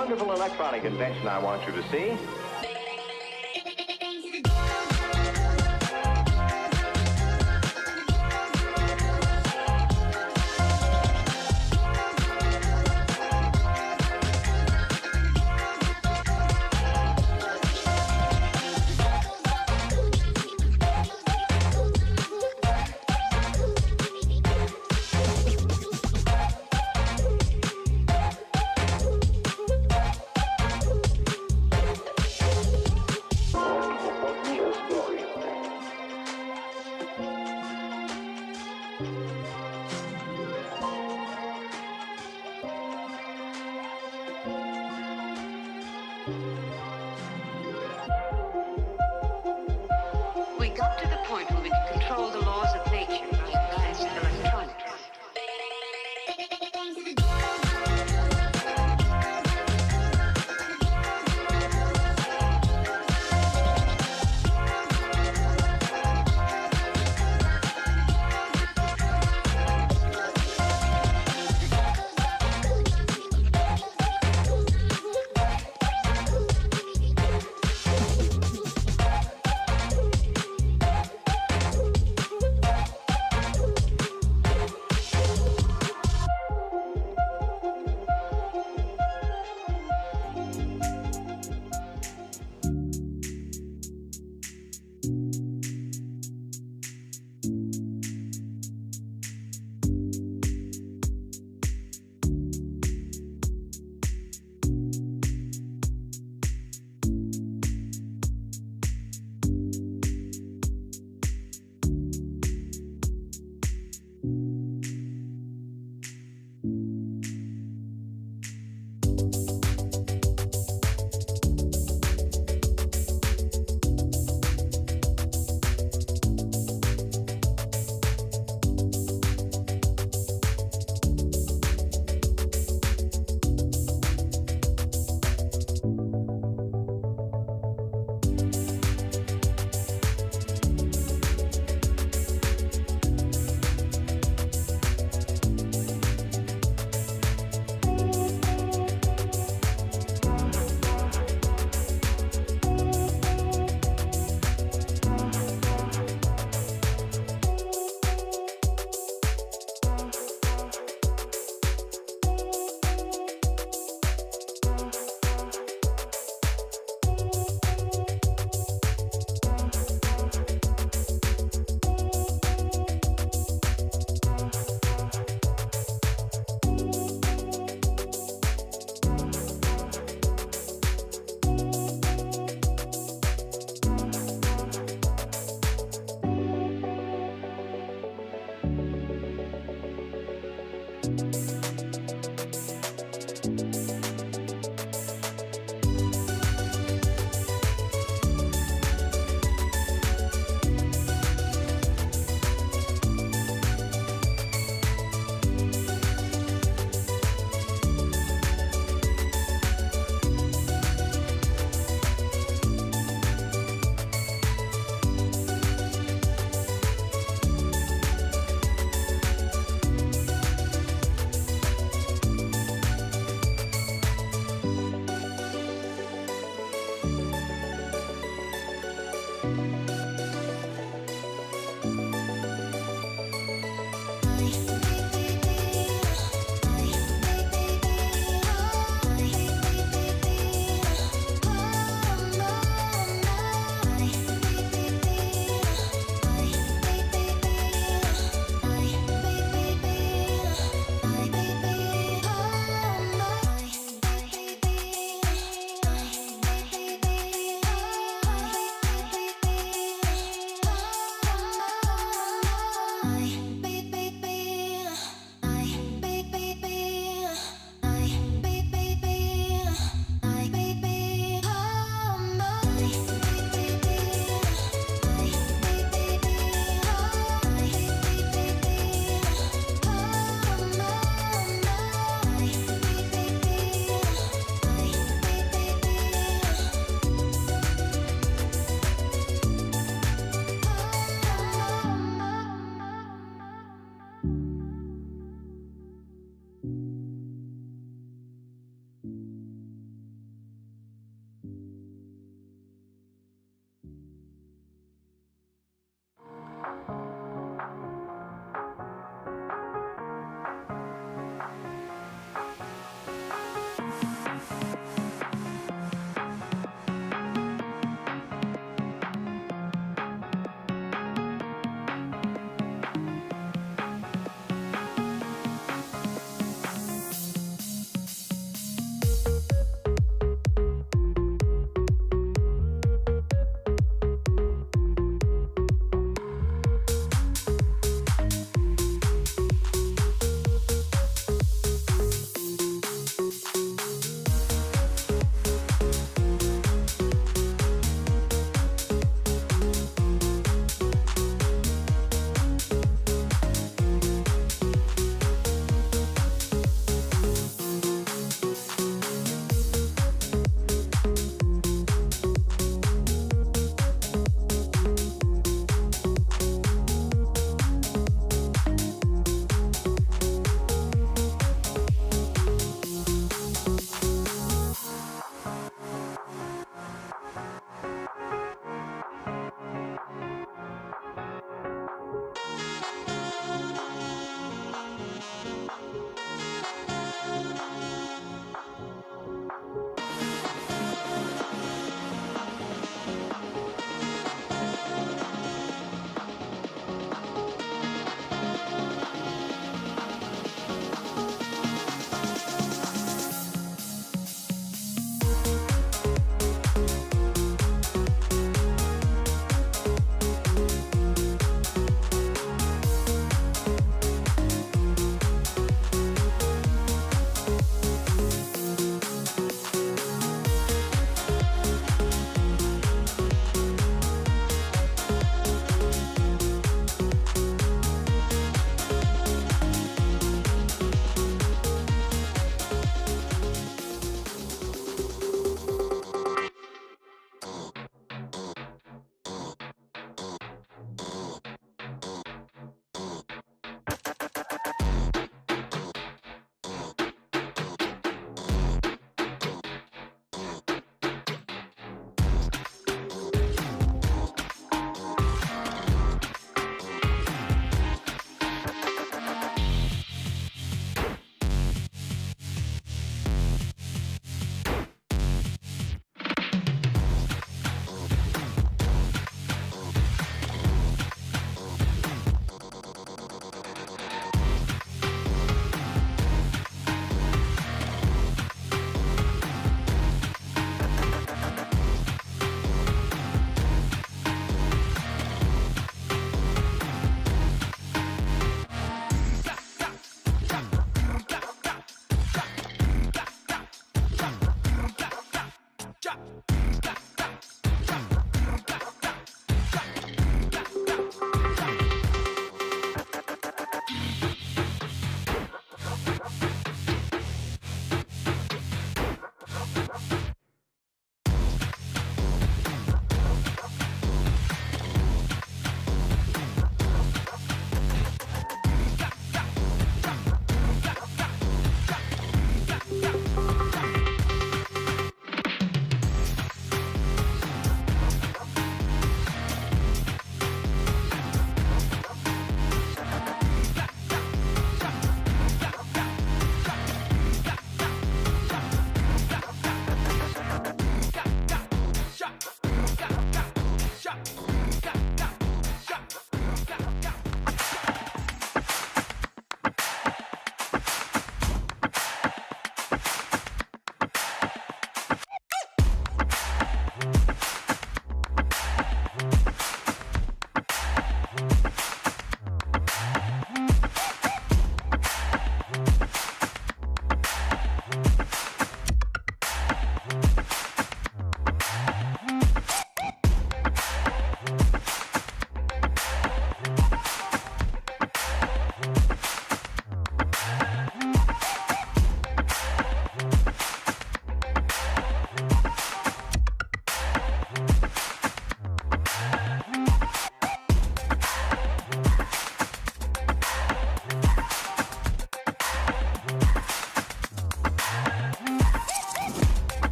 wonderful electronic invention I want you to see. We got to the point where we could control the laws of nature by advanced electronics.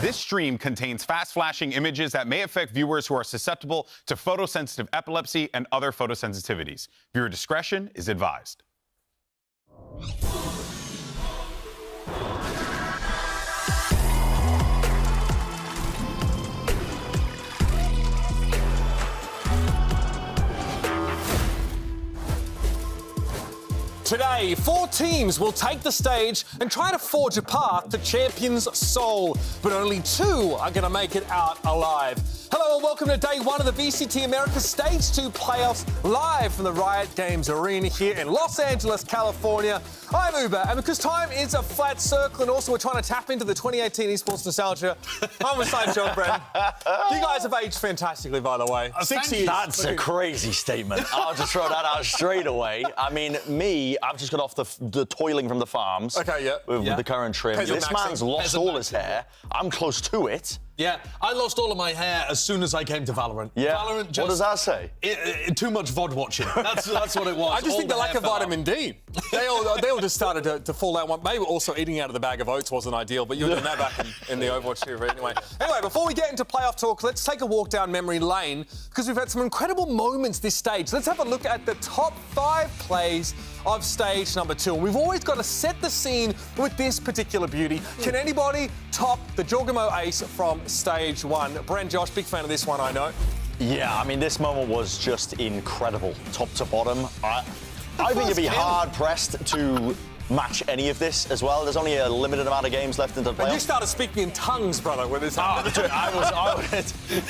This stream contains fast-flashing images that may affect viewers who are susceptible to photosensitive epilepsy and other photosensitivities. Viewer discretion is advised. Today, 4 teams will take the stage and try to forge a path to Champions Soul, but only 2 are going to make it out alive. Hello and welcome to day 1 of the VCT Americas Stage 2 playoffs, live from the Riot Games Arena here in Los Angeles, California. I'm Uber, and because time is a flat circle and also we're trying to tap into the 2018 esports nostalgia, I'm with Side John Brent. You guys have aged fantastically, by the way. 6 years. That's a crazy statement. I'll just throw that out straight away. I mean, I've just got off the toiling from the farms. Okay, yeah. With the current trim. This man's lost all his hair. I'm close to it. Yeah, I lost all of my hair as soon as I came to Valorant. Yeah. Valorant just, what does that say? Too much VOD watching. That's what it was. I just think the lack of vitamin D. They all just started to fall out. Maybe also eating out of the bag of oats wasn't ideal, but you're doing that back in the Overwatch era anyway. Anyway, before we get into playoff talk, let's take a walk down memory lane because we've had some incredible moments this stage. Let's have a look at the top 5 plays of stage number 2. And we've always got to set the scene with this particular beauty. Can anybody top the Jorgamo ace from stage 1? Brent, Josh, big fan of this one, I know. Yeah, I mean, this moment was just incredible, top to bottom. I think you'd be hard-pressed to match any of this as well. There's only a limited amount of games left in the playoffs. And you started speaking in tongues, brother, with this.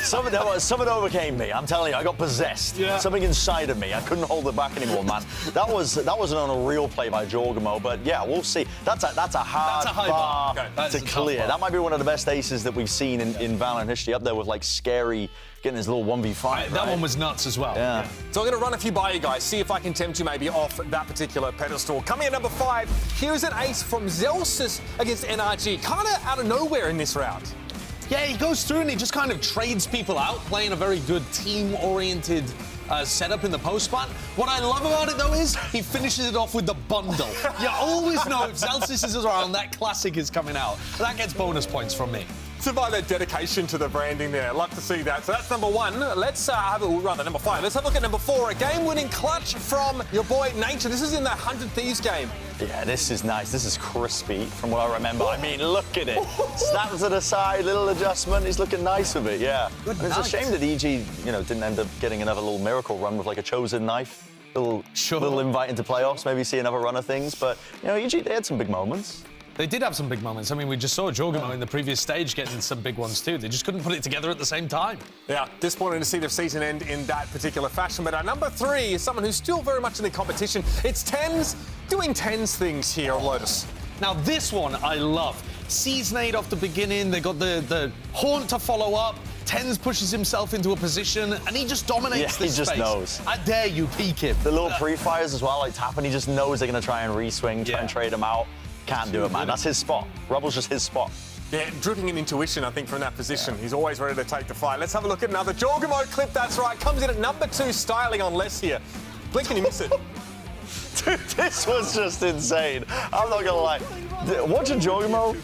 Something overcame me. I'm telling you, I got possessed. Yeah. Something inside of me. I couldn't hold it back anymore, man. That was an unreal play by Jorgamo, but yeah, we'll see. That's a hard bar to clear. That might be one of the best aces that we've seen in Valorant history, up there with like Scary getting his little 1v5. That one was nuts as well. Yeah. So I'm going to run a few by you guys, see if I can tempt you maybe off that particular pedestal. Coming at number 5, here's an ace from Zelsis against NRG, kind of out of nowhere in this round. Yeah, he goes through and he just kind of trades people out, playing a very good team-oriented setup in the post spot. What I love about it, though, is he finishes it off with the bundle. You always know if Zelsis is around, that classic is coming out. That gets bonus points from me. To buy that dedication to the branding there. Love to see that. So that's number 1. Let's number 5. Let's have a look at number 4. A game-winning clutch from your boy Nature. This is in that 100 Thieves game. Yeah, this is nice. This is crispy from what I remember. I mean, look at it. Snap to the side, little adjustment. He's looking nice with it, yeah. It's a shame that EG, didn't end up getting another little miracle run with like a chosen knife. Little invite into playoffs, maybe see another run of things. But, EG, they had some big moments. They did have some big moments. I mean, we just saw Jorgamo in the previous stage getting some big ones too. They just couldn't put it together at the same time. Yeah, disappointing to see the season end in that particular fashion. But our number 3 is someone who's still very much in the competition. It's Tens doing Tens things here on Lotus. Now, this one I love. Season 8 off the beginning. They got the Haunt to follow up. Tens pushes himself into a position and he just dominates this space. He just knows. I dare you peek him. The little pre-fires as well, like tapping, he just knows they're going to try and re-swing, try and trade him out. Can't do it, man. That's his spot. Rubble's just his spot. Yeah, dripping in intuition, I think, from that position. Yeah. He's always ready to take the fight. Let's have a look at another Jorgamo clip. That's right. Comes in at number 2, styling on less here. Blink and you miss it. Dude, this was just insane. I'm not going to lie. Watching Jorgamo,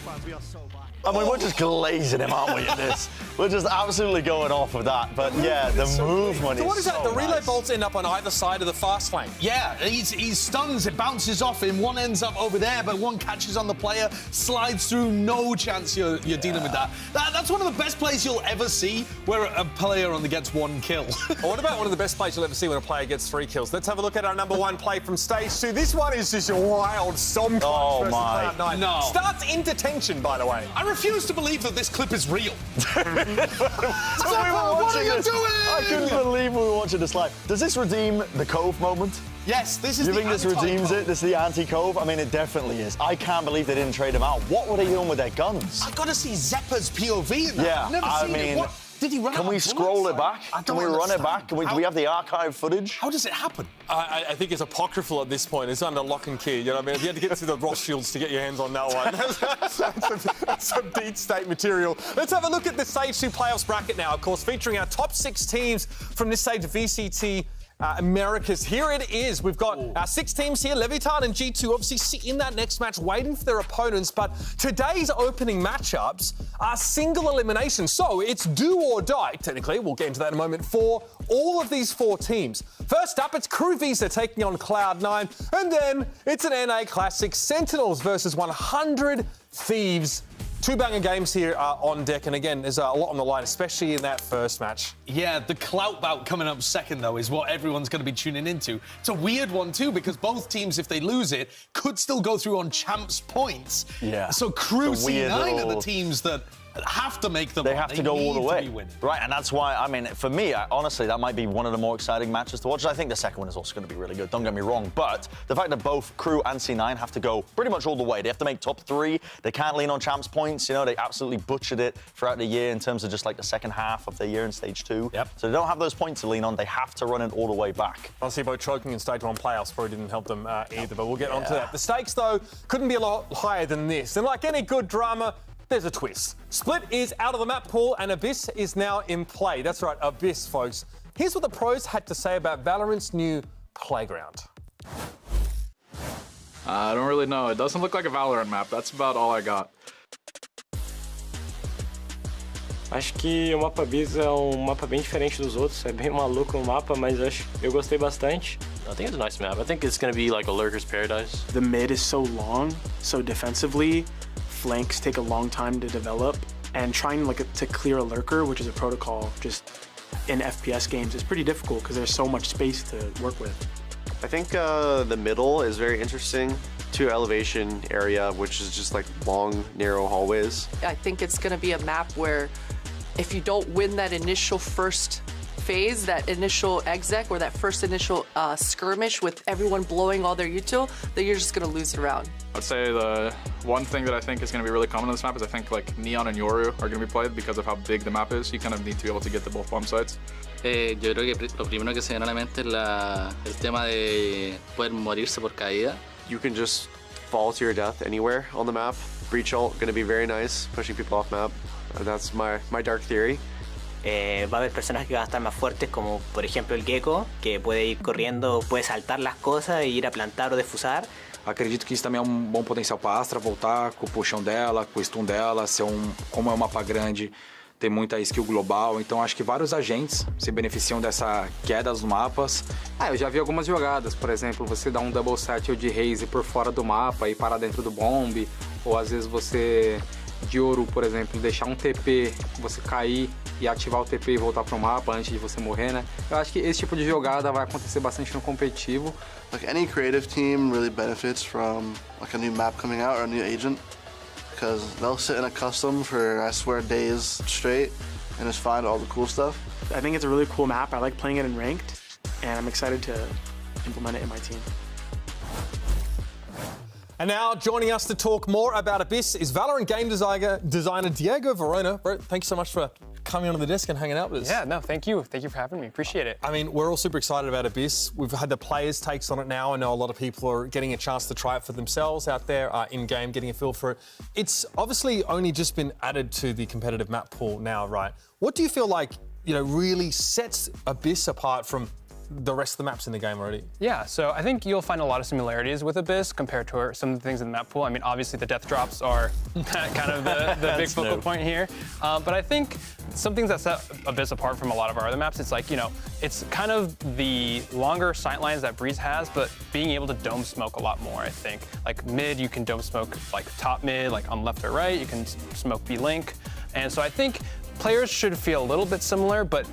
I mean, we're just glazing him, aren't we, in this? We're just absolutely going off with that. But, yeah, the movement is so what is that? The relay bolts end up on either side of the fast lane. Yeah, he stuns, it bounces off him. One ends up over there, but one catches on the player, slides through. No chance you're dealing with that. That's one of the best plays you'll ever see, where a player only gets 1 kill. What about one of the best plays you'll ever see when a player gets 3 kills? Let's have a look at our number 1 play from stage 2. This one is just a wild Som clutch versus Cloud9. No. Starts in detention, by the way. I refuse to believe that this clip is real. What are you doing? I couldn't believe we were watching this live. Does this redeem the Cove moment? Yes, this is the anti-Cove. You think this redeems it? This is the anti-Cove? I mean, it definitely is. I can't believe they didn't trade him out. What were they doing with their guns? I've got to see Zeppa's POV in that. Yeah, I've never seen it. What? Did he run Can we scroll it back? Can we run it back? Do we have the archive footage? How does it happen? I think it's apocryphal at this point. It's under lock and key. You know what I mean? If you had to get to the Rothschilds to get your hands on that one. That's some deep state material. Let's have a look at the Stage 2 playoffs bracket now, of course, featuring our top 6 teams from this stage of VCT Americas. Here it is. We've got our 6 teams here. Leviathan and G2 obviously sit in that next match waiting for their opponents, but today's opening matchups are single elimination, so it's do or die, technically. We'll get into that in a moment for all of these 4 teams. First up, it's Crew Visa taking on Cloud9, and then it's an NA Classic, Sentinels versus 100 Thieves. 2 banger games here on deck, and again, there's a lot on the line, especially in that first match. Yeah, the clout bout coming up second, though, is what everyone's going to be tuning into. It's a weird one, too, because both teams, if they lose it, could still go through on champs points. Yeah. So Crew C9 little... are the teams that have to make them. They have to go all the way. Right, and that's why, I mean, for me, honestly, that might be one of the more exciting matches to watch. I think the second one is also going to be really good, don't get me wrong, but the fact that both Crew and C9 have to go pretty much all the way. They have to make top 3. They can't lean on champs points. You know, they absolutely butchered it throughout the year in terms of just like the second half of their year in stage 2. Yep. So they don't have those points to lean on. They have to run it all the way back. Honestly, both choking in stage 1 playoffs probably didn't help them either, but we'll get onto that. The stakes, though, couldn't be a lot higher than this. And like any good drama, there's a twist. Split is out of the map pool and Abyss is now in play. That's right, Abyss, folks. Here's what the pros had to say about Valorant's new playground. I don't really know. It doesn't look like a Valorant map. That's about all I got. Acho que o mapa Abyss é mapa bem diferente dos outros. É bem maluco o mapa, mas eu gostei bastante. I think it's a nice map. I think it's going to be like a lurker's paradise. The mid is so long, so defensively, flanks take a long time to develop, and trying to clear a lurker, which is a protocol just in FPS games, is pretty difficult because there's so much space to work with. I think the middle is very interesting. 2 elevation area, which is just like long, narrow hallways. I think it's going to be a map where if you don't win that initial first phase, that initial exec, or that first initial skirmish with everyone blowing all their util, then you're just going to lose the round. I'd say the one thing that I think is going to be really common on this map is I think like Neon and Yoru are going to be played because of how big the map is. You kind of need to be able to get to both bomb sites. Yo creo que lo primero que se viene a la mente es el tema de poder morirse por caída. You can just fall to your death anywhere on the map. Breach ult, going to be very nice, pushing people off map. That's my dark theory. Va a haber personajes que van a estar más fuertes, como por ejemplo el Gecko, que puede ir corriendo, puede saltar las cosas e ir a plantar ou defusar. Acredito que isso também é bom potencial para Astra voltar com o puxão dela, com o stun dela, como é um mapa grande, tem muita skill global, então acho que vários agentes se beneficiam dessa queda dos mapas. Eu já vi algumas jogadas, por exemplo, você dá um double set de raise por fora do mapa e parar dentro do bomb, ou às vezes você, de ouro, por exemplo, deixar um TP, você cair e ativar o TP e voltar pro mapa antes de você morrer, né? Eu acho que esse tipo de jogada vai acontecer bastante no competitivo. Like any creative team really benefits from like a new map coming out or a new agent, because they'll sit in a custom for, I swear, days straight and just find all the cool stuff. I think it's a really cool map. I like playing it in ranked, and I'm excited to implement it in my team. And now, joining us to talk more about Abyss is Valorant game designer Diego Verona. Bro, thanks so much for coming onto the desk and hanging out with us. Yeah, no, thank you. Thank you for having me. Appreciate it. I mean, we're all super excited about Abyss. We've had the players' takes on it now. I know a lot of people are getting a chance to try it for themselves out there in-game, getting a feel for it. It's obviously only just been added to the competitive map pool now, right? What do you feel like, really sets Abyss apart from the rest of the maps in the game already? Yeah, so I think you'll find a lot of similarities with Abyss compared to some of the things in the map pool. I mean, obviously the death drops are kind of the big focal point here. But I think some things that set Abyss apart from a lot of our other maps, it's like, it's kind of the longer sight lines that Breeze has, but being able to dome smoke a lot more, I think. Like mid, you can dome smoke like top mid, like on left or right, you can smoke B-Link. And so I think players should feel a little bit similar, but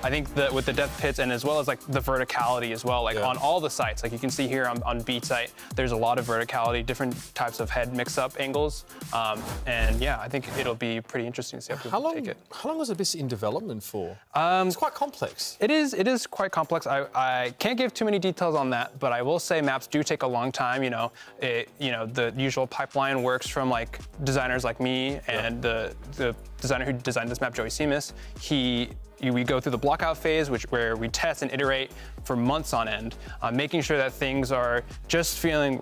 I think that with the death pits and as well as like the verticality as well, like on all the sites, like you can see here on B site, there's a lot of verticality, different types of head mix-up angles, and yeah, I think it'll be pretty interesting to see how people take it. How long was Abyss in development for? It's quite complex. It is quite complex. I can't give too many details on that, but I will say maps do take a long time. The usual pipeline works from like designers like me and the designer who designed this map, Joey Seamus, we go through the blockout phase, where we test and iterate for months on end, making sure that things are just feeling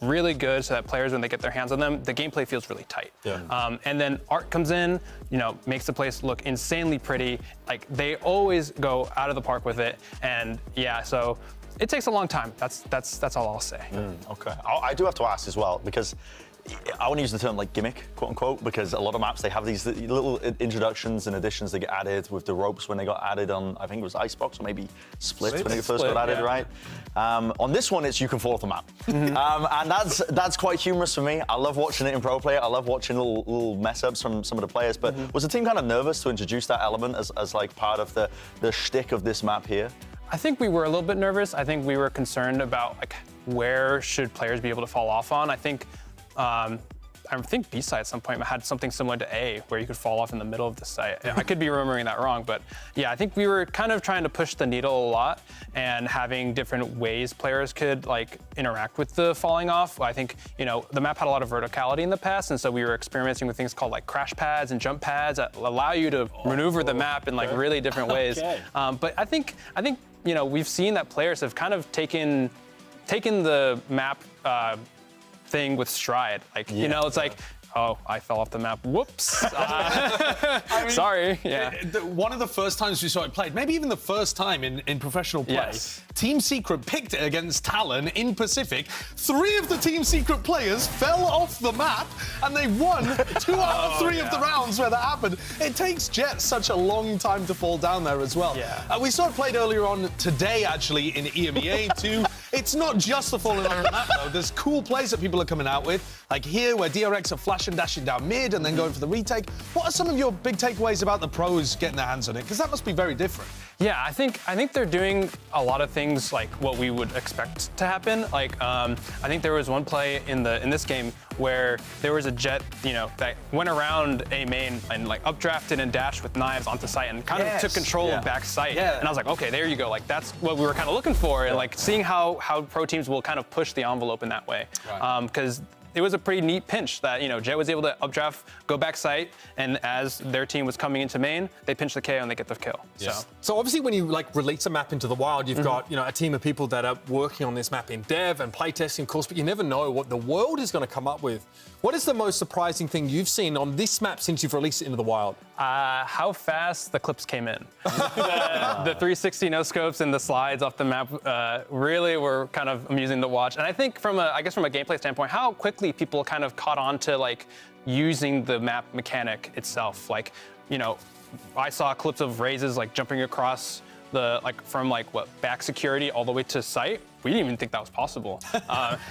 really good, so that players, when they get their hands on them, the gameplay feels really tight. Yeah. And then art comes in, makes the place look insanely pretty. Like, they always go out of the park with it, and yeah, so it takes a long time. That's all I'll say. Okay. I do have to ask as well, because I want to use the term like gimmick, quote unquote, because a lot of maps, they have these little introductions and additions that get added with the ropes when they got added on, I think it was Icebox or maybe Split when it first got added, right? On this one, it's you can fall off the map. And that's quite humorous for me. I love watching it in pro player. I love watching little mess ups from some of the players. But was the team kind of nervous to introduce that element as like part of the shtick of this map here? I think we were a little bit nervous. I think we were concerned about like where should players be able to fall off on. I think B-side at some point had something similar to A, where you could fall off in the middle of the site. I could be remembering that wrong, but yeah, I think we were kind of trying to push the needle a lot and having different ways players could like interact with the falling off. I think, the map had a lot of verticality in the past, and so we were experimenting with things called like crash pads and jump pads that allow you to maneuver the map in like really different ways. But I think we've seen that players have kind of taken the map thing with stride. Like, it's like, oh, I fell off the map. Whoops. Sorry. Yeah. One of the first times we saw it played, maybe even the first time in professional play, Team Secret picked it against Talon in Pacific. 3 of the Team Secret players fell off the map, and they won 2 out of 3 of the rounds where that happened. It takes Jet such a long time to fall down there as well. We saw it played earlier on today, actually, in EMEA too. It's not just the falling off the map, though. There's cool plays that people are coming out with, like here, where DRX are flash and dashing down mid and then going for the retake. What are some of your big takeaways about the pros getting their hands on it? Because that must be very different. Yeah, I think they're doing a lot of things like what we would expect to happen. Like, I think there was one play in this game where there was a Jet, that went around A main and like updrafted and dashed with knives onto site and kind of took control of back site. And I was like, okay, there you go. Like, that's what we were kind of looking for, and like seeing how pro teams will kind of push the envelope in that way. Because it was a pretty neat pinch that, Jet was able to updraft, go back site, and as their team was coming into main, they pinch the KO and they get the kill. So obviously when you like release a map into the wild, you've got, a team of people that are working on this map in dev and playtesting, of course, but you never know what the world is going to come up with. What is the most surprising thing you've seen on this map since you've released it into the wild? How fast the clips came in. The 360 no-scopes and the slides off the map really were kind of amusing to watch. And I think from a gameplay standpoint, how quickly people kind of caught on to like using the map mechanic itself. Like, I saw clips of raises like jumping across from back security all the way to site. We didn't even think that was possible.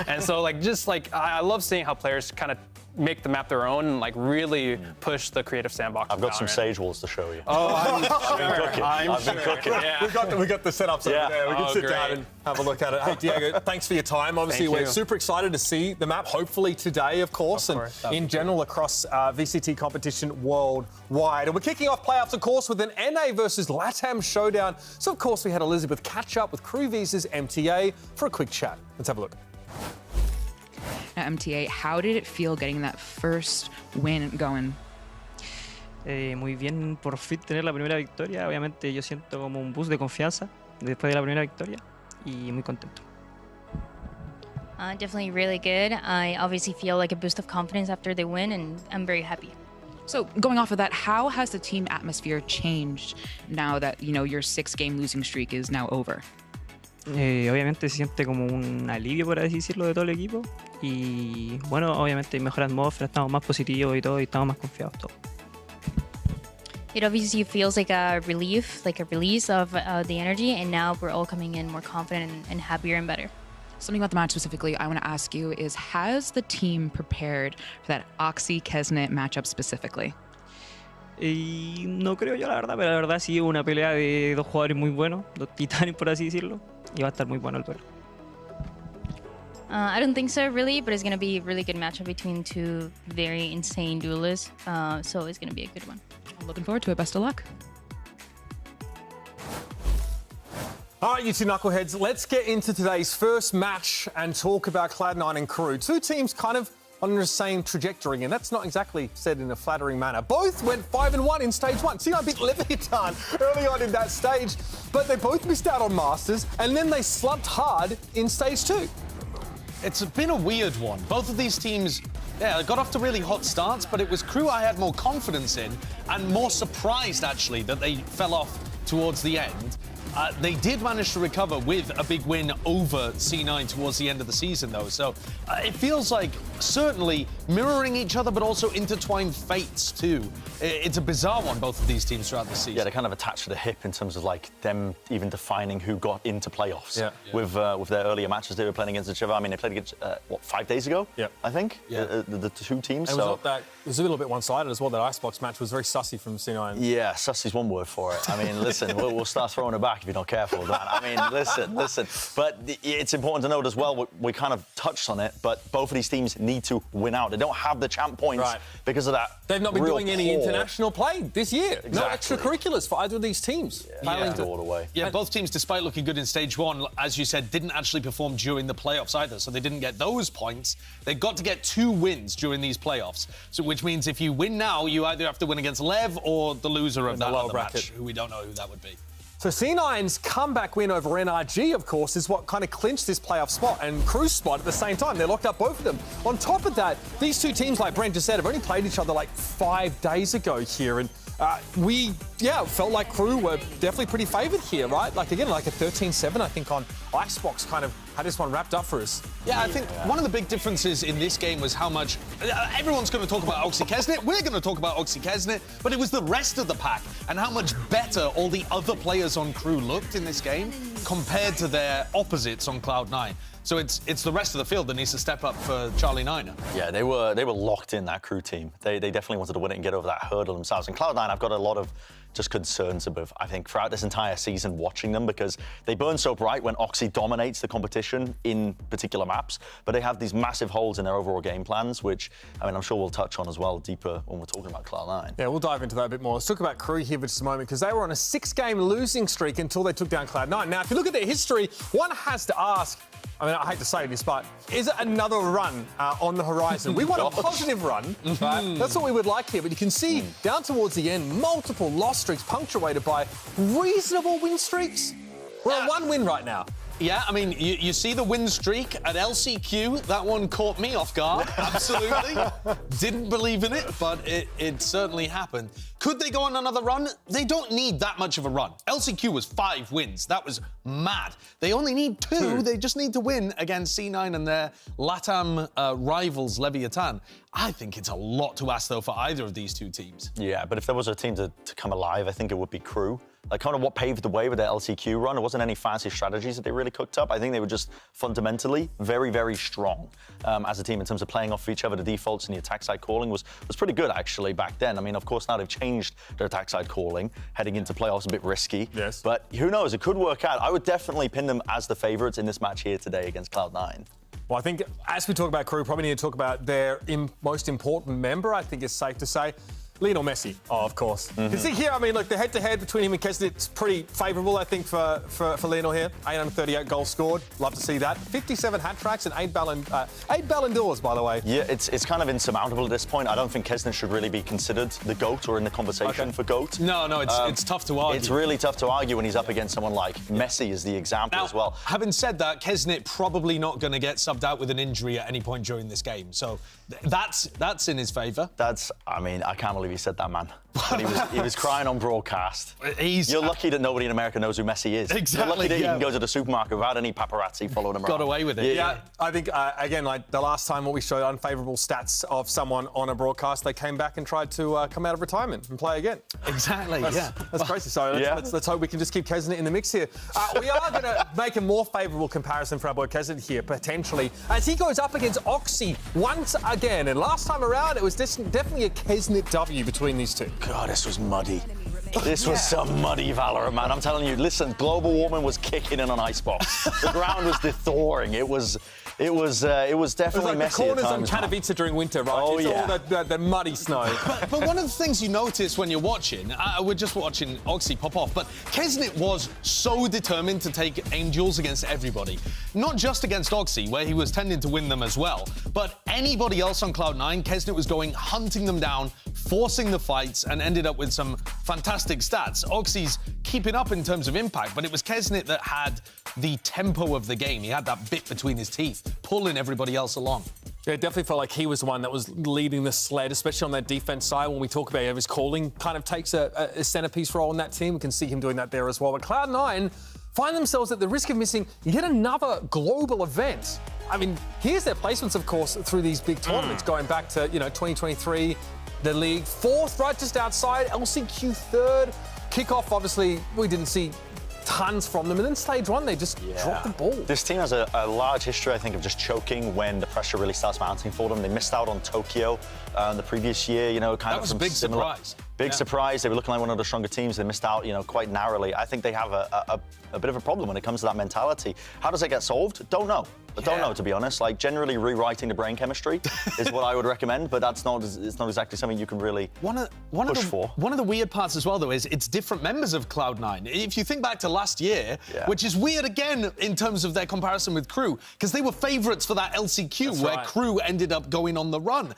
And so I love seeing how players kind of make the map their own and like really push the creative sandbox. I've got some Sage Walls to show you. Oh, I've been cooking. Yeah. We got the setups over there. We can sit down and have a look at it. Hey, Diego, thanks for your time. Obviously, we're super excited to see the map, hopefully today, of course, and in general across VCT competition worldwide. And we're kicking off playoffs, of course, with an NA versus LATAM showdown. So, of course, we had Elizabeth catch up with Crew Visa's MTA for a quick chat. Let's have a look. Now, MTA, how did it feel getting that first win going? Muy bien, por fin tener la primera victoria. Obviamente yo siento como un boost de confianza después de la primera victoria y muy contento. Definitely really good. I obviously feel like a boost of confidence after they win, and I'm very happy. So going off of that, how has the team atmosphere changed now that, your 6-game losing streak is now over? Obviamente se siente como un alivio, por así decirlo, de todo el equipo. Y bueno, obviamente hay mejor atmósfera, estamos más positivos y todo, y estamos más confiados todos. It obviously feels like a relief, like a release of the energy, and now we're all coming in more confident and happier and better. Something about the match specifically I want to ask you is, has the team prepared for that Oxy-Kesnet matchup specifically? Y no creo yo, la verdad, pero la verdad sí una pelea de 2 jugadores muy buenos, 2 titanes, por así decirlo, y va a estar muy bueno el duelo. I don't think so, really, but it's going to be a really good matchup between 2 very insane duelists, so it's going to be a good one. I'm looking forward to it. Best of luck. All right, you two knuckleheads, let's get into today's first match and talk about Cloud9 and Crew. 2 teams kind of on the same trajectory, and that's not exactly said in a flattering manner. Both went 5-1 in stage 1. C9 beat Leviathan early on in that stage, but they both missed out on Masters, and then they slumped hard in stage 2. It's been a weird one. Both of these teams, got off to really hot starts, but it was Crew I had more confidence in and more surprised, actually, that they fell off towards the end. They did manage to recover with a big win over C9 towards the end of the season, though. So it feels like certainly mirroring each other, but also intertwined fates, too. It's a bizarre one, both of these teams throughout the season. Yeah, they're kind of attached to the hip in terms of, like, them even defining who got into playoffs. With their earlier matches they were playing against each other. I mean, they played against, 5 days ago? I think? The two teams. And it was a little bit one-sided as well. That Icebox match was very sussy from C9. Yeah, sussy's one word for it. I mean, listen, we'll start throwing it back if you're not careful with that. I mean, listen. But it's important to note as well, we kind of touched on it, but both of these teams need to win out. They don't have the champ points because of that. They've not been doing any international play this year. Exactly. No extracurriculars for either of these teams. All the way. Yeah, both teams, despite looking good in stage 1, as you said, didn't actually perform during the playoffs either, so they didn't get those points. They got to get 2 wins during these playoffs, so which means if you win now, you either have to win against Lev or the loser of that other match, who we don't know who that would be. So C9's comeback win over NRG, of course, is what kind of clinched this playoff spot and Crew's spot at the same time. They locked up both of them. On top of that, these two teams, like Brent just said, have only played each other like 5 days ago here. And we felt like Crew were definitely pretty favoured here, right? Like, again, like a 13-7, I think, on Icebox kind of had this one wrapped up for us. Yeah, I think one of the big differences in this game was how much... everyone's going to talk about Oxy Kesnet. We're going to talk about Oxy Kesnet. But it was the rest of the pack and how much better all the other players on Crew looked in this game compared to their opposites on Cloud9. So it's the rest of the field that needs to step up for Charlie Niner. Yeah, they were locked in, that Crew team. They definitely wanted to win it and get over that hurdle themselves. And Cloud9, I've got a lot of just concerns about, I think, throughout this entire season watching them, because they burn so bright when Oxy dominates the competition in particular maps, but they have these massive holes in their overall game plans, which, I mean, I'm sure we'll touch on as well deeper when we're talking about Cloud9. Yeah, we'll dive into that a bit more. Let's talk about Crew here for just a moment, because they were on a 6-game losing streak until they took down Cloud9. Now, if you look at their history, one has to ask, I mean, I hate to say this, but is it another run on the horizon? We want a positive run, right? That's what we would like here. But you can see down towards the end, multiple loss streaks punctuated by reasonable win streaks. We're at 1 win right now. Yeah, I mean, you see the win streak at LCQ. That one caught me off guard, absolutely. Didn't believe in it, but it certainly happened. Could they go on another run? They don't need that much of a run. LCQ was 5 wins. That was mad. They only need 2. They just need to win against C9 and their LATAM rivals, Leviathan. I think it's a lot to ask, though, for either of these two teams. Yeah, but if there was a team to come alive, I think it would be Crew. Like, kind of what paved the way with their LCQ run. It wasn't any fancy strategies that they really cooked up. I think they were just fundamentally very, very strong as a team in terms of playing off each other. The defaults and the attack side calling was pretty good, actually, back then. I mean, of course, now they've changed their attack side calling. Heading into playoffs, a bit risky. Yes. But who knows? It could work out. I would definitely pin them as the favourites in this match here today against Cloud9. Well, I think as we talk about Crew, probably need to talk about their most important member, I think it's safe to say. Lionel Messi, of course. You can see here, I mean, look, the head-to-head between him and Kesnet's pretty favourable, I think, for Lionel here. 838 goals scored. Love to see that. 57 hat-tricks and 8 Ballon d'Ors, by the way. Yeah, it's kind of insurmountable at this point. I don't think Kesnet should really be considered the GOAT or in the conversation for GOAT. No, it's tough to argue. It's really tough to argue when he's up against someone like Messi as the example as well. Having said that, Kesnet probably not going to get subbed out with an injury at any point during this game. So that's in his favour. I mean, I can't believe he said that, man. He was crying on broadcast. You're lucky that nobody in America knows who Messi is. Exactly. You're lucky that you can go to the supermarket without any paparazzi following him around. Got away with it. Yeah, I think, again, like the last time what we showed unfavourable stats of someone on a broadcast, they came back and tried to come out of retirement and play again. Exactly, That's crazy. So let's hope we can just keep Kesnet in the mix here. We are going to make a more favourable comparison for our boy Kesnet here, potentially, as he goes up against Oxy once again. And last time around, it was definitely a Kesnet W between these two. God, this was muddy. This was some muddy VALORANT, man. I'm telling you, listen, global warming was kicking in on Icebox. The ground was thawing. It was It was definitely like messy the corners at on times. Katowice during winter, right? Oh, it's yeah. all the muddy snow. But one of the things you notice when you're watching, we're just watching Oxy pop off, but Kesnet was so determined to take aim duels against everybody. Not just against Oxy, where he was tending to win them as well, but anybody else on Cloud9, Kesnet was going, hunting them down, forcing the fights, and ended up with some fantastic stats. Oxy's keeping up in terms of impact, but it was Kesnet that had the tempo of the game. He had that bit between his teeth, pulling everybody else along. Yeah, it definitely felt like he was the one that was leading the sled, especially on that defense side. When we talk about his calling, kind of takes a centerpiece role in that team. We can see him doing that there as well. But Cloud9 find themselves at the risk of missing yet another global event. I mean, here's their placements, of course, through these big tournaments, going back to 2023, the league fourth, right just outside, LCQ third, Kickoff. Obviously, we didn't see tons from them, and then stage one they just dropped the ball. This team has a large history, I think, of just choking when the pressure really starts mounting for them. They missed out on Tokyo the previous year, kind of was a big surprise. Big surprise. They were looking like one of the stronger teams. They missed out, quite narrowly. I think they have a bit of a problem when it comes to that mentality. How does it get solved? Don't know. Don't know, to be honest. Like, generally rewriting the brain chemistry is what I would recommend, but it's not exactly something you can really push for. One of the weird parts as well, though, is it's different members of Cloud9. If you think back to last year, which is weird again in terms of their comparison with Crew, because they were favourites for that LCQ, where Crew ended up going on the run.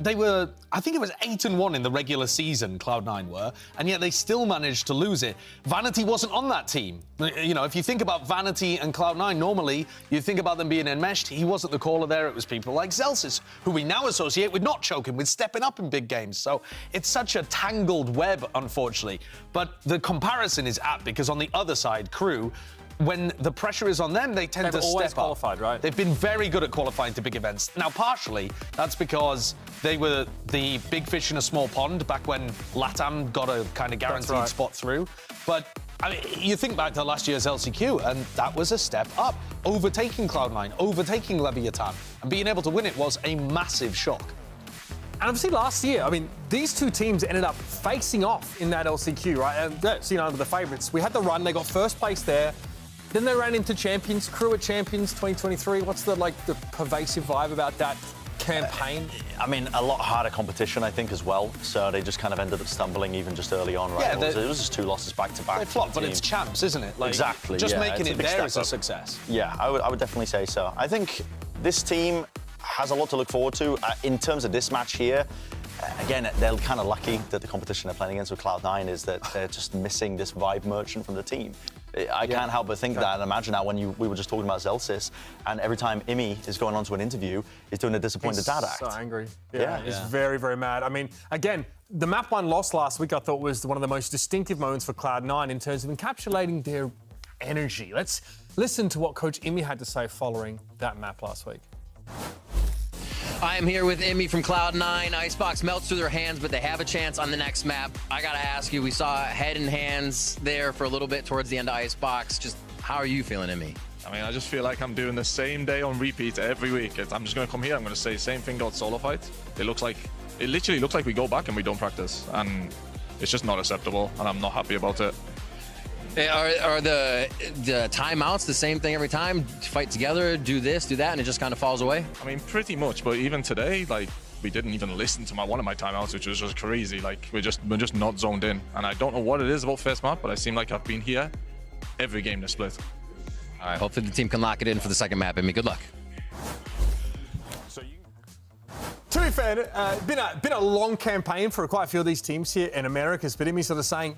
They were, I think it was 8-1 in the regular season, Cloud9 were, and yet they still managed to lose it. Vanity wasn't on that team. If you think about Vanity and Cloud9, normally you think about them being enmeshed. He wasn't the caller there. It was people like Zelsis, who we now associate with not choking, with stepping up in big games. So it's such a tangled web, unfortunately. But the comparison is apt, because on the other side, Crew, when the pressure is on them, they tend to step up. Qualified, right? They've been very good at qualifying to big events. Now, partially, that's because they were the big fish in a small pond back when LATAM got a kind of guaranteed spot through. But I mean, you think back to last year's LCQ, and that was a step up. Overtaking Cloud9, overtaking Leviathan, and being able to win it was a massive shock. And obviously last year, I mean, these two teams ended up facing off in that LCQ, right? And that's, the favourites. We had the run, they got first place there. Then they ran into Champions, Crew at Champions 2023. What's the pervasive vibe about that campaign? I mean, a lot harder competition, I think, as well. So they just kind of ended up stumbling even just early on, right? Yeah, it was just 2 losses back-to-back. They flopped, but it's champs, isn't it? Exactly, Just making it there is a up. success. Yeah, I would definitely say so. I think this team has a lot to look forward to. In terms of this match here, again, they're kind of lucky that the competition they're playing against with Cloud9 is that they're just missing this vibe merchant from the team. I can't help but think that and imagine that when we were just talking about Zelsis, and every time Imi is going on to an interview, he's doing a disappointed dad act. So angry. Yeah, he's very, very mad. I mean, again, the Map 1 loss last week I thought was one of the most distinctive moments for Cloud9 in terms of encapsulating their energy. Let's listen to what Coach Imi had to say following that map last week. I am here with Emmy from Cloud9. Icebox melts through their hands, but they have a chance on the next map. I gotta ask you, we saw head and hands there for a little bit towards the end of Icebox. Just how are you feeling, Emmy? I mean, I just feel like I'm doing the same day on repeat every week. I'm just gonna come here, I'm gonna say the same thing about solo fight. It literally looks like we go back and we don't practice, and it's just not acceptable, and I'm not happy about it. Are the timeouts the same thing every time? Fight together, do this, do that, and it just kind of falls away? I mean, pretty much, but even today, we didn't even listen to one of my timeouts, which was just crazy. We're just not zoned in, and I don't know what it is about first map, but I seem like I've been here every game this split. All right, hopefully the team can lock it in for the second map, Emmy. Good luck. To be fair, been a long campaign for quite a few of these teams here in Americas, but Emmy's sort of saying,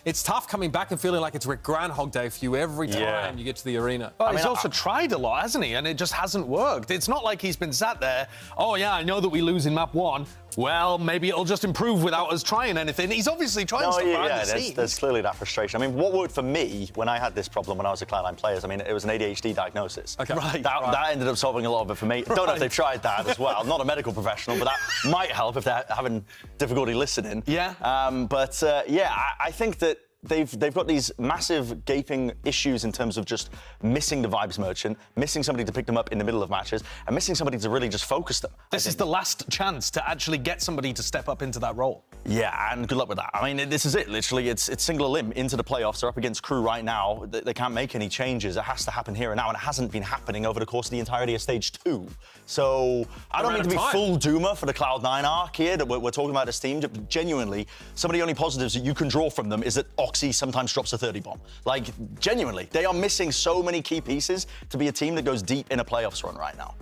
it's tough coming back and feeling like it's Groundhog Day for you every time you get to the arena. Well, he's also tried a lot, hasn't he? And it just hasn't worked. It's not like he's been sat there, oh yeah, I know that we lose in map 1. Well, maybe it'll just improve without us trying anything. He's obviously trying stuff behind the scenes. There's clearly that frustration. I mean, what worked for me when I had this problem when I was a Cloud9 player, it was an ADHD diagnosis. Okay. That ended up solving a lot of it for me. Don't know if they've tried that as well. I'm not a medical professional, but that might help if they're having difficulty listening. Yeah. I think that they've got these massive gaping issues in terms of just missing the vibes merchant, missing somebody to pick them up in the middle of matches, and missing somebody to really just focus them. This is the last chance to actually get somebody to step up into that role. Yeah, and good luck with that. I mean, this is it, literally. It's single limb into the playoffs. They're up against Crew right now. They can't make any changes. It has to happen here and now, and it hasn't been happening over the course of the entirety of Stage 2. So I don't mean to be full doomer for the Cloud9 arc here that we're talking about this team. Genuinely, some of the only positives that you can draw from them is that Oxy sometimes drops a 30 bomb. Like, genuinely, they are missing so many key pieces to be a team that goes deep in a playoffs run right now.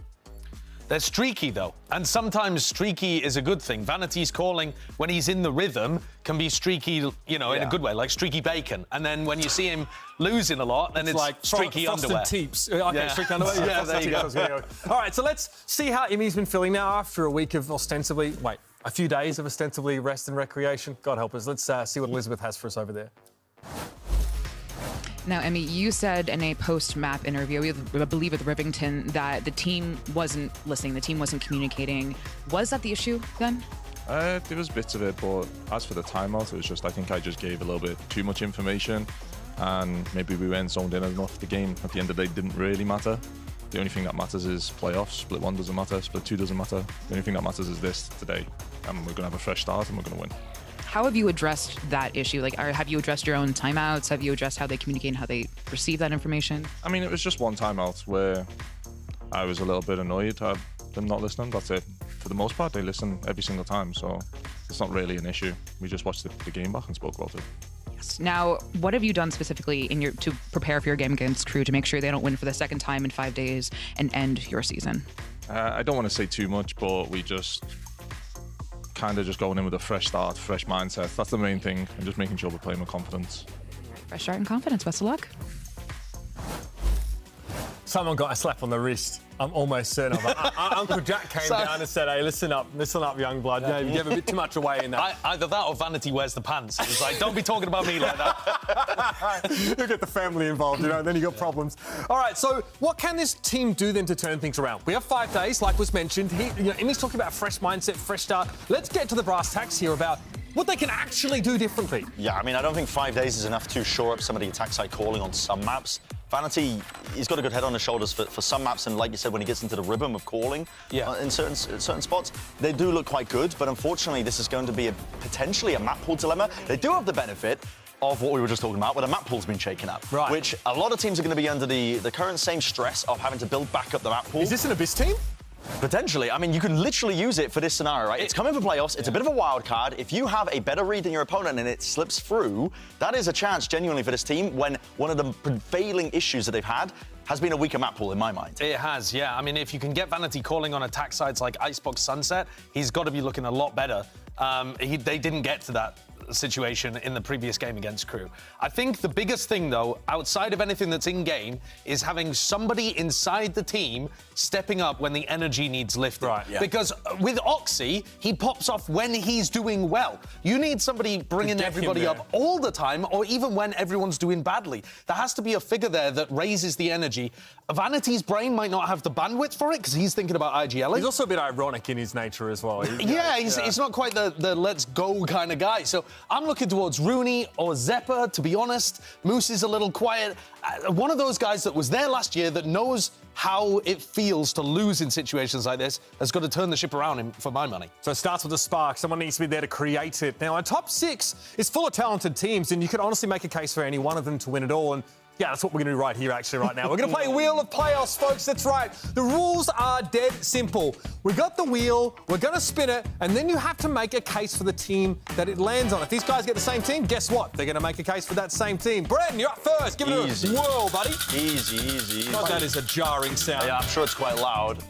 They're streaky, though, and sometimes streaky is a good thing. Vanity's calling, when he's in the rhythm, can be streaky, you know, in a good way, like streaky bacon. And then when you see him losing a lot, then it's like streaky underwear. Teeps. Okay, streaky underwear. Yeah, there you go. All right, so let's see how Imi's been feeling now after a week of a few days of ostensibly rest and recreation. God help us. Let's see what Elizabeth has for us over there. Now, Emmy, you said in a post-map interview, I believe with Rivington, that the team wasn't listening, the team wasn't communicating. Was that the issue then? There was bits of it, but as for the timeout, it was just, I think I just gave a little bit too much information, and maybe we weren't zoned in enough. The game, at the end of the day, didn't really matter. The only thing that matters is playoffs. Split 1 doesn't matter, split 2 doesn't matter. The only thing that matters is this today, and we're going to have a fresh start, and we're going to win. How have you addressed that issue? Like, have you addressed your own timeouts? Have you addressed how they communicate and how they receive that information? I mean, it was just one timeout where I was a little bit annoyed at them not listening. That's it. For the most part, they listen every single time, so it's not really an issue. We just watched the game back and spoke about it. Yes. Now, what have you done specifically to prepare for your game against Crew to make sure they don't win for the second time in 5 days and end your season? I don't want to say too much, but we just kind of just going in with a fresh start, fresh mindset. That's the main thing, and just making sure we're playing with confidence. Fresh start and confidence. Best of luck. Someone got a slap on the wrist. I'm almost certain of it. Uncle Jack came down and said, hey, listen up, young blood. Yeah, you gave a bit too much away in that. Either that or Vanity wears the pants. He's like, don't be talking about me like that. You get the family involved, you know, and then you got problems. All right, so what can this team do then to turn things around? We have 5 days, like was mentioned. Imi's talking about a fresh mindset, fresh start. Let's get to the brass tacks here about what they can actually do differently. Yeah, I mean, I don't think 5 days is enough to shore up some of the attack side calling on some maps. Vanity, he's got a good head on his shoulders for some maps, and like you said, when he gets into the rhythm of calling in certain spots, they do look quite good, but unfortunately, this is going to be potentially a map pool dilemma. They do have the benefit of what we were just talking about, where the map pool's been shaken up, which a lot of teams are going to be under the current same stress of having to build back up the map pool. Is this an Abyss team? Potentially. I mean, you can literally use it for this scenario, right? It's coming for playoffs. It's a bit of a wild card. If you have a better read than your opponent and it slips through, that is a chance genuinely for this team when one of the prevailing issues that they've had has been a weaker map pool, in my mind. It has, yeah. I mean, if you can get Vanity calling on attack sides like Icebox Sunset, he's got to be looking a lot better. They didn't get to that situation in the previous game against Crew. I think the biggest thing, though, outside of anything that's in-game, is having somebody inside the team stepping up when the energy needs lifting. Right, yeah. Because with Oxy, he pops off when he's doing well. You need somebody bringing everybody up all the time, or even when everyone's doing badly. There has to be a figure there that raises the energy. Vanity's brain might not have the bandwidth for it, because he's thinking about IGL. He's also a bit ironic in his nature as well. He's not quite the let's go kind of guy. So I'm looking towards Rooney or Zeppa, to be honest. Moose is a little quiet. One of those guys that was there last year that knows how it feels to lose in situations like this has got to turn the ship around for my money. So it starts with a spark. Someone needs to be there to create it. Now, our top 6 is full of talented teams, and you could honestly make a case for any one of them to win it all. And yeah, that's what we're going to do right here, actually, right now. We're going to play Wheel of Playoffs, folks. That's right. The rules are dead simple. We got the wheel, we're going to spin it, and then you have to make a case for the team that it lands on. If these guys get the same team, guess what? They're going to make a case for that same team. Brendan, you're up first. Give it a whirl, buddy. Easy. God, that is a jarring sound. Yeah, I'm sure it's quite loud.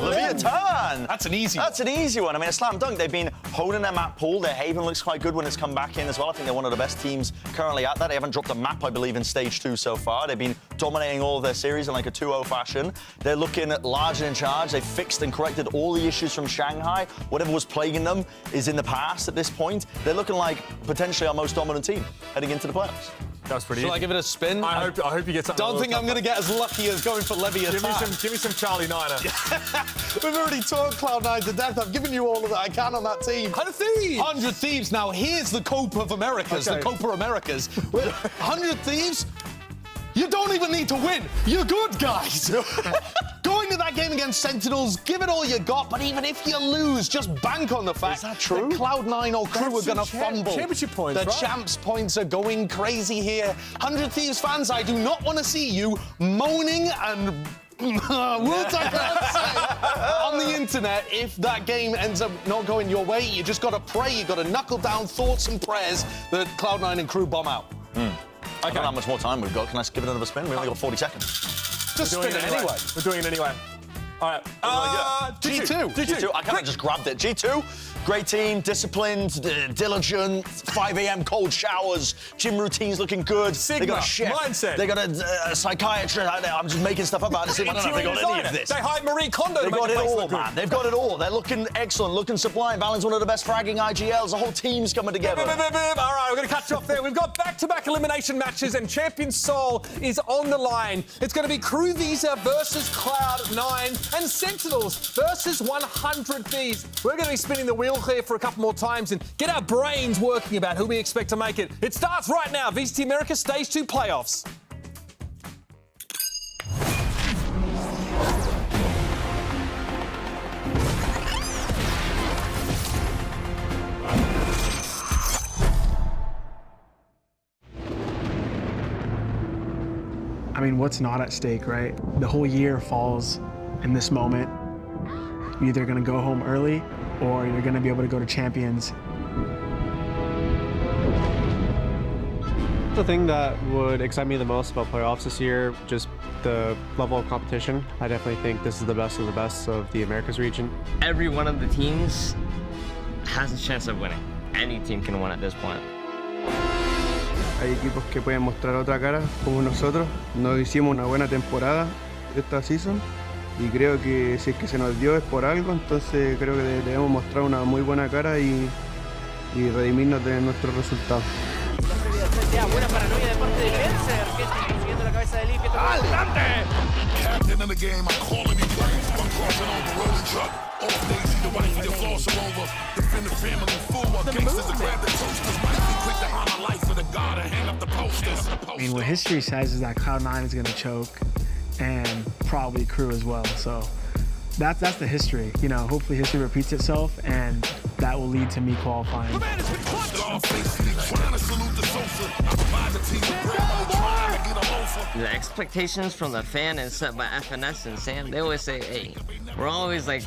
Leviathan. That's an easy one. That's an easy one. I mean, a slam dunk. They've been holding their map pool. Their Haven looks quite good when it's come back in as well. I think they're one of the best teams currently at that. They haven't dropped a map, I believe, in Stage 2 so far. They've been dominating all of their series in like a 2-0 fashion. They're looking large and in charge. They've fixed and corrected all the issues from Shanghai. Whatever was plaguing them is in the past at this point. They're looking like potentially our most dominant team heading into the playoffs. That was pretty Shall easy. I give it a spin? I hope you get something. Don't think I'm going to get as lucky as going for Leviathan. Give me some Charlie Niner. We've already talked Cloud9 to death. I've given you all of that I can on that team. 100 Thieves! 100 Thieves. Now, here's the Copa of Americas, Okay. the Copa Americas. 100 Thieves, you don't even need to win. You're good, guys. Go into that game against Sentinels, give it all you got, but even if you lose, just bank on the fact that Cloud9 or crew are going to fumble. Championship points, The right? champs points are going crazy here. 100 Thieves fans, I do not want to see you moaning and words I can't say on the internet if that game ends up not going your way. You just got to pray, you got to knuckle down thoughts and prayers that Cloud9 and crew bomb out. I don't know how much more time we've got. Can I give it another spin? We've only got 40 seconds. Just spin it anyway. We're doing it anyway. All right. G2. I kind of just grabbed it. G2, great team, disciplined, diligent, 5 a.m. cold showers, gym routines looking good. Sigma, they got a chef. mindset. They got a psychiatrist. I'm just making stuff up out of this. I don't know if they got any of this. They hired Marie Kondo to They've make got the it place all, look good. man. They've got it all. They're looking excellent, looking sublime. Valorant's one of the best fragging IGLs. The whole team's coming together. All right, we're going to cut you off there. We've got back-to-back elimination matches, and Champion Soul is on the line. It's going to be Crew Visa versus Cloud9 and Sentinels versus 100 Thieves. We're going to be spinning the wheel here for a couple more times and get our brains working about who we expect to make it. It starts right now. VCT Americas Stage 2 playoffs. I mean, what's not at stake, right? The whole year falls in this moment. You're either going to go home early or you're going to be able to go to Champions. The thing that would excite me the most about playoffs this year, just the level of competition. I definitely think this is the best of the best of the Americas region. Every one of the teams has a chance of winning. Any team can win at this point. Hay equipos que pueden mostrar otra cara, como nosotros. Nos hicimos una buena temporada esta season y creo que si es que se nos dio es por algo, entonces creo que debemos mostrar una muy buena cara y redimirnos de nuestros resultados. Buena paranoia de parte de Lenser, que está consiguiendo la cabeza de Lee. ¡Adelante! Captain of the game, I'm calling you plays. I'm crossing over road truck. Off days, the wife with your floss are over. Defend the family forward. Gangsters to grab the toasters. Might be quick to honor life for the god and hang up the posters. I mean, what history says is that Cloud9 is going to choke and probably crew as well. So that's the history. You know, hopefully history repeats itself and that will lead to me qualifying. The expectations from the fan is set by FNS and Sam. They always say, hey, we're always like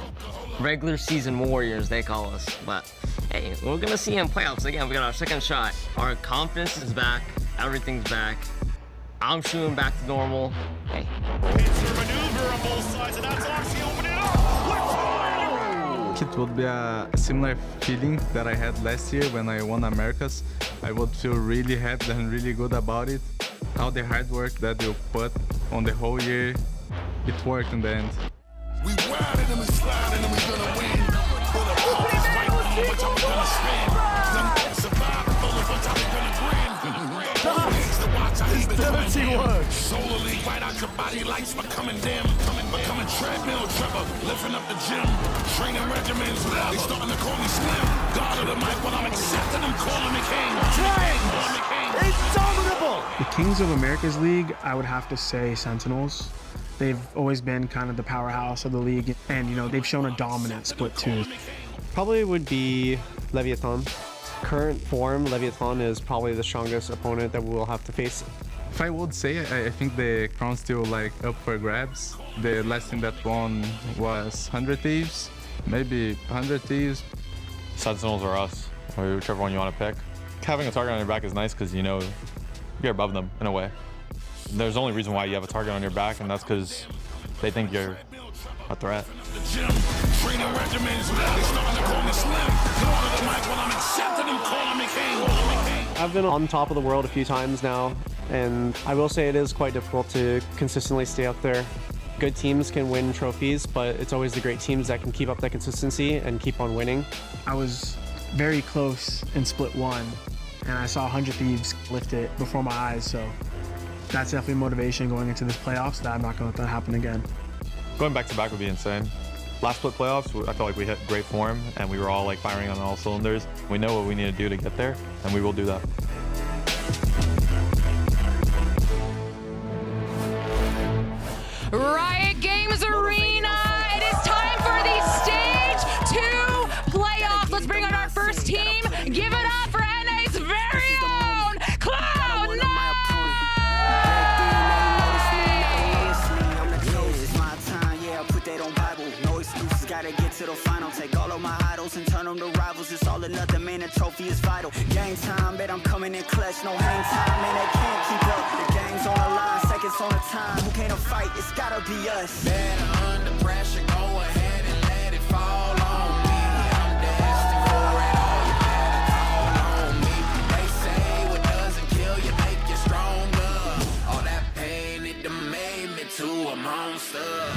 regular season warriors, they call us. But hey, we're gonna see in playoffs again. We got our second shot. Our confidence is back. Everything's back. I'm shooting back to normal. Hey. It would be a similar feeling that I had last year when I won Americas. I would feel really happy and really good about it. All the hard work that you put on the whole year, it worked in the end. We riding and we sliding and we gonna win. Pull up cards, right on which I'm gonna spin. Then survive, pull up which I'm gonna grin. Next to watch, I hate it. Solely right out your body lights becoming dim. Becoming treadmill Trevor, lifting up the gym. Training regimens, they starting to call me Slim. God of the mic, when I'm accepting them, calling me king. Indomitable! The Kings of Americas League, I would have to say Sentinels. They've always been kind of the powerhouse of the league, and you know, they've shown a dominant split too. Probably would be Leviathan. Current form, Leviathan is probably the strongest opponent that we will have to face. If I would say, I think the crown's still like up for grabs. The last team that won was 100 Thieves, maybe 100 Thieves. Sentinels or us, or whichever one you want to pick. Having a target on your back is nice because you know you're above them in a way. There's only reason why you have a target on your back, and that's because they think you're a threat. I've been on top of the world a few times now, and I will say it is quite difficult to consistently stay up there. Good teams can win trophies, but it's always the great teams that can keep up that consistency and keep on winning. I was very close in split one, and I saw 100 Thieves lift it before my eyes, so that's definitely motivation going into this playoffs that I'm not going to let that happen again. Going back-to-back would be insane. Last split playoffs, I felt like we hit great form, and we were all like firing on all cylinders. We know what we need to do to get there, and we will do that. Riot Games Arena, it is time for the Stage 2 playoffs. Let's bring on our first team. Give it up for NA's very own Cloud9! Gotta get to the final, take all of my idols and turn them to rivals. It's all or nothing, man, the trophy is vital. Game time, bet I'm coming in clutch, no hang time, man, they can't keep up. The game's on the line, seconds on the time. Who can't fight? It's gotta be us. Better under pressure, go ahead and let it fall on me. I'm destined for it all, you better call on me. They say what doesn't kill you make you stronger. All that pain, it done made me to a monster.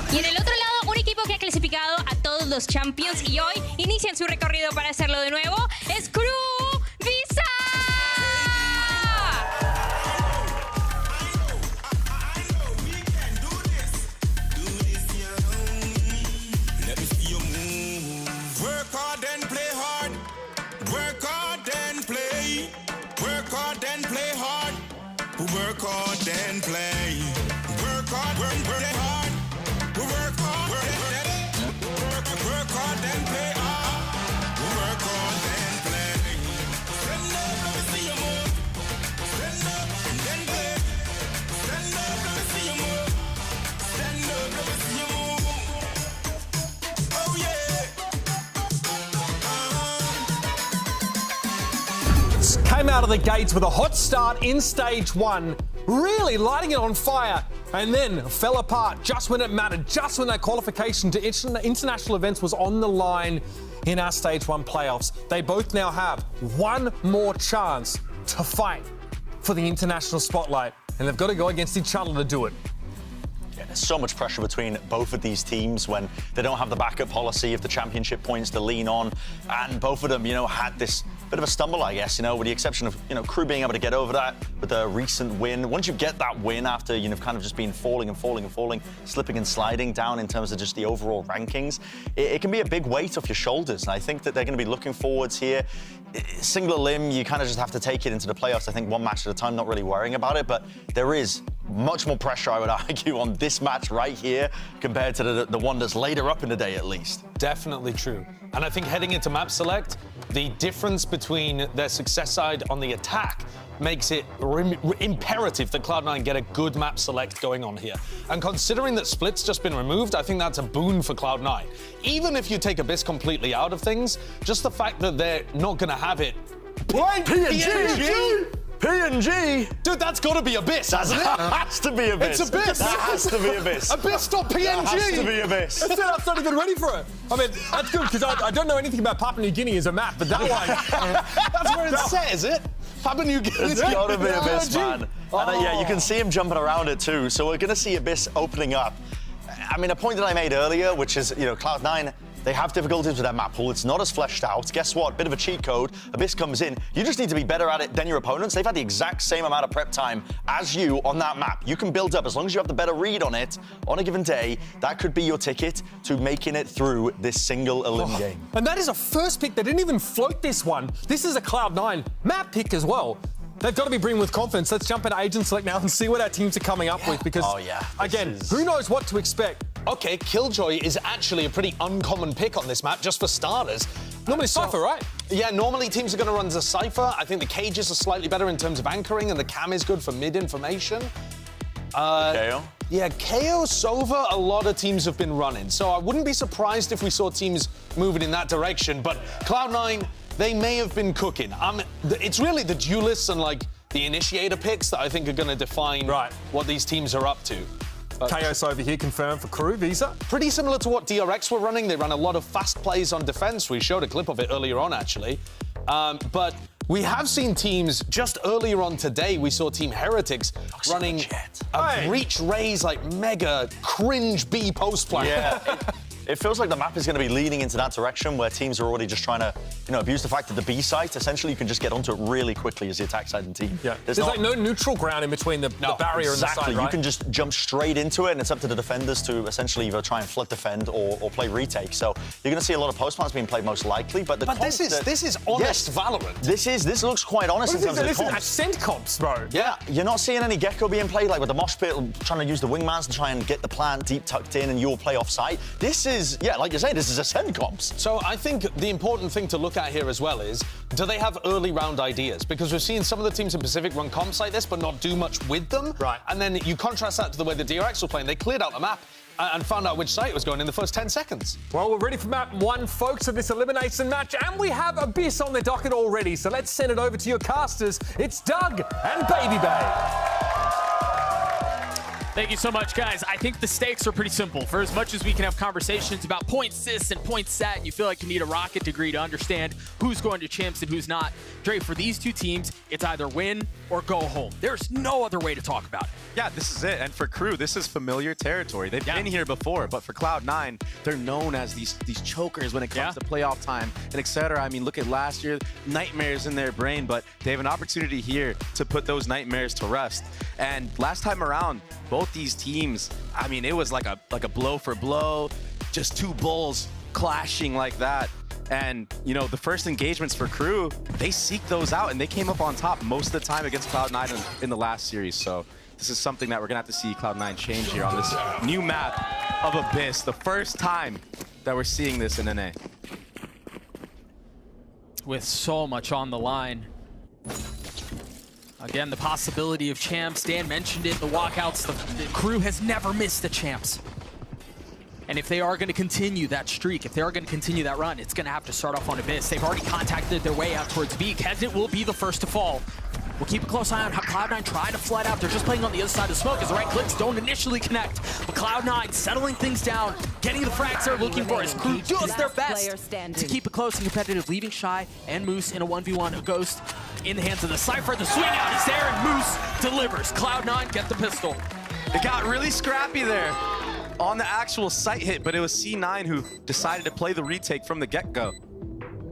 Y en el otro lado, un equipo que ha clasificado a todos los Champions y hoy inician su recorrido para hacerlo de nuevo. Es Crew Visa. Work hard and play hard. Work hard and play. Work hard and play hard. Work hard and play. Work hard, work hard. Work hard, work hard and play hard. Work hard and play. Stand up, let me see you move. Stand up and then play. Stand up, let me see you move. Stand up, let me see you move. Oh yeah. Came out of the gates with a hot start in Stage 1, really lighting it on fire, and then fell apart just when it mattered, just when that qualification to international events was on the line in our Stage 1 playoffs. They both now have one more chance to fight for the international spotlight, and they've got to go against each other to do it. Yeah, there's so much pressure between both of these teams when they don't have the backup policy of the championship points to lean on, and both of them, had this bit of a stumble, I guess, with the exception of, Crew being able to get over that with a recent win. Once you get that win after, kind of just been falling, slipping and sliding down in terms of just the overall rankings, it can be a big weight off your shoulders, and I think that they're going to be looking forwards here. Single limb, you kind of just have to take it into the playoffs, I think, one match at a time, not really worrying about it, but there is much more pressure, I would argue, on this match right here compared to the one that's later up in the day, at least. Definitely true. And I think heading into map select, the difference between their success side on the attack makes it imperative that Cloud9 get a good map select going on here. And considering that Split's just been removed, I think that's a boon for Cloud9. Even if you take Abyss completely out of things, just the fact that they're not going to have it. PNG! PNG! Dude, that's got to be Abyss, hasn't it? That has to be Abyss. It's Abyss. That has to be Abyss. Abyss.png. That has to be Abyss. I'm not even ready for it. I mean, that's good, because I don't know anything about Papua New Guinea as a map, but that one... That's where it's set, is it? Papua New Guinea. It's got to be Abyss, man. And yeah, you can see him jumping around it too, so we're going to see Abyss opening up. I mean, a point that I made earlier, which is, Cloud9, they have difficulties with their map pool. It's not as fleshed out. Guess what? Bit of a cheat code. Abyss comes in. You just need to be better at it than your opponents. They've had the exact same amount of prep time as you on that map. You can build up. As long as you have the better read on it on a given day, that could be your ticket to making it through this single elim game. And that is a first pick. They didn't even float this one. This is a Cloud9 map pick as well. They've got to be bringing with confidence. Let's jump into Agent Select now and see what our teams are coming up with, because, again, who knows what to expect. Okay, Killjoy is actually a pretty uncommon pick on this map, just for starters. Normally Cypher, right? Yeah, normally teams are going to run the Cypher. I think the cages are slightly better in terms of anchoring, and the cam is good for mid-information. KO? Yeah, KO, Sova, a lot of teams have been running. So I wouldn't be surprised if we saw teams moving in that direction. But Cloud9, they may have been cooking. It's really the duelists and, the initiator picks that I think are going to define what these teams are up to. Chaos over here confirmed for Crew Visa. Pretty similar to what DRX were running. They ran a lot of fast plays on defense. We showed a clip of it earlier on, actually. But We have seen teams, just earlier on today, we saw Team Heretics running a reach raise, like mega cringe B post plan. Yeah. It feels like the map is going to be leaning into that direction where teams are already just trying to, abuse the fact that the B site, essentially, you can just get onto it really quickly as the attack side and team. Yeah. There's like no neutral ground in between the barrier and the side, right? You can just jump straight into it, and it's up to the defenders to essentially either try and flood defend or play retake. So you're going to see a lot of post plans being played most likely. But this is honest Valorant. This looks quite honest in terms of the comps. This is ascent comps, bro. Yeah, you're not seeing any Gecko being played, like with the mosh pit, trying to use the wingmans to try and get the plant deep tucked in and you'll play off site. This is, like you say, this is ascent comps. So I think the important thing to look at here as well is, do they have early round ideas? Because we've seen some of the teams in Pacific run comps like this, but not do much with them. Right. And then you contrast that to the way the DRX were playing. They cleared out the map and found out which site was going in the first 10 seconds. Well, we're ready for map 1, folks, of this elimination match, and we have Abyss on the docket already, so let's send it over to your casters. It's Doug and Baby Bay. Thank you so much, guys. I think the stakes are pretty simple. For as much as we can have conversations about point sys and point set, and you feel like you need a rocket degree to understand who's going to champs and who's not, Dre, for these two teams, it's either win or go home. There's no other way to talk about it. Yeah, this is it. And for Crew, this is familiar territory. They've been here before, but for Cloud9, they're known as these chokers when it comes to playoff time and etc. I mean, look at last year, nightmares in their brain, but they have an opportunity here to put those nightmares to rest. And last time around, both these teams, I mean, it was like a blow for blow, just two bulls clashing like that. And, the first engagements for Crew, they seek those out, and they came up on top most of the time against Cloud9 in the last series. So this is something that we're going to have to see Cloud9 change here on this new map of Abyss. The first time that we're seeing this in NA. With so much on the line. Again, the possibility of champs. Dan mentioned it, the walkouts. The Crew has never missed the champs. And if they are going to continue that streak, if they are going to continue that run, it's going to have to start off on Abyss. They've already contacted their way out towards B. Kesnet will be the first to fall. We'll keep a close eye on how Cloud9 try to flood out. They're just playing on the other side of the smoke as the right clicks don't initially connect. But Cloud9 settling things down, getting the frags they're looking for as Crew does their best to keep it close and competitive, leaving Shy and Moose in a 1v1. A Ghost in the hands of the Cypher. The swing out is there and Moose delivers. Cloud9 get the pistol. It got really scrappy there on the actual site hit, but it was C9 who decided to play the retake from the get-go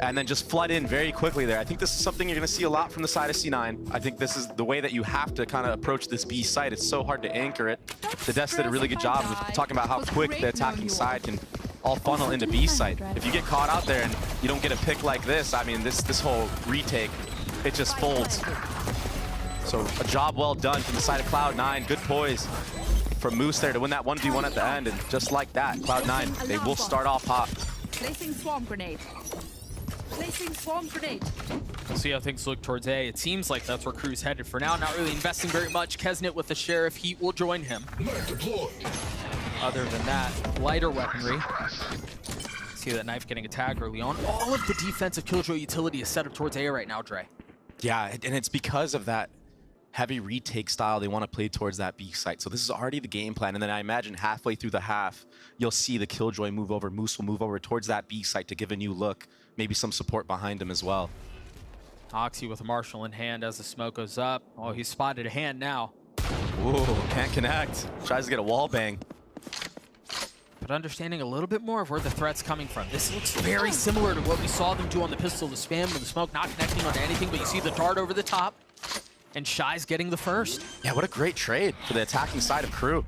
and then just flood in very quickly there. I think this is something you're going to see a lot from the side of C9. I think this is the way that you have to kind of approach this B site. It's so hard to anchor it. The Des did a really good job of talking about how quick the attacking side can all funnel into B site. If you get caught out there and you don't get a pick like this, I mean, this whole retake, it just folds. So a job well done from the side of Cloud9. Good poise from Moose there to win that 1v1 at the end. And just like that, Cloud9, they will start off hot. Placing swarm grenade. Placing swarm grenade. We'll see how things look towards A. It seems like that's where Crew's headed for now. Not really investing very much. Kesnet with the Sheriff. Heat will join him. Other than that, lighter weaponry. See that knife getting a tag early on. All of the defensive Killjoy utility is set up towards A right now, Dre. Yeah, and it's because of that heavy retake style they want to play towards that B site. So this is already the game plan. And then I imagine halfway through the half, you'll see the Killjoy move over. Moose will move over towards that B site to give a new look. Maybe some support behind him as well. Oxy with a Marshall in hand as the smoke goes up. Oh, he's spotted a hand now. Ooh, can't connect. Tries to get a wall bang. But understanding a little bit more of where the threat's coming from. This looks very similar to what we saw them do on the pistol, the spam and the smoke, not connecting onto anything, but you see the dart over the top. And Shy's getting the first. Yeah, what a great trade for the attacking side of Crew.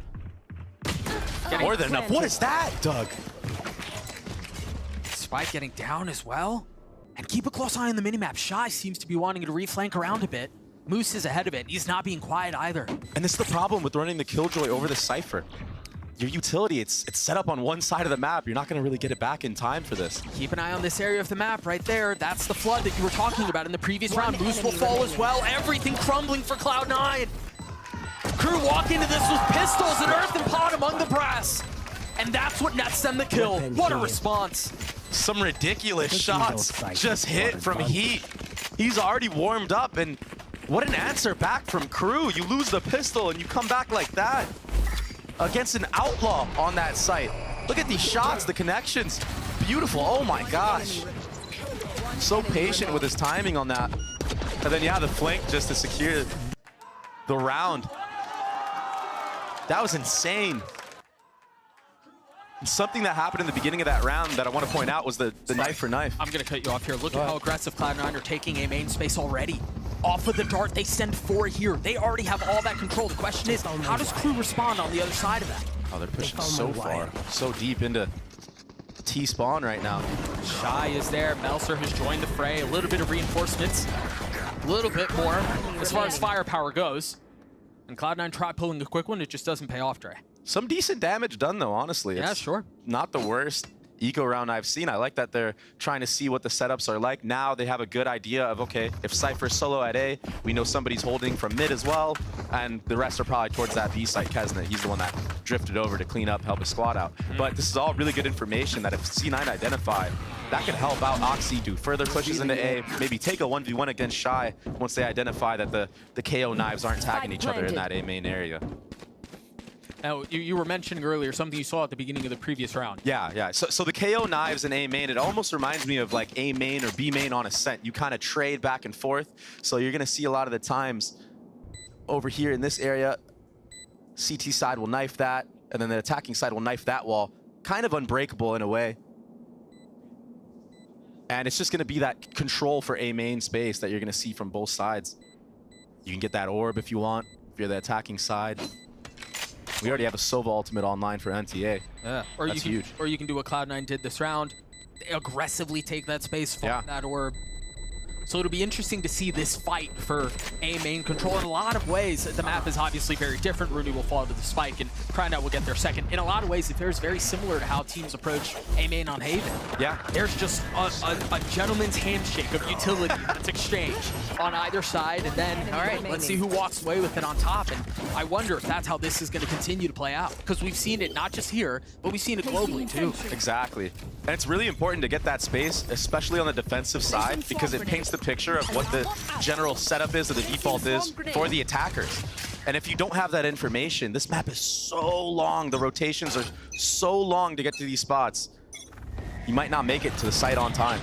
Getting more than enough. What is that, Doug? Spike getting down as well. And keep a close eye on the minimap. Shy seems to be wanting to reflank around a bit. Moose is ahead of it. He's not being quiet either. And this is the problem with running the Killjoy over the Cypher. Your utility, it's set up on one side of the map. You're not going to really get it back in time for this. Keep an eye on this area of the map right there. That's the flood that you were talking about in the previous round. Moose will fall as well. Everything crumbling for Cloud9. Crew walk into this with pistols and earthen pot among the brass. And that's what nets them the kill. What a response. Some ridiculous shots just hit from Heat. He's already warmed up, and what an answer back from Crew. You lose the pistol and you come back like that against an outlaw on that site. Look at these shots, the connections. Beautiful, oh my gosh. So patient with his timing on that. And then, yeah, the flank just to secure the round. That was insane. And something that happened in the beginning of that round that I want to point out was the knife for knife. I'm going to cut you off here. Look at how aggressive Cloud9 are taking A main space already. Off of the dart, they send 4 here. They already have all that control. The question is, how does Crew respond on the other side of that? Oh, they're pushing so far, so deep into T-spawn right now. Shy is there. Melser has joined the fray. A little bit of reinforcements. A little bit more as far as firepower goes. And Cloud9 try pulling a quick one. It just doesn't pay off, Dre. Some decent damage done, though, honestly. Yeah, sure. Not the worst eco round I've seen. I like that they're trying to see what the setups are like. Now they have a good idea of, okay, if Cypher's solo at A, we know somebody's holding from mid as well, and the rest are probably towards that B site. Kesnet, he's the one that drifted over to clean up, help his squad out. But this is all really good information that if C9 identify, that could help out Oxy do further pushes into A, maybe take a 1v1 against Shy once they identify that the KO knives aren't tagging each other in that A main area. Now, you were mentioning earlier something you saw at the beginning of the previous round. Yeah. So the KO knives in A main, it almost reminds me of like A main or B main on Ascent. You kind of trade back and forth. So you're going to see a lot of the times over here in this area, CT side will knife that, and then the attacking side will knife that wall. Kind of unbreakable in a way. And it's just going to be that control for A main space that you're going to see from both sides. You can get that orb if you want, if you're the attacking side. We already have a Sova ultimate online for NTA. Yeah, That's huge. Or you can do what Cloud9 did this round. They aggressively take that space, find that orb. So it'll be interesting to see this fight for A main control. In a lot of ways, the map is obviously very different. Rooney will fall to the spike, and Crying will get there second. In a lot of ways, it fares very similar to how teams approach A main on Haven. Yeah. There's just a gentleman's handshake of utility that's exchanged on either side, and then, all right, let's see who walks away with it on top. And I wonder if that's how this is going to continue to play out, because we've seen it not just here, but we've seen it globally too. Exactly. And it's really important to get that space, especially on the defensive side, because it paints the picture of what the general setup is or the default is for the attackers. And if you don't have that information, this map is so long, the rotations are so long to get to these spots, you might not make it to the site on time.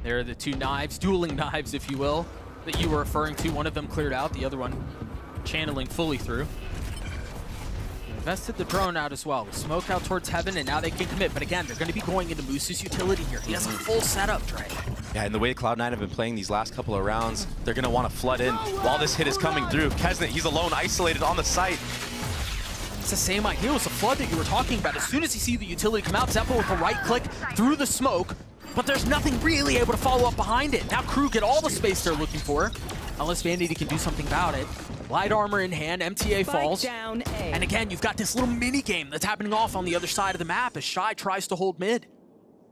There are the two knives, dueling knives, if you will, that you were referring to. One of them cleared out, the other one channeling fully through. Invested the drone out as well. Smoke out towards Heaven, and now they can commit. But again, they're going to be going into Moose's utility here. He has a full setup, Dre. Yeah, and the way Cloud9 have been playing these last couple of rounds, they're going to want to flood in while this hit is coming through. Kesnet, he's alone, isolated on the site. It's the same idea. It was a flood that you were talking about. As soon as you see the utility come out, Zeppo with a right click through the smoke, but there's nothing really able to follow up behind it. Now Crew get all the space they're looking for, unless Vanity can do something about it. Light armor in hand, MTA falls. And again, you've got this little mini game that's happening off on the other side of the map as Shy tries to hold mid.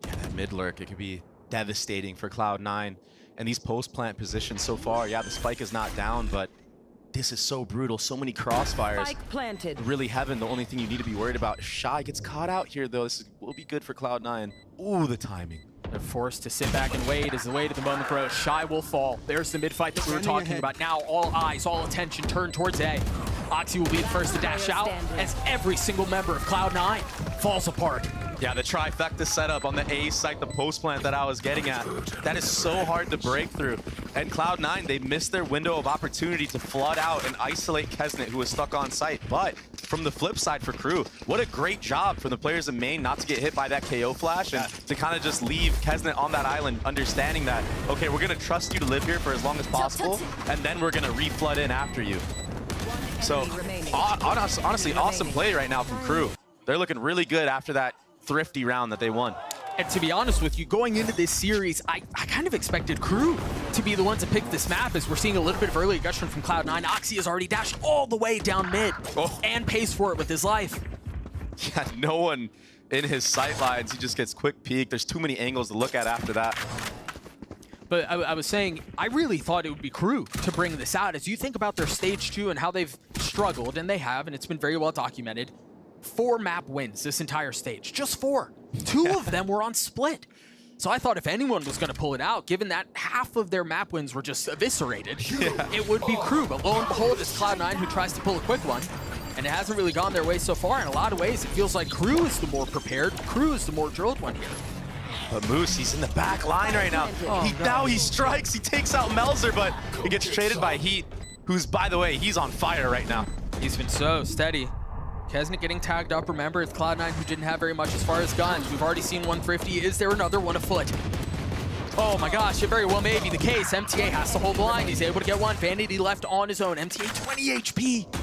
Yeah, that mid lurk, it could be devastating for Cloud9. And these post-plant positions so far, yeah, the spike is not down, but this is so brutal. So many crossfires. Spike planted. Really Heaven, the only thing you need to be worried about. If Shy gets caught out here, though, this will be good for Cloud9. Ooh, the timing. They're forced to sit back and wait as the wait of the moment grows. Shy will fall. There's the mid-fight that we were talking about. Now all eyes, all attention turned towards A. Oxy will be the first to dash out as every single member of Cloud9 falls apart. Yeah, the trifecta setup on the A site, the post plant that I was getting at, that is so hard to break through. And Cloud9, they missed their window of opportunity to flood out and isolate Kesnet, who was stuck on site. But from the flip side for Crew, what a great job from the players in main not to get hit by that KO flash and to kind of just leave Kesnet on that island, understanding that, okay, we're going to trust you to live here for as long as possible, and then we're going to re-flood in after you. So, honestly, awesome play right now from Crew. They're looking really good after that thrifty round that they won. And to be honest with you, going into this series, I kind of expected Crew to be the ones to pick this map, as we're seeing a little bit of early aggression from Cloud9. Oxy has already dashed all the way down mid and pays for it with his life. Yeah, no one in his sight lines. He just gets quick peek. There's too many angles to look at after that. But I was saying, I really thought it would be Crew to bring this out. As you think about their stage 2 and how they've struggled, and they have, and it's been very well documented, 4 map wins this entire stage. Just 4. 2 of them were on split. So I thought if anyone was going to pull it out, given that half of their map wins were just eviscerated, it would be Crew. But lo and behold, it's Cloud9 who tries to pull a quick one. And it hasn't really gone their way so far. In a lot of ways, it feels like Crew is the more prepared. Crew is the more drilled one here. But Moose, he's in the back line right now. Now he strikes, he takes out Melzer, but he gets traded by Heat, who's, by the way, he's on fire right now. He's been so steady. Kesnet getting tagged up. Remember, it's Cloud9 who didn't have very much as far as guns. We've already seen one thrifty. Is there another one afoot? Oh my gosh, it very well may be the case. MTA has to hold the line. He's able to get one. Vanity left on his own. MTA 20 HP.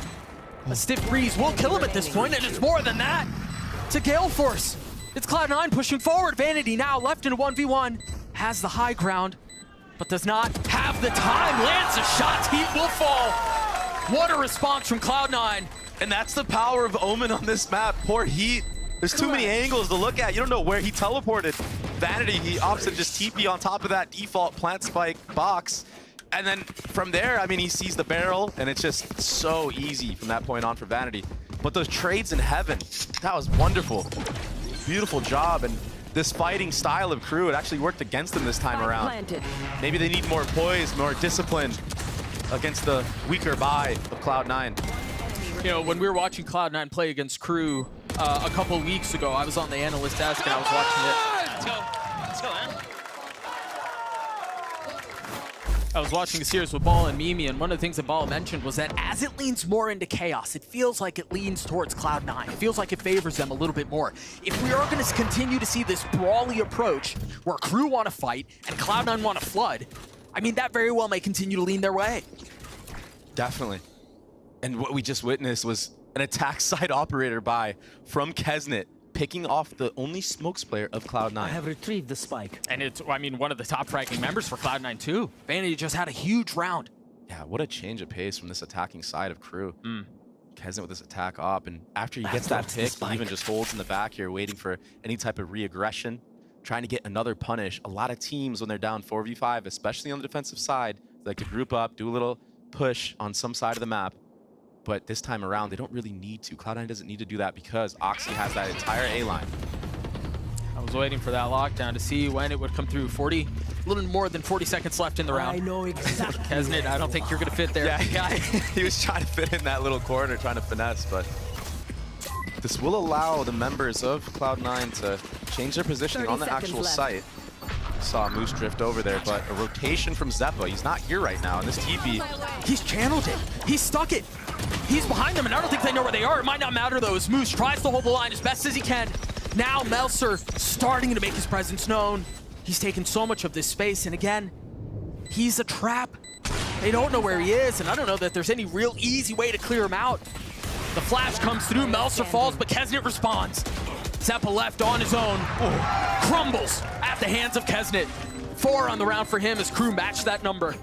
A stiff breeze will kill him at this point, and it's more than that. It's a Gale Force. It's Cloud9 pushing forward. Vanity now left in a 1v1. Has the high ground, but does not have the time. Lands a shot. Heat will fall. What a response from Cloud9. And that's the power of Omen on this map. Poor Heat. There's too many angles to look at. You don't know where he teleported. Vanity, he opts to just TP on top of that default plant spike box. And then from there, I mean, he sees the barrel, and it's just so easy from that point on for Vanity. But those trades in heaven, that was wonderful. Beautiful job. And this fighting style of Crew, it actually worked against them this time around. Maybe they need more poise, more discipline against the weaker buy of Cloud9. You know, when we were watching Cloud9 play against Crew a couple weeks ago, I was on the analyst desk and I was watching it. Let's go. Let's go, man. I was watching a series with Ball and Mimi, and one of the things that Ball mentioned was that as it leans more into chaos, it feels like it leans towards Cloud9. It feels like it favors them a little bit more. If we are going to continue to see this brawly approach where Crew want to fight and Cloud9 want to flood, I mean, that very well may continue to lean their way. Definitely. And what we just witnessed was an attack side operator buy from Kesnet, picking off the only smokes player of Cloud9. I have retrieved the spike. And it's, I mean, one of the top fragging members for Cloud9 too. Vanity just had a huge round. Yeah, what a change of pace from this attacking side of Crew. Kesnet with this attack op, and after he gets that pick, he even just holds in the back here, waiting for any type of re-aggression, trying to get another punish. A lot of teams, when they're down 4v5, especially on the defensive side, they like to group up, do a little push on some side of the map. But this time around, they don't really need to. Cloud9 doesn't need to do that because Oxy has that entire A-line. I was waiting for that lockdown to see when it would come through. A little more than 40 seconds left in the round. I know exactly. Kesnet, I don't think you're going to fit there. Yeah, he was trying to fit in that little corner, trying to finesse, but this will allow the members of Cloud9 to change their positioning on the actual site. Saw Moose drift over there, but a rotation from Zeppa. He's not here right now in this TP. He's channeled it. He's stuck it. He's behind them, and I don't think they know where they are. It might not matter, though, as Moose tries to hold the line as best as he can. Now Melzer starting to make his presence known. He's taken so much of this space, and again, he's a trap. They don't know where he is, and I don't know that there's any real easy way to clear him out. The flash comes through, Melzer falls, but Kesnet responds. Zeppa left on his own. Crumbles at the hands of Kesnet. 4 on the round for him as Crew matched that number.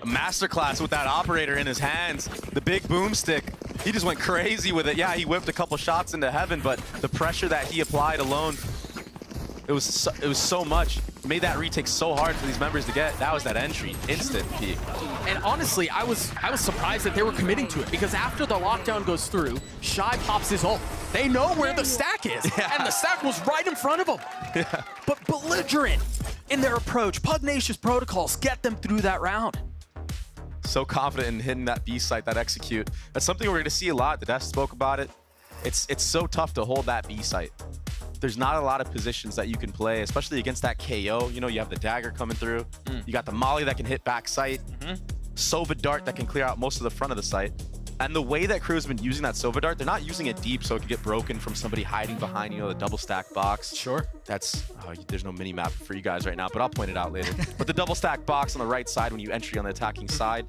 A masterclass with that operator in his hands. The big boomstick. He just went crazy with it. Yeah, he whipped a couple shots into heaven, but the pressure that he applied alone, it was so much. It made that retake so hard for these members to get. That was that entry, instant peak. And honestly, I was surprised that they were committing to it, because after the lockdown goes through, Shy pops his ult. They know where the stack is, and the stack was right in front of them. But belligerent in their approach, pugnacious protocols get them through that round. So confident in hitting that B site, that execute. That's something we're going to see a lot. The Death spoke about it. It's so tough to hold that B site. There's not a lot of positions that you can play, especially against that KO. You know, you have the dagger coming through. You got the molly that can hit back sight. Sova dart that can clear out most of the front of the site. And the way that Crew has been using that Sova dart, they're not using it deep so it can get broken from somebody hiding behind, you know, the double stack box. Sure. That's, there's no mini map for you guys right now, but I'll point it out later. But the double stack box on the right side when you entry on the attacking side,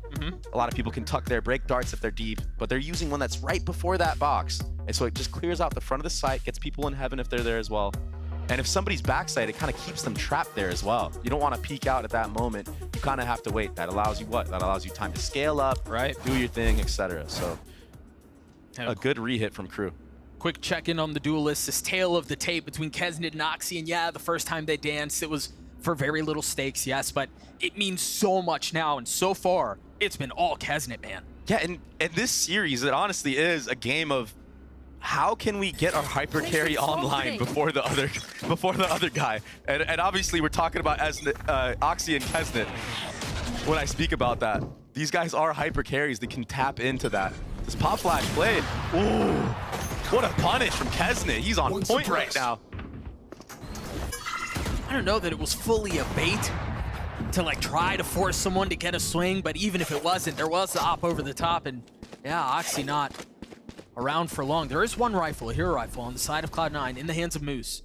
a lot of people can tuck their break darts if they're deep, but they're using one that's right before that box. And so it just clears out the front of the site, gets people in heaven if they're there as well. And if somebody's backside, it kind of keeps them trapped there as well. You don't want to peek out at that moment. You kind of have to wait. That allows you what? That allows you time to scale up, right? Do your thing, etc. So a good re-hit from Crew. Quick check-in on the duelists. This tale of the tape between Kesnet and Oxy. And yeah, the first time they danced, it was for very little stakes, yes, but it means so much now. And so far, it's been all Kesnet, man. Yeah, and this series, it honestly is a game of how can we get our hyper carry online before the other guy? And obviously we're talking about Oxy and Kesnet when I speak about that. These guys are hyper carries. They can tap into that. This pop flash played. Ooh, what a punish from Kesnet. He's on point right now. I don't know that it was fully a bait to like try to force someone to get a swing, but even if it wasn't, there was the op over the top, and yeah, Oxy not around for long. There is one rifle, a hero rifle, on the side of Cloud9 in the hands of Moose.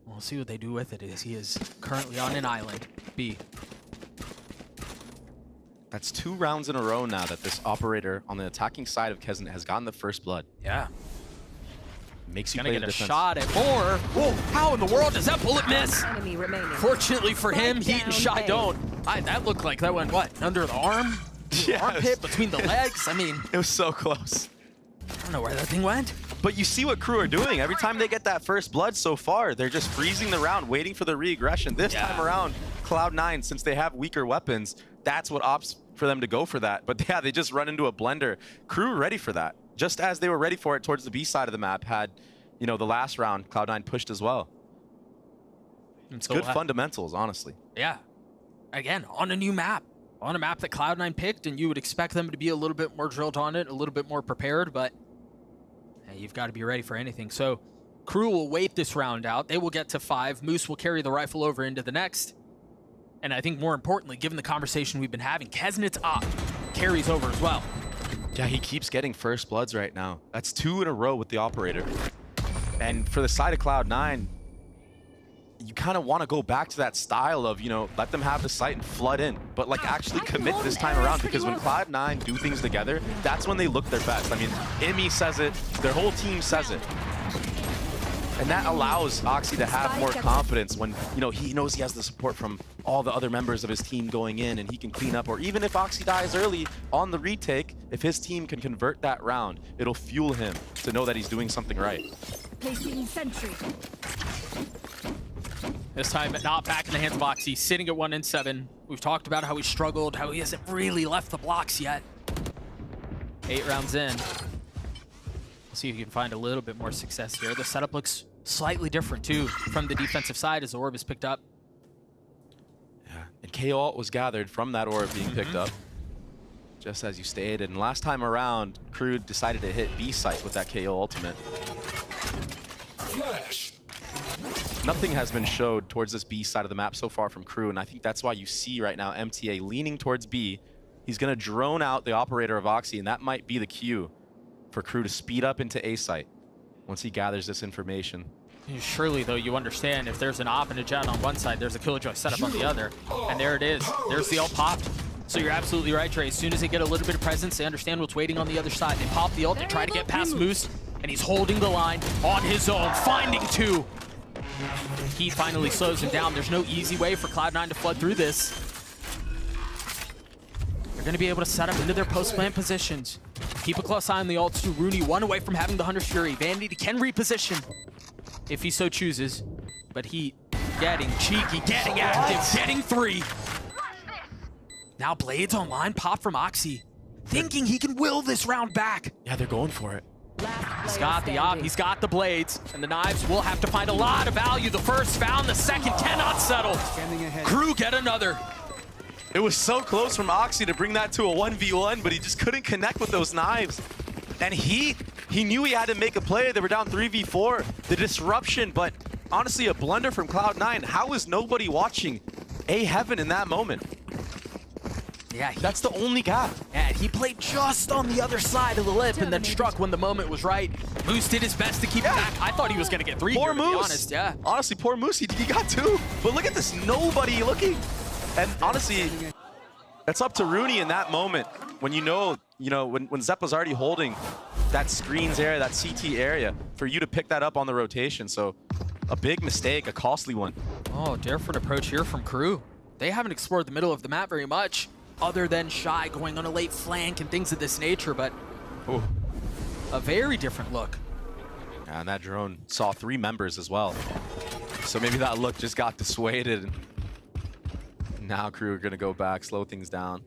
We'll see what they do with it, as he is currently on an island, B. That's 2 rounds in a row now that this operator on the attacking side of Kesnet has gotten the first blood. Yeah. Makes you Gonna play get the a defense. shot at more. Whoa, how in the world does that bullet miss? Enemy remaining. Fortunately for him, Heat and Shy A. don't. That looked like that went, what, under the arm? Yes. Armpit, between the legs? I mean, It was so close. I don't know where that thing went. But you see what Crew are doing. Every time they get that first blood so far, they're just freezing the round, waiting for the re-aggression. This time around, Cloud9, since they have weaker weapons, that's what opts for them to go for that. But yeah, they just run into a blender. Crew ready for that. Just as they were ready for it towards the B side of the map, had, you know, the last round, Cloud9 pushed as well. It's good fundamentals, honestly. Yeah. Again, on a new map. On a map that Cloud9 picked, and you would expect them to be a little bit more drilled on it, a little bit more prepared, but hey, you've got to be ready for anything. So Crew will wait this round out. They will get to 5. Moose will carry the rifle over into the next. And I think more importantly, given the conversation we've been having, Kesnet's op carries over as well. Yeah, he keeps getting first bloods right now. That's 2 in a row with the operator. And for the side of Cloud9, you kind of want to go back to that style of, you know, let them have the site and flood in, but like actually commit this time around, because when Cloud9 do things together, that's when they look their best. I mean, Imi says it, their whole team says it. And that allows Oxy to have more confidence when, you know, he knows he has the support from all the other members of his team going in, and he can clean up. Or even if Oxy dies early on the retake, if his team can convert that round, it'll fuel him to know that he's doing something right. Placing sentry. This time, not back in the hands of Oxy, sitting at 1 and 7. We've talked about how he struggled, how he hasn't really left the blocks yet. 8 rounds in. We'll see if you can find a little bit more success here. The setup looks slightly different, too, from the defensive side as the orb is picked up. Yeah, and KO ult was gathered from that orb being picked up, just as you stated. And last time around, Crew decided to hit B site with that KO ultimate. Flash. Nothing has been showed towards this B side of the map so far from Crew, and I think that's why you see right now MTA leaning towards B. He's going to drone out the operator of Oxy, and that might be the cue for Crew to speed up into A site once he gathers this information. Surely, though, you understand if there's an op and a jet on one side, there's a Killjoy setup on the other. And there it is. There's the ult popped. So you're absolutely right, Trey. As soon as they get a little bit of presence, they understand what's waiting on the other side. They pop the ult, they try to get past Moose, and he's holding the line on his own, finding 2. He finally slows him down. There's no easy way for Cloud9 to flood through this. They're going to be able to set up into their post-plant positions. Keep a close eye on the ults too. Rooney 1 away from having the Hunter's Fury. Vanity can reposition if he so chooses. But he getting cheeky, getting active, getting 3. Now Blades online, pop from Oxy. Thinking he can will this round back. Yeah, they're going for it. He's got the op, he's got the blades, and the knives will have to find a lot of value. The first found, the second cannot settle. Crew get another. It was so close from Oxy to bring that to a 1v1, but he just couldn't connect with those knives. And he knew he had to make a play. They were down 3v4. The disruption, but honestly, a blunder from Cloud9. How is nobody watching A Heaven in that moment? Yeah, that's the only gap. Yeah, he played just on the other side of the lip and then struck when the moment was right. Moose did his best to keep it back. I thought he was going to get 3 Poor here, to Moose. be honest. Yeah. Honestly, poor Moose, he got 2. But look at this, nobody looking. And honestly, that's up to Rooney in that moment when when Zeppa's already holding that screens area, that CT area, for you to pick that up on the rotation. So a big mistake, a costly one. Oh, different approach here from Crew. They haven't explored the middle of the map very much, other than Shy going on a late flank and things of this nature, but a very different look. And that drone saw 3 members as well. So maybe that look just got dissuaded. Now Crew are going to go back, slow things down.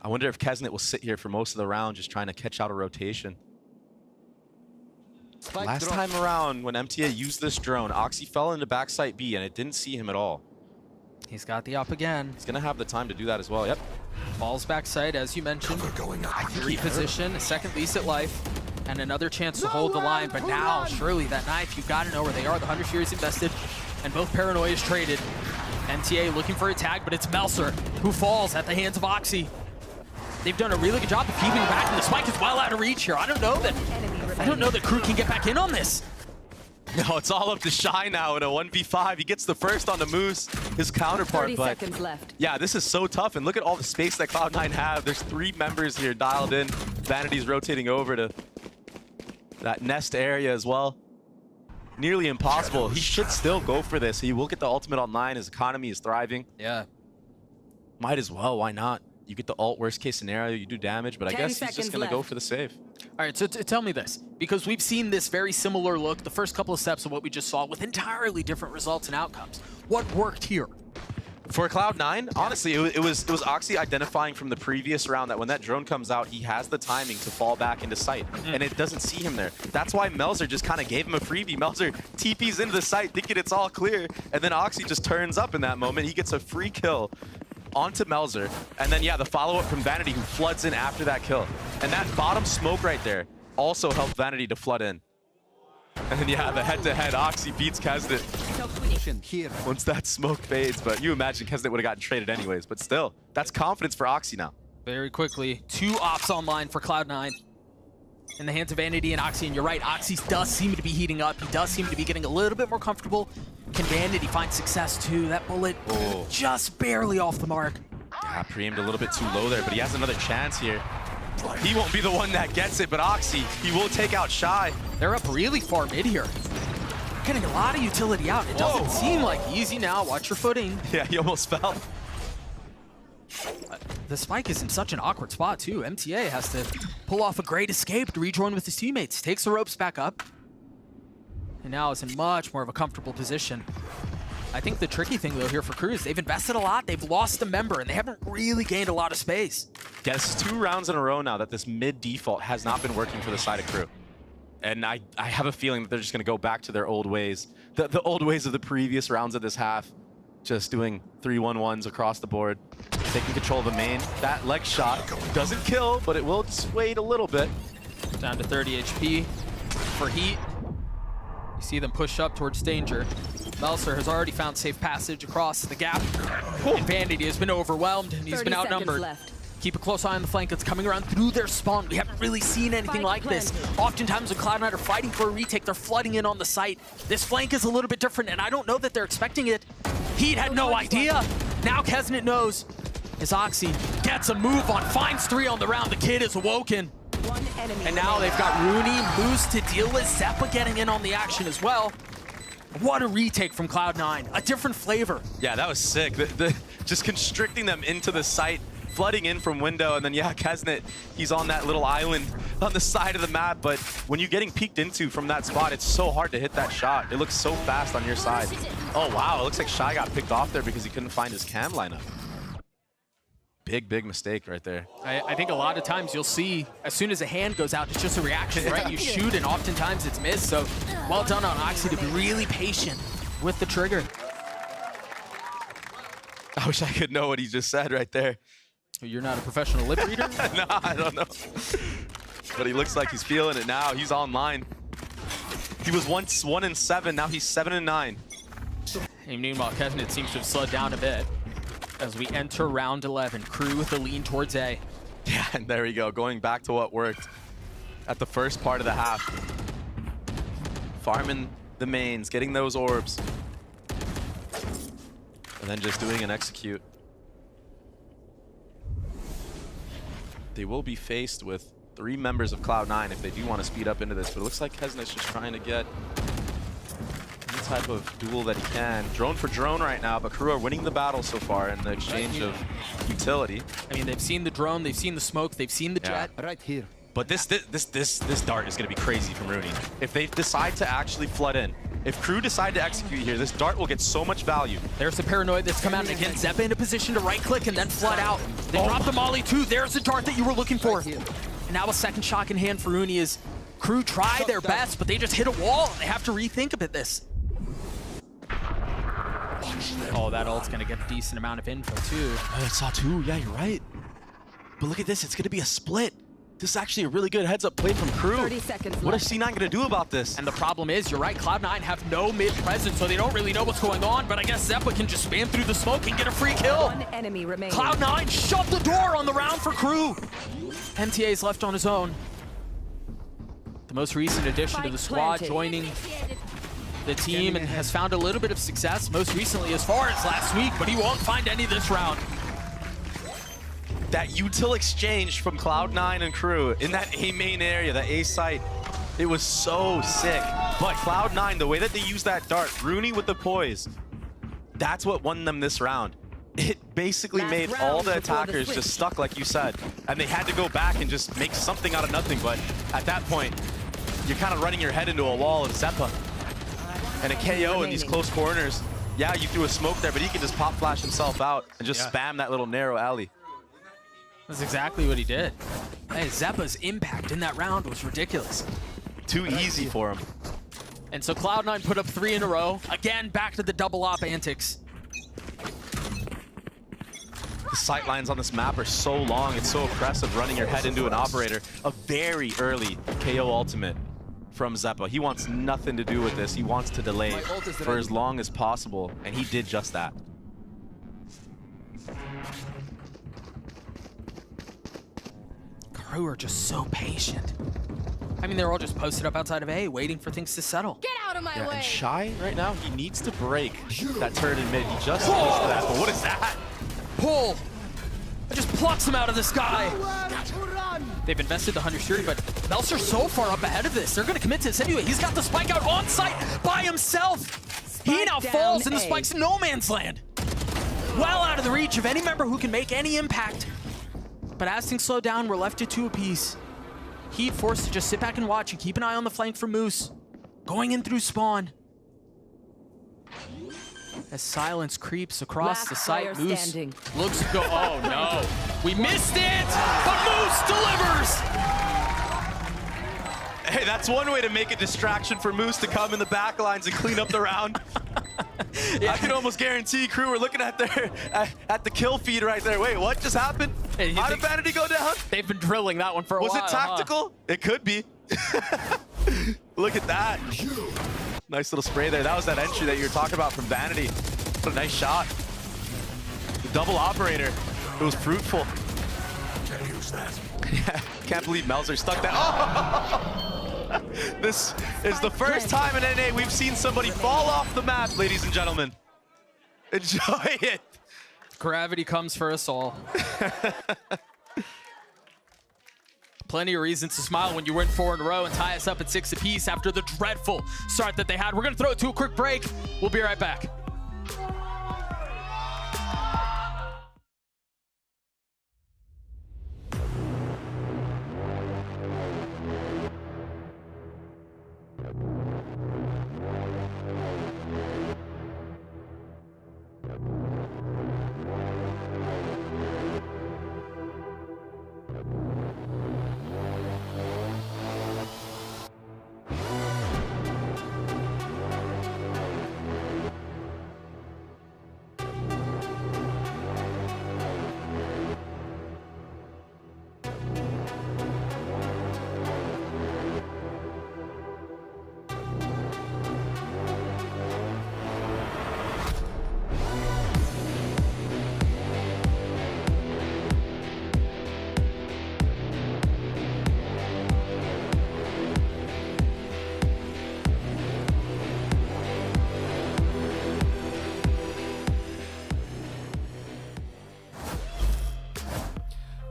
I wonder if Kesnet will sit here for most of the round just trying to catch out a rotation. Last time around when MTA used this drone, Oxy fell into backside B and it didn't see him at all. He's got the up again. He's going to have the time to do that as well. Yep. Falls backside, as you mentioned. Reposition, a second lease at life, and another chance to hold the line. But now, surely that knife, you've got to know where they are. The Hunter Fury's invested. and both Paranoias traded. MTA looking for a tag, but it's Meltzer who falls at the hands of Oxy. They've done a really good job of keeping him back, and the spike is well out of reach here. I don't know that Crew can get back in on this. No, it's all up to Shy now in a 1v5. He gets the first on the Moose, his counterpart. 30 seconds left. Yeah, this is so tough. And look at all the space that Cloud9 have. There's 3 members here dialed in. Vanity's rotating over to that nest area as well. Nearly impossible. He should still go for this. He will get the ultimate online. His economy is thriving. Yeah. Might as well. Why not? You get the ult, worst case scenario, you do damage, but I guess he's just going to go for the save. All right, so tell me this, because we've seen this very similar look, the first couple of steps of what we just saw with entirely different results and outcomes. What worked here? For Cloud9, honestly, it was Oxy identifying from the previous round that when that drone comes out, he has the timing to fall back into sight, and it doesn't see him there. That's why Melzer just kind of gave him a freebie. Melzer TPs into the site thinking it's all clear, and then Oxy just turns up in that moment. He gets a free kill onto Melzer, and then yeah, the follow-up from Vanity who floods in after that kill. And that bottom smoke right there also helped Vanity to flood in. And then yeah, the head-to-head, Oxy beats Kesnet once that smoke fades, but you imagine Kesnet would have gotten traded anyways, but still, that's confidence for Oxy now. Very quickly, 2 ops online for Cloud9 in the hands of Vanity and Oxy, and you're right, Oxy does seem to be heating up. He does seem to be getting a little bit more comfortable. Can Vanity find success too? That bullet just barely off the mark. Yeah, pre-aimed a little bit too low there, but he has another chance here. He won't be the one that gets it, but Oxy, he will take out Shy. They're up really far mid here. Getting a lot of utility out. It doesn't seem like easy now. Watch your footing. Yeah, he almost fell. The spike is in such an awkward spot too. MTA has to pull off a great escape to rejoin with his teammates. Takes the ropes back up. And now is in much more of a comfortable position. I think the tricky thing though here for Crew is they've invested a lot, they've lost a member, and they haven't really gained a lot of space. Yeah, this is 2 rounds in a row now that this mid default has not been working for the side of Crew. And I have a feeling that they're just gonna go back to their old ways. The old ways of the previous rounds of this half. Just doing 3-1-1s across the board. Taking control of the main. That leg shot doesn't kill, but it will dissuade a little bit. Down to 30 HP for Heat. You see them push up towards danger. Meltzer has already found safe passage across the gap. And Vanity has been overwhelmed, and he's been outnumbered. Keep a close eye on the flank. It's coming around through their spawn. We haven't really seen anything like this. Oftentimes when Cloud9 are fighting for a retake, they're flooding in on the site. This flank is a little bit different, and I don't know that they're expecting it. Heat had no idea. Now Kesnet knows. As Oxy gets a move on, finds 3 on the round. The kid is awoken. And now they've got Rooney, Moose to deal with. Zeppa getting in on the action as well. What a retake from Cloud9. A different flavor. Yeah, that was sick. Just constricting them into the site, flooding in from window, and then yeah, Kesnet, he's on that little island on the side of the map, but when you're getting peeked into from that spot, it's so hard to hit that shot. It looks so fast on your side. Oh wow, it looks like Shy got picked off there because he couldn't find his cam lineup. Big mistake right there. I think a lot of times you'll see, as soon as a hand goes out, it's just a reaction, right? You shoot and oftentimes it's missed, so well done on Oxy to be really patient with the trigger. I wish I could know what he just said right there. You're not a professional lip reader? No, I don't know. But he looks like he's feeling it now. He's online. He was once 1-7, now he's 7-9. And meanwhile, Kesnet seems to have slowed down a bit as we enter round 11. Crew with the lean towards A. Yeah, and there we go. Going back to what worked at the first part of the half. Farming the mains, getting those orbs. And then just doing an execute. They will be faced with 3 members of Cloud9 if they do want to speed up into this, but it looks like Kesnet's just trying to get any type of duel that he can. Drone for drone right now, but Crew are winning the battle so far in the exchange of utility. I mean, they've seen the drone, they've seen the smoke, they've seen the jet. Right here. But this dart is going to be crazy from Rooney. If they decide to actually flood in, if Crew decide to execute here, this dart will get so much value. There's the paranoid that's come out, and again, Zeppa in a position to right-click and then flood out. They drop the molly too. There's the dart that you were looking for. And now a second shot in hand for Rooney as Crew try their best, but they just hit a wall. They have to rethink a bit this. Oh, that ult's going to get a decent amount of info too. I saw 2. Yeah, you're right. But look at this. It's going to be a split. This is actually a really good heads-up play from Crew. 30 seconds What left. is C9 going to do about this? And the problem is, you're right, Cloud9 have no mid presence, so they don't really know what's going on, but I guess Zeppa can just spam through the smoke and get a free kill. One enemy remaining. Cloud9 shut the door on the round for Crew. MTA's left on his own. The most recent addition to the squad, joining the team, and has found a little bit of success, most recently as far as last week, but he won't find any this round. That util exchange from Cloud9 and Crew in that A main area, that A site, it was so sick. But Cloud9, the way that they used that dart, Rooney with the poise, that's what won them this round. It basically made all the attackers just stuck, like you said, and they had to go back and just make something out of nothing. But at that point, you're kind of running your head into a wall of Zeppa. And a KO in these close corners. Yeah, you threw a smoke there, but he can just pop flash himself out and just spam that little narrow alley. That's exactly what he did. Hey, Zeppa's impact in that round was ridiculous. Too easy for him. And so Cloud9 put up 3 in a row. Again, back to the double op antics. The sight lines on this map are so long. It's so oppressive running your head into an operator. A very early KO ultimate from Zeppa. He wants nothing to do with this. He wants to delay for as long as possible, and he did just that. Crew are just so patient. I mean, they're all just posted up outside of A, waiting for things to settle. Get out of my way. And Shy right now, he needs to break that turret in mid. He just finished that, but what is that? Pull! It just plucks him out of the sky. They've invested the 100 shooting, but Meltzer so far up ahead of this. They're going to commit to this anyway. He's got the spike out on site by himself. He now falls, and the spike's in no man's land. Well out of the reach of any member who can make any impact. But as things slow down, we're left to 2 apiece. Heat forced to just sit back and watch and keep an eye on the flank for Moose. Going in through spawn. As silence creeps across the site, Moose looks to go, oh no. We missed it, but Moose delivers! Hey, that's one way to make a distraction for Moose to come in the back lines and clean up the round. Yeah. I can almost guarantee Crew are looking at the kill feed right there. Wait, what just happened? Hey, how did Vanity go down? They've been drilling that one for a while. Was it tactical? Huh? It could be. Look at that. Nice little spray there. That was that entry that you were talking about from Vanity. What a nice shot. The double operator. It was fruitful. Yeah, can't believe Melzer stuck that. Oh! This is the first time in NA we've seen somebody fall off the map, ladies and gentlemen. Enjoy it. Gravity comes for us all. Plenty of reasons to smile when you win 4 in a row and tie us up at 6 apiece after the dreadful start that they had. We're going to throw it to a quick break. We'll be right back.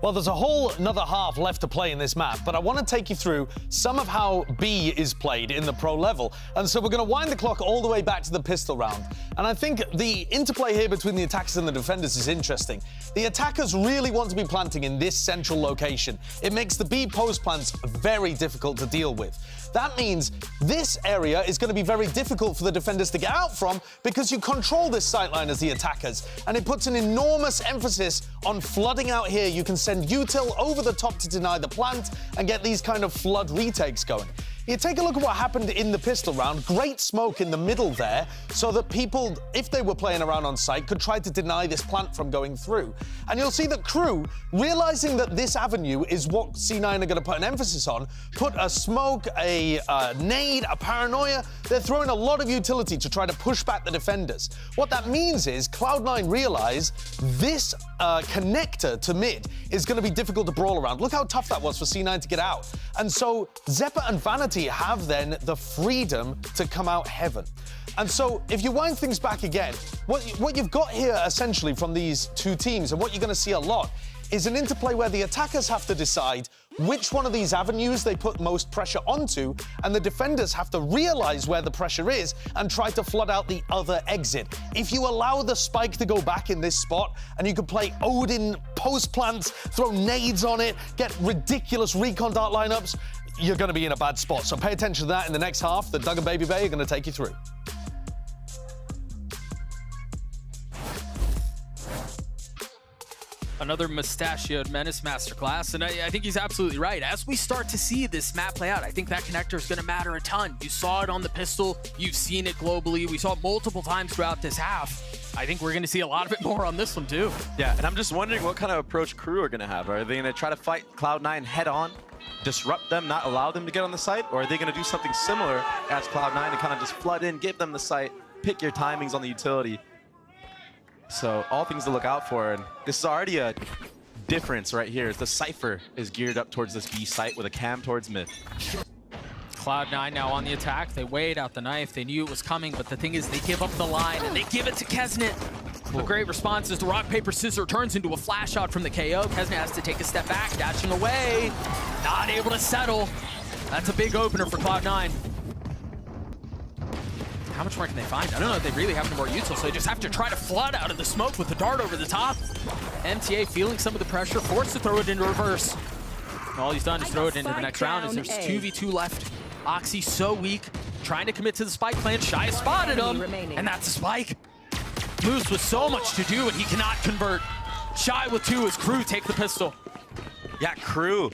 Well, there's a whole another half left to play in this map, but I want to take you through some of how B is played in the pro level. And so we're going to wind the clock all the way back to the pistol round. And I think the interplay here between the attackers and the defenders is interesting. The attackers really want to be planting in this central location. It makes the B post plants very difficult to deal with. That means this area is going to be very difficult for the defenders to get out from because you control this sightline as the attackers. And it puts an enormous emphasis on flooding out here. You can send util over the top to deny the plant and get these kind of flood retakes going. You take a look at what happened in the pistol round. Great smoke in the middle there, so that people, if they were playing around on site, could try to deny this plant from going through. And you'll see that Crew, realizing that this avenue is what C9 are going to put an emphasis on, put a smoke, a nade, a paranoia. They're throwing a lot of utility to try to push back the defenders. What that means is Cloud9 realize this connector to mid is going to be difficult to brawl around. Look how tough that was for C9 to get out. And so Zeppa and Vanity have then the freedom to come out heaven. And so if you wind things back again, what you've got here essentially from these two teams, and what you're going to see a lot, is an interplay where the attackers have to decide which one of these avenues they put most pressure onto, and the defenders have to realize where the pressure is and try to flood out the other exit. If you allow the spike to go back in this spot, and you could play Odin post plants, throw nades on it, get ridiculous recon dart lineups, you're going to be in a bad spot. So pay attention to that in the next half. The Doug and Baby Bay are going to take you through. Another mustachioed Menace masterclass, and I think he's absolutely right. As we start to see this map play out, I think that connector is going to matter a ton. You saw it on the pistol, you've seen it globally, we saw it multiple times throughout this half. I think we're going to see a lot of it more on this one too. Yeah, and I'm just wondering what kind of approach Crew are going to have. Are they going to try to fight Cloud9 head on, disrupt them, not allow them to get on the site, or are they going to do something similar as Cloud9 and kind of just flood in, give them the site, pick your timings on the utility? So all things to look out for, and this is already a difference right here. The Cypher is geared up towards this B site with a cam towards mid. Cloud9 now on the attack. They weighed out the knife. They knew it was coming, but the thing is they give up the line and they give it to Kesnet. A great response as the rock, paper, scissors turns into a flash shot from the KO. Kesnet has to take a step back, dashing away. Not able to settle. That's a big opener for Cloud9. How much more can they find? I don't know if they really have any more util, so they just have to try to flood out of the smoke with the dart over the top. MTA feeling some of the pressure, forced to throw it into reverse. And all he's done is throw it into the next round as there's 2v2 left. Oxy so weak, trying to commit to the spike plan. Shy spotted him, and that's a spike. Moose with so much to do, and he cannot convert. Shy with 2 as Crew take the pistol. Yeah, Crew,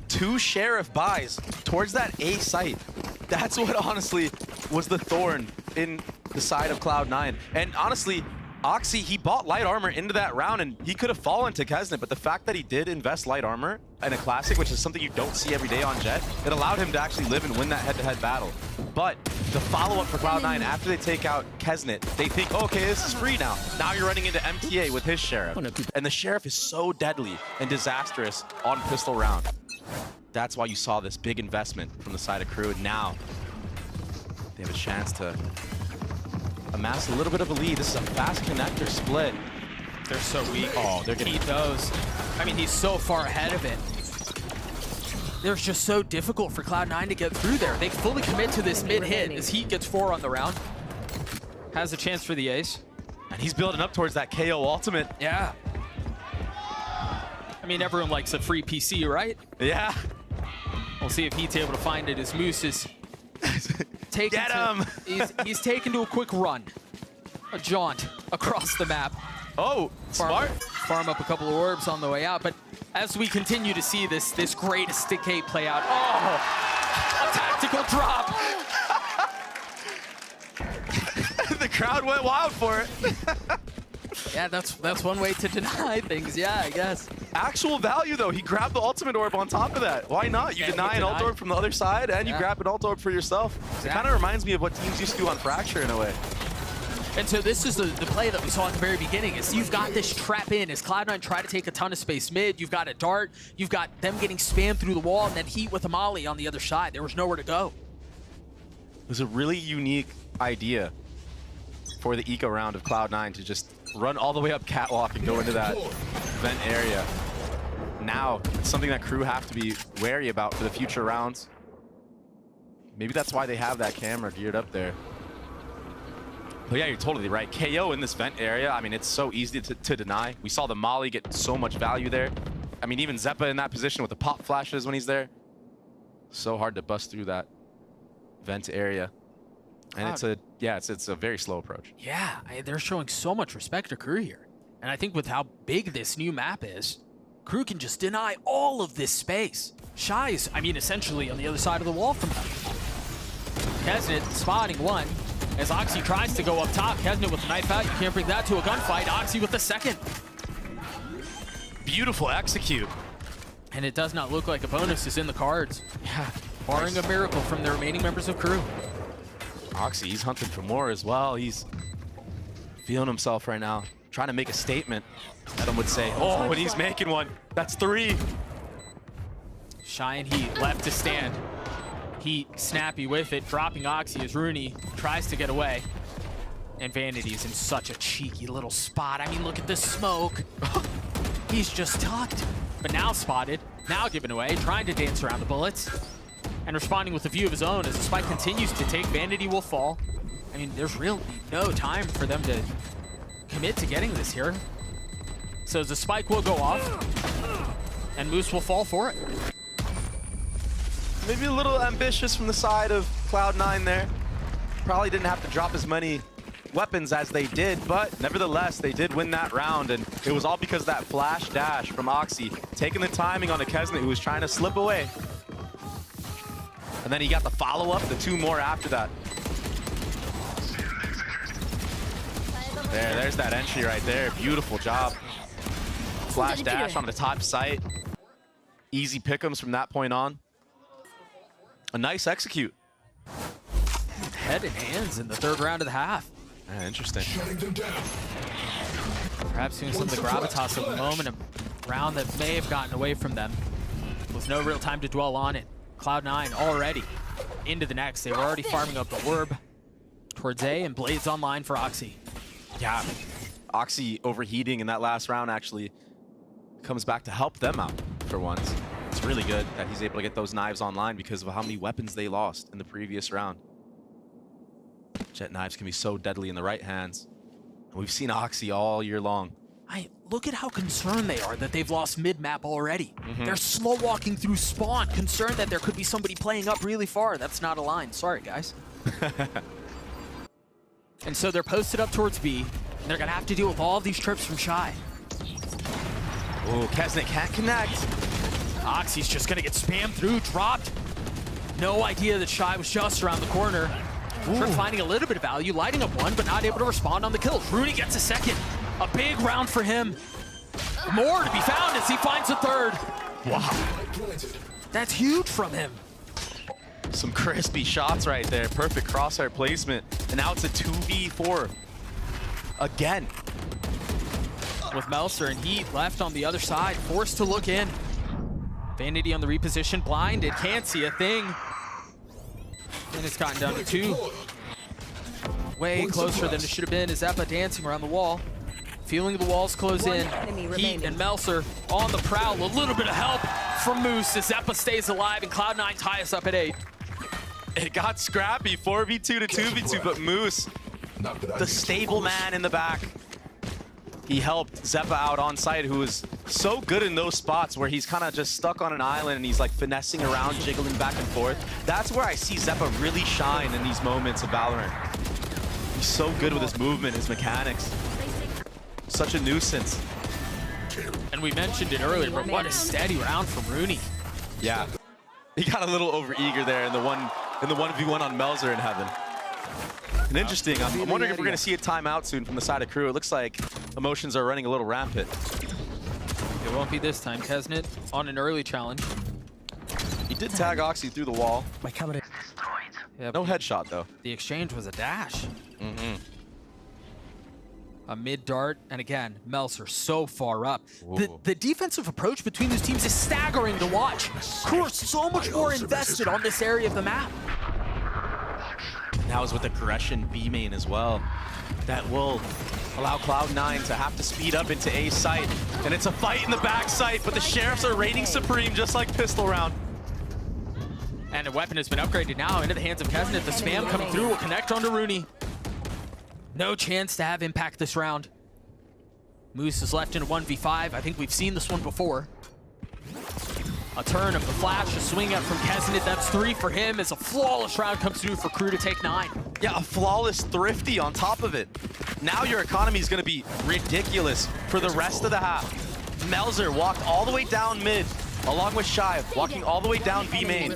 2 Sheriff buys towards that A site. That's what honestly was the thorn in the side of Cloud9. And honestly, Oxy, he bought light armor into that round and he could have fallen to Kesnet, but the fact that he did invest light armor in a classic, which is something you don't see every day on Jet, it allowed him to actually live and win that head-to-head battle. But the follow-up for Cloud9, after they take out Kesnet, they think, oh, okay, this is free now. Now you're running into MTA with his Sheriff. And the Sheriff is so deadly and disastrous on pistol round. That's why you saw this big investment from the side of Crew. And now they have a chance to amass a little bit of a lead. This is a fast connector split. They're so weak. Oh, they're getting... He knows. I mean, he's so far ahead of it. They're just so difficult for Cloud9 to get through there. They fully commit to this mid-hit as Heat gets 4 on the round. Has a chance for the ace. And he's building up towards that KO ultimate. Yeah. I mean, everyone likes a free PC, right? Yeah. We'll see if Heat's able to find it as Moose is taken. Get him! He's taken to a quick run. A jaunt across the map. Oh, smart. Farm up a couple of orbs on the way out, but as we continue to see this great escape play out, oh, a tactical drop. The crowd went wild for it. Yeah, that's one way to deny things, yeah, I guess. Actual value, though. He grabbed the ultimate orb on top of that. Why not? You deny an ult orb from the other side, and you grab an ult orb for yourself. Exactly. It kind of reminds me of what teams used to do on Fracture in a way. And so this is the play that we saw at the very beginning, is you've got this trap in as Cloud9 try to take a ton of space mid, you've got a dart, you've got them getting spammed through the wall, and then Heat with a molly on the other side. There was nowhere to go. It was a really unique idea for the eco round of Cloud9 to just run all the way up catwalk and go into that vent area. Now, it's something that Crew have to be wary about for the future rounds. Maybe that's why they have that camera geared up there. But yeah, you're totally right. KO in this vent area, I mean, it's so easy to deny. We saw the molly get so much value there. I mean, even Zeppa in that position with the pop flashes when he's there. So hard to bust through that vent area. And it's a very slow approach. Yeah, they're showing so much respect to Crew here. And I think with how big this new map is, Crew can just deny all of this space. Shy is, I mean, essentially on the other side of the wall from them. Kesnet spotting one. As Oxy tries to go up top, Kesnet with a knife out. You can't bring that to a gunfight. Oxy with the second. Beautiful execute. And it does not look like a bonus is in the cards. Yeah, barring a miracle from the remaining members of crew. Oxy, he's hunting for more as well. He's feeling himself right now. Trying to make a statement, Adam would say. Oh, and he's making one. That's 3. Shy and Heat left to stand. Heat snappy with it, dropping Oxy as Rooney tries to get away. And Vanity is in such a cheeky little spot. I mean, look at this smoke. He's just tucked, but now spotted, now given away, trying to dance around the bullets. And responding with a view of his own as the spike continues to take. Vanity will fall. I mean, there's really no time for them to commit to getting this here. So the spike will go off, and Moose will fall for it. Maybe a little ambitious from the side of Cloud9 there. Probably didn't have to drop as many weapons as they did, but nevertheless, they did win that round, and it was all because of that flash dash from Oxy, taking the timing on a Kesnet who was trying to slip away. And then he got the follow-up, the 2 more after that. There's that entry right there. Beautiful job. Flash dash on the top site. Easy pick'ems from that point on. A nice execute. Head and hands in the 3rd round of the half. Yeah, interesting. Perhaps doing some of the gravitas of the moment, a round that may have gotten away from them. With no real time to dwell on it. Cloud9 already into the next. They were already farming up the orb towards A, and Blades online for Oxy. Yeah, Oxy overheating in that last round actually comes back to help them out for once. It's really good that he's able to get those knives online because of how many weapons they lost in the previous round. Jet knives can be so deadly in the right hands. And we've seen Oxy all year long. Look at how concerned they are that they've lost mid-map already. They're slow walking through spawn, concerned that there could be somebody playing up really far. That's not a line. Sorry, guys. And so they're posted up towards B, and they're going to have to deal with all of these trips from Shy. Oh, Kesnet can't connect. Oxy's just going to get spammed through, dropped. No idea that Shy was just around the corner. Trip finding a little bit of value, lighting up one, but not able to respond on the kill. Rooney gets a second. A big round for him. More to be found as he finds a 3rd. Wow. That's huge from him. Some crispy shots right there. Perfect crosshair placement. And now it's a 2v4. Again. With Melser and Heat left on the other side, forced to look in. Vanity on the reposition, blinded, can't see a thing. And it's gotten down to 2. Way closer than it should have been as Zeppa dancing around the wall. Feeling the walls close in. Heat and Melser on the prowl. A little bit of help from Moose as Zeppa stays alive and Cloud9 tie us up at 8. It got scrappy, 4v2 to 2v2, but Moose, the stable man in the back, he helped Zeppa out on site, who is so good in those spots where he's kind of just stuck on an island and he's like finessing around, jiggling back and forth. That's where I see Zeppa really shine in these moments of Valorant. He's so good with his movement, his mechanics. Such a nuisance. And we mentioned it earlier, but what a steady round from Rooney. Yeah. He got a little over-eager there in the 1v1 on Melser in heaven. And interesting, I'm wondering if we're going to see a timeout soon from the side of crew. It looks like emotions are running a little rampant. It won't be this time. Kesnet on an early challenge. He did tag Oxy through the wall. My camera is destroyed. Yeah, no headshot, though. The exchange was a dash. A mid dart, and again, Melser so far up. The defensive approach between these teams is staggering to watch. Crew are so much more invested on this area of the map. Now is with aggression B main as well. That will allow Cloud9 to have to speed up into A site. And it's a fight in the back site, but the Sheriffs are reigning supreme just like pistol round. And a weapon has been upgraded now into the hands of Kesnet. The spam coming through will connect onto Rooney. No chance to have impact this round. Moose is left in a 1v5. I think we've seen this one before. A turn of the flash, a swing up from Kesnet. That's 3 for him as a flawless round comes through for crew to take 9. Yeah, a flawless thrifty on top of it. Now your economy is going to be ridiculous for the rest of the half. Melser walked all the way down mid, along with Shy, walking all the way down B main.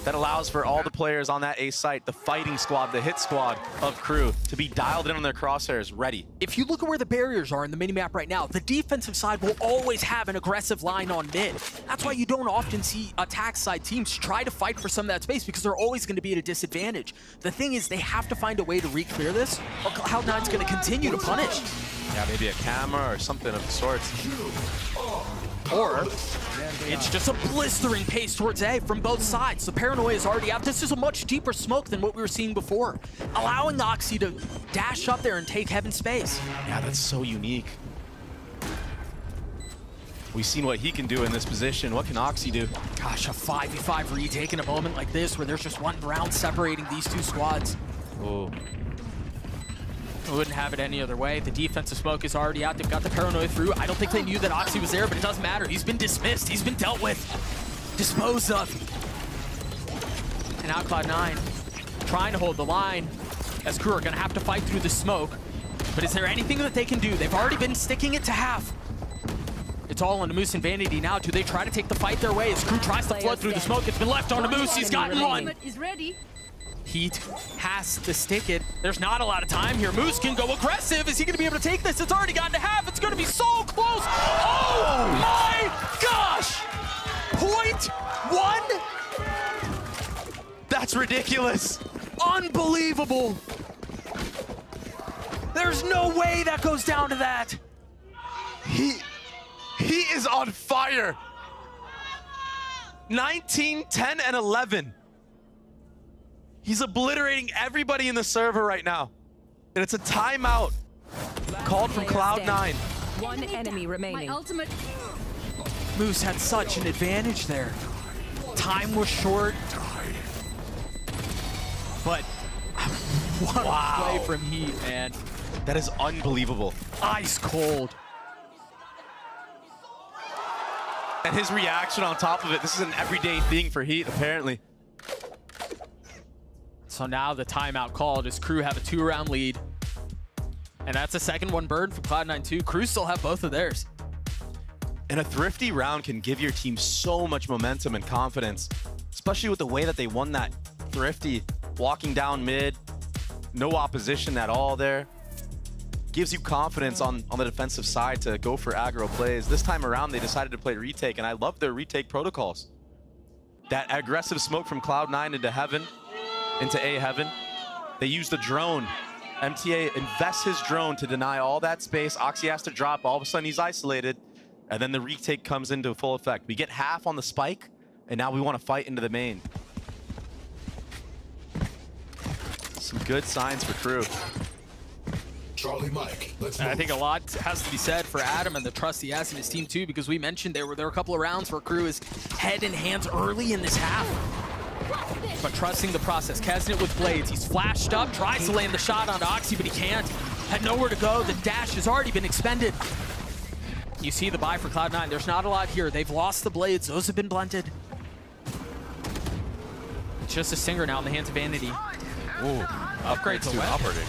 that allows for all the players on that A site, the fighting squad, the hit squad of Crew, to be dialed in on their crosshairs, ready. If you look at where the barriers are in the minimap right now, the defensive side will always have an aggressive line on mid. That's why you don't often see attack side teams try to fight for some of that space, because they're always going to be at a disadvantage. The thing is, they have to find a way to re-clear this, or Cloud9's going to continue to punish. Yeah, maybe a camera or something of the sorts. Or it's just a blistering pace towards A from both sides. The paranoia is already out. This is a much deeper smoke than what we were seeing before, allowing Oxy to dash up there and take Heaven space. Yeah, that's so unique. We've seen what he can do in this position. What can Oxy do? Gosh, a 5v5 retake in a moment like this where there's just one round separating these two squads. Oh. I wouldn't have it any other way. The defensive smoke is already out. They've got the paranoia through. I don't think they knew that Oxy was there, but it doesn't matter. He's been dismissed. He's been dealt with. Disposed of. And now Cloud9 trying to hold the line, as Crew are going to have to fight through the smoke. But is there anything that they can do? They've already been sticking it to half. It's all on Moose and Vanity now. Do they try to take the fight their way as Crew tries to flood through the smoke? It's been left on Moose. He's gotten one. Is ready. Heat has to stick it. There's not a lot of time here. Moose can go aggressive. Is he going to be able to take this? It's already gotten to half. It's going to be so close. Oh my gosh! 0.1? That's ridiculous. Unbelievable. There's no way that goes down to that. He is on fire. 19, 10, and 11. He's obliterating everybody in the server right now. And it's a timeout called from Cloud9. One enemy remaining. My ultimate. Moose had such an advantage there. Time was short. But what a play from Heat, man. That is unbelievable. Ice cold. And his reaction on top of it, this is an everyday thing for Heat, apparently. So now the timeout called as Crew have a 2-round lead. And that's a second one burned for Cloud9 too. Crew still have both of theirs. And a thrifty round can give your team so much momentum and confidence, especially with the way that they won that thrifty, walking down mid, no opposition at all there. Gives you confidence on the defensive side to go for aggro plays. This time around, they decided to play retake, and I love their retake protocols. That aggressive smoke from Cloud9 into Heaven, into A Heaven. They use the drone. MTA invests his drone to deny all that space. Oxy has to drop. All of a sudden, he's isolated. And then the retake comes into full effect. We get half on the spike, and now we want to fight into the main. Some good signs for Crew. Charlie Mike, let's I think a lot has to be said for Adam and the trust he has in his team too, because we mentioned there were a couple of rounds where Crew is head and hands early in this half. But trusting the process, casting it with blades. He's flashed up, tries to land the shot onto Oxy, but he can't. Had nowhere to go. The dash has already been expended. You see the buy for Cloud9. There's not a lot here. They've lost the blades. Those have been blunted. It's just a stinger now in the hands of Vanity. Ooh, upgrade to operating.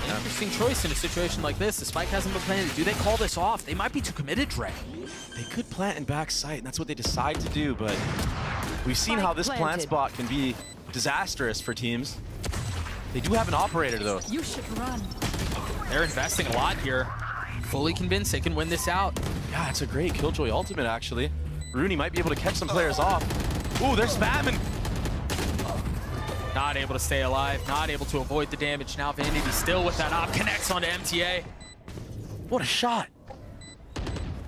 Interesting choice in a situation like this. The spike hasn't been planted. Do they call this off? They might be too committed, Dre. They could plant in backside, and that's what they decide to do, but we've seen how this plant spot can be disastrous for teams. They do have an operator, though. You should run. They're investing a lot here. Fully convinced they can win this out. Yeah, it's a great Killjoy ultimate, actually. Rooney might be able to catch some players off. Ooh, they're spamming. Not able to stay alive, not able to avoid the damage. Now Vanity still with that op, connects onto MTA. What a shot.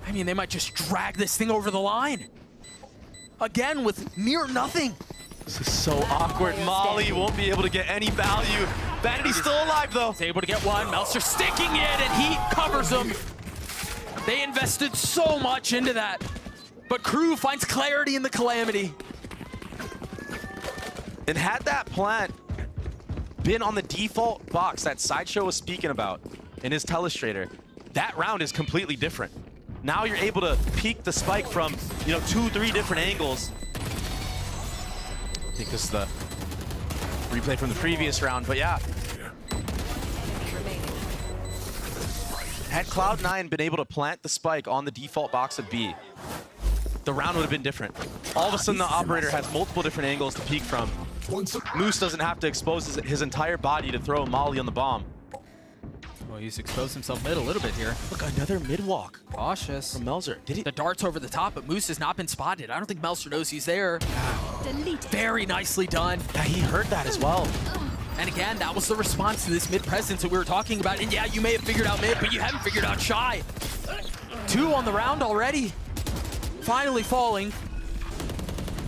I mean, they might just drag this thing over the line. Again, with near nothing. This is so awkward. Molly won't be able to get any value. Vanity's still alive, though. He's able to get one. Meltzer sticking it, and Heat covers him. They invested so much into that. But Crew finds clarity in the Calamity. And had that plant been on the default box that Sideshow was speaking about in his telestrator, that round is completely different. Now you're able to peek the spike from, 2-3 different angles. I think this is the replay from the previous round, but yeah. Had Cloud9 been able to plant the spike on the default box of B, the round would have been different. All of a sudden, the operator has multiple different angles to peek from. Moose doesn't have to expose his entire body to throw a molly on the bomb. Well, he's exposed himself mid a little bit here. Look, another mid walk. Cautious. From Melzer. The dart's over the top, but Moose has not been spotted. I don't think Melzer knows he's there. Very nicely done. Yeah, he heard that as well. And again, that was the response to this mid presence that we were talking about. And yeah, you may have figured out mid, but you haven't figured out Shy. 2 on the round already. Finally falling.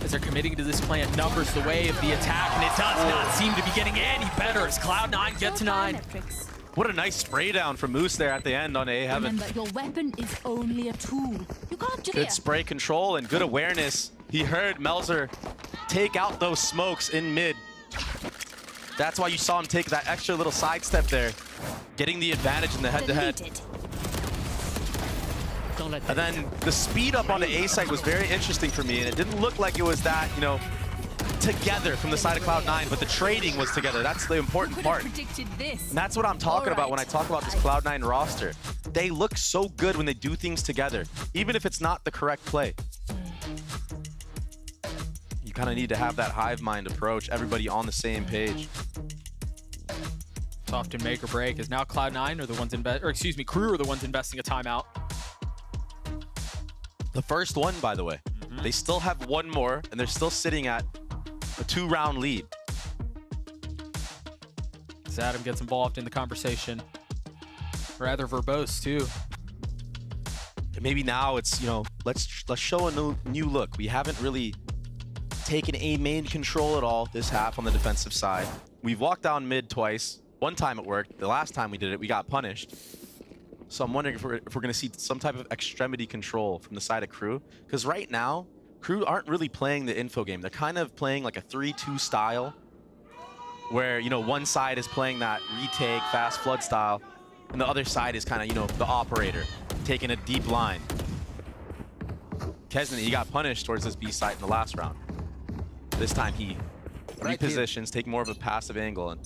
As they're committing to this plan, numbers the way of the attack, and it does not seem to be getting any better as Cloud9 get to 9. What a nice spray down from Moose there at the end on A Heaven. Remember, your weapon is only a tool. You can't just... Good spray control and good awareness. He heard Melzer take out those smokes in mid. That's why you saw him take that extra little sidestep there, getting the advantage in the head-to-head. And then the speed up on the A site was very interesting for me, and it didn't look like it was that, you know, together from the side of Cloud9, but the trading was together. That's the important part. And that's what I'm talking about when I talk about this Cloud9 roster. They look so good when they do things together, even if it's not the correct play. You kind of need to have that hive mind approach, everybody on the same page. It's often make or break, as now Cloud9 are the ones Crew are the ones investing a timeout. The first one, by the way. They still have one more, and they're still sitting at a 2-round lead. As Adam gets involved in the conversation. Rather verbose, too. And maybe now it's, you know, let's show a new look. We haven't really taken A main control at all this half on the defensive side. We've walked down mid twice. One time it worked. The last time we did it, we got punished. So I'm wondering if we're going to see some type of extremity control from the side of Crew. Because right now, Crew aren't really playing the info game. They're kind of playing like a 3-2 style where, you know, one side is playing that retake, fast flood style, and the other side is kind of, you know, the operator taking a deep line. Kesnan, he got punished towards this B site in the last round. This time he repositions, take more of a passive angle, and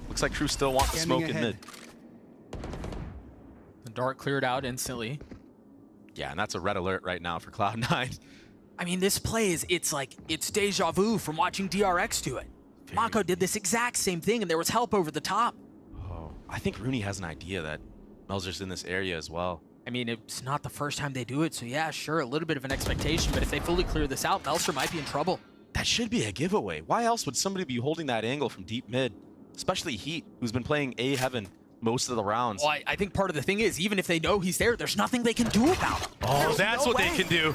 looks like Crew still want the smoke in mid. The dart cleared out instantly. Yeah, and that's a red alert right now for Cloud9. I mean, this play is, it's deja vu from watching DRX do it. Mako did this exact same thing, and there was help over the top. Oh, I think Rooney has an idea that Melzer's in this area as well. I mean, it's not the first time they do it, so yeah, sure, a little bit of an expectation, but if they fully clear this out, Melzer might be in trouble. That should be a giveaway. Why else would somebody be holding that angle from deep mid? Especially Heat, who's been playing A Heaven most of the rounds. Well, I think part of the thing is, even if they know he's there, there's nothing they can do about it. Oh, that's no what way. They can do.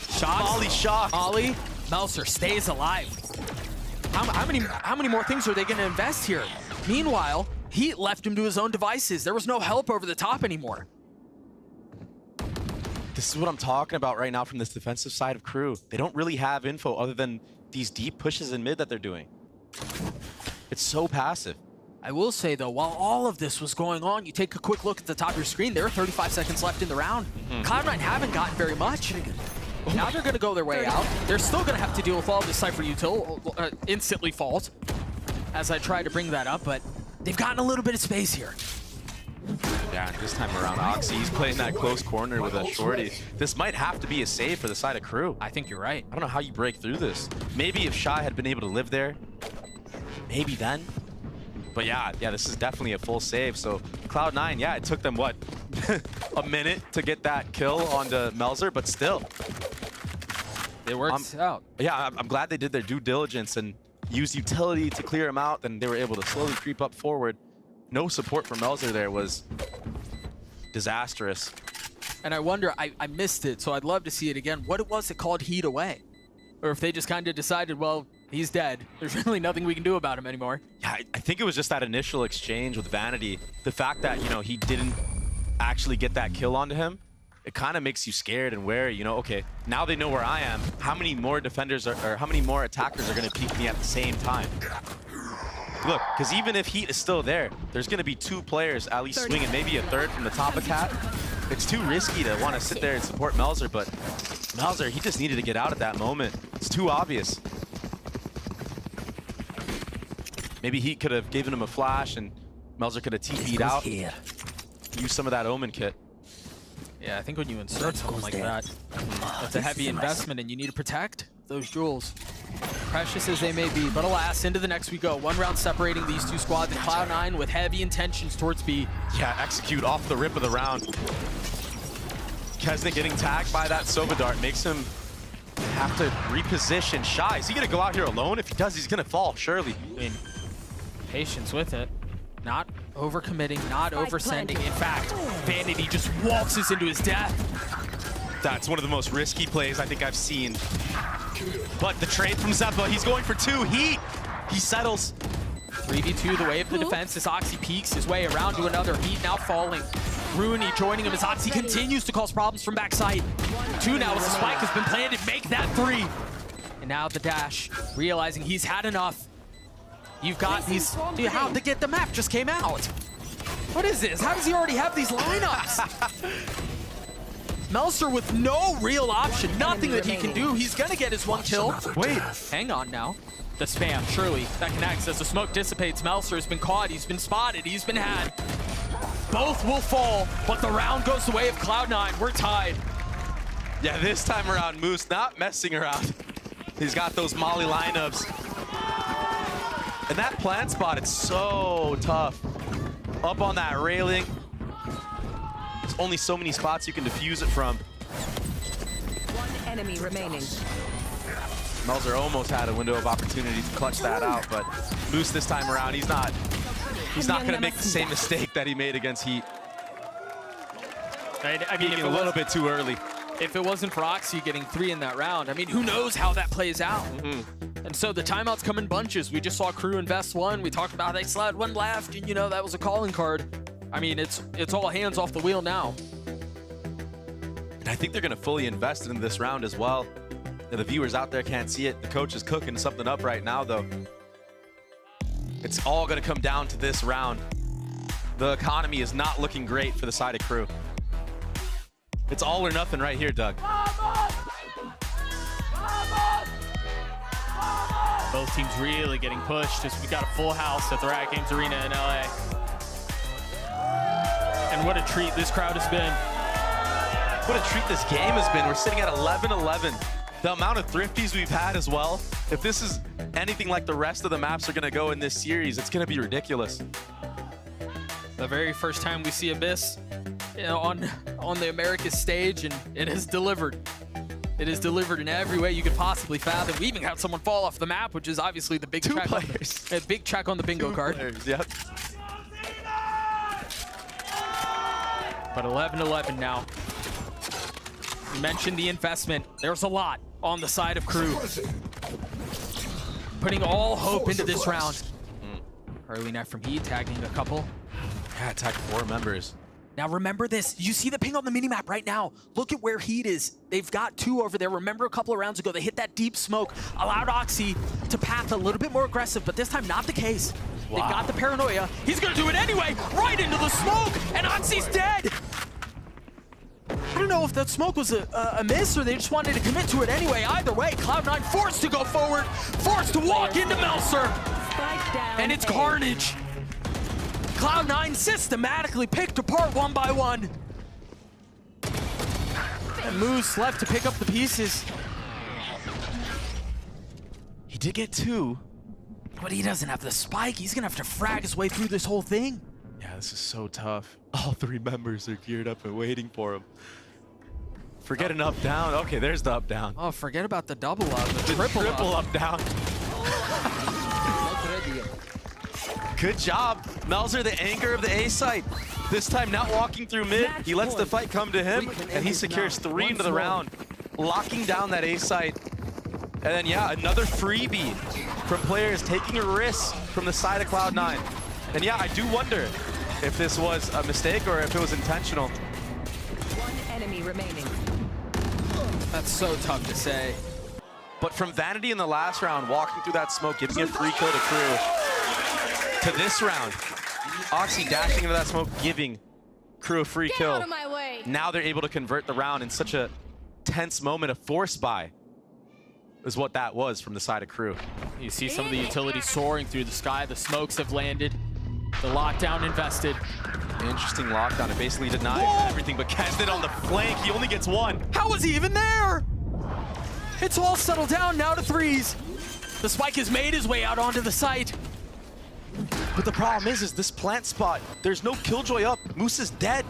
Shots. Molly shocked. Molly. Melzer stays alive. How many more things are they going to invest here? Meanwhile, Heat left him to his own devices. There was no help over the top anymore. This is what I'm talking about right now from this defensive side of Crew. They don't really have info other than these deep pushes in mid that they're doing. It's so passive. I will say, though, while all of this was going on, you take a quick look at the top of your screen, there are 35 seconds left in the round. Cloud9 haven't gotten very much. Now they're going to go their way out. They're still going to have to deal with all this Cypher util, instantly falls, as I try to bring that up, but they've gotten a little bit of space here. Yeah, and this time around, Oxy's playing that close corner with a shorty. This might have to be a save for the side of Crew. I think you're right. I don't know how you break through this. Maybe if Shy had been able to live there, maybe then. But yeah, this is definitely a full save. So Cloud9, yeah, it took them, what, a minute to get that kill onto Melzer, but still. It works out. Yeah, I'm glad they did their due diligence and used utility to clear him out, then they were able to slowly creep up forward. No support from Melzer there was disastrous. And I wonder, I missed it, so I'd love to see it again. What it was that called Heat away? Or if they just kind of decided, well, he's dead. There's really nothing we can do about him anymore. Yeah, I think it was just that initial exchange with Vanity. The fact that, you know, he didn't actually get that kill onto him, it kind of makes you scared and wary. You know, okay, now they know where I am. How many more defenders or how many more attackers are going to peek me at the same time? Look, because even if Heat is still there, there's going to be 2 players at least swinging, maybe a third from the top of Cat. It's too risky to want to sit there and support Melzer, but Melzer, he just needed to get out at that moment. It's too obvious. Maybe Heat could have given him a flash and Melzer could have TP'd out. Use some of that Omen kit. Yeah, I think when you insert something like that, That's a heavy investment, and you need to protect those jewels. Precious as they may be, but alas, into the next we go. 1 round separating these two squads, and Cloud9 with heavy intentions towards B. Yeah, execute off the rip of the round. Kesnick getting tagged by that Sova Dart makes him have to reposition. Shy, is he gonna go out here alone? If he does, he's gonna fall, surely. I mean, patience with it. Not overcommitting, not oversending. In fact, Vanity just waltzes into his death. That's one of the most risky plays I think I've seen. But the trade from Zeppa, he's going for 2. Heat! He settles. 3v2, the way of the defense as Oxy peeks his way around to another. Heat now falling. Rooney joining him as Oxy continues to cause problems from backside. 2 now as the spike has been planted. Make that 3. And now the dash, realizing he's had enough. You've got these. How to get the map just came out. What is this? How does he already have these lineups? Melser with no real option, nothing that he can do. He's gonna get his 1 kill. Wait, hang on now. The spam, surely that connects as the smoke dissipates. Melser has been caught, he's been spotted, he's been had. Both will fall, but the round goes the way of Cloud9. We're tied. Yeah, this time around, Moose not messing around. He's got those Molly lineups. And that plant spot, it's so tough. Up on that railing. There's only so many spots you can defuse it from. 1 enemy remaining. Melzer almost had a window of opportunity to clutch that out, but Moose this time around, he's not gonna make the same mistake that he made against Heat. I mean, a little bit too early. If it wasn't for Oxy getting 3 in that round, I mean, who knows how that plays out? And so the timeouts come in bunches. We just saw Crew invest 1. We talked about how they still had 1 left, and you know, that was a calling card. I mean, it's all hands off the wheel now. And I think they're gonna fully invest into this round as well. The viewers out there can't see it. The coach is cooking something up right now, though. It's all gonna come down to this round. The economy is not looking great for the side of Crew. It's all or nothing right here, Doug. Both teams really getting pushed as we got a full house at the Riot Games Arena in LA. And what a treat this crowd has been. What a treat this game has been. We're sitting at 11-11. The amount of thrifties we've had as well. If this is anything like the rest of the maps are gonna go in this series, it's gonna be ridiculous. The very first time we see Abyss, you know, on the Americas stage, and it has delivered. It is delivered in every way you could possibly fathom. We even had someone fall off the map, which is obviously the big check. Big check on the bingo card. Yep. But 11-11 now. You mentioned the investment. There's a lot on the side of Crew. Putting all hope into this round. Early net from Heat, tagging a couple. Yeah, tagged 4 members. Now remember this, you see the ping on the minimap right now. Look at where Heat is. They've got 2 over there. Remember a couple of rounds ago, they hit that deep smoke, allowed Oxy to path a little bit more aggressive, but this time not the case. Wow. They've got the paranoia. He's gonna do it anyway, right into the smoke, and Oxy's dead. I don't know if that smoke was a miss or they just wanted to commit to it anyway. Either way, Cloud9 forced to go forward, forced to walk into Melser, and it's carnage. Cloud9 systematically picked apart 1 by 1. And Moose left to pick up the pieces. He did get 2. But he doesn't have the spike. He's gonna have to frag his way through this whole thing. Yeah, this is so tough. All 3 members are geared up and waiting for him. Forget an up down. Okay, there's the up down. Oh, forget about the double up, the triple up down. Good job. Melzer, the anchor of the A site. This time not walking through mid. He lets the fight come to him, and he secures 3 into the round, locking down that A site. And then, yeah, another freebie from players taking a risk from the side of Cloud9. And yeah, I do wonder if this was a mistake or if it was intentional. 1 enemy remaining. That's so tough to say. But from Vanity in the last round, walking through that smoke, giving a free kill to Crew, to this round, Oxy dashing into that smoke, giving Crew a free kill. Out of my way. Now they're able to convert the round in such a tense moment. A force buy is what that was from the side of Crew. You see some of the utilities soaring through the sky. The smokes have landed. The lockdown invested. Interesting lockdown. It basically denied everything, but Kesnick on the flank. He only gets 1. How was he even there? It's all settled down now to threes. The spike has made his way out onto the site. But the problem is this plant spot, there's no Killjoy up. Moose is dead.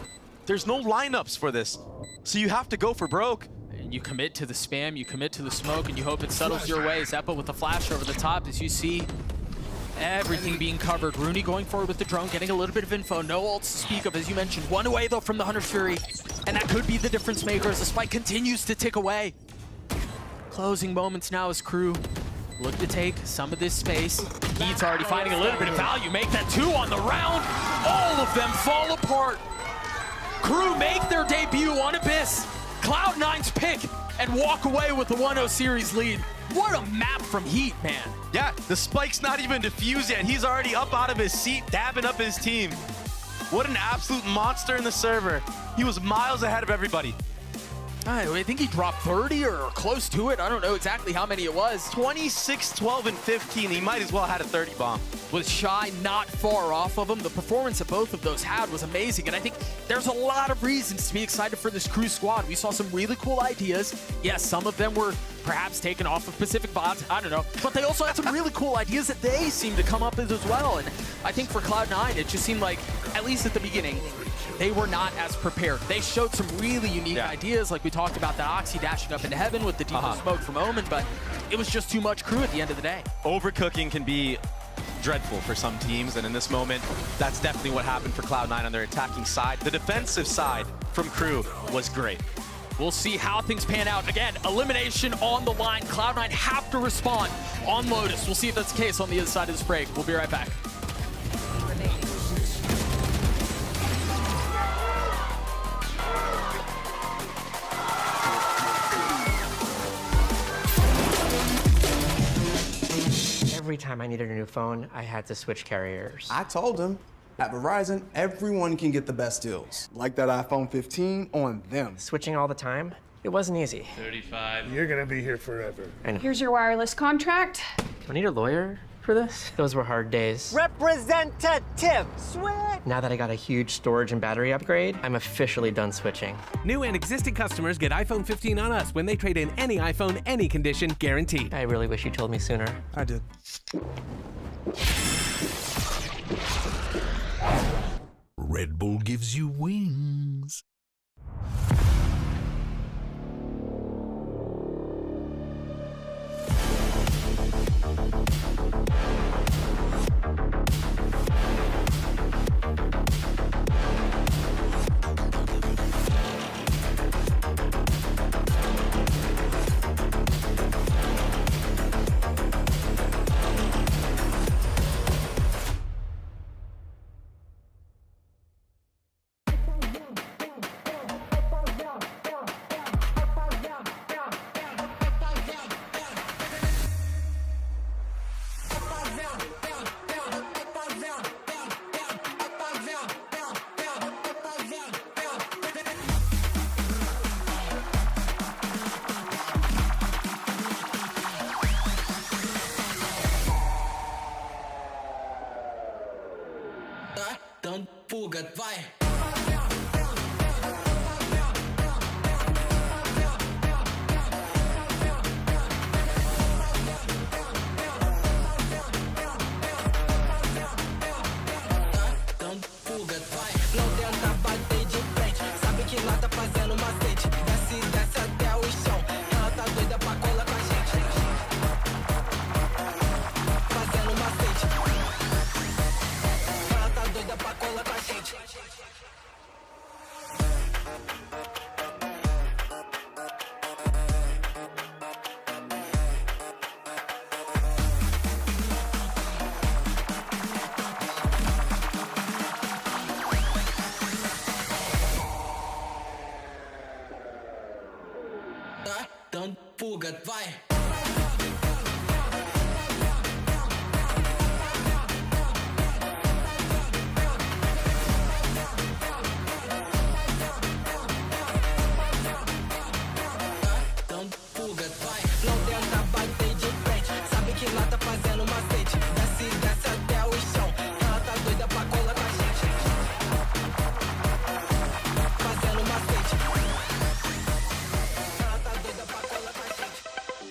There's no lineups for this. So you have to go for broke. And you commit to the spam, you commit to the smoke, and you hope it settles your way. Zeppa with the flash over the top as you see everything being covered. Rooney going forward with the drone, getting a little bit of info. No ults to speak of, as you mentioned. One away, though, from the Hunter's Fury. And that could be the difference maker as the spike continues to tick away. Closing moments now as Crew look to take some of this space. Heat's already finding a little bit of value. Make that 2 on the round. All of them fall apart. Crew make their debut on Abyss. Cloud9's pick and walk away with the 1-0 series lead. What a map from Heat, man. Yeah, the spike's not even defused yet. He's already up out of his seat, dabbing up his team. What an absolute monster in the server. He was miles ahead of everybody. I think he dropped 30 or close to it. I don't know exactly how many it was. 26, 12, and 15. He might as well have had a 30 bomb. With Shy not far off of him, the performance that both of those had was amazing. And I think there's a lot of reasons to be excited for this Crew squad. We saw some really cool ideas. Yes, some of them were perhaps taken off of Pacific bots. I don't know. But they also had some really cool ideas that they seemed to come up with as well. And I think for Cloud9, it just seemed like, at least at the beginning, they were not as prepared. They showed some really unique ideas, like we talked about that Oxy dashing up into heaven with the deep smoke from Omen, but it was just too much Crew at the end of the day. Overcooking can be dreadful for some teams, and in this moment, that's definitely what happened for Cloud9 on their attacking side. The defensive side from Crew was great. We'll see how things pan out. Again, elimination on the line. Cloud9 have to respond on Lotus. We'll see if that's the case on the other side of this break. We'll be right back. Every time I needed a new phone, I had to switch carriers. I told him, at Verizon, everyone can get the best deals. Like that iPhone 15 on them. Switching all the time, it wasn't easy. 35. You're gonna be here forever. I know. Here's your wireless contract. Do I need a lawyer for this? Those were hard days. Representative, switch! Now that I got a huge storage and battery upgrade, I'm officially done switching. New and existing customers get iPhone 15 on us when they trade in any iPhone, any condition, guaranteed. I really wish you told me sooner. I did. Red Bull gives you wings. Dando fuga, vai! Dando fuga, vai! Não tenta bater de frente, sabe que lá tá fazendo macete. Desce, desce até o chão, ela tá doida pra colar com a gente. Fazendo macete. Ela tá doida pra colar com a gente. Tá dando fuga, vai! Dando fuga, vai! Não tenta bater de frente, sabe que lá tá fazendo macete. Desce, desce até o chão, ela tá doida pra colar com a gente. Fazendo macete. Ela tá doida pra colar com a gente.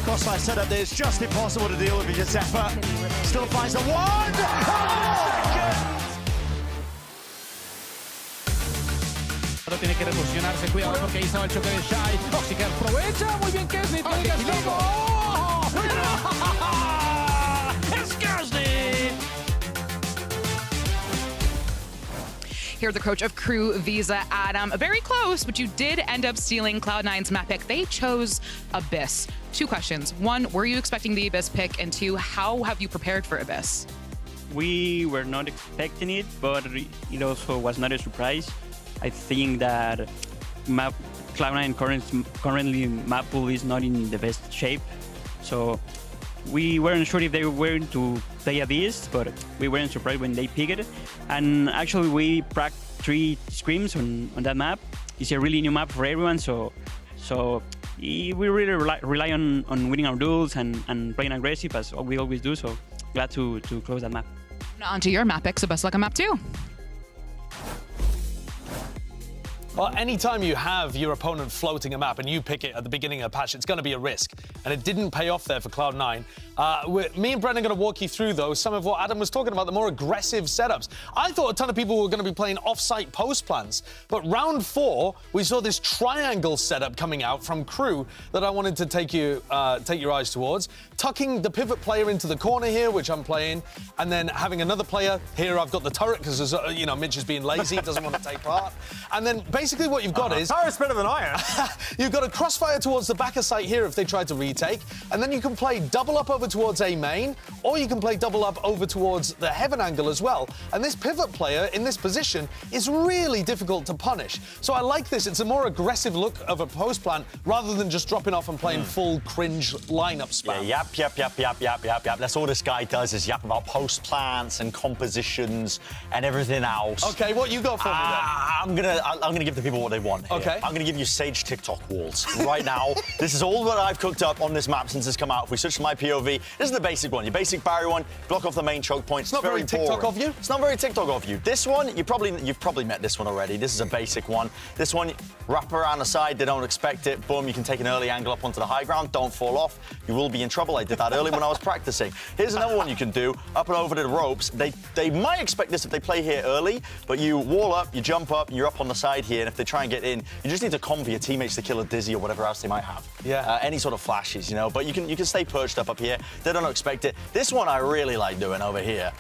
crossfire setup there. It's just impossible to deal with VCT. Still finds the one! Tiene que reposicionarse, cuidado porque ahí estaba el choque de Shai. Toxiker aprovecha, muy bien Kesney, It's Kesney! Here, the coach of Crew, Visa, Adam. Very close, but you did end up stealing Cloud9's map pick. They chose Abyss. 2 questions. 1, were you expecting the Abyss pick? And 2, how have you prepared for Abyss? We were not expecting it, but it also was not a surprise. I think that Cloud9 currently map pool is not in the best shape, so we weren't sure if they were going to play Abyss, but we weren't surprised when they picked it. And actually, we practiced 3 scrims on that map. It's a really new map for everyone, so we really rely on winning our duels and playing aggressive as we always do. So glad to close that map. Now onto your map pick, so best luck on map 2. Well, anytime you have your opponent floating a map and you pick it at the beginning of a patch, it's going to be a risk. And it didn't pay off there for Cloud9. Me and Brendan are going to walk you through, though, some of what Adam was talking about, the more aggressive setups. I thought a ton of people were going to be playing off-site post plans. But round 4, we saw this triangle setup coming out from Crew that I wanted to take your eyes towards. Tucking the pivot player into the corner here, which I'm playing, and then having another player here. I've got the turret because, you know, Mitch is being lazy, doesn't want to take part. And then basically what you've got is... Turret's better than I am. You've got a crossfire towards the back of site here if they try to retake, and then you can play double up over towards A main, or you can play double up over towards the heaven angle as well. And this pivot player in this position is really difficult to punish. So I like this. It's a more aggressive look of a post plan rather than just dropping off and playing full cringe lineup spam. Yap. That's all this guy does is yap about post plants and compositions and everything else. Okay, what you got for me then? I'm gonna give the people what they want here. Okay. I'm gonna give you Sage TikTok walls right now. This is all that I've cooked up on this map since it's come out. If we switch to my POV, this is the basic one. Your basic barrier one, block off the main choke point. It's not very TikTok boring. of you. It's not very TikTok of you. This one, you've probably met this one already. This is a basic one. This one, wrap around the side, they don't expect it. Boom, you can take an early angle up onto the high ground. Don't fall off. You will be in trouble. I did that early when I was practicing. Here's another one you can do. Up and over to the ropes. They might expect this if they play here early, but you wall up, you jump up, and you're up on the side here, and if they try and get in, you just need to combo your teammates to kill a dizzy or whatever else they might have. Yeah. Any sort of flashes, you know, but you can stay perched up here. They don't expect it. This one I really like doing over here.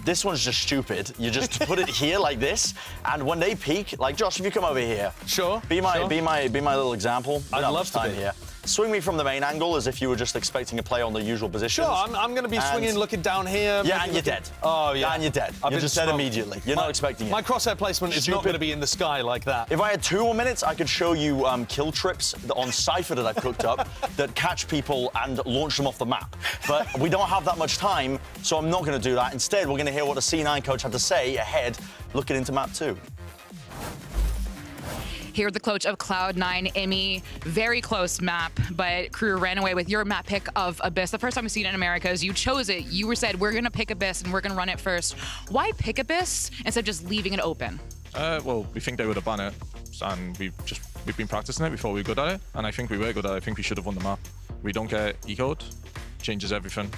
This one's just stupid. You just put it here like this, and when they peek, like Josh, if you come over here, sure, be my little example. I'd love to be here. Swing me from the main angle as if you were just expecting to play on the usual positions. Sure, I'm going to be swinging, looking down here. Yeah, and you're dead. Oh, yeah. And you're dead. You're just dead immediately. You're not expecting it. My crosshair placement is not going to be in the sky like that. If I had 2 more minutes, I could show you kill trips on Cypher that I've cooked up that catch people and launch them off the map. But we don't have that much time, so I'm not going to do that. Instead, we're going to hear what the C9 coach had to say ahead, looking into map 2. Here, the coach of Cloud9, Emmy. Very close map, but Crew ran away with your map pick of Abyss. The first time we've seen it in Americas, you chose it. You said, we're going to pick Abyss and we're going to run it first. Why pick Abyss instead of just leaving it open? Well, we think they would have ban it, and we've been practicing it before we were good at it, and I think we were good at it. I think we should have won the map. We don't get ecoed, changes everything.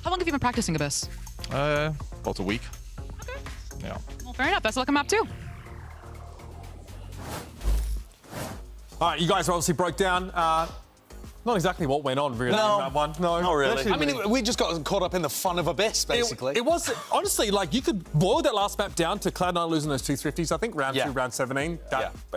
How long have you been practicing Abyss? About a week. Okay. Yeah. Well, fair enough. Best of luck on map 2. All right, you guys obviously broke down not exactly what went on, really, in that one. No, not really. I mean, we just got caught up in the fun of Abyss, basically. It was, honestly, like, you could boil that last map down to Cloud9 losing those 2 thrifties. I think round 2, round 17.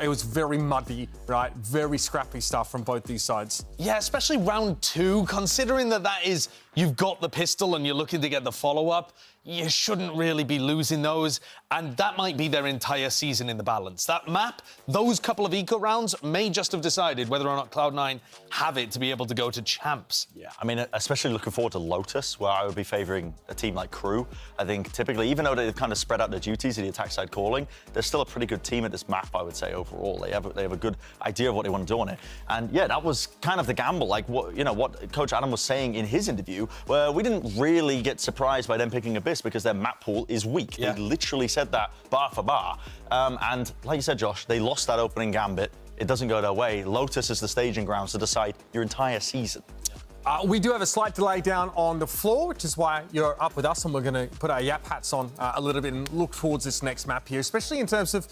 It was very muddy, right? Very scrappy stuff from both these sides. Yeah, especially round 2, considering that is, you've got the pistol and you're looking to get the follow-up. You shouldn't really be losing those, and that might be their entire season in the balance. That map, those couple of eco rounds may just have decided whether or not Cloud9 have it to be able to go to champs. Yeah, I mean, especially looking forward to Lotus, where I would be favouring a team like Crew. I think typically, even though they've kind of spread out their duties in the attack side calling, they're still a pretty good team at this map, I would say, overall. They have a good idea of what they want to do on it. And yeah, that was kind of the gamble, like what Coach Adam was saying in his interview, where we didn't really get surprised by them picking Abyss because their map pool is weak. Yeah. They literally said that bar for bar. And like you said, Josh, they lost that opening gambit. It doesn't go their way. Lotus is the staging grounds to decide your entire season. We do have a slight delay down on the floor, which is why you're up with us, and we're going to put our Yap hats on a little bit and look towards this next map here, especially in terms of...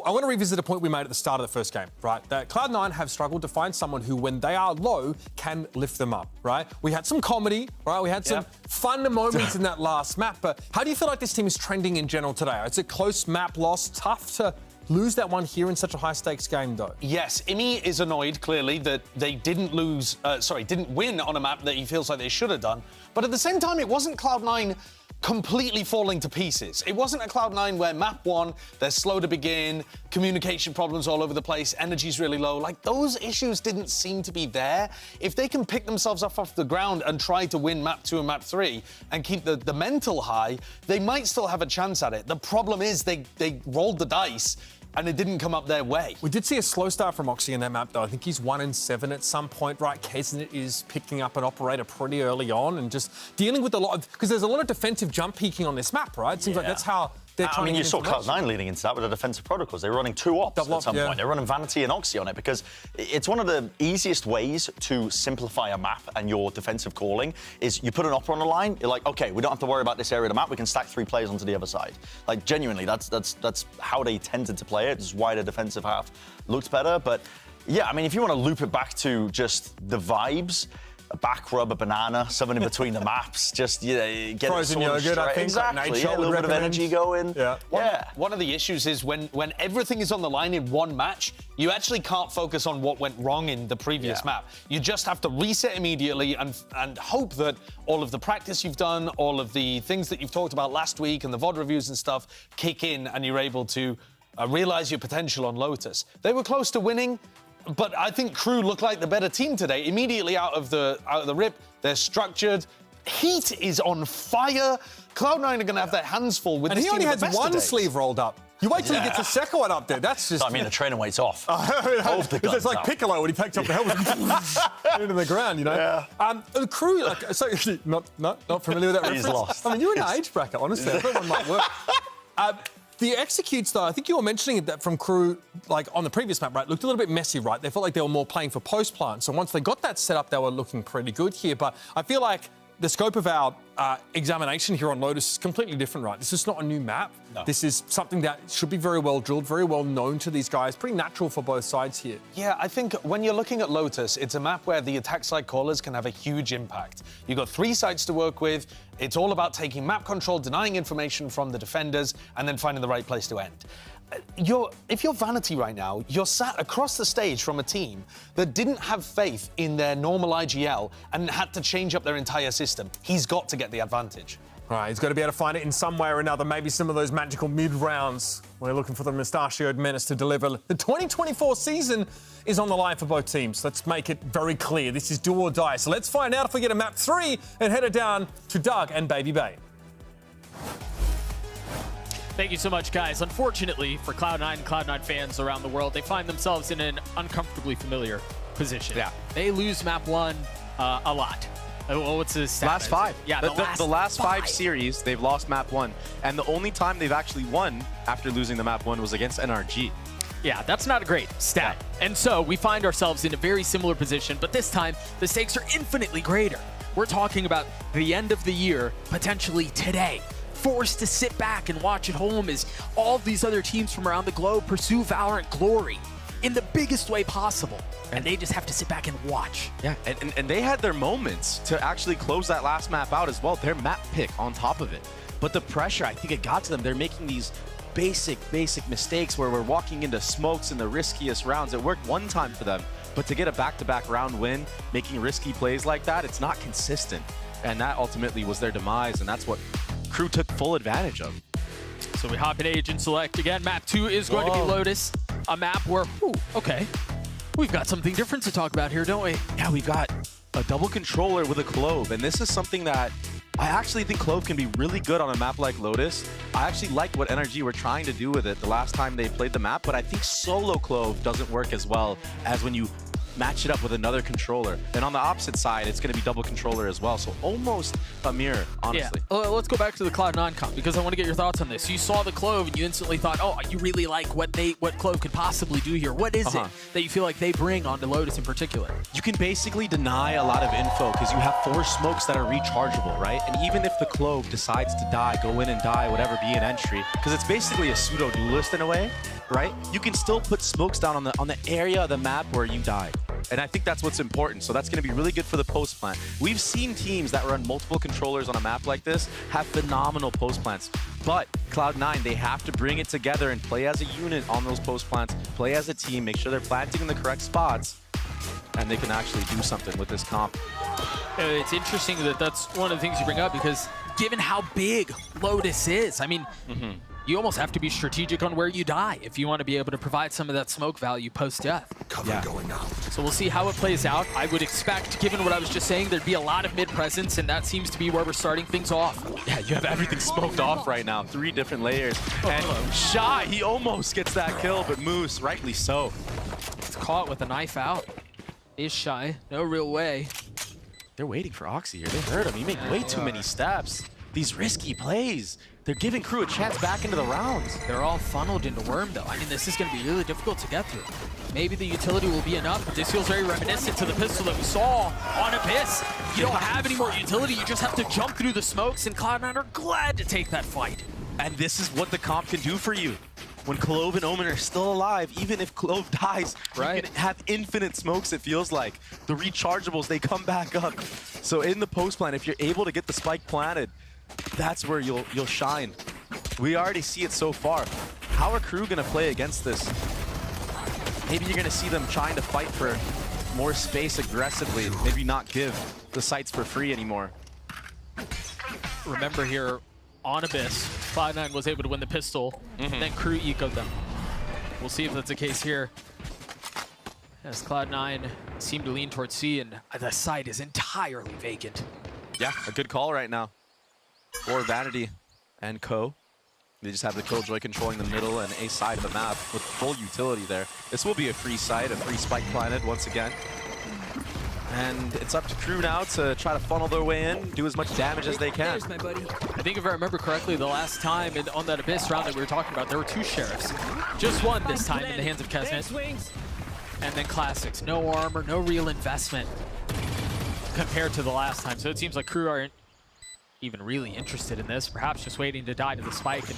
I want to revisit a point we made at the start of the first game, right? That Cloud9 have struggled to find someone who, when they are low, can lift them up, right? We had some comedy, right? We had some fun moments in that last map, but how do you feel like this team is trending in general today? It's a close map loss, tough to lose that one here in such a high-stakes game, though. Yes, Imi is annoyed, clearly, that they didn't win on a map that he feels like they should have done. But at the same time, it wasn't Cloud9 completely falling to pieces. It wasn't a Cloud9 where map 1, they're slow to begin, communication problems all over the place, energy's really low. Like, those issues didn't seem to be there. If they can pick themselves up off the ground and try to win map 2 and map 3 and keep the mental high, they might still have a chance at it. The problem is they rolled the dice and it didn't come up their way. We did see a slow start from Oxy in that map, though. I think he's 1-7 at some point, right? Kesnet is picking up an operator pretty early on and just dealing with a lot of... Because there's a lot of defensive jump peeking on this map, right? It seems like that's how they're trying to get you saw information. Cloud9 leading into that with the defensive protocols. They were running 2 ops at some point. They're running Vanity and Oxy on it because it's one of the easiest ways to simplify a map and your defensive calling is you put an opera on the line, you're like, okay, we don't have to worry about this area of the map, we can stack 3 players onto the other side. Like, genuinely, that's how they tended to play it. It's why the defensive half looked better. But, yeah, I mean, if you want to loop it back to just the vibes, a back rub, a banana, something in between the maps, just get frozen yogurt, I think. Exactly, a little bit of energy going. One of the issues is when everything is on the line in one match, you actually can't focus on what went wrong in the previous map. You just have to reset immediately and hope that all of the practice you've done, all of the things that you've talked about last week and the VOD reviews and stuff kick in and you're able to realize your potential on Lotus. They were close to winning, but I think Crew looked like the better team today. Immediately out of the rip, they're structured. Heat is on fire. Cloud9 are going to have their hands full with and this he only team has one sleeve rolled up. You wait till he gets the second one up there. That's just... I mean, the training weight's off. Both the guns it's like up. Piccolo when he takes up the helmet into the ground, you know? The Crew, like, so not familiar with that reference? He's lost. I mean, you're in an age bracket, honestly. I thought one might work. The executes, though, I think you were mentioning that from Crew, like on the previous map, right, looked a little bit messy, right? They felt like they were more playing for post-plant. So once they got that set up, they were looking pretty good here. But I feel like the scope of our examination here on Lotus is completely different, right? This is not a new map. No. This is something that should be very well drilled, very well known to these guys. Pretty natural for both sides here. Yeah, I think when you're looking at Lotus, it's a map where the attack side callers can have a huge impact. You've got 3 sides to work with. It's all about taking map control, denying information from the defenders, and then finding the right place to end. If you're Vanity right now, you're sat across the stage from a team that didn't have faith in their normal IGL and had to change up their entire system. He's got to get the advantage. All right, he's got to be able to find it in some way or another. Maybe some of those magical mid-rounds. We're looking for the mustachioed menace to deliver. The 2024 season is on the line for both teams. Let's make it very clear. This is do or die. So let's find out if we get a map 3 and head it down to Doug and Baby Bay. Thank you so much, guys. Unfortunately, for Cloud9 fans around the world, they find themselves in an uncomfortably familiar position. Yeah. They lose map 1 a lot. What's his stat? Last 5. Yeah, the last 5 series, they've lost map 1. And the only time they've actually won after losing the map 1 was against NRG. Yeah, that's not a great stat. And so we find ourselves in a very similar position, but this time the stakes are infinitely greater. We're talking about the end of the year, potentially today. Forced to sit back and watch at home as all these other teams from around the globe pursue Valorant glory in the biggest way possible. And they just have to sit back and watch. Yeah, and they had their moments to actually close that last map out as well. Their map pick on top of it. But the pressure, I think it got to them. They're making these basic mistakes where we're walking into smokes in the riskiest rounds. It worked one time for them, but to get a back-to-back round win, making risky plays like that, it's not consistent. And that ultimately was their demise, and that's what Crew took full advantage of. So we hop in Agent Select again. Map 2 is going to be Lotus. A map where, okay, we've got something different to talk about here, don't we? Yeah, we've got a double controller with a Clove, and this is something that I actually think Clove can be really good on a map like Lotus. I actually like what NRG were trying to do with it the last time they played the map, but I think solo Clove doesn't work as well as when you match it up with another controller. And on the opposite side, it's going to be double controller as well. So almost a mirror, honestly. Yeah. Let's go back to the Cloud9 comp because I want to get your thoughts on this. You saw the Clove and you instantly thought, oh, you really like what Clove could possibly do here. What is it that you feel like they bring onto Lotus in particular? You can basically deny a lot of info because you have 4 smokes that are rechargeable, right? And even if the Clove decides to die, go in and die, whatever, be an entry, because it's basically a pseudo-duelist in a way, right? You can still put smokes down on the area of the map where you died. And I think that's what's important. So that's going to be really good for the post plant. We've seen teams that run multiple controllers on a map like this have phenomenal post plants. But Cloud9, they have to bring it together and play as a unit on those post plants, play as a team, make sure they're planting in the correct spots, and they can actually do something with this comp. It's interesting that that's one of the things you bring up because given how big Lotus is, I mean, you almost have to be strategic on where you die if you want to be able to provide some of that smoke value post-death. Cover going out. So we'll see how it plays out. I would expect, given what I was just saying, there'd be a lot of mid-presence, and that seems to be where we're starting things off. Yeah, you have everything smoked off right now. 3 different layers. And Shy, he almost gets that kill, but Moose, rightly so. It's caught with a knife out. Is Shy. No real way. They're waiting for Oxy here. They heard him. He made way too many steps. These risky plays. They're giving Crew a chance back into the rounds. They're all funneled into Worm, though. I mean, this is going to be really difficult to get through. Maybe the utility will be enough, but this feels very reminiscent to the pistol that we saw on Abyss. You don't have any more utility. You just have to jump through the smokes, and Cloud9 are glad to take that fight. And this is what the comp can do for you. When Clove and Omen are still alive, even if Clove dies, you can have infinite smokes, it feels like. The rechargeables, they come back up. So in the post plant, if you're able to get the spike planted, that's where you'll shine. We already see it so far. How are Crew gonna play against this? Maybe you're gonna see them trying to fight for more space aggressively. Maybe not give the sites for free anymore. Remember here, on Abyss, Cloud9 was able to win the pistol, and then Crew ecoed them. We'll see if that's the case here. As Cloud9 seem to lean towards C, and the site is entirely vacant. Yeah, a good call right now. For Vanity and Co. They just have the Killjoy controlling the middle and A side of the map with full utility there. This will be a free site, a free spike planted once again. And it's up to Crew now to try to funnel their way in, do as much damage as they can. I think if I remember correctly, the last time on that Abyss round that we were talking about, there were 2 Sheriffs. Just one this time in the hands of Kesnet. And then Classics. No armor, no real investment compared to the last time. So it seems like Crew aren't even really interested in this. Perhaps just waiting to die to the spike and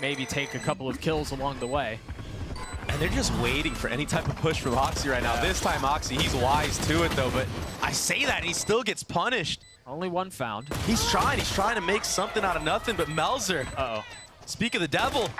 maybe take a couple of kills along the way. And they're just waiting for any type of push from Oxy right now. This time Oxy, he's wise to it though, but I say that, he still gets punished. Only one found. He's trying to make something out of nothing, but Melzer. Uh-oh. Speak of the devil.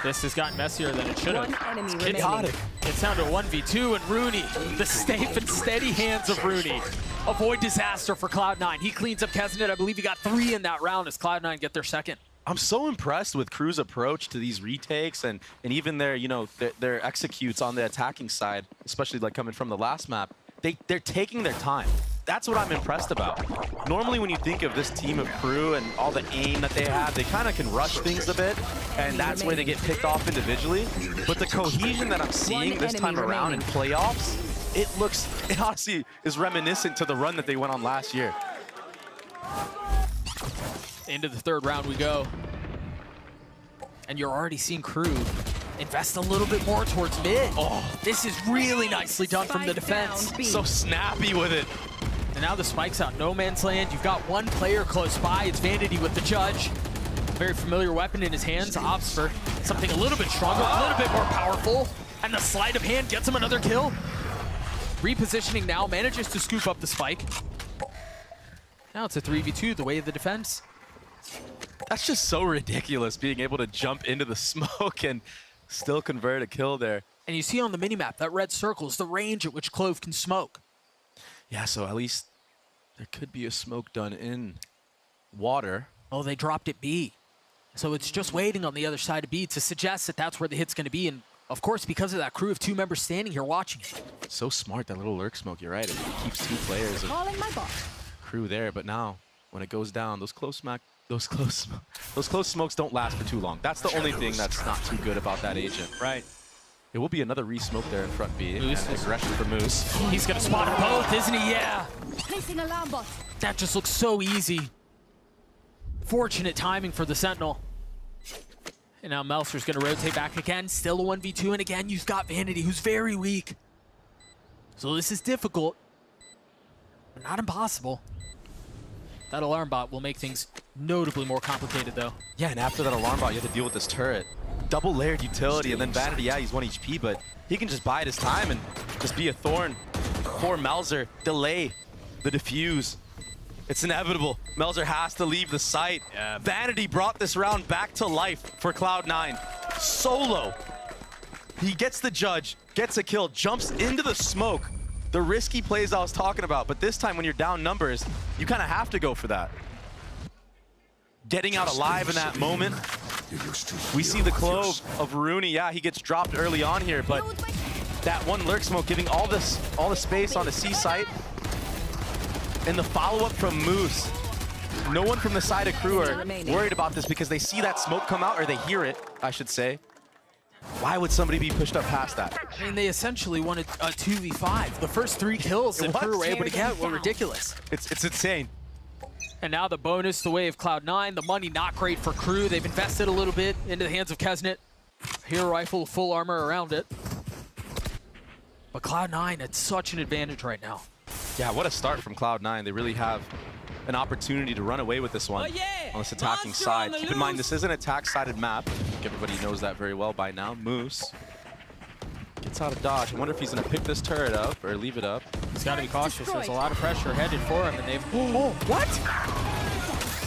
This has gotten messier than it should have. One enemy Chaotic. It's down to 1v2, and Rooney, the safe and steady hands of Rooney, avoid disaster for Cloud9. He cleans up Kesnet. I believe he got 3 in that round as Cloud9 get their second. I'm so impressed with Crew's approach to these retakes and even their, their executes on the attacking side, especially like coming from the last map. They're taking their time. That's what I'm impressed about. Normally when you think of this team of Crew and all the aim that they have, they kind of can rush things a bit, and that's where they get picked off individually. But the cohesion that I'm seeing this time around in playoffs, it honestly is reminiscent to the run that they went on last year. Into the 3rd round we go. And you're already seeing Crew invest a little bit more towards mid. Oh, this is really nicely done from the defense. So snappy with it. And now the spike's out no man's land. You've got one player close by. It's Vanity with the Judge. Very familiar weapon in his hands. Opts for something a little bit stronger, a little bit more powerful. And the sleight of hand gets him another kill. Repositioning now, manages to scoop up the spike. Now it's a 3v2, the way of the defense. That's just so ridiculous, being able to jump into the smoke and still convert a kill there. And you see on the minimap, that red circle is the range at which Clove can smoke. Yeah, so at least there could be a smoke done in water. Oh, they dropped it B. So it's just waiting on the other side of B to suggest that that's where the hit's going to be. And of course, because of that, Crew of 2 members standing here watching it. So smart, that little lurk smoke, you're right. It keeps 2 players of Crew there, but now when it goes down, those close smokes don't last for too long. That's the only thing that's not too good about that agent. Right. It will be another re-smoke there in front B. Moose. And aggression for Moose. He's going to spot them both, isn't he? Yeah. Placing alarm bot. That just looks so easy. Fortunate timing for the Sentinel. And now Melser's going to rotate back again. Still a 1v2. And again, you've got Vanity, who's very weak. So this is difficult, but not impossible. That alarm bot will make things notably more complicated, though. Yeah, and after that alarm bot, you have to deal with this turret. Double layered utility, and then Vanity, yeah, he's 1 HP, but he can just bide his time and just be a thorn for Melzer. Delay the defuse. It's inevitable. Melzer has to leave the site. Yeah. Vanity brought this round back to life for Cloud9. Solo. He gets the judge, gets a kill, jumps into the smoke. The risky plays I was talking about, but this time when you're down numbers, you kind of have to go for that. Getting out alive in that moment. We see the clove of Rooney. Yeah, he gets dropped early on here, but that one lurk smoke giving all the space on the C site. And the follow-up from Moose. No one from the side of Crew are worried about this because they see that smoke come out, or they hear it, I should say. Why would somebody be pushed up past that? I mean, they essentially wanted a 2v5. The first 3 kills that Crew were able to get were ridiculous. It's insane. And now the bonus, the way of Cloud9. The money not great for Crew. They've invested a little bit into the hands of Kesnet. Hero rifle, full armor around it. But Cloud9 at such an advantage right now. Yeah, what a start from Cloud9. They really have an opportunity to run away with this one on this attacking side. Keep in mind, this is an attack-sided map. I think everybody knows that very well by now. Moose gets out of dodge. I wonder if he's going to pick this turret up or leave it up. He's got to be cautious. There's a lot of pressure headed for him, and they've... Oh, what?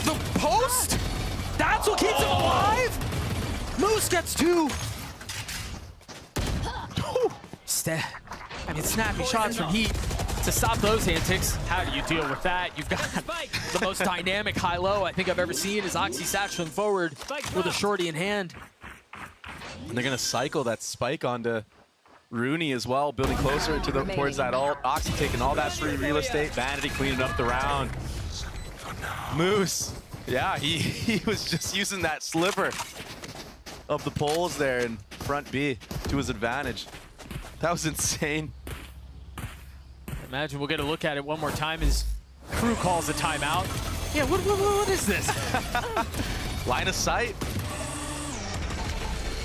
The post? That's what keeps him alive? Moose gets 2. I mean, snappy shots from Heat to stop those antics. How do you deal with that? You've got the most dynamic high-low I think I've ever seen is Oxy satcheling forward with a shorty in hand. And they're going to cycle that spike onto Rooney as well, building closer to the towards that ult. Oxy taking all that free real estate. Vanity cleaning up the round. Moose, yeah, he was just using that sliver of the poles there in front B to his advantage. That was insane. Imagine we'll get a look at it one more time as Crew calls a timeout. Yeah, what is this? Line of sight.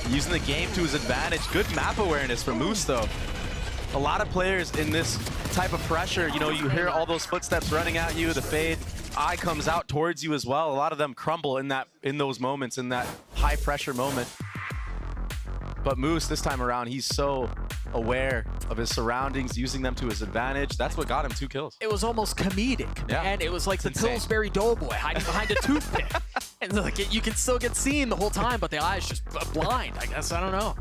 Using the game to his advantage. Good map awareness from Moose, though. A lot of players in this type of pressure, you know, you hear all those footsteps running at you, the fade, eye comes out towards you as well. A lot of them crumble in those moments, in that high pressure moment. But Moose, this time around, he's so aware of his surroundings, using them to his advantage. That's what got him 2 kills. It was almost comedic. Yeah. And it was like the Pillsbury Doughboy hiding behind a toothpick. And like you can still get seen the whole time, but the eye's just blind, I guess. I don't know.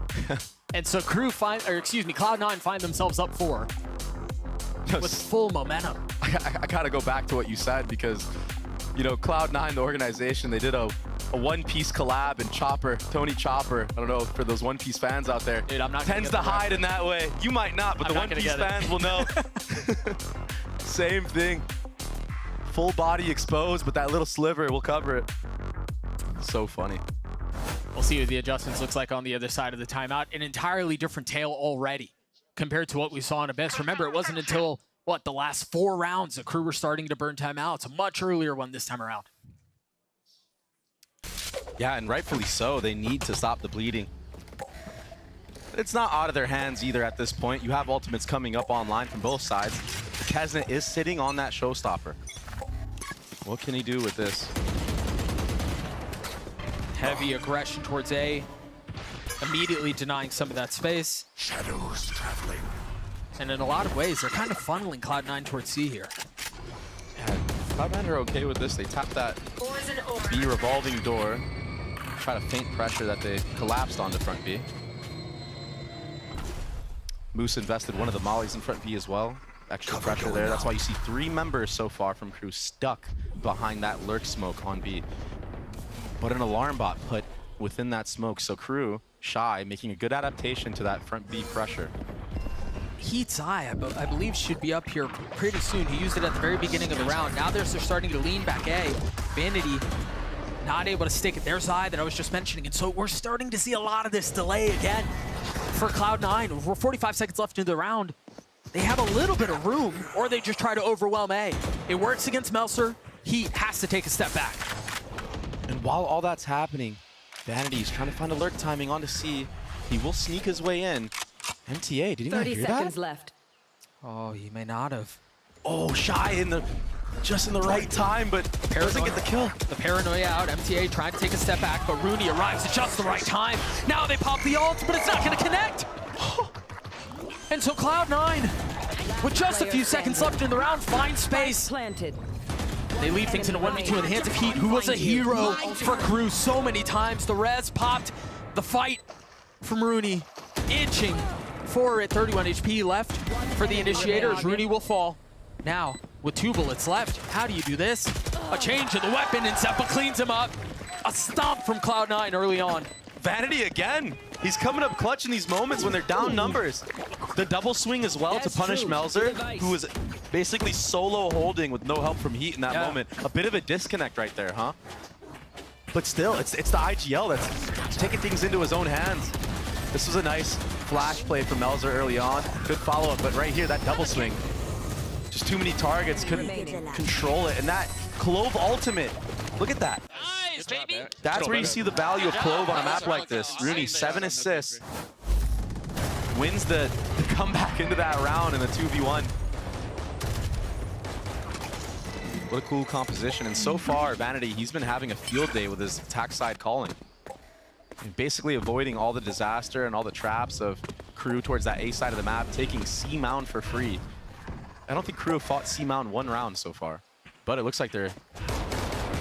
And so Cloud9 find themselves up 4 with full momentum. I gotta go back to what you said because, you know, Cloud9, the organization, they did a One Piece collab, and Tony Chopper, I don't know, for those One Piece fans out there, dude, I'm not tends to hide in that way. You might not, but the One Piece fans will know. Same thing. Full body exposed, but that little sliver will cover it. So funny. We'll see what the adjustments looks like on the other side of the timeout. An entirely different tale already compared to what we saw in Abyss. Remember, it wasn't until, what, the last 4 rounds that Crew were starting to burn timeouts. A much earlier one this time around. Yeah, and rightfully so. They need to stop the bleeding. It's not out of their hands either at this point. You have ultimates coming up online from both sides. Kesnet is sitting on that showstopper. What can he do with this? Heavy aggression towards A. Immediately denying some of that space. Shadows traveling. And in a lot of ways, they're kind of funneling Cloud9 towards C here. Yeah, Cloud9 are okay with this. They tap that B revolving door. Try to feint pressure that they collapsed onto front B. Moose invested one of the mollies in front B as well. Extra pressure there. That's why you see 3 members so far from Crew stuck behind that lurk smoke on B. But an alarm bot put within that smoke. So Crew, Shy, making a good adaptation to that front B pressure. Heat's eye, I believe, should be up here pretty soon. He used it at the very beginning of the round. Now they're starting to lean back A. Vanity not able to stick at their side that I was just mentioning. And so we're starting to see a lot of this delay again. for Cloud9. We're 45 seconds left in the round. They have a little bit of room, or they just try to overwhelm A. It works against Meltzer. He has to take a step back. And while all that's happening, Vanity's trying to find a lurk timing onto C. He will sneak his way in. MTA, did he not hear that? 30 seconds left. Oh, he may not have. Oh, Shy just in the right time, but doesn't get the kill. The paranoia out. MTA trying to take a step back, but Rooney arrives at just the right time. Now they pop the ult, but it's not going to connect. And so Cloud9, with just a few seconds left in the round, finds space. Planted. They leave things in a 1v2 in the hands of Heat, who was a hero for Crew so many times. The res popped. The fight from Rooney, inching forward at 31 HP left for the initiator as Rooney will fall. Now, with 2 bullets left, how do you do this? A change in the weapon, and Zeppa cleans him up. A stomp from Cloud9 early on. Vanity again. He's coming up clutch in these moments when they're down numbers. The double swing as well to punish Melzer, who was basically solo holding with no help from Heat in that moment. A bit of a disconnect right there, huh? But still, it's the IGL that's taking things into his own hands. This was a nice flash play from Melzer early on. Good follow-up, but right here, that double swing. Just too many targets, couldn't control it. And that Clove ultimate, look at that. Nice, baby. That's where you see the value of Clove on a map like this. Rooney, 7 assists. Wins the comeback into that round in the 2v1. What a cool composition. And so far, Vanity, he's been having a field day with his attack side calling. Basically avoiding all the disaster and all the traps of Crew towards that A side of the map, taking C Mound for free. I don't think Crew have fought C Mound 1 round so far, but it looks like they're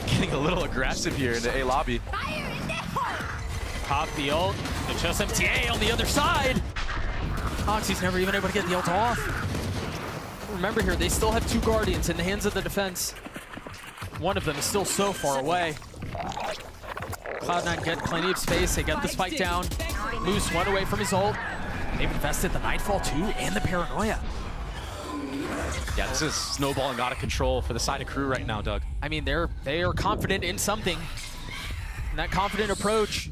getting a little aggressive here in the A lobby. Pop the ult. It's just MTA on the other side. Oxy's never even able to get the ult off. Remember here, they still have 2 Guardians in the hands of the defense. One of them is still so far away. Cloud9 get plenty of space. They get the spike down. Moose 1 away from his ult. They've invested the Nightfall too and the Paranoia. Yeah, this is snowballing out of control for the side of Crew right now, Doug. I mean, they are confident in something. And that confident approach,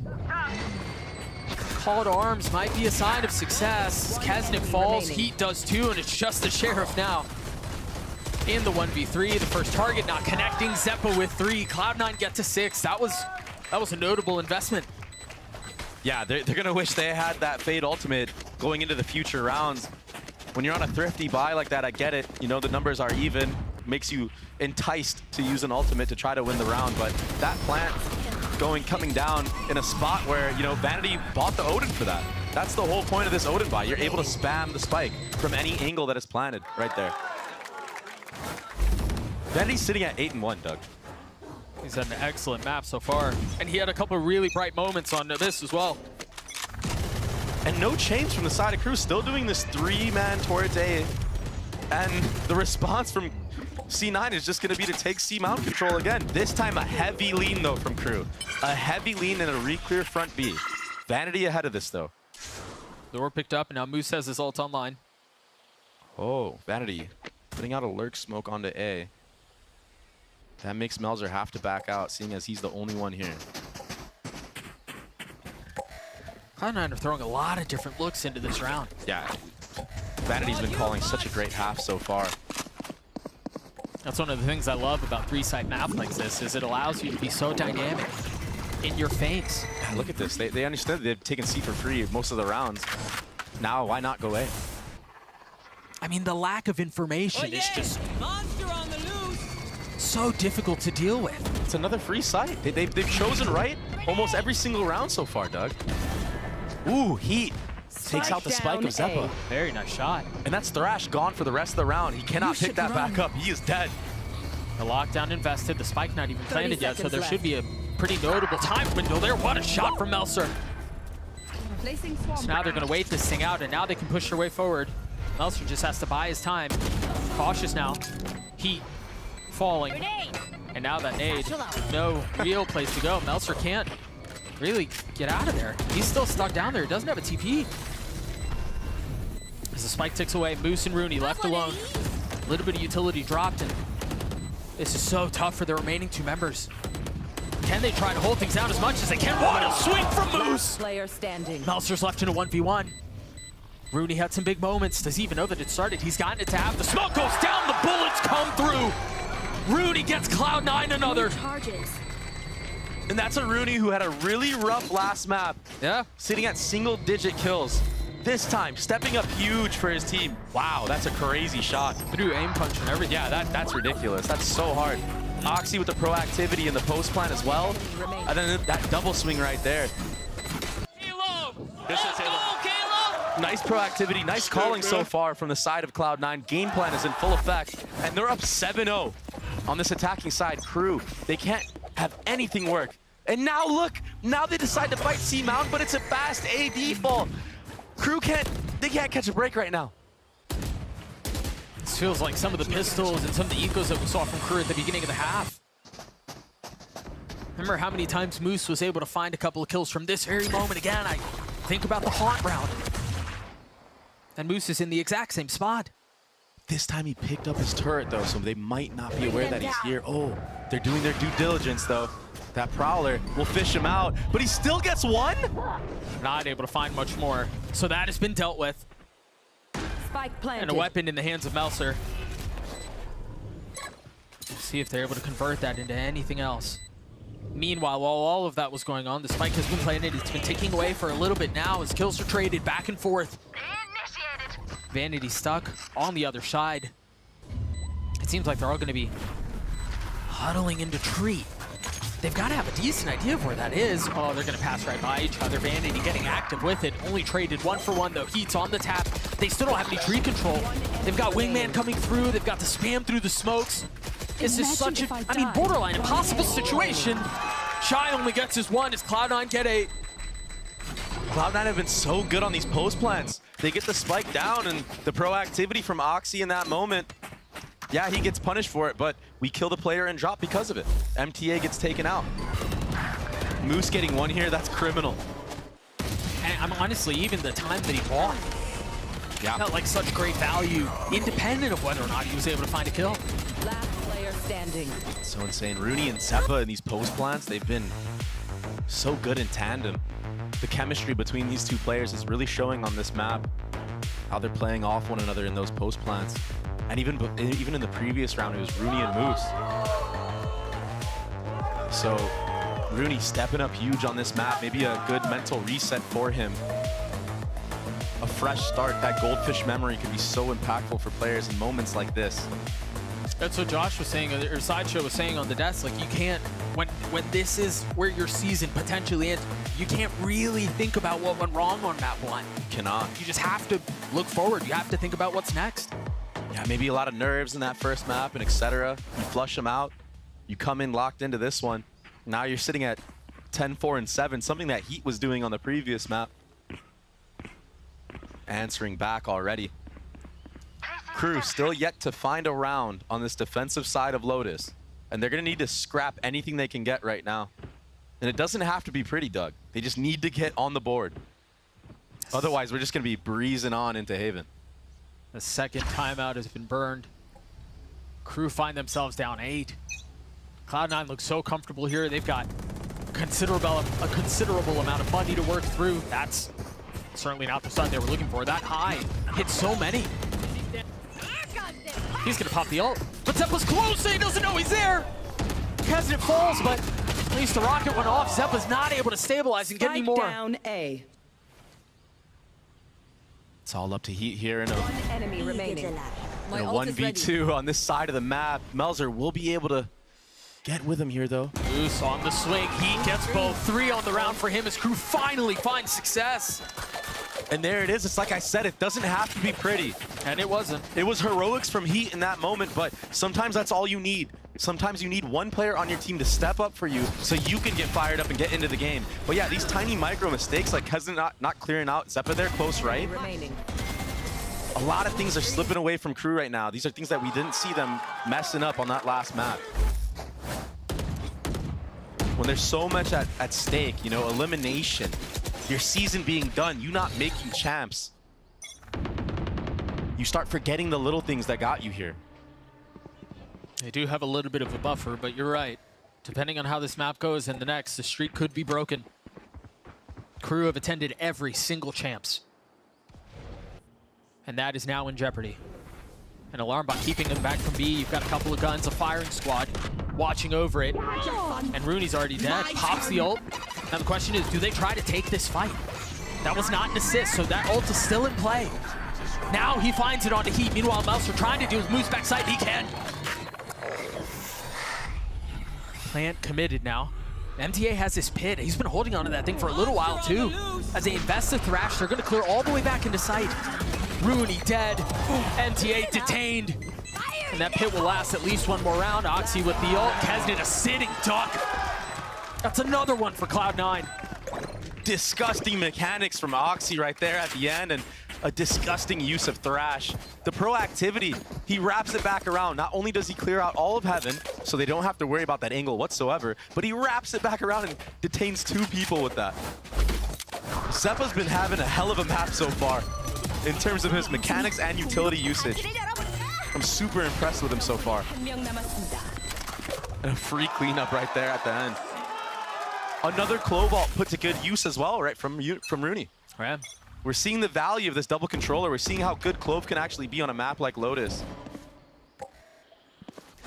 call to arms, might be a sign of success. Kesnick falls, Heat does too, and it's just the Sheriff now. In the 1v3, the first target not connecting. Zeppa with 3, Cloud9 get to 6. That was a notable investment. Yeah, they're gonna wish they had that Fade ultimate going into the future rounds. When you're on a thrifty buy like that, I get it. You know, the numbers are even. Makes you enticed to use an ultimate to try to win the round. But that plant coming down in a spot where, you know, Vanity bought the Odin for that. That's the whole point of this Odin buy. You're able to spam the spike from any angle that is planted right there. Vanity's sitting at 8-1, Doug. He's had an excellent map so far. And he had a couple of really bright moments on this as well. And no change from the side of Crew, still doing this 3-man towards A. And the response from C9 is just gonna be to take C Mount control again. This time a heavy lean though from Crew. A heavy lean and a re-clear front B. Vanity ahead of this though. Door picked up and now Moose has his ult online. Oh, Vanity putting out a lurk smoke onto A. That makes Melzer have to back out, seeing as he's the only one here. Cloud9 are throwing a lot of different looks into this round. Yeah, Vanity's been calling such a great half so far. That's one of the things I love about 3-side map like this, is it allows you to be so dynamic in your feints. Yeah, look at this. They understood they've taken C for free most of the rounds. Now, why not go A? I mean, the lack of information is just so difficult to deal with. It's another free site. They've chosen right almost every single round so far, Doug. Ooh, Heat takes out the spike of Zeppa. Very nice shot. And that's Thrash gone for the rest of the round. He cannot pick that back up. He is dead. The lockdown invested, the spike not even planted yet, so there should be a pretty notable time window there. What a shot from Melzer. So now they're going to wait this thing out, and now they can push their way forward. Melzer just has to buy his time. Cautious now. Heat falling. And now that nade, no real place to go. Melzer can't really get out of there. He's still stuck down there. He doesn't have a TP. As the spike ticks away, Moose and Rooney left alone. A little bit of utility dropped, and this is so tough for the remaining 2 members. Can they try to hold things down as much as they can? What a swing from Moose! Player standing. Melzer's left in a 1v1. Rooney had some big moments. Does he even know that it started? He's gotten it to have. The smoke goes down, the bullets come through. Rooney gets Cloud9 another. And that's a Rooney who had a really rough last map. Yeah. Sitting at single-digit kills. This time, stepping up huge for his team. Wow, that's a crazy shot. Through aim punch and everything. Yeah, that's ridiculous. That's so hard. Oxy with the proactivity in the post plan as well. And then that double swing right there. This is Nice proactivity, nice calling so far from the side of Cloud9. Game plan is in full effect, and they're up 7-0 on this attacking side. Crew, they can't have anything work. And now look, now they decide to fight C-Mount, but it's a fast AD fall. Crew can't catch a break right now. This feels like some of the pistols and some of the ecos that we saw from Crew at the beginning of the half. Remember how many times Moose was able to find a couple of kills from this very moment again? I think about the haunt round. And Moose is in the exact same spot. This time he picked up his turret though, so they might not be aware that he's here. Oh, they're doing their due diligence though. That Prowler will fish him out, but he still gets one? Not able to find much more. So that has been dealt with. Spike planted. And a weapon in the hands of Melser. See if they're able to convert that into anything else. Meanwhile, while all of that was going on, the spike has been planted. It's been ticking away for a little bit now as kills are traded back and forth. Vanity stuck on the other side. It seems like they're all going to be huddling into tree. They've got to have a decent idea of where that is. Oh, they're going to pass right by each other. Vanity getting active with it. Only traded 1-for-1 though. Heat's on the tap. They still don't have any tree control. They've got Wingman coming through. They've got the spam through the smokes. This is such a, I mean, borderline impossible situation. Shy only gets his one as Cloud9 get 8. Cloud9 have been so good on these post plants. They get the spike down and the proactivity from Oxy in that moment. Yeah, he gets punished for it, but we kill the player and drop because of it. MTA gets taken out. Moose getting one here, that's criminal. And I'm honestly, even the time that he bought, felt like such great value, independent of whether or not he was able to find a kill. Last player standing. So insane. Rooney and Zeppa in these post plants, they've been so good in tandem. The chemistry between these two players is really showing on this map. How they're playing off one another in those post plants. And even in the previous round, it was Rooney and Moose. So Rooney stepping up huge on this map. Maybe a good mental reset for him. A fresh start. That goldfish memory could be so impactful for players in moments like this. That's what Josh was saying, or Sideshow was saying on the desk. Like, you can't, when this is where your season potentially ends, you can't really think about what went wrong on map 1. You cannot. You just have to look forward. You have to think about what's next. Yeah, maybe a lot of nerves in that first map and etc. You flush them out. You come in locked into this one. Now you're sitting at 10-4-7, something that Heat was doing on the previous map. Answering back already. Crew still yet to find a round on this defensive side of Lotus. And they're going to need to scrap anything they can get right now. And it doesn't have to be pretty, Doug. They just need to get on the board. Otherwise, we're just going to be breezing on into Haven. The second timeout has been burned. Crew find themselves down 8. Cloud9 looks so comfortable here. They've got a considerable amount of money to work through. That's certainly not the side they were looking for. That high hit so many. He's gonna pop the ult, but Zeppa's close, so he doesn't know he's there. President falls, but at least the rocket went off. Zeppa's not able to stabilize and get any more. Down A. It's all up to Heat here in a, Enemy remaining. in a 1v2 on this side of the map. Melzer will be able to get with him here, though. Moose on the swing. Heat gets both. 3 on the round for him as Crew finally finds success. And there it is. It's like I said, it doesn't have to be pretty. And it wasn't. It was heroics from Heat in that moment, but sometimes that's all you need. Sometimes you need one player on your team to step up for you so you can get fired up and get into the game. But yeah, these tiny micro mistakes, like Cousin not clearing out Zeppa there close right. A lot of things are slipping away from Crew right now. These are things that we didn't see them messing up on that last map. When there's so much at stake, you know, elimination, your season being done, you not making champs, you start forgetting the little things that got you here. They do have a little bit of a buffer, but you're right. Depending on how this map goes and the next, the streak could be broken. Crew have attended every single champs. And that is now in jeopardy. An alarm bot keeping them back from B. You've got a couple of guns, a firing squad watching over it. And Rooney's already dead. Pops the ult. Now the question is, do they try to take this fight? That was not an assist, so that ult is still in play. Now he finds it on the Heat. Meanwhile, Melser trying to do his moves backside. He can. Plant committed now. MTA has this pit. He's been holding on to that thing for a little while too. As they invest the Thrash, they're going to clear all the way back into sight. Rooney dead. MTA detained. And that pit will last at least one more round. Oxy with the ult. Kesnet a sitting duck. That's another one for Cloud9. Disgusting mechanics from Oxy right there at the end, and a disgusting use of Thrash. The proactivity, he wraps it back around. Not only does he clear out all of Heaven, so they don't have to worry about that angle whatsoever, but he wraps it back around and detains 2 people with that. Zeppa's been having a hell of a map so far in terms of his mechanics and utility usage. I'm super impressed with him so far. And a free cleanup right there at the end. Another Clovalt put to good use as well, right, from Rooney. Yeah. We're seeing the value of this double controller. We're seeing how good Clove can actually be on a map like Lotus.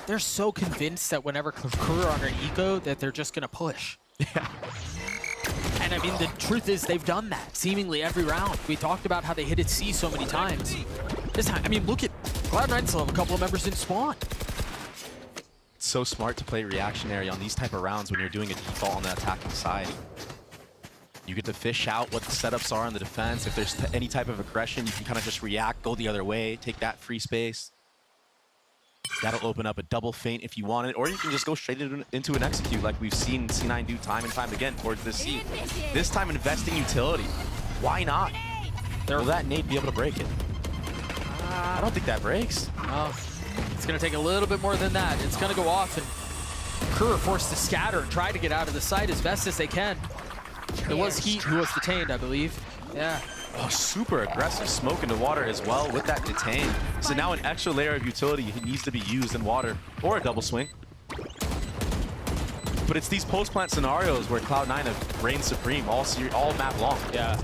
They're so convinced that whenever Crew are on an eco, that they're just going to push. Yeah. And I mean, the truth is they've done that seemingly every round. We talked about how they hit at C so many times. This time, I mean, look at Cloud9 still have a couple of members in spawn. It's so smart to play reactionary on these type of rounds when you're doing a default on the attacking side. You get to fish out what the setups are on the defense. If there's any type of aggression, you can kind of just react, go the other way, take that free space. That'll open up a double feint if you want it, or you can just go straight into an execute like we've seen C9 do time and time again towards this C. This time investing utility. Why not? Will that nade be able to break it? I don't think that breaks. Oh, it's going to take a little bit more than that. It's going to go off, and Crew are forced to scatter and try to get out of the site as best as they can. It was Heat who was detained, I believe. Yeah. Oh, super aggressive smoke into water as well with that detain. So now an extra layer of utility needs to be used in water, or a double swing. But it's these post-plant scenarios where Cloud9 have reigned supreme all map long. Yeah.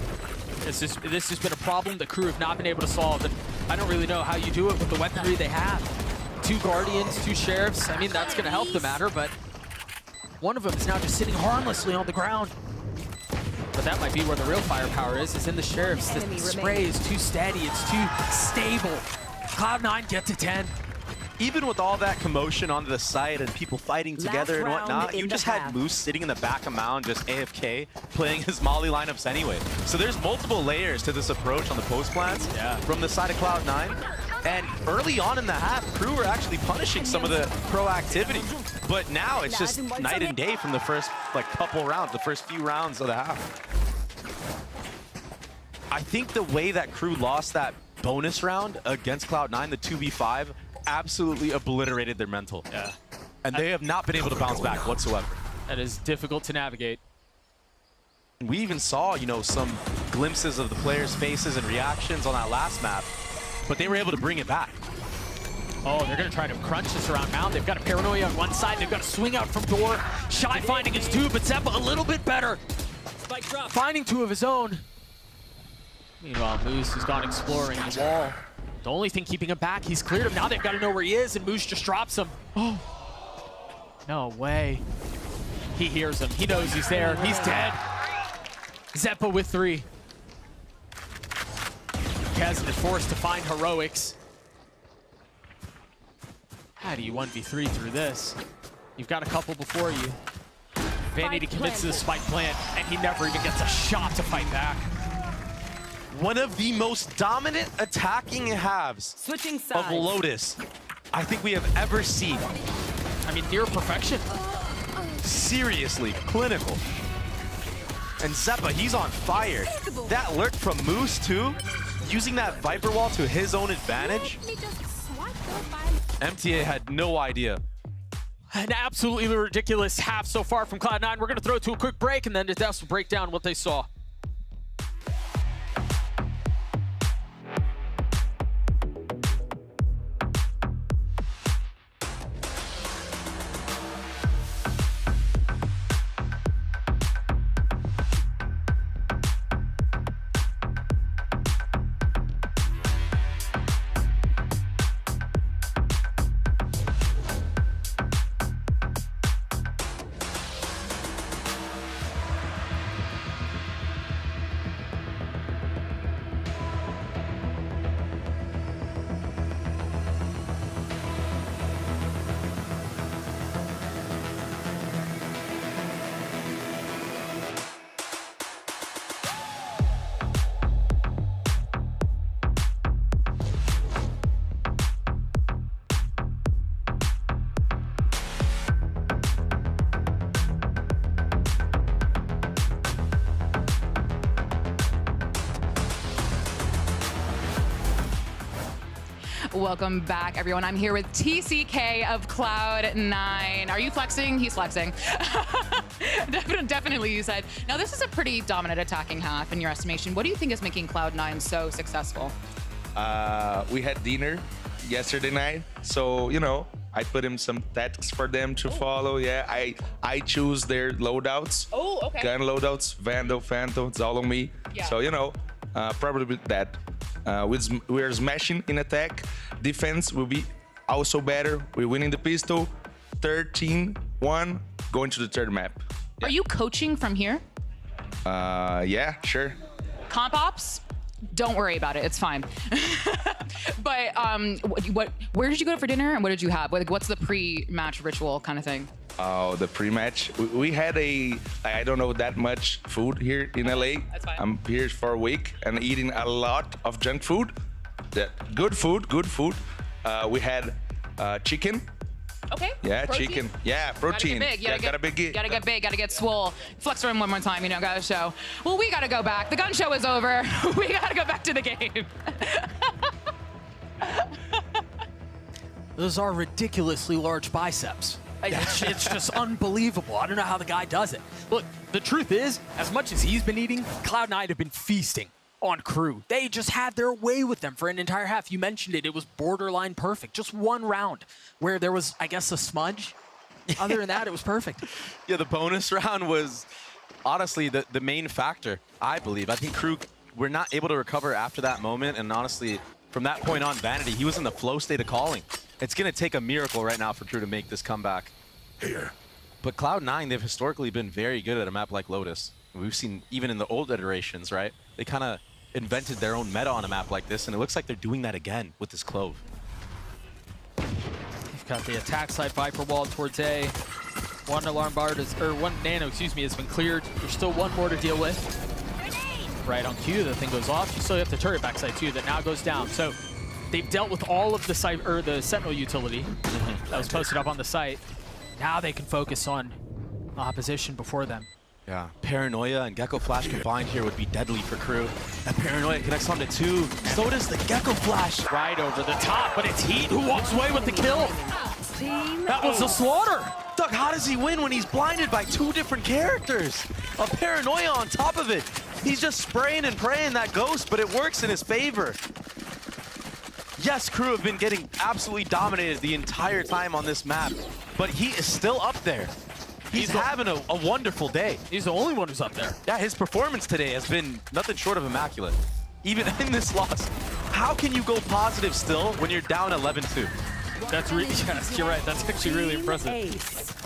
This has been a problem the Crew have not been able to solve, and I don't really know how you do it with the weaponry they have. 2 Guardians, 2 Sheriffs. I mean, that's going to help the matter, but one of them is now just sitting harmlessly on the ground. But that might be where the real firepower is in the Sheriffs. The spray is too steady, it's too stable. Cloud9 get to 10. Even with all that commotion onto the site and people fighting together and whatnot, you just had Moose sitting in the back of Mound, just AFK, playing his Molly lineups anyway. So there's multiple layers to this approach on the post plants from the side of Cloud9. And early on in the half, Crew were actually punishing some of the proactivity. But now it's just night and day from the first couple rounds, the first few rounds of the half. I think the way that Crew lost that bonus round against Cloud9, the 2v5, absolutely obliterated their mental. Yeah. And they have not been able to bounce back whatsoever. That is difficult to navigate. We even saw, you know, some glimpses of the players' faces and reactions on that last map, but they were able to bring it back. Oh, they're going to try to crunch this around Mound. They've got a Paranoia on one side. They've got a swing out from door. Shy finding his 2, but Zeppa a little bit better. Finding 2 of his own. Meanwhile, Moose has gone exploring the wall. The only thing keeping him back, he's cleared him. Now they've got to know where he is, and Moose just drops him. Oh, no way. He hears him. He knows he's there. He's dead. Zeppa with 3. Kesnet is forced to find heroics. How do you 1v3 through this? You've got a couple before you. Vanity commits to the spike plant, and he never even gets a shot to fight back. One of the most dominant attacking halves of Lotus I think we have ever seen. I mean, near perfection. Seriously, clinical. And Zeppa, he's on fire. That lurk from Moose, too, using that Viper Wall to his own advantage. MTA had no idea. An absolutely ridiculous half so far from Cloud9. We're going to throw it to a quick break, and then Deaths will break down what they saw. Welcome back, everyone. I'm here with TCK of Cloud9. Are you flexing? He's flexing. Definitely, you said. Now, this is a pretty dominant attacking half in your estimation. What do you think is making Cloud9 so successful? We had dinner yesterday night, so, you know, I put in some tasks for them to follow. Yeah, I choose their loadouts. Oh, okay. Gun loadouts, Vandal, Phantom, it's all on me. Yeah. So, you know, probably with that. We're smashing in attack. Defense will be also better. We're winning the pistol. 13-1, going to the third map. Are you coaching from here? Yeah, sure. Comp ops? Don't worry about it. It's fine. But where did you go for dinner and what did you have? What's the pre-match ritual kind of thing? Oh, the pre-match. We had I don't know that much food here in LA. That's fine. I'm here for a week and eating a lot of junk food. Good food. We had chicken. Okay. Yeah, protein? chicken. Yeah, protein. Gotta get big. Gotta get swole. Flex around one more time, you know, gotta show. Well, we gotta go back. The gun show is over. We gotta go back to the game. Those are ridiculously large biceps. It's just unbelievable. I don't know how the guy does it. Look, the truth is, as much as he's been eating, Cloud9 have been feasting on Crew. They just had their way with them for an entire half. You mentioned it. It was borderline perfect. Just one round where there was, I guess, a smudge. Other than that, it was perfect. Yeah, the bonus round was honestly the main factor, I believe. I think Crew were not able to recover after that moment. And honestly, from that point on, Vanity, he was in the flow state of calling. It's going to take a miracle right now for Crew to make this comeback. Here. But Cloud9, they've historically been very good at a map like Lotus. We've seen even in the old iterations, right? They kind of invented their own meta on a map like this, and it looks like they're doing that again with this Clove. You've got the attack side Viper wall towards A. One alarm bar, one nano, excuse me, has been cleared. There's still one more to deal with. Right on cue, the thing goes off. You still have the turret backside too that now goes down. So they've dealt with all of the Sentinel utility that was posted up on the site. Now they can focus on opposition before them. Yeah, Paranoia and Gecko Flash combined here would be deadly for Crew. That Paranoia connects onto 2. So does the Gecko Flash. Right over the top, but it's Heat who walks away with the kill. That was a slaughter. Doug, how does he win when he's blinded by 2 different characters? A Paranoia on top of it. He's just spraying and praying that ghost, but it works in his favor. Yes, Crew have been getting absolutely dominated the entire time on this map, but he is still up there. He's having a wonderful day. He's the only one who's up there. Yeah, his performance today has been nothing short of immaculate. Even in this loss, how can you go positive still when you're down 11-2? That's yes, you're right. That's actually really impressive.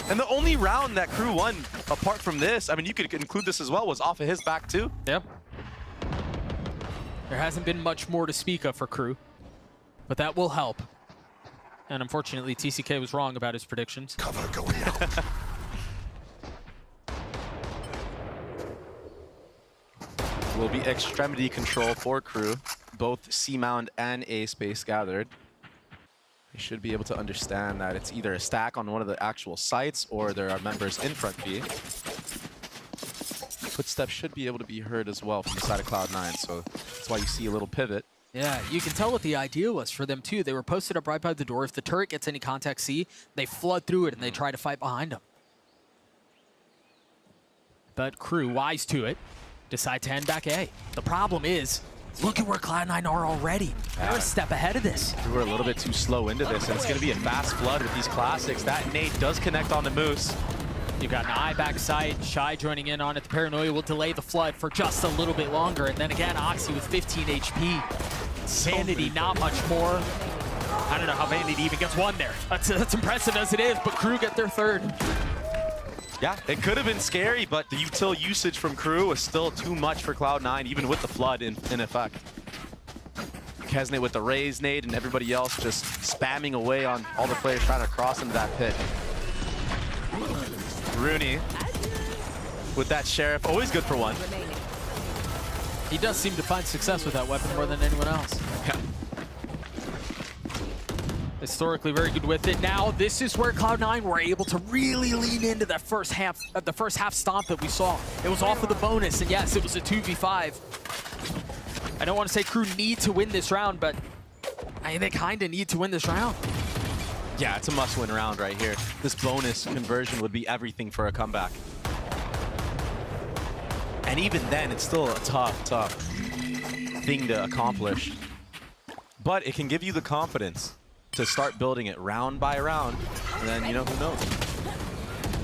And the only round that Crew won, apart from this, I mean, you could include this as well, was off of his back too. Yep. There hasn't been much more to speak of for Crew, but that will help. And unfortunately, TCK was wrong about his predictions. Cover going out. Will be extremity control for Crew, both C-Mount and A space gathered. You should be able to understand that it's either a stack on one of the actual sites or there are members in front B. Footsteps should be able to be heard as well from the side of Cloud9, so that's why you see a little pivot. Yeah, you can tell what the idea was for them too. They were posted up right by the door. If the turret gets any contact C, they flood through it and they try to fight behind them. But Crew, wise to it, decide to end back A. The problem is, look at where Cloud9 are already. They're a step ahead of this. We're a little bit too slow into this, and it's going to be a fast flood with these classics. That nade does connect on the Moose. You've got an eye backside, Shy joining in on it. The Paranoia will delay the flood for just a little bit longer. And then again, Oxy with 15 HP. Vanity, not much more. I don't know how Vanity even gets one there. That's impressive as it is, but Crew get their third. Yeah, it could have been scary, but the util usage from Crew was still too much for Cloud9, even with the flood in effect. Kesney with the raise nade and everybody else just spamming away on all the players trying to cross into that pit. Rooney with that Sheriff, always good for one. He does seem to find success with that weapon more than anyone else. Yeah. Historically very good with it. Now this is where Cloud9 were able to really lean into that first half stomp that we saw. It was off of the bonus, and yes, it was a 2v5. I don't want to say Crew need to win this round, but I mean, they kind of need to win this round. Yeah, it's a must-win round right here. This bonus conversion would be everything for a comeback. And even then, it's still a tough thing to accomplish. But it can give you the confidence to start building it round by round, and then, you know, who knows?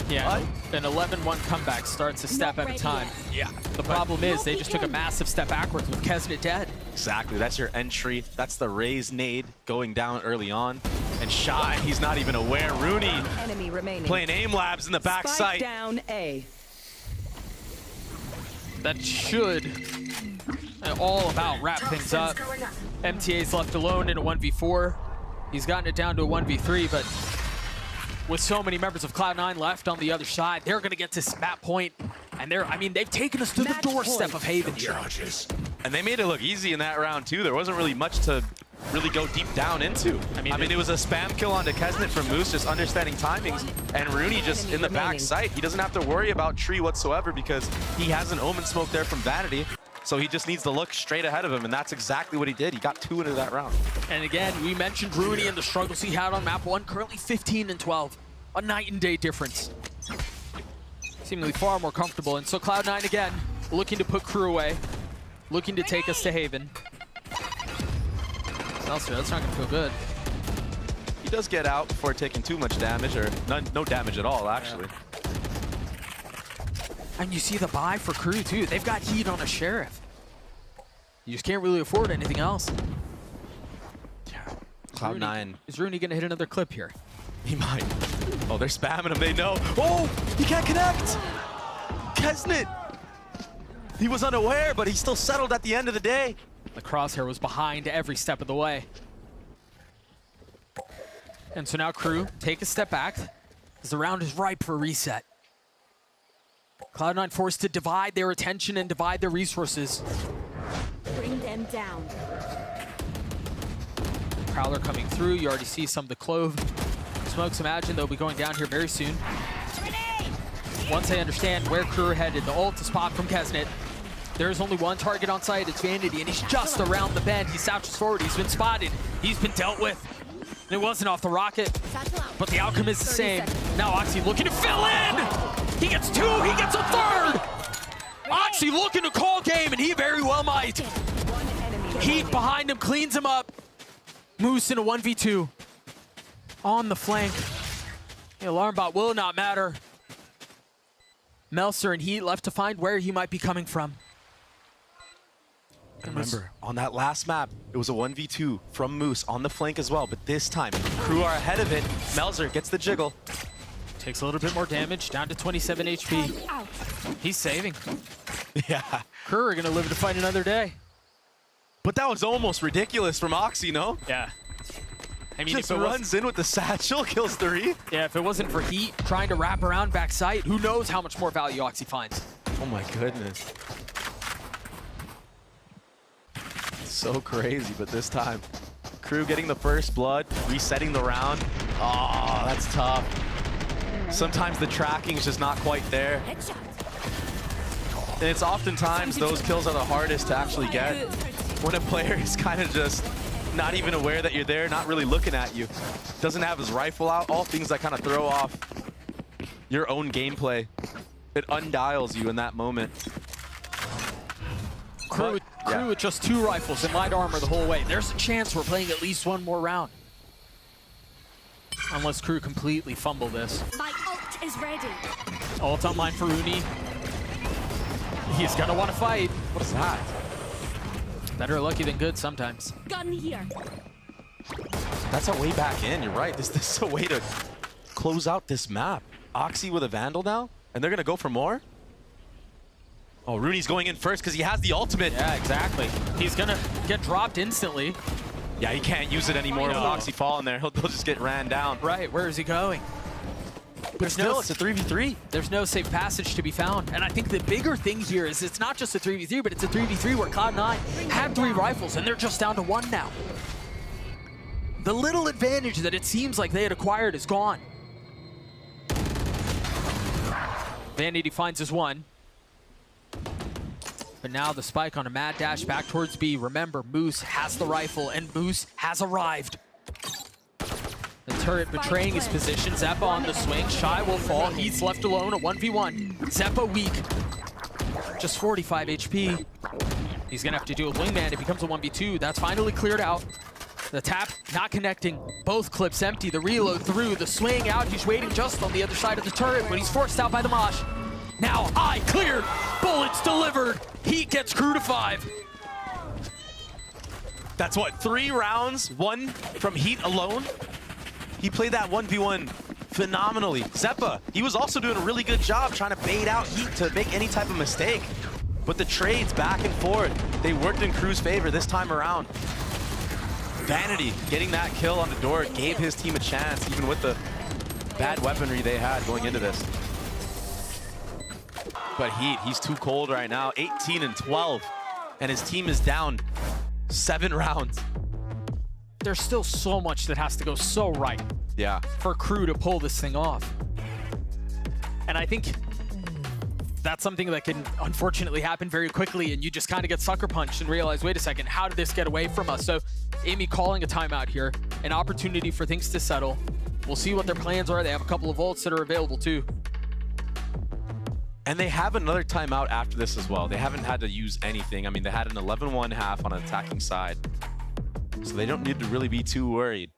Yeah, an 11-1 comeback starts a step at a time. Yeah. The problem is they just took a massive step backwards with Kesnet dead. Exactly, that's your entry. That's the raised nade going down early on. And Shy, he's not even aware. Rooney Enemy remaining. playing aim labs in the back Spike sight. down A. That should all about wrap things up. MTA's left alone in a 1v4. He's gotten it down to a 1v3, but with so many members of Cloud9 left on the other side, they're going to get to that point. And they've taken us to the doorstep of Haven here. And they made it look easy in that round, too. There wasn't really much to really go deep down into. I mean, it was a spam kill onto Kesnet from Moose, just understanding timings, and Rooney just in the back sight. He doesn't have to worry about Tree whatsoever because he has an Omen smoke there from Vanity. So he just needs to look straight ahead of him, and that's exactly what he did. He got 2 into that round. And again, we mentioned Rooney and the struggles he had on map 1, currently 15 and 12. A night and day difference. Seemingly far more comfortable. And so Cloud9 again, looking to put Crew away, looking to take us to Haven. That's not going to feel good. He does get out before taking too much damage, or no damage at all, actually. And you see the buy for Crew, too. They've got heat on a Sheriff. You just can't really afford anything else. Yeah. Cloud9. Is Rooney going to hit another clip here? He might. Oh, they're spamming him. They know. Oh, he can't connect. Kesnet. He was unaware, but he still settled at the end of the day. The crosshair was behind every step of the way. And so now Crew take a step back as the round is ripe for a reset. Cloud9 forced to divide their attention and divide their resources. Bring them down. Prowler coming through. You already see some of the Clove smokes. Imagine they'll be going down here very soon. Once they understand where Crew are headed, the ult is popped from Kesnet. There's only one target on site, it's Vanity, and he's just around the bend. He slouches forward, he's been spotted, he's been dealt with. And it wasn't off the rocket, but the outcome is the same. Now Oxy looking to fill in! He gets 2, he gets a 3rd! Oxy looking to call game, and he very well might. Heat behind him, cleans him up. Moose in a 1v2. On the flank. The alarm bot will not matter. Melser and Heat left to find where he might be coming from. Remember, on that last map, it was a 1v2 from Moose on the flank as well, but this time, Crew are ahead of it. Melser gets the jiggle. Takes a little bit more damage, down to 27 HP. He's saving. Yeah. Crew are gonna live to fight another day. But that was almost ridiculous from Oxy, no? Yeah. I mean, just if it runs in with the satchel, kills 3. Yeah, if it wasn't for Heat trying to wrap around backside, who knows how much more value Oxy finds. Oh my goodness. So crazy, but this time, Crew getting the first blood, resetting the round. Oh, that's tough. Sometimes the tracking is just not quite there. And it's oftentimes those kills are the hardest to actually get. When a player is kind of just not even aware that you're there, not really looking at you. Doesn't have his rifle out, all things that kind of throw off your own gameplay. It undials you in that moment. Crew with just 2 rifles and light armor the whole way. There's a chance we're playing at least one more round. Unless Crew completely fumble this. My ult is ready. Ult online for Rooney. He's gonna want to fight. What is that? Better lucky than good sometimes. Gun here. That's our way back in, you're right. This is a way to close out this map. Oxy with a Vandal now, and they're gonna go for more? Oh, Rooney's going in first because he has the ultimate. Yeah, exactly. He's gonna get dropped instantly. Yeah, he can't use it anymore with Oxy falling there. He'll just get ran down. Right, where is he going? But still, it's a 3v3. There's no safe passage to be found. And I think the bigger thing here is it's not just a 3v3, but it's a 3v3 where Cloud9 had 3 rifles, and they're just down to 1 now. The little advantage that it seems like they had acquired is gone. Vanity finds his 1. But now the spike on a mad dash back towards B. Remember, Moose has the rifle, and Moose has arrived. The turret betraying his position. Zeppa on the swing. Shy will fall. He's left alone. A 1v1. Zeppa weak. Just 45 HP. He's going to have to do a wingman. It becomes a 1v2. That's finally cleared out. The tap not connecting. Both clips empty. The reload through. The swing out. He's waiting just on the other side of the turret, but he's forced out by the Mosh. Now eye cleared. Bullets delivered. Heat gets Crew to 5. That's what, 3 rounds, 1 from Heat alone? He played that 1v1 phenomenally. Zeppa, he was also doing a really good job trying to bait out Heat to make any type of mistake. But the trades back and forth, they worked in Crew's favor this time around. Vanity getting that kill on the door gave his team a chance, even with the bad weaponry they had going into this. But Heat, he's too cold right now, 18 and 12, and his team is down 7 rounds. There's still so much that has to go so right. Yeah. For Crew to pull this thing off. And I think that's something that can unfortunately happen very quickly, and you just kind of get sucker punched and realize, wait a second, how did this get away from us? So Amy calling a timeout here, an opportunity for things to settle. We'll see what their plans are. They have a couple of ults that are available too. And they have another timeout after this as well. They haven't had to use anything. I mean, they had an 11-1 half on an attacking side. So they don't need to really be too worried.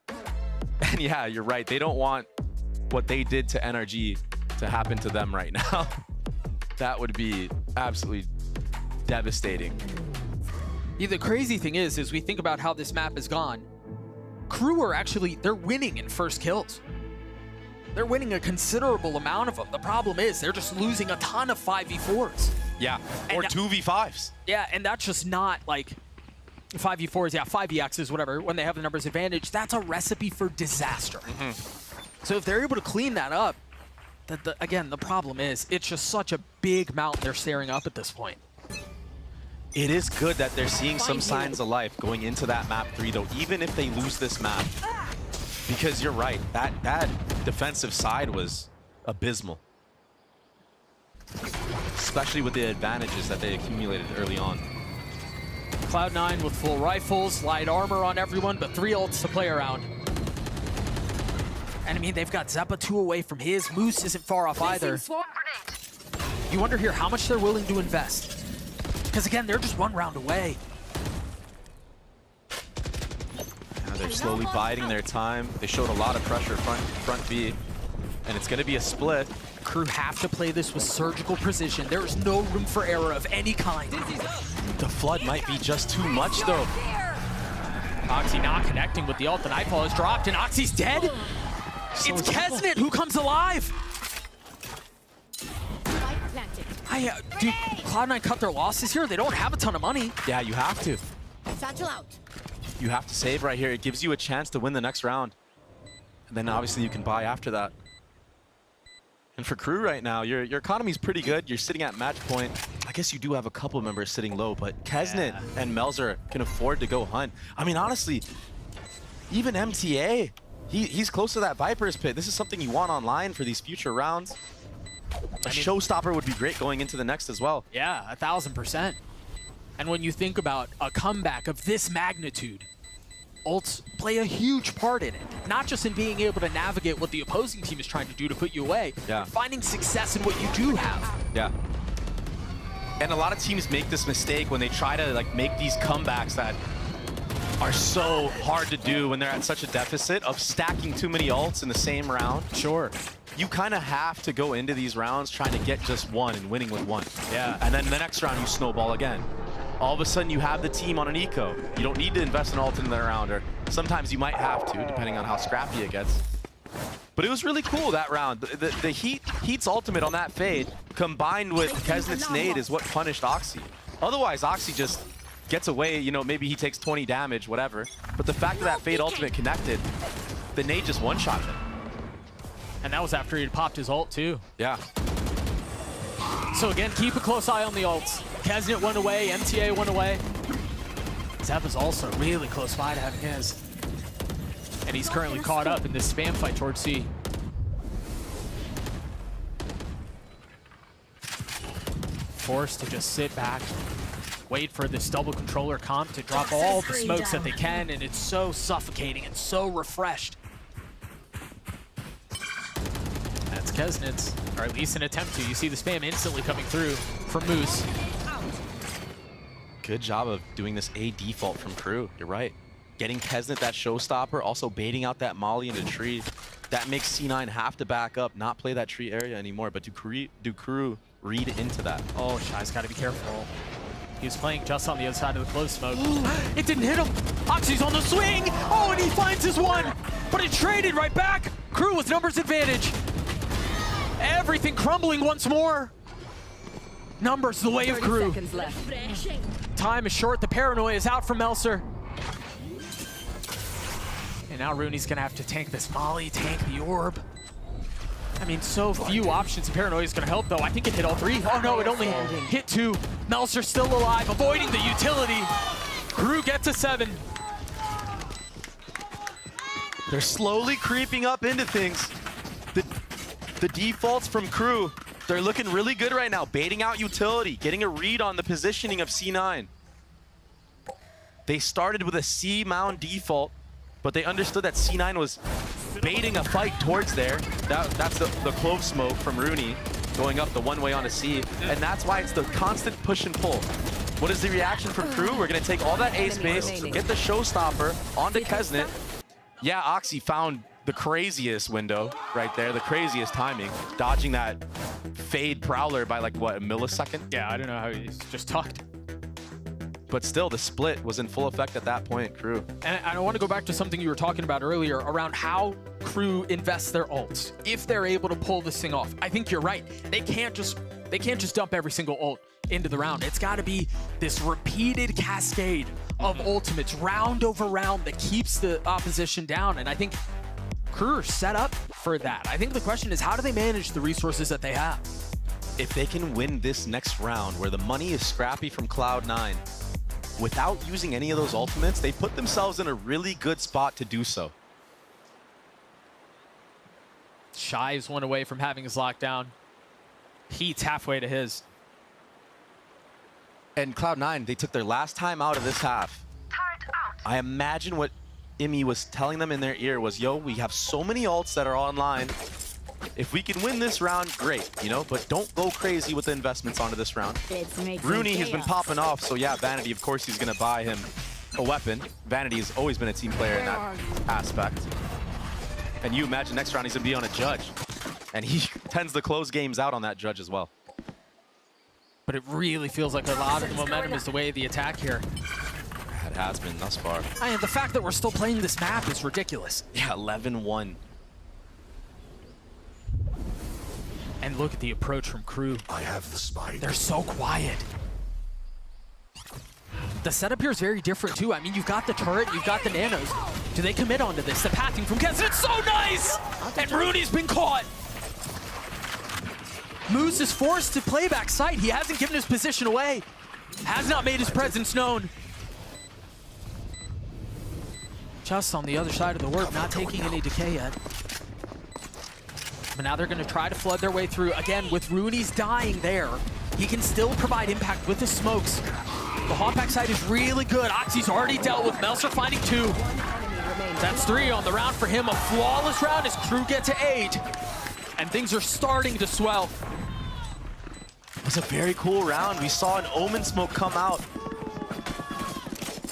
And yeah, you're right. They don't want what they did to NRG to happen to them right now. That would be absolutely devastating. Yeah, the crazy thing is we think about how this map has gone. Crew are actually, they're winning in first kills. They're winning a considerable amount of them. The problem is they're just losing a ton of 5v4s. Yeah, or 2v5s. Yeah, and that's just not like 5v4s, yeah, 5v-Xs, whatever, when they have the numbers advantage. That's a recipe for disaster. So if they're able to clean that up, again, the problem is it's just such a big mountain they're staring up at this point. It is good that they're seeing some signs of life going into that map 3, though, even if they lose this map. Because you're right, that defensive side was abysmal. Especially with the advantages that they accumulated early on. Cloud9 with full rifles, light armor on everyone, but 3 ults to play around. And I mean, they've got Zeppa 2 away from his. Moose isn't far off either. You wonder here how much they're willing to invest. Because again, they're just 1 round away. They're slowly biding their time. They showed a lot of pressure front B, and it's going to be a split. Crew have to play this with surgical precision. There is no room for error of any kind. The flood might be just too much, though. Oxy not connecting with the ult. The Nightfall is dropped, and Oxy's dead. It's Kesnet who comes alive. Dude, Cloud9 cut their losses here. They don't have a ton of money. Yeah, you have to. Satchel out. You have to save right here. It gives you a chance to win the next round. And then obviously you can buy after that. And for Crew right now, your economy's pretty good. You're sitting at match point. I guess you do have a couple of members sitting low, but Kesnet and Melzer can afford to go hunt. I mean, honestly, even MTA, he's close to that Viper's Pit. This is something you want online for these future rounds. A showstopper would be great going into the next as well. Yeah, 1000%. And when you think about a comeback of this magnitude, ults play a huge part in it. Not just in being able to navigate what the opposing team is trying to do to put you away, but finding success in what you do have. Yeah. And a lot of teams make this mistake when they try to make these comebacks that are so hard to do when they're at such a deficit of stacking too many ults in the same round. Sure. You kind of have to go into these rounds trying to get just 1 and winning with 1. Yeah. And then the next round you snowball again. All of a sudden you have the team on an eco. You don't need to invest an ult in the round, or sometimes you might have to, depending on how scrappy it gets. But it was really cool that round. The Heat's ultimate on that fade, combined with Kesnet's nade, is what punished Oxy. Otherwise, Oxy just gets away, you know, maybe he takes 20 damage, whatever. But the fact that fade ultimate connected, the nade just one-shot him. And that was after he had popped his ult, too. Yeah. So again, keep a close eye on the ults. Kesnet went away, MTA went away. Zeppa's also really close by to having his. And he's currently caught up in this spam fight towards C. Forced to just sit back. wait for this double controller comp to drop all the smokes that they can, and it's so suffocating and so refreshed. That's Kesnitz, or at least an attempt to. You see the spam instantly coming through from Moose. Good job of doing this A default from Crew. You're right. Getting Kesnit that showstopper, also baiting out that molly in the tree. That makes C9 have to back up, not play that tree area anymore. But do Crew read into that? Oh, Shy's got to be careful. He was playing just on the other side of the close smoke. It didn't hit him. Oxy's on the swing. Oh, and he finds his one. But it traded right back. Crew with numbers advantage. Everything crumbling once more. Numbers the way of Crew. Time is short. The paranoia is out from Melser. And now Rooney's going to have to tank this molly, tank the orb. I mean, so few options. Paranoia is going to help, though. I think it hit all three. Oh, no, it only hit two. Melser still alive, avoiding the utility. Crew gets to 7. They're slowly creeping up into things. The defaults from Crew, they're looking really good right now. Baiting out utility, getting a read on the positioning of C9. They started with a C mound default, but they understood that C9 was baiting a fight towards there. That's the clove smoke from Rooney going up the one way onto C, and that's why it's the constant push and pull. What is the reaction from Crew? We're going to take all that A space, get the showstopper onto Kesnit. Yeah, Oxy found the craziest window right there, the craziest timing, dodging that fade Prowler by like, what, a millisecond? Yeah, I don't know how he's just tucked. But still, the split was in full effect at that point, Crew. And I want to go back to something you were talking about earlier around how Crew invests their ults, if they're able to pull this thing off. I think you're right. They can't just dump every single ult into the round. It's got to be this repeated cascade of ultimates, round over round, that keeps the opposition down. And I think Crew are set up for that. I think the question is, how do they manage the resources that they have? If they can win this next round, where the money is scrappy from Cloud9, without using any of those ultimates, they put themselves in a really good spot to do so. Shy is one away from having his lockdown. Heat's halfway to his. And Cloud9, they took their last time out of this half. I imagine what Imi was telling them in their ear was, yo, we have so many ults that are online. If we can win this round, great, you know, but don't go crazy with the investments onto this round. Rooney has been popping off, so yeah, Vanity, of course, he's going to buy him a weapon. Vanity has always been a team player in that aspect. And you imagine next round he's going to be on a judge. And he tends to close games out on that judge as well. But it really feels like a lot of the momentum is the way of the attack here. It has been thus far. And the fact that we're still playing this map is ridiculous. Yeah, 11-1. And look at the approach from Crew. I have the spike. They're so quiet. The setup here is very different too. I mean, you've got the turret, you've got the nanos. Do they commit onto this? The pathing from Kez, it's so nice! And Rooney's been caught. Moose is forced to play back site. He hasn't given his position away. Has not made his presence known. Just on the other side of the work, not taking any decay yet. But now they're going to try to flood their way through. Again, with Rooney's dying there, he can still provide impact with the smokes. The hop back side is really good. Oxy's already dealt with. Melser finding 2. That's 3 on the round for him. A flawless round as Crew get to 8. And things are starting to swell. It was a very cool round. We saw an Omen smoke come out,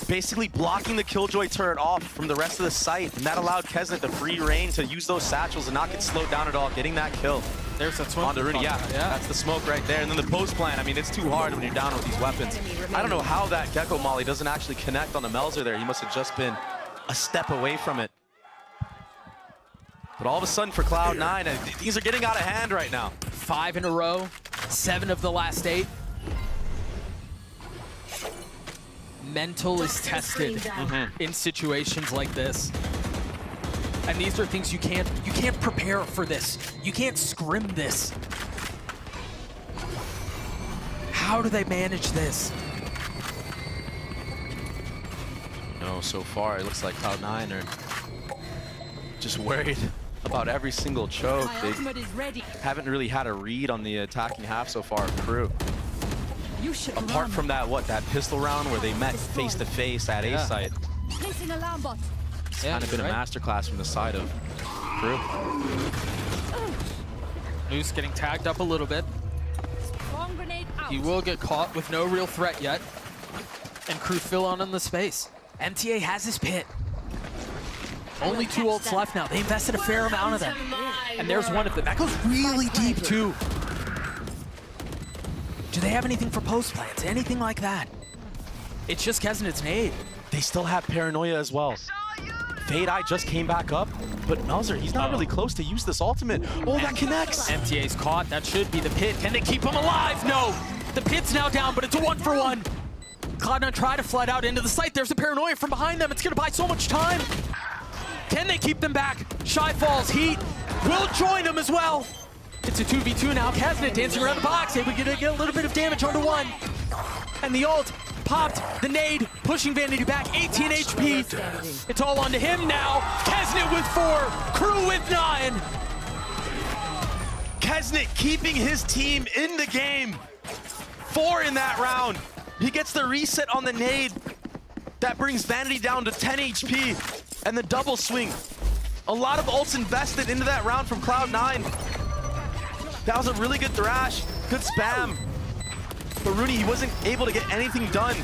basically blocking the Killjoy turret off from the rest of the site, and that allowed Kesnit the free reign to use those satchels and not get slowed down at all, getting that kill. There's that smoke. On the Rooney, yeah, that's the smoke right there. And then the post plan, I mean, it's too hard when you're down with these weapons. I don't know how that Gecko Molly doesn't actually connect on the Melser there. He must have just been a step away from it. But all of a sudden for Cloud9, things are getting out of hand right now. 5 in a row, 7 of the last 8. Mental is tested in situations like this. And these are things you can't prepare for this. You can't scrim this. How do they manage this? No, so far it looks like Cloud9 are just worried about every single choke. They haven't really had a read on the attacking half so far of Crew. apart from that, that pistol round where they met face to face at A site, Placing alarm bot. it's kind of been a masterclass from the side of Crew. Moose getting tagged up a little bit. Bomb grenade out. He will get caught with no real threat yet. And Crew fill on in the space. MTA has his pit. Only 2 ults left now. They invested a fair amount of them. And there's one of them. That goes really deep too. Do they have anything for post plants? Anything like that? It's just Kesnet's nade. They still have Paranoia as well. Fade Eye just came back up, but Melzer, he's not really close to use this ultimate. Oh, that connects! MTA's caught. That should be the pit. Can they keep him alive? No! The pit's now down, but it's a 1-for-1. Cloud9 try to flood out into the site. There's a Paranoia from behind them. It's going to buy so much time. Can they keep them back? Shy falls. Heat will join them as well. It's a 2v2 now. Kesnet dancing around the box. Able to get a little bit of damage onto one. And the ult popped. The nade pushing Vanity back. 18 HP. It's all onto him now. Kesnet with 4. Crew with 9. Kesnet keeping his team in the game. 4 in that round. He gets the reset on the nade. That brings Vanity down to 10 HP. And the double swing. A lot of ults invested into that round from Cloud9. That was a really good thrash. Good spam. But Rooney, he wasn't able to get anything done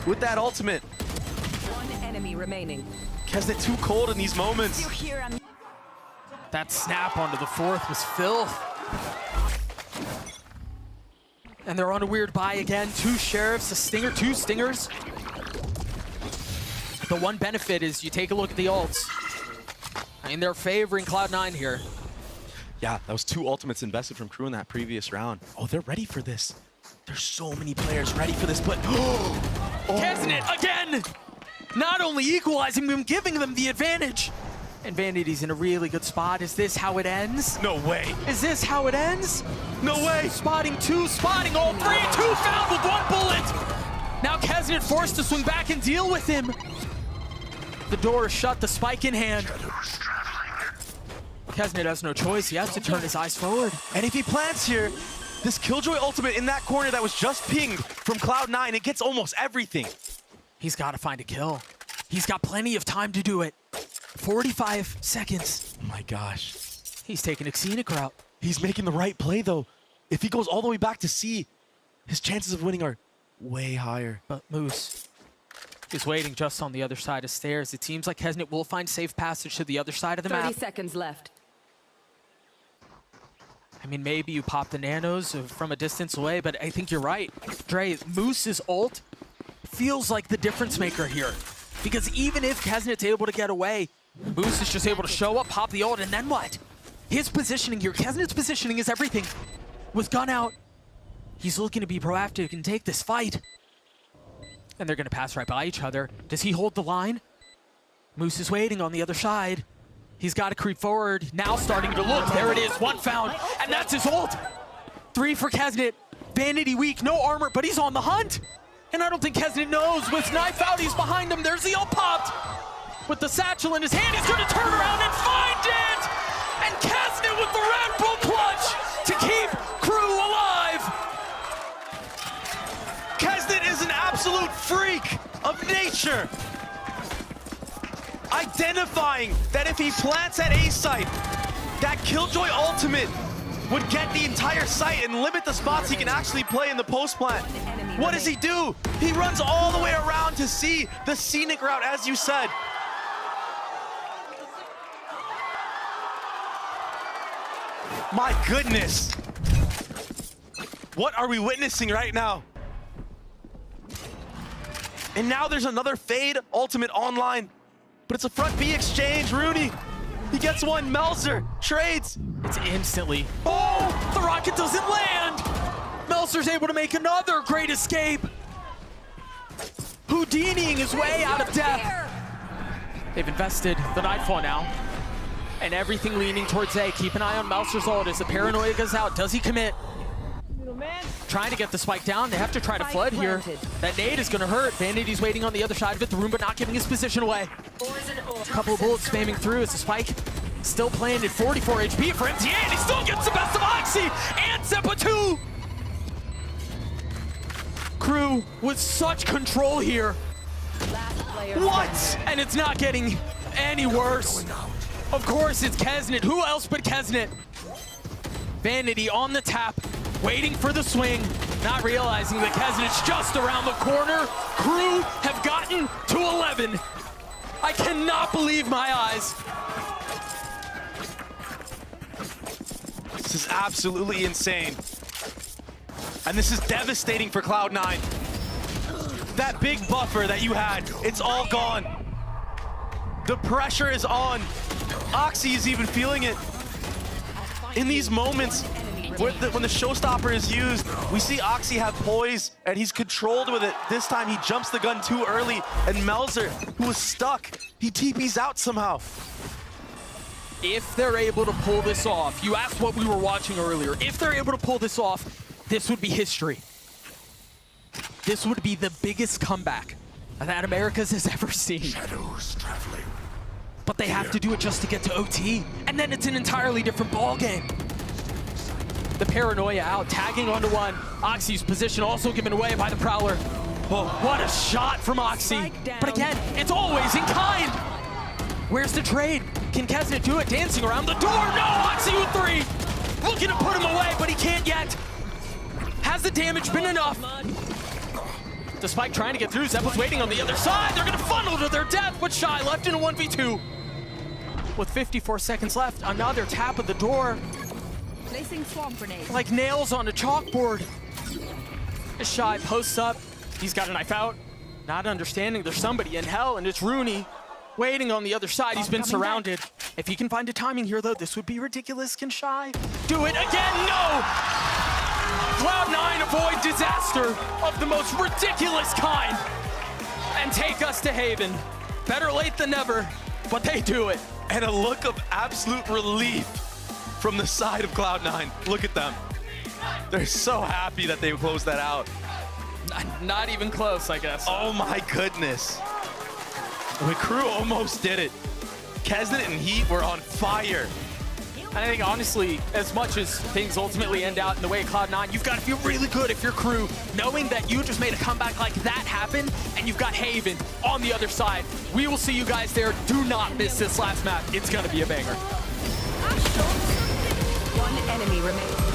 with that ultimate. One enemy remaining. Kesnet too cold in these moments. That snap onto the 4th was filth. And they're on a weird buy again. 2 sheriffs, a stinger, 2 stingers. The one benefit is you take a look at the ults. I mean, they're favoring Cloud9 here. Yeah, that was 2 ultimates invested from Crew in that previous round. Oh, they're ready for this. There's so many players ready for this, but... Kesnet again! Not only equalizing them, giving them the advantage. And Vanity's in a really good spot. Is this how it ends? No way. Is this how it ends? No way. Spotting 2, spotting all 3. 2 found with 1 bullet. Now Kesnet forced to swing back and deal with him. The door is shut, the spike in hand. Kesnet has no choice. He has to turn his eyes forward. And if he plants here, this Killjoy ultimate in that corner that was just pinged from Cloud9, it gets almost everything. He's got to find a kill. He's got plenty of time to do it. 45 seconds. Oh my gosh. He's taking a scenic route. He's making the right play, though. If he goes all the way back to C, his chances of winning are way higher. But Moose is waiting just on the other side of stairs. It seems like Kesnet will find safe passage to the other side of the map. 30 seconds left. I mean, maybe you pop the nanos from a distance away, but I think you're right. Dre, Moose's ult feels like the difference maker here. Because even if Kesnet's able to get away, Moose is just able to show up, pop the ult, and then what? His positioning here, Kesnet's positioning is everything. With gun out, he's looking to be proactive and take this fight. And they're going to pass right by each other. Does he hold the line? Moose is waiting on the other side. He's got to creep forward. Now starting to look. There it is. 1 found. And that's his ult. 3 for Kesnet. Vanity weak. No armor, but he's on the hunt. And I don't think Kesnet knows. With knife out, he's behind him. There's the ult popped. With the satchel in his hand, he's going to turn around and find it. And Kesnet with the Red Bull clutch to keep Crew alive. Kesnet is an absolute freak of nature. Identifying that if he plants at A site, that Killjoy ultimate would get the entire site and limit the spots he can actually play in the post plant. What does he do? He runs all the way around to see the scenic route, as you said. My goodness. What are we witnessing right now? And now there's another Fade ultimate online. But it's a front B exchange. Rooney, he gets one. Melzer trades. It's instantly. Oh, the rocket doesn't land. Melzer's able to make another great escape. Houdiniing his way out of death. They've invested the Nightfall now. And everything leaning towards A. Keep an eye on Melzer's ult as the Paranoia goes out. Does he commit? Trying to get the spike down. They have to try to flood here. That nade is going to hurt. Vanity's waiting on the other side of it. The Roomba not giving his position away. A couple of bullets spamming through as the spike still planted. 44 HP for MTA, and he still gets the best of Oxy and Seppa 2. Crew with such control here. What? And it's not getting any worse. Of course, it's Kesnet. Who else but Kesnet? Vanity on the tap, waiting for the swing, not realizing that Kesnet's just around the corner. Crew have gotten to 11. I cannot believe my eyes. This is absolutely insane. And this is devastating for Cloud9. That big buffer that you had, it's all gone. The pressure is on. Oxy is even feeling it. In these moments, when the showstopper is used, we see Oxy have poise, and he's controlled with it. This time, he jumps the gun too early, and Melzer, who was stuck, he TPs out somehow. If they're able to pull this off, you asked what we were watching earlier. If they're able to pull this off, this would be history. This would be the biggest comeback that Americas has ever seen. Shadows traveling. But they have to do it just to get to OT, and then it's an entirely different ball game. The paranoia out, tagging onto one. Oxy's position also given away by the Prowler. Oh, what a shot from Oxy. But again, it's always in kind. Where's the trade? Can Kesnet do it? Dancing around the door. No, Oxy with 3. Looking to put him away, but he can't yet. Has the damage been enough? Despite trying to get through, Zepp's waiting on the other side. They're gonna funnel to their death, but Shy left in a 1v2. With 54 seconds left, another tap at the door. Placing swamp grenade. Like nails on a chalkboard. Shy posts up. He's got a knife out. Not understanding there's somebody in hell, and it's Rooney waiting on the other side. He's been surrounded. If he can find a timing here, though, this would be ridiculous. Can Shy do it again? No! Cloud9 avoid disaster of the most ridiculous kind and take us to Haven. Better late than never, but they do it. And a look of absolute relief from the side of Cloud9. Look at them. They're so happy that they closed that out. Not even close, I guess. Oh my goodness. The Crew almost did it. Kesnet and Heat were on fire. And I think, honestly, as much as things ultimately end out in the way of Cloud9, you've got to feel really good if you're Crew, knowing that you just made a comeback like that happen, and you've got Haven on the other side. We will see you guys there. Do not miss this last map. It's going to be a banger. One enemy remaining.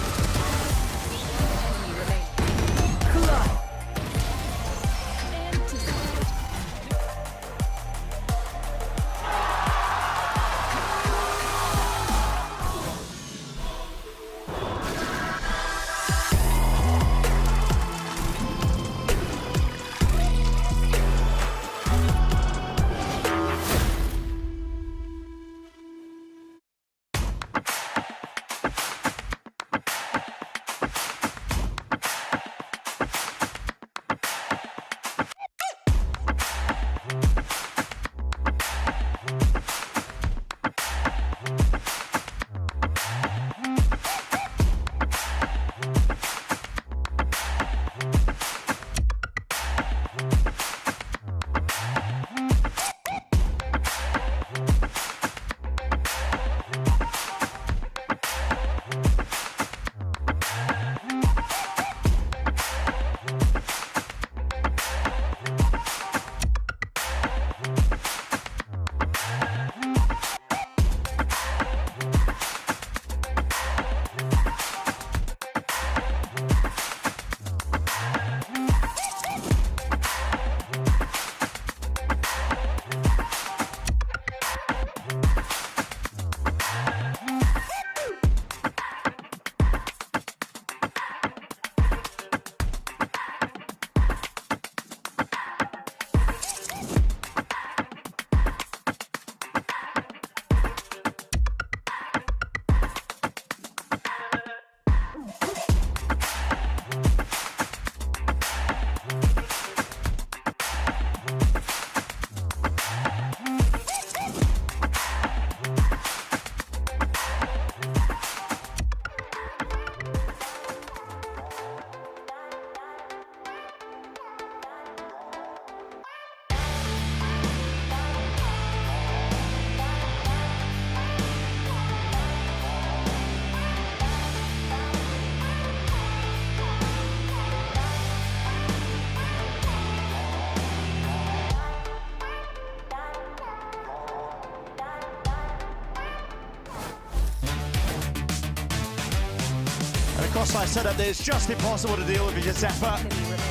hostile setup there. It's just impossible to deal with if you're Zephyr.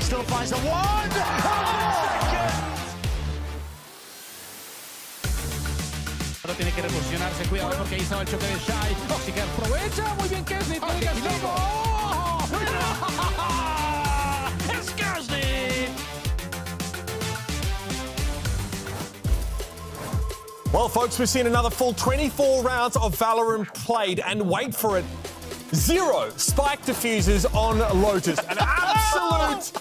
Still finds the one! Ahora tiene que reposicionarse, cuidado porque hizo el choque de Shai. Oxiker aprovecha, muy bien Kesney, pone el castigo. ¡Oh! ¡Es Kesney! Well, folks, we've seen another full 24 rounds of Valorant played, and wait for it, 0 spike diffusers on Lotus. An absolute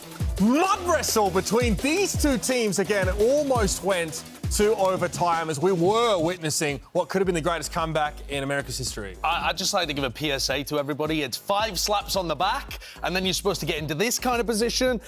mud wrestle between these two teams. Again, it almost went to overtime as we were witnessing what could have been the greatest comeback in America's history. I'd just like to give a PSA to everybody. It's 5 slaps on the back, and then you're supposed to get into this kind of position.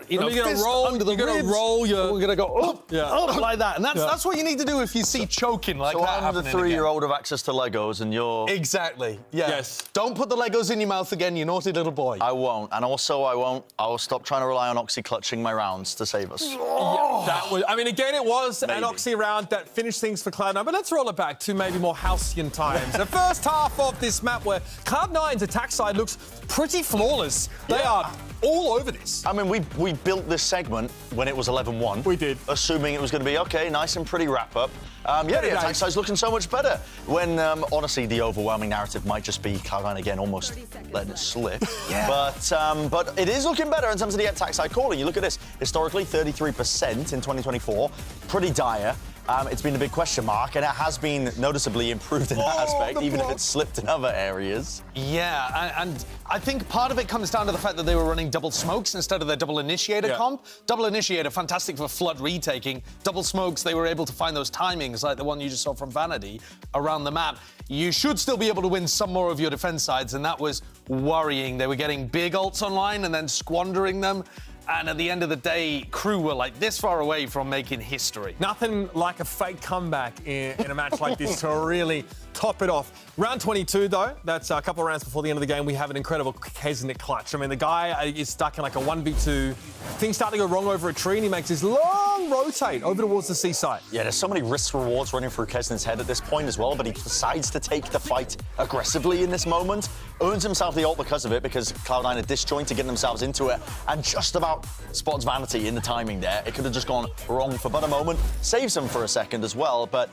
You know, you're gonna roll under the ribs. You're gonna roll. We're gonna go up, up like that, and that's what you need to do if you see choking like so that. I'm the 3-year-old with access to Legos, and you're exactly. Yeah. Yes. Don't put the Legos in your mouth again, you naughty little boy. I won't, and also I will stop trying to rely on Oxy clutching my rounds to save us. Yeah, that was. I mean, again, it was an Oxy round that finished things for Cloud9, but let's roll it back to maybe more halcyon times. The first half of this map where Cloud9's attack side looks pretty flawless. They are all over this. I mean, we built this segment when it was 11-1. We did. Assuming it was going to be, okay, nice and pretty wrap-up. The attack side's looking so much better. When, honestly, the overwhelming narrative might just be Cloud9 again almost letting it slip. But it is looking better in terms of the attack side calling. You look at this, historically, 33% in 2024. Pretty dire. It's been a big question mark, and it has been noticeably improved in that aspect, even if it's slipped in other areas. Yeah, and I think part of it comes down to the fact that they were running double smokes instead of their double initiator comp. Double initiator, fantastic for flood retaking. Double smokes, they were able to find those timings, like the one you just saw from Vanity, around the map. You should still be able to win some more of your defense sides, and that was worrying. They were getting big ults online and then squandering them. And at the end of the day, Crew were like this far away from making history. Nothing like a fake comeback in a match like this to really top it off. Round 22, though, that's a couple of rounds before the end of the game, we have an incredible Kesney clutch. I mean, the guy is stuck in like a 1v2. Things start to go wrong over a tree, and he makes this long rotate over towards the seaside. Yeah, there's so many risks rewards running through Kesney's head at this point as well, but he decides to take the fight aggressively in this moment. Earns himself the ult because of it, because Cloud9 are disjointed, getting themselves into it, and just about spots Vanity in the timing there. It could have just gone wrong for but a moment. Saves him for a second as well, but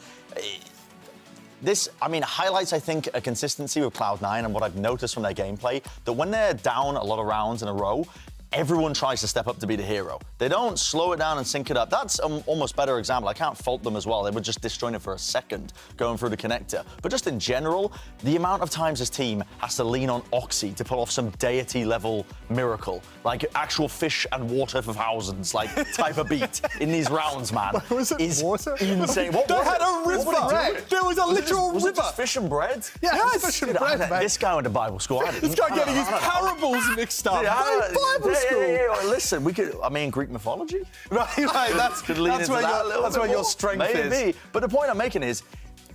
this, I mean, highlights, I think, a consistency with Cloud9 and what I've noticed from their gameplay, that when they're down a lot of rounds in a row, everyone tries to step up to be the hero. They don't slow it down and sync it up. That's an almost better example. I can't fault them as well. They were just disjointed for a second going through the connector. But just in general, the amount of times this team has to lean on Oxy to pull off some deity-level miracle, like actual fish and water for thousands, like type of beat in these rounds, man, is water? insane. What They was had it? a river. There was a literal Was river. it just fish and bread? Yeah, it's fish and bread, mate. This guy went to Bible school. I didn't. This guy getting his parables mixed up. Bible school. Yeah, listen, we could, I mean, Greek mythology? Right, that's where your strength is. Maybe. But the point I'm making is,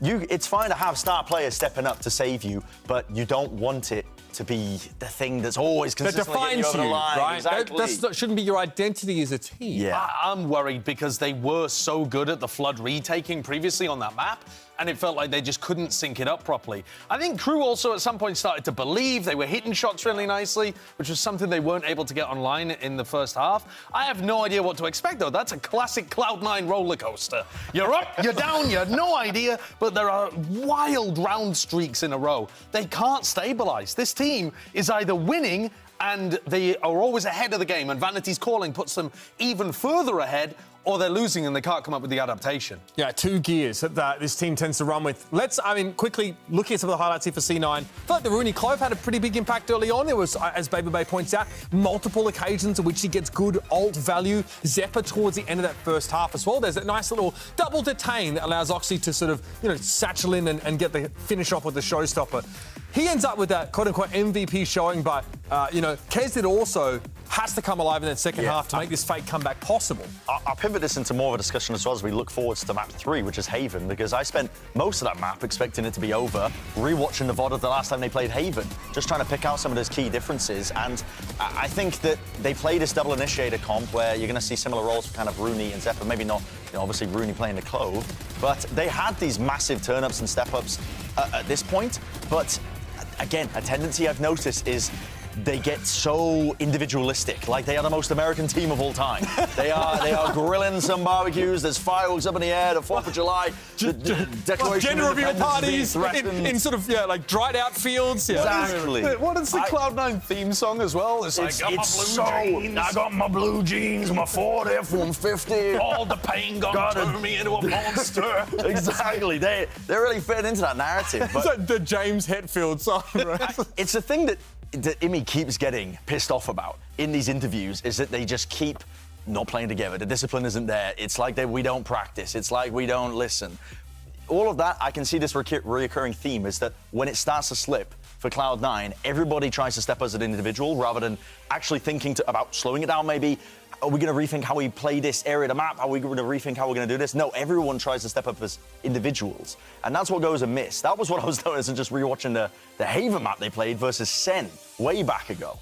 it's fine to have star players stepping up to save you, but you don't want it to be the thing that's always consistently that getting defines you over the line. Right? Exactly. That shouldn't be your identity as a team. Yeah. I'm worried because they were so good at the flood retaking previously on that map, and it felt like they just couldn't sync it up properly. I think Crew also at some point started to believe they were hitting shots really nicely, which was something they weren't able to get online in the first half. I have no idea what to expect, though. That's a classic Cloud9 roller coaster. You're up, you're down, you have no idea, but there are wild round streaks in a row. They can't stabilize. This team is either winning and they are always ahead of the game, and Vanity's calling puts them even further ahead, or they're losing and they can't come up with the adaptation. Yeah, 2 gears that this team tends to run with. Let's, quickly looking at some of the highlights here for C9. I feel like the Rooney Clove had a pretty big impact early on. There was, as Baby Bay points out, multiple occasions in which he gets good ult value. Zephyr towards the end of that first half as well. There's that nice little double detain that allows Oxy to sort of, satchel in and get the finish off with the showstopper. He ends up with that quote-unquote MVP showing, but, Kesney also has to come alive in that second half to make this fake comeback possible. I'll pivot this into more of a discussion as well as we look forwards to map 3, which is Haven, because I spent most of that map expecting it to be over, rewatching the VOD of the last time they played Haven, just trying to pick out some of those key differences. And I think that they play this double initiator comp where you're going to see similar roles for kind of Rooney and Zephyr, maybe not, obviously Rooney playing the Clove, but they had these massive turn-ups and step-ups at this point. But again, a tendency I've noticed is they get so individualistic. Like they are the most American team of all time. They are grilling some barbecues. There's fireworks up in the air. The 4th of July. The Declaration Gender of reveal Independence parties in sort of like dried out fields. Exactly. What is the Cloud9 theme song as well? It's like, I got my blue jeans, my Ford F-150. All the pain gonna turn me into a monster. Exactly. They're really fitting into that narrative. But it's like the James Hetfield song, right? It's the thing that Imi keeps getting pissed off about in these interviews is that they just keep not playing together. The discipline isn't there. It's like we don't practice. It's like we don't listen. All of that, I can see this reoccurring theme is that when it starts to slip for Cloud9, everybody tries to step as an individual rather than actually thinking about slowing it down maybe. Are we going to rethink how we play this area of the map? Are we going to rethink how we're going to do this? No, everyone tries to step up as individuals. And that's what goes amiss. That was what I was noticing just rewatching the Haven map they played versus Sen way back ago.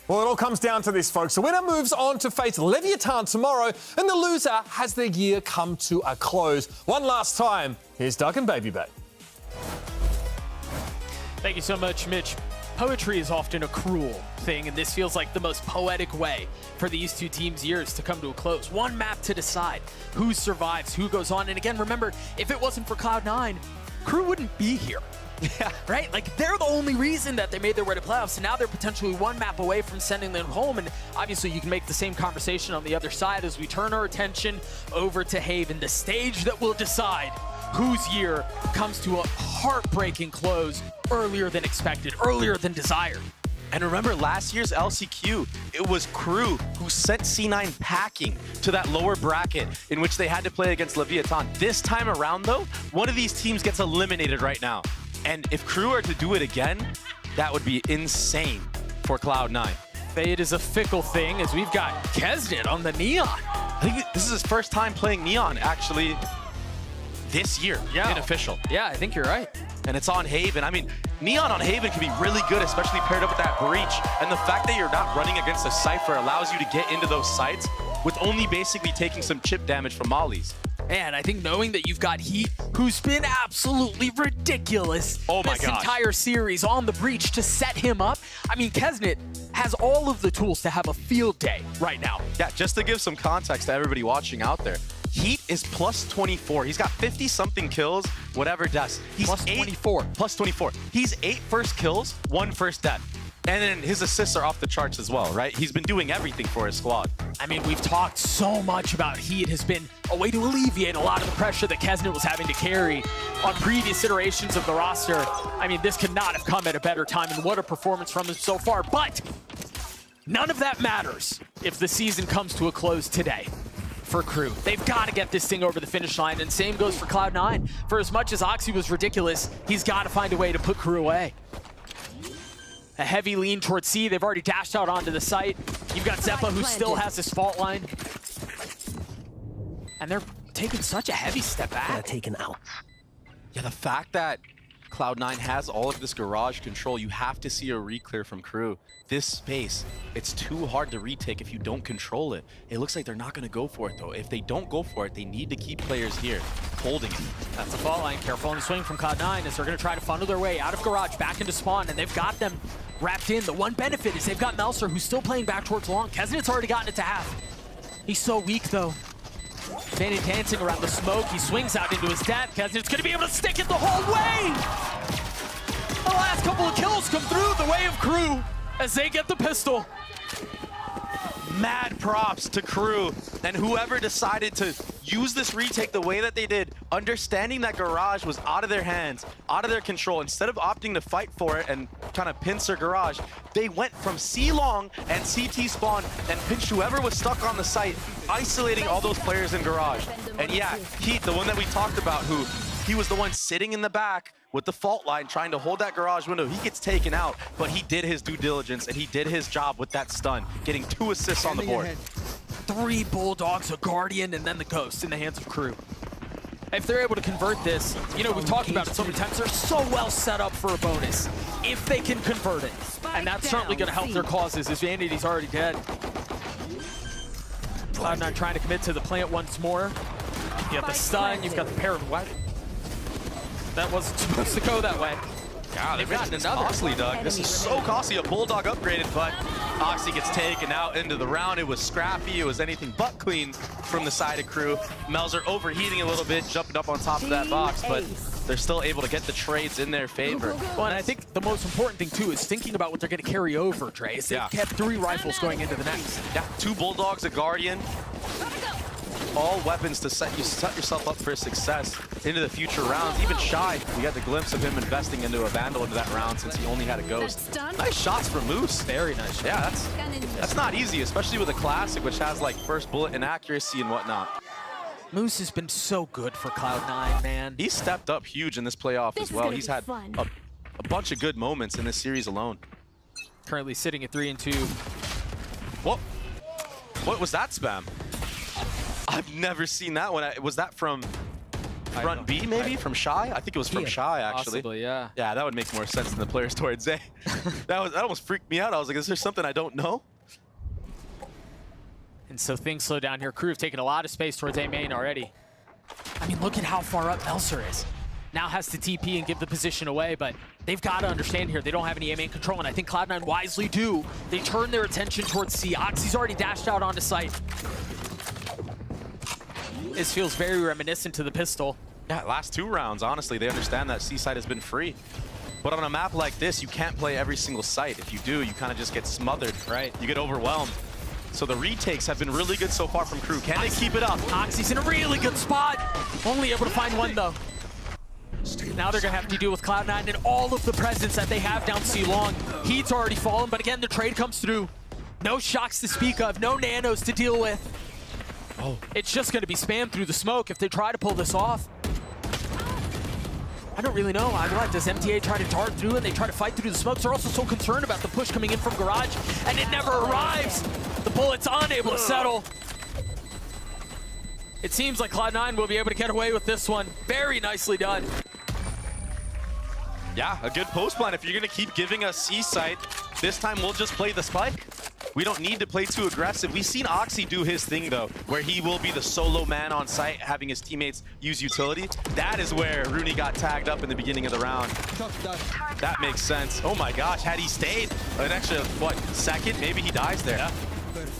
Well, it all comes down to this, folks. The winner moves on to face Leviathan tomorrow, and the loser has their year come to a close. One last time, here's Doug and Baby Bay. Thank you so much, Mitch. Poetry is often a cruel thing, and this feels like the most poetic way for these two teams' years to come to a close. One map to decide who survives, who goes on. And again, remember, if it wasn't for Cloud9, Crew wouldn't be here. Yeah. Right? Like, they're the only reason that they made their way to playoffs, and now they're potentially one map away from sending them home. And obviously, you can make the same conversation on the other side as we turn our attention over to Haven, the stage that will decide whose year comes to a heartbreaking close earlier than expected, earlier than desired. And remember last year's LCQ, it was Crew who sent C9 packing to that lower bracket in which they had to play against Leviathan. This time around though, one of these teams gets eliminated right now. And if Crew are to do it again, that would be insane for Cloud9. Fate is a fickle thing as we've got Kesnet on the Neon. I think this is his first time playing Neon actually this year in official. Yeah, I think you're right. And it's on Haven. I mean, Neon on Haven can be really good, especially paired up with that Breach. And the fact that you're not running against a Cypher allows you to get into those sites with only basically taking some chip damage from mollies. And I think knowing that you've got Heat, who's been absolutely ridiculous this entire series on the Breach to set him up. I mean, Kesnet has all of the tools to have a field day right now. Yeah, just to give some context to everybody watching out there, Heat is plus 24. He's got 50-something kills, whatever deaths. He's plus 24. Plus 24. He's 8 first kills, 1 first death. And then his assists are off the charts as well, right? He's been doing everything for his squad. I mean, we've talked so much about Heat has been a way to alleviate a lot of the pressure that Kesnet was having to carry on previous iterations of the roster. I mean, this could not have come at a better time, and what a performance from him so far. But none of that matters if the season comes to a close today for Crew. They've got to get this thing over the finish line, and same goes for Cloud9. For as much as Oxy was ridiculous, he's got to find a way to put Crew away. A heavy lean towards C. They've already dashed out onto the site. You've got Zeppa, who still has his fault line. And they're taking such a heavy step back. Taken out. Yeah, the fact that Cloud9 has all of this garage control, you have to see a re-clear from Crew. This space, it's too hard to retake if you don't control it. It looks like they're not going to go for it, though. If they don't go for it, they need to keep players here, holding it. That's a fault line. Careful on the swing from Cloud9 as they're going to try to funnel their way out of garage, back into spawn, and they've got them wrapped in. The one benefit is they've got Melser, who's still playing back towards long. Kesnet's already gotten it to half. He's so weak, though. Vanny dancing around the smoke. He swings out into his death. Kesnet's going to be able to stick it the whole way. The last couple of kills come through the way of Crew as they get the pistol. Mad props to Crew and whoever decided to use this retake the way that they did, understanding that garage was out of their hands, out of their control. Instead of opting to fight for it and kind of pincer garage, they went from C long and CT spawn and pinched whoever was stuck on the site, isolating all those players in garage. And yeah, Heat, the one that we talked about, who he was the one sitting in the back with the fault line trying to hold that garage window. He gets taken out, but he did his due diligence and he did his job with that stun, getting 2 assists on the board. 3 Bulldogs, a Guardian, and then the Ghost in the hands of Crew. If they're able to convert this, you know, we've talked about it so many times, they're so well set up for a bonus if they can convert it. And that's certainly going to help their causes as Vanity's already dead. Cloud9 trying to commit to the plant once more. You got the stun, you've got the pair of... What? That wasn't supposed to go that way. God, they've gotten another costly, Doug. This is so costly. A Bulldog upgraded, but Oxy gets taken out into the round. It was scrappy. It was anything but clean from the side of Crew. Melzer overheating a little bit, jumping up on top of that box, but they're still able to get the trades in their favor. Well, and I think the most important thing, too, is thinking about what they're going to carry over, Dre. They've kept 3 rifles going into the next. Yeah, 2 Bulldogs, a Guardian. All weapons to set yourself up for success into the future rounds. Even Shy, we got the glimpse of him investing into a Vandal into that round since he only had a Ghost. Nice shots from Moose. Very nice. Yeah, that's not easy, especially with a Classic, which has like first bullet and accuracy and whatnot. Moose has been so good for Cloud9, man. He's stepped up huge in this playoff as well. He's had a bunch of good moments in this series alone. Currently sitting at 3-2. What was that spam? I've never seen that one. Was that from front B, maybe? From Shy? I think it was from Shy, actually. Possibly, yeah. Yeah, that would make more sense than the players towards A. that almost freaked me out. I was like, is there something I don't know? And so things slow down here. Crew have taken a lot of space towards A main already. I mean, look at how far up Melzer is. Now has to TP and give the position away, but they've got to understand here, they don't have any A main control, and I think Cloud9 wisely do. They turn their attention towards C. Oxy's already dashed out onto site. This feels very reminiscent to the pistol. Yeah, last 2 rounds, honestly, they understand that C site has been free. But on a map like this, you can't play every single site. If you do, you kind of just get smothered. Right. You get overwhelmed. So the retakes have been really good so far from Crew. Can they keep it up? Oxy's in a really good spot. Only able to find one, though. Now they're going to have to deal with Cloud9 and all of the presence that they have down C long. Heat's already fallen, but again, the trade comes through. No shocks to speak of, no nanos to deal with. It's just going to be spammed through the smoke if they try to pull this off. I don't really know. Does MTA try to dart through and they try to fight through the smokes? They're also so concerned about the push coming in from Garage, and it never arrives. The bullet's unable to settle. It seems like Cloud9 will be able to get away with this one. Very nicely done. Yeah, a good post plan. If you're going to keep giving us C site, this time we'll just play the spike. We don't need to play too aggressive. We've seen Oxy do his thing, though, where he will be the solo man on site, having his teammates use utility. That is where Rooney got tagged up in the beginning of the round. That makes sense. Oh my gosh, had he stayed an extra, second? Maybe he dies there. Yeah.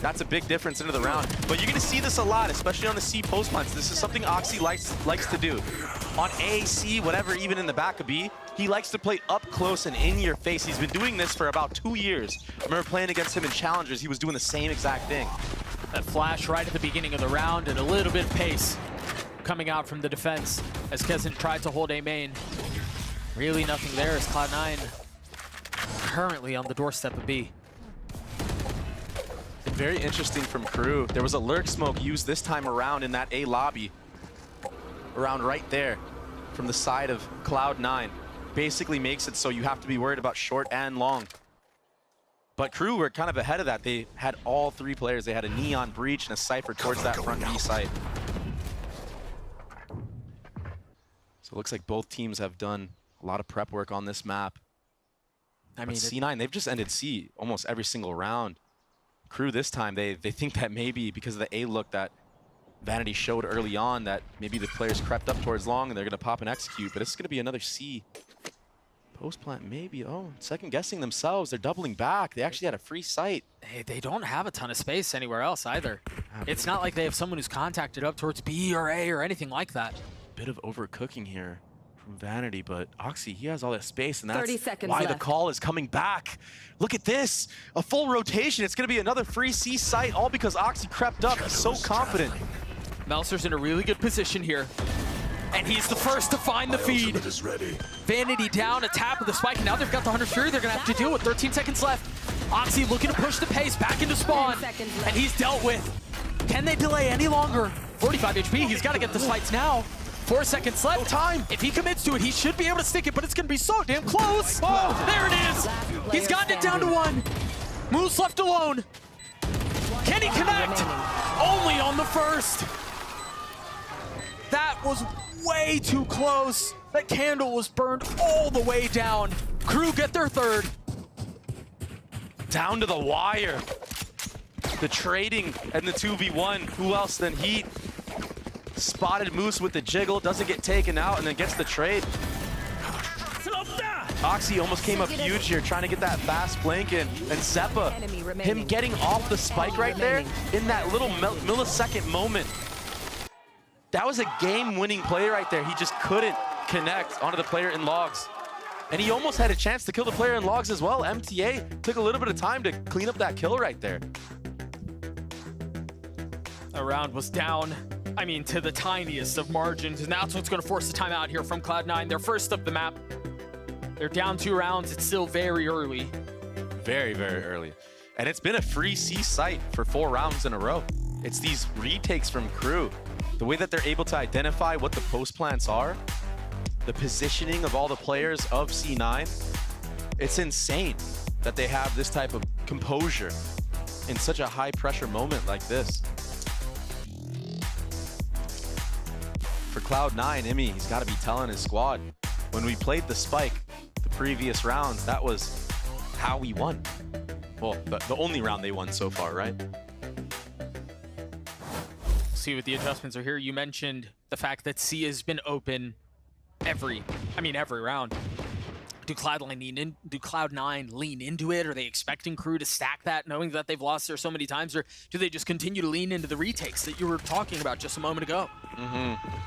That's a big difference into the round. But you're going to see this a lot, especially on the C post plants. This is something Oxy likes to do. On A, C, whatever, even in the back of B, he likes to play up close and in your face. He's been doing this for about 2 years. I remember playing against him in Challengers. He was doing the same exact thing. That flash right at the beginning of the round and a little bit of pace coming out from the defense as Kezen tried to hold A main. Really nothing there as Cloud9 currently on the doorstep of B. Very interesting from Crew. There was a lurk smoke used this time around in that A lobby. Around right there from the side of Cloud9. Basically makes it so you have to be worried about short and long. But Crew were kind of ahead of that. They had all 3 players. They had a Neon, Breach, and a Cypher towards that front B site. So it looks like both teams have done a lot of prep work on this map. I mean, C9, they've just ended C almost every single round. Crew this time, they think that maybe because of the A look that Vanity showed early on, that maybe the players crept up towards long and they're going to pop and execute, but it's going to be another C. Post plant maybe. Oh, second guessing themselves. They're doubling back. They actually had a free site. Hey, they don't have a ton of space anywhere else either. It's not like they have someone who's contacted up towards B or A or anything like that. Bit of overcooking here from Vanity, but Oxy, he has all that space, and that's 30 seconds why left. the call is coming back. Look at this, a full rotation. It's going to be another free C site, all because Oxy crept up. He's so confident. Melzer's in a really good position here, and he's the first to find the feed. Vanity down, a tap of the spike, and now they've got the Hunter's Fury they're going to have to deal with. 13 seconds left. Oxy looking to push the pace back into spawn, and he's dealt with. Can they delay any longer? 45 HP, he's got to get the fights now. 4 seconds left. No time. If he commits to it, he should be able to stick it, but it's going to be so damn close. Whoa, there it is. He's gotten it down to 1. Moose left alone. Can he connect? Only on the first. That was way too close. That candle was burned all the way down. Crew get their third. Down to the wire. The trading and the 2v1. Who else than Heat? Spotted Moose with the jiggle, doesn't get taken out, and then gets the trade. Oxy almost came up huge here, trying to get that fast flank in. And Zeppa, him getting off the spike right there in that little millisecond moment. That was a game-winning play right there. He just couldn't connect onto the player in logs. And he almost had a chance to kill the player in logs as well. MTA took a little bit of time to clean up that kill right there. A round was down, I mean, to the tiniest of margins, and that's what's going to force the timeout here from Cloud9. They're first of the map. They're down 2 rounds. It's still very early. Very, very early. And it's been a free C site for 4 rounds in a row. It's these retakes from Crew. The way that they're able to identify what the post plants are, the positioning of all the players of C9, it's insane that they have this type of composure in such a high pressure moment like this. For Cloud9, Imi, he's got to be telling his squad, when we played the spike the previous rounds, that was how we won. Well, the only round they won so far, right? See what the adjustments are here. You mentioned the fact that C has been open every round. Do Cloud9 lean into it? Are they expecting Crew to stack that, knowing that they've lost there so many times? Or do they just continue to lean into the retakes that you were talking about just a moment ago?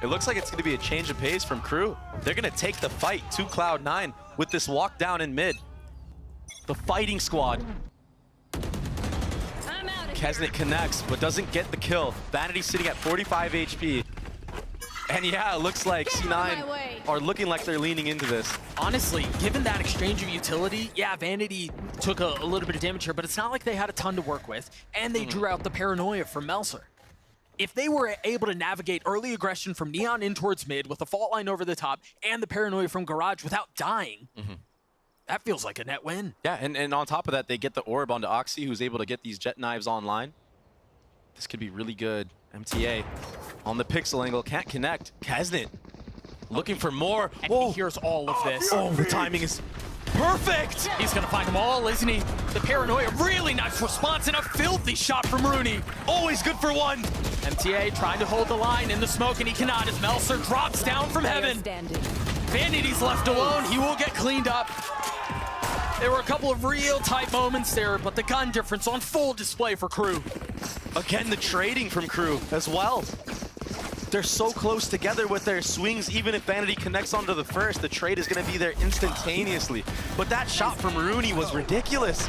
It looks like it's going to be a change of pace from Crew. They're going to take the fight to Cloud9 with this walk down in mid. The fighting squad. Kesnet connects, but doesn't get the kill. Vanity sitting at 45 HP. And yeah, it looks like C9 are looking like they're leaning into this. Honestly, given that exchange of utility, yeah, Vanity took a little bit of damage here, but it's not like they had a ton to work with, and they drew out the paranoia from Melser. If they were able to navigate early aggression from Neon in towards mid with a fault line over the top and the paranoia from Garage without dying, that feels like a net win. Yeah, and on top of that, they get the orb onto Oxy, who's able to get these jet knives online. This could be really good. MTA on the pixel angle, can't connect. Kesnet looking for more. And he hears all of this. Oh, the timing is perfect. He's gonna find them all, isn't he? The paranoia, really nice response and a filthy shot from Rooney. Always good for one. MTA trying to hold the line in the smoke, and he cannot as Melser drops down from heaven. Vanity's left alone. He will get cleaned up. There were a couple of real tight moments there, but the gun difference on full display for Crew. Again, the trading from Crew as well. They're so close together with their swings. Even if Vanity connects onto the first, the trade is going to be there instantaneously. But that shot from Rooney was ridiculous.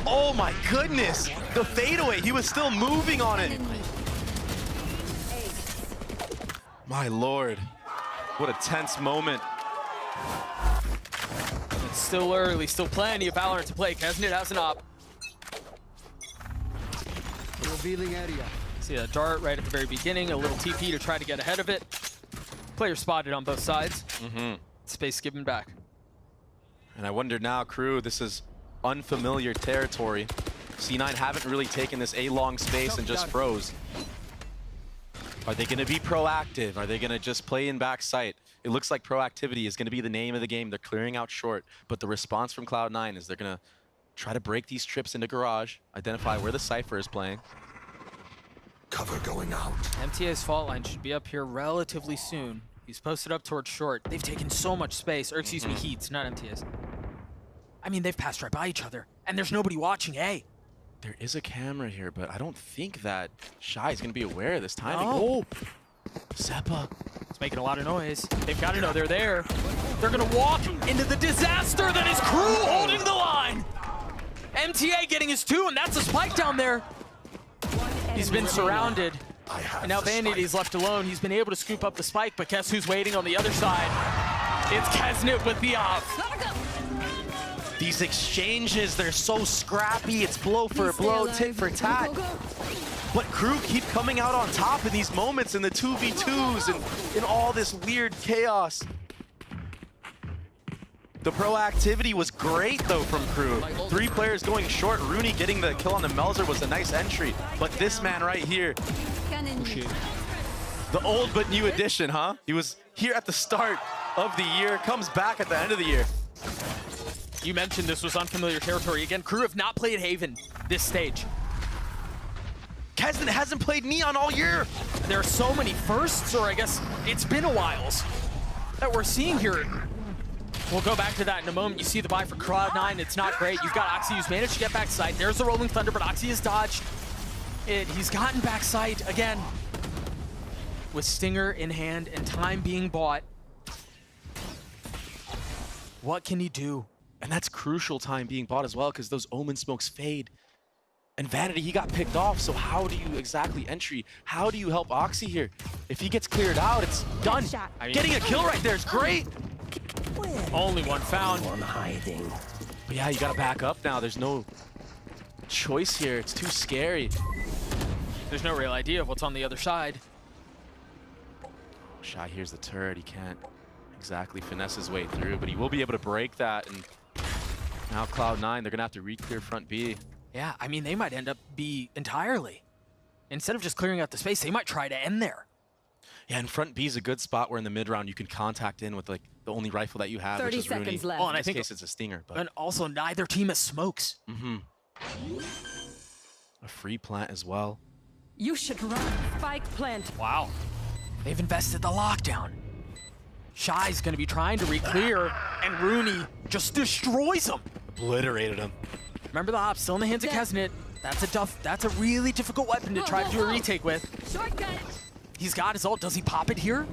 Oh my goodness. The fadeaway, he was still moving on it. My lord. What a tense moment. It's still early, still plenty of Valorant to play. Kesnet has an op. Revealing area. See a dart right at the very beginning, a little TP to try to get ahead of it. Player spotted on both sides. Space given back. And I wonder now, Crew, this is unfamiliar territory. C9 haven't really taken this A-long space and just froze. Are they going to be proactive? Are they going to just play in backside? It looks like proactivity is going to be the name of the game. They're clearing out short, but the response from Cloud9 is they're going to try to break these trips into Garage, identify where the Cypher is playing. Cover going out. MTA's fault line should be up here relatively soon. He's posted up towards short. They've taken so much space, or excuse me, Heats, not MTA's. I mean, they've passed right by each other, and there's nobody watching A. There is a camera here, but I don't think that Shy is going to be aware of this timing. Oh! Zeppa. It's making a lot of noise. They've got to know they're there. They're going to walk into the disaster that is Crew holding the line. MTA getting his 2, and that's a spike down there. He's been surrounded, and now Vanity's left alone. He's been able to scoop up the spike, but guess who's waiting on the other side? It's Kesnet with the op. These exchanges, they're so scrappy. It's blow for blow, tit for tat. But Crew keep coming out on top in these moments in the 2v2s and in all this weird chaos. The proactivity was great, though, from Crew. 3 players going short. Rooney getting the kill on the Melzer was a nice entry. But this man right here, the old but new addition, huh? He was here at the start of the year, comes back at the end of the year. You mentioned this was unfamiliar territory. Again, Crew have not played Haven this stage. Kesnet hasn't played Neon all year. There are so many firsts, or I guess it's been a while, that we're seeing here. We'll go back to that in a moment. You see the buy for Cloud9. It's not great. You've got Oxy who's managed to get backside. There's the Rolling Thunder, but Oxy has dodged it. He's gotten backside again. With Stinger in hand and time being bought. What can he do? And that's crucial time being bought as well, because those Omen smokes fade. And Vanity, he got picked off, so how do you exactly entry? How do you help Oxy here? If he gets cleared out, it's done. I mean, getting a kill right there is great. Only one found. One hiding. But yeah, you gotta back up now. There's no choice here. It's too scary. There's no real idea of what's on the other side. Shy here's the turret. He can't exactly finesse his way through, but he will be able to break that. And now Cloud9, they're gonna have to re-clear front B. Yeah, I mean, they might end up B entirely. Instead of just clearing out the space, they might try to end there. Yeah, and front B is a good spot where in the mid round you can contact in with like the only rifle that you have, which is Rooney. Left. Oh, and in I think this case, it's a Stinger. But and also, neither team has smokes. A free plant as well. You should run. Spike plant. Wow. They've invested the lockdown. Shy's going to be trying to re-clear, and Rooney just destroys him. Obliterated him. Remember the hop, still in the hands of Kesnet. That's a really difficult weapon to try to do a retake with. Shortcut. He's got his ult. Does he pop it here?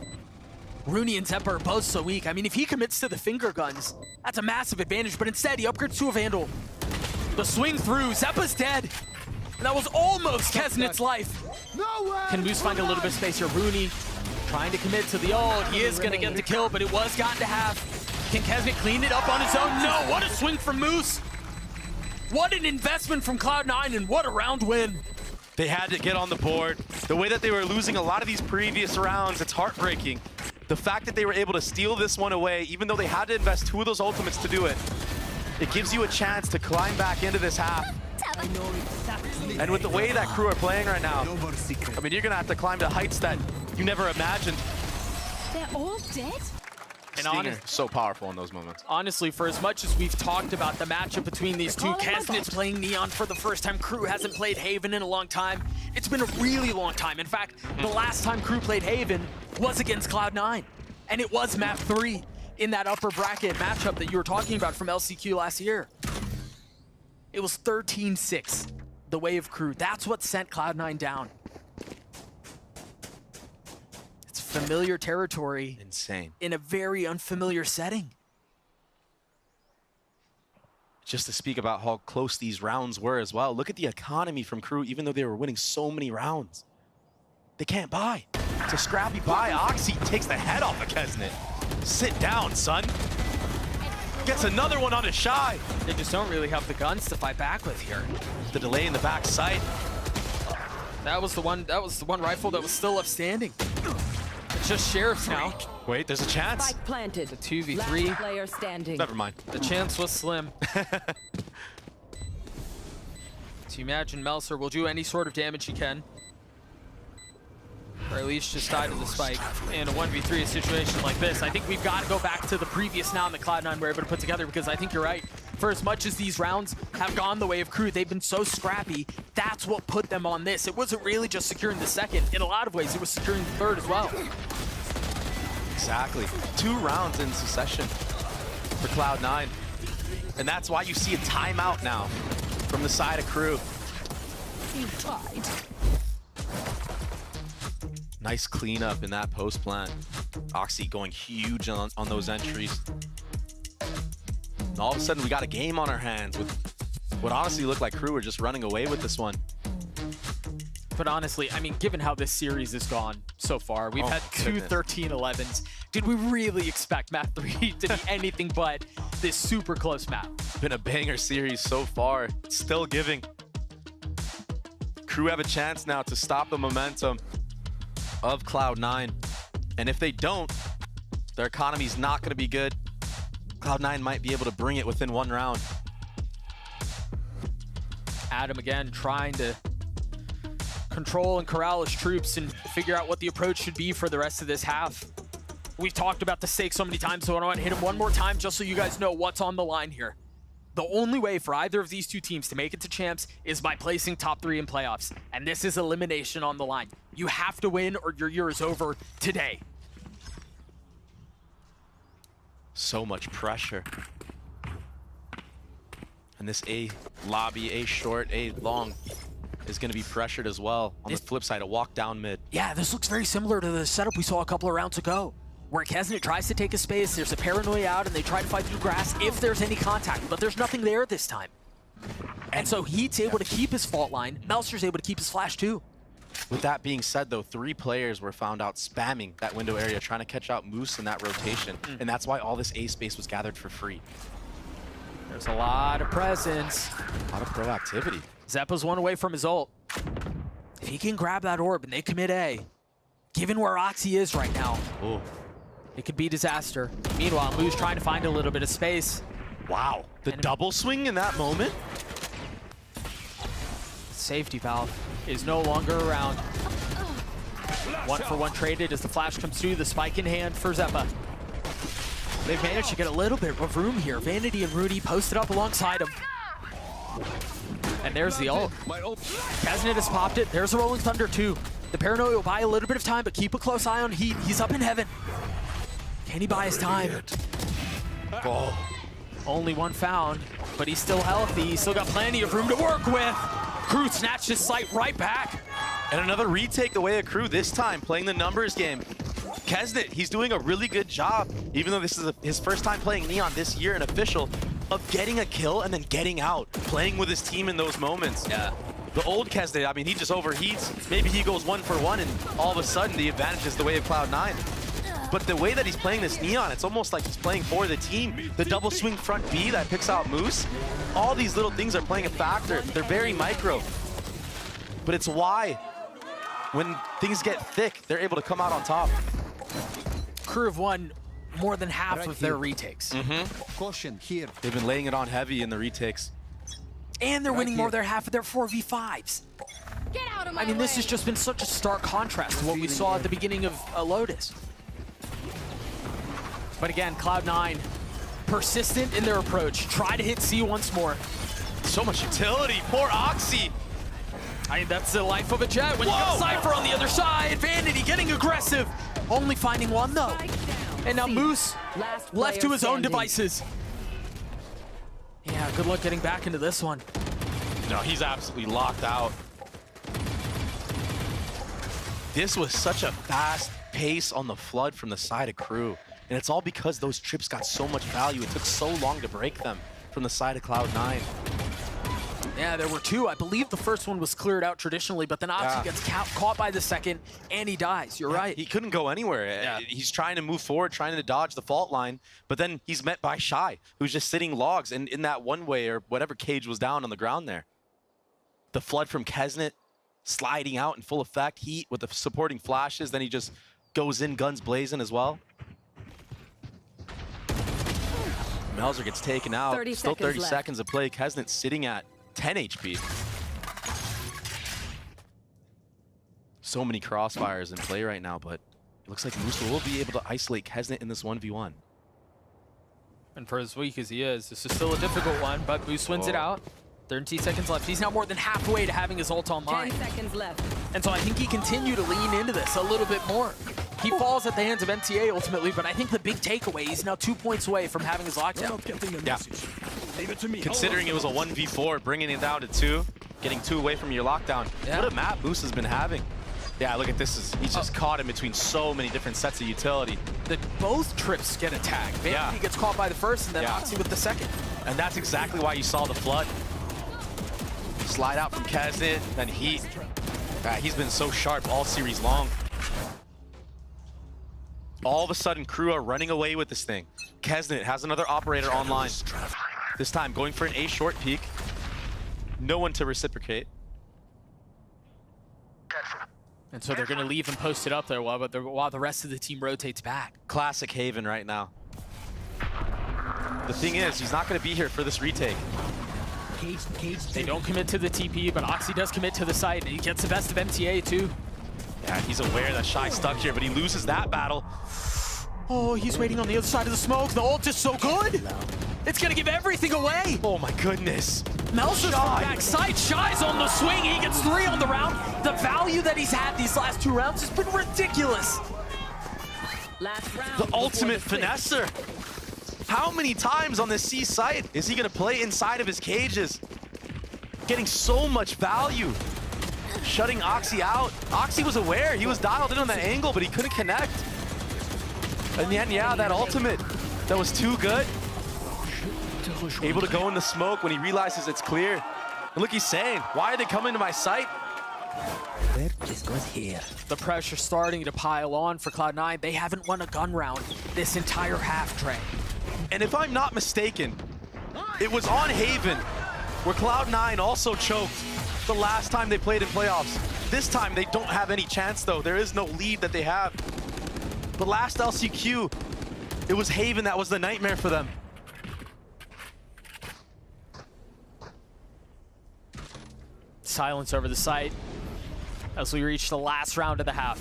Rooney and Zeppa are both so weak. I mean, if he commits to the finger guns, that's a massive advantage, but instead he upgrades to a Vandal. The swing through, Zeppa's dead. And that was almost Kesnet's life. Can Moose find a little bit of space here? Rooney trying to commit to the ult. He is going to get the kill, but it was gotten to have. Can Kesnet clean it up on his own? No, what a swing from Moose. What an investment from Cloud9, and what a round win. They had to get on the board. The way that they were losing a lot of these previous rounds, it's heartbreaking. The fact that they were able to steal this one away, even though they had to invest 2 of those ultimates to do it, it gives you a chance to climb back into this half. And with the way that Crew are playing right now, I mean, you're gonna have to climb to heights that you never imagined. They're all dead? And so powerful in those moments. Honestly, for as much as we've talked about the matchup between these two, Kesnet's playing Neon for the first time. Crew hasn't played Haven in a long time. It's been a really long time. In fact, the last time Crew played Haven was against Cloud9. And it was map 3 in that upper bracket matchup that you were talking about from LCQ last year. It was 13-6, the way of Crew. That's what sent Cloud9 down. It's familiar territory. Insane. In a very unfamiliar setting. Just to speak about how close these rounds were as well. Look at the economy from Crew, even though they were winning so many rounds. They can't buy. It's a scrappy buy. Oxy takes the head off of Kesnet. Sit down, son. Gets another one on a Shy. They just don't really have the guns to fight back with here. The delay in the back sight. That was the one rifle that was still up standing. It's just Sheriffs now. Wait, there's a chance. Spike planted. The 2v3. Last player standing. Never mind. The chance was slim. So you imagine Melser will do any sort of damage he can. Or at least just die to the spike. In a 1v3 situation like this, I think we've got to go back to the previous now that Cloud9 were able to put together, because I think you're right. For as much as these rounds have gone the way of Crew, they've been so scrappy. That's what put them on this. It wasn't really just securing the second. In a lot of ways, it was securing the third as well. Exactly. 2 rounds in succession for Cloud9. And that's why you see a timeout now from the side of Crew. You tried. Nice cleanup in that post plant. Oxy going huge on those entries. And all of a sudden, we got a game on our hands with what honestly looked like Crew were just running away with this one. But honestly, I mean, given how this series has gone so far, we've had 2 13-11s. Did we really expect map 3 to be anything but this super close map? Been a banger series so far. It's still giving. Crew have a chance now to stop the momentum of Cloud9. And if they don't, their economy's not going to be good. Cloud9 might be able to bring it within 1 round. Adam again trying to control and corral his troops and figure out what the approach should be for the rest of this half. We've talked about the stakes so many times, so I want to hit him one more time just so you guys know what's on the line here. The only way for either of these two teams to make it to champs is by placing top 3 in playoffs. And this is elimination on the line. You have to win or your year is over today. So much pressure. And this A lobby, A short, A long is going to be pressured as well. On the flip side, a walk down mid. Yeah, this looks very similar to the setup we saw a couple of rounds ago, where Kesnet tries to take a space, there's a paranoia out, and they try to fight through grass if there's any contact, but there's nothing there this time. And so Heat's able to keep his fault line, Melser's able to keep his flash too. With that being said, though, 3 players were found out spamming that window area, trying to catch out Moose in that rotation, and that's why all this A space was gathered for free. There's a lot of presence. A lot of proactivity. Zeppa's one away from his ult. If he can grab that orb and they commit A, given where Oxy is right now, it could be disaster. Meanwhile, Moose trying to find a little bit of space. Wow, the double swing in that moment? Safety valve is no longer around. 1-for-1 traded as the flash comes through, the spike in hand for Zeppa. They've managed to get a little bit of room here. Vanity and Rudy posted up alongside him. And there's the ult. Kesnet has popped it. There's a Rolling Thunder too. The Paranoia will buy a little bit of time, but keep a close eye on Heat. He's up in heaven. Can he buy his time? Oh. Only one found, but he's still healthy. He's still got plenty of room to work with. Crew snatched his sight right back. And another retake the way of Crew, this time playing the numbers game. Kesnet, he's doing a really good job, even though this is his first time playing Neon this year in official, of getting a kill and then getting out, playing with his team in those moments. Yeah. The old Kesnet, I mean, he just overheats. Maybe he goes 1-for-1 and all of a sudden the advantage is the way of Cloud9. But the way that he's playing this Neon, it's almost like he's playing for the team. The double swing front B that picks out Moose, all these little things are playing a factor. They're very micro. But it's why, when things get thick, they're able to come out on top. Crew have won more than half of their retakes. Caution here. They've been laying it on heavy in the retakes. And they're winning more than half of their 4v5s. Get out of my I mean, this way. has just been such a stark contrast to what we saw at the beginning of Lotus. But again, Cloud9, persistent in their approach. Try to hit C once more. So much utility, poor Oxy. I mean, that's the life of a Jet. When you got Cypher on the other side, Vanity getting aggressive. Only finding one though. And now Moose left to his own devices. Yeah, good luck getting back into this one. No, he's absolutely locked out. This was such a fast pace on the flood from the side of Crew. And it's all because those trips got so much value. It took so long to break them from the side of Cloud9. Yeah, there were 2. I believe the first one was cleared out traditionally, but then Oxy gets caught by the second, and he dies. You're right. He couldn't go anywhere. Yeah. He's trying to move forward, trying to dodge the fault line, but then he's met by Shy, who's just sitting logs in that one-way or whatever cage was down on the ground there. The flood from Kesnet sliding out in full effect. Heat with the supporting flashes, then he just goes in guns blazing as well. Melzer gets taken out. Still 30 seconds of play. Kesnet sitting at 10 HP. So many crossfires in play right now, but it looks like Moose will be able to isolate Kesnet in this 1v1. And for as weak as he is, this is still a difficult one, but Moose wins it out. 13 seconds left. He's now more than halfway to having his ult online. 10 seconds left. And so I think he continued to lean into this a little bit more. He falls at the hands of MTA ultimately, but I think the big takeaway, he's now 2 points away from having his lockdown. Yeah. Considering it was a 1v4, bringing it down to 2, getting 2 away from your lockdown. What a map Moose has been having. Yeah, look at this. He's just caught in between so many different sets of utility. Both trips get a tag. Vanity gets caught by the first, and then Oxy with the second. And that's exactly why you saw the flood. Slide out from Kesnet, then Heat. He's been so sharp all series long. All of a sudden, Crew are running away with this thing. Kesnet has another operator online. This time, going for an A short peek. No one to reciprocate. And so they're going to leave and post it up there while the rest of the team rotates back. Classic Haven right now. The thing is, he's not going to be here for this retake. They don't commit to the TP, but Oxy does commit to the site, and he gets the best of MTA too. Yeah, he's aware that Shy's stuck here, but he loses that battle. Oh, he's waiting on the other side of the smoke. The ult is so good. It's going to give everything away. Oh my goodness. Melser's from backside. Shy's on the swing. He gets 3 on the round. The value that he's had these last 2 rounds has been ridiculous. Last round The ultimate finesser. How many times on this C site is he gonna play inside of his cages? Getting so much value. Shutting Oxy out. Oxy was aware, he was dialed in on that angle, but he couldn't connect. And then, yeah, that ultimate, that was too good. Able to go in the smoke when he realizes it's clear. And look, he's saying, why are they coming to my site? The pressure starting to pile on for Cloud9. They haven't won a gun round this entire half, Trey. And if I'm not mistaken, it was on Haven where Cloud9 also choked the last time they played in playoffs. This time they don't have any chance though. There is no lead that they have. The last LCQ, it was Haven that was the nightmare for them. Silence over the site as we reach the last round of the half.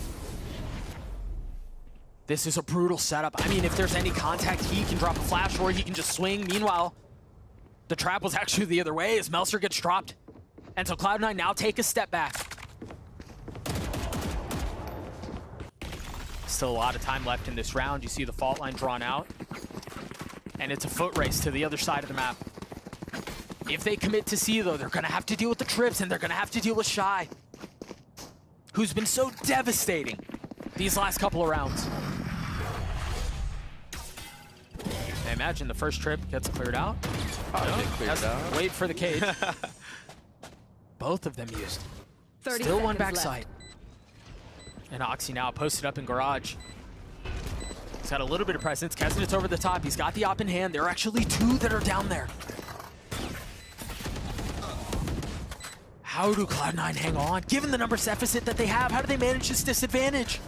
This is a brutal setup. I mean, if there's any contact, he can drop a flash or he can just swing. Meanwhile, the trap was actually the other way as Melser gets dropped. And so Cloud9 now take a step back. Still a lot of time left in this round. You see the fault line drawn out. And it's a foot race to the other side of the map. If they commit to C, though, they're going to have to deal with the trips and they're going to have to deal with Shy, who's been so devastating these last couple of rounds. I imagine the first trip gets cleared out. Wait for the cage. Both of them used. Still one backside. And Oxy now posted up in garage. He's got a little bit of presence. Keznet's over the top. He's got the op in hand. There are actually two that are down there. How do Cloud9 hang on? Given the number deficit that they have, how do they manage this disadvantage?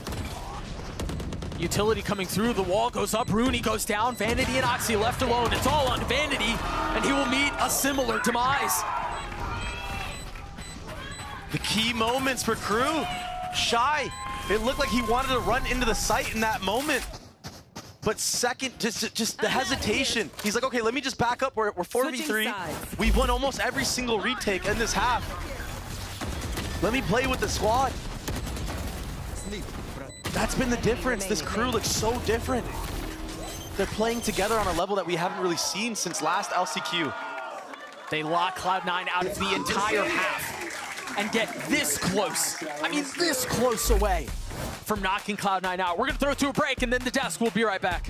Utility coming through, the wall goes up, Rooney goes down, Vanity and Oxy left alone. It's all on Vanity, and he will meet a similar demise. The key moments for Crew. Shy, it looked like he wanted to run into the site in that moment. But second, just the hesitation. He's like, okay, let me just back up. We're 4v3. We've won almost every single retake in this half. Let me play with the squad. That's been the difference. This Crew looks so different. They're playing together on a level that we haven't really seen since last LCQ. They lock Cloud9 out of the entire half and get this close. I mean, this close away from knocking Cloud9 out. We're gonna throw it to a break and then the desk. We'll be right back.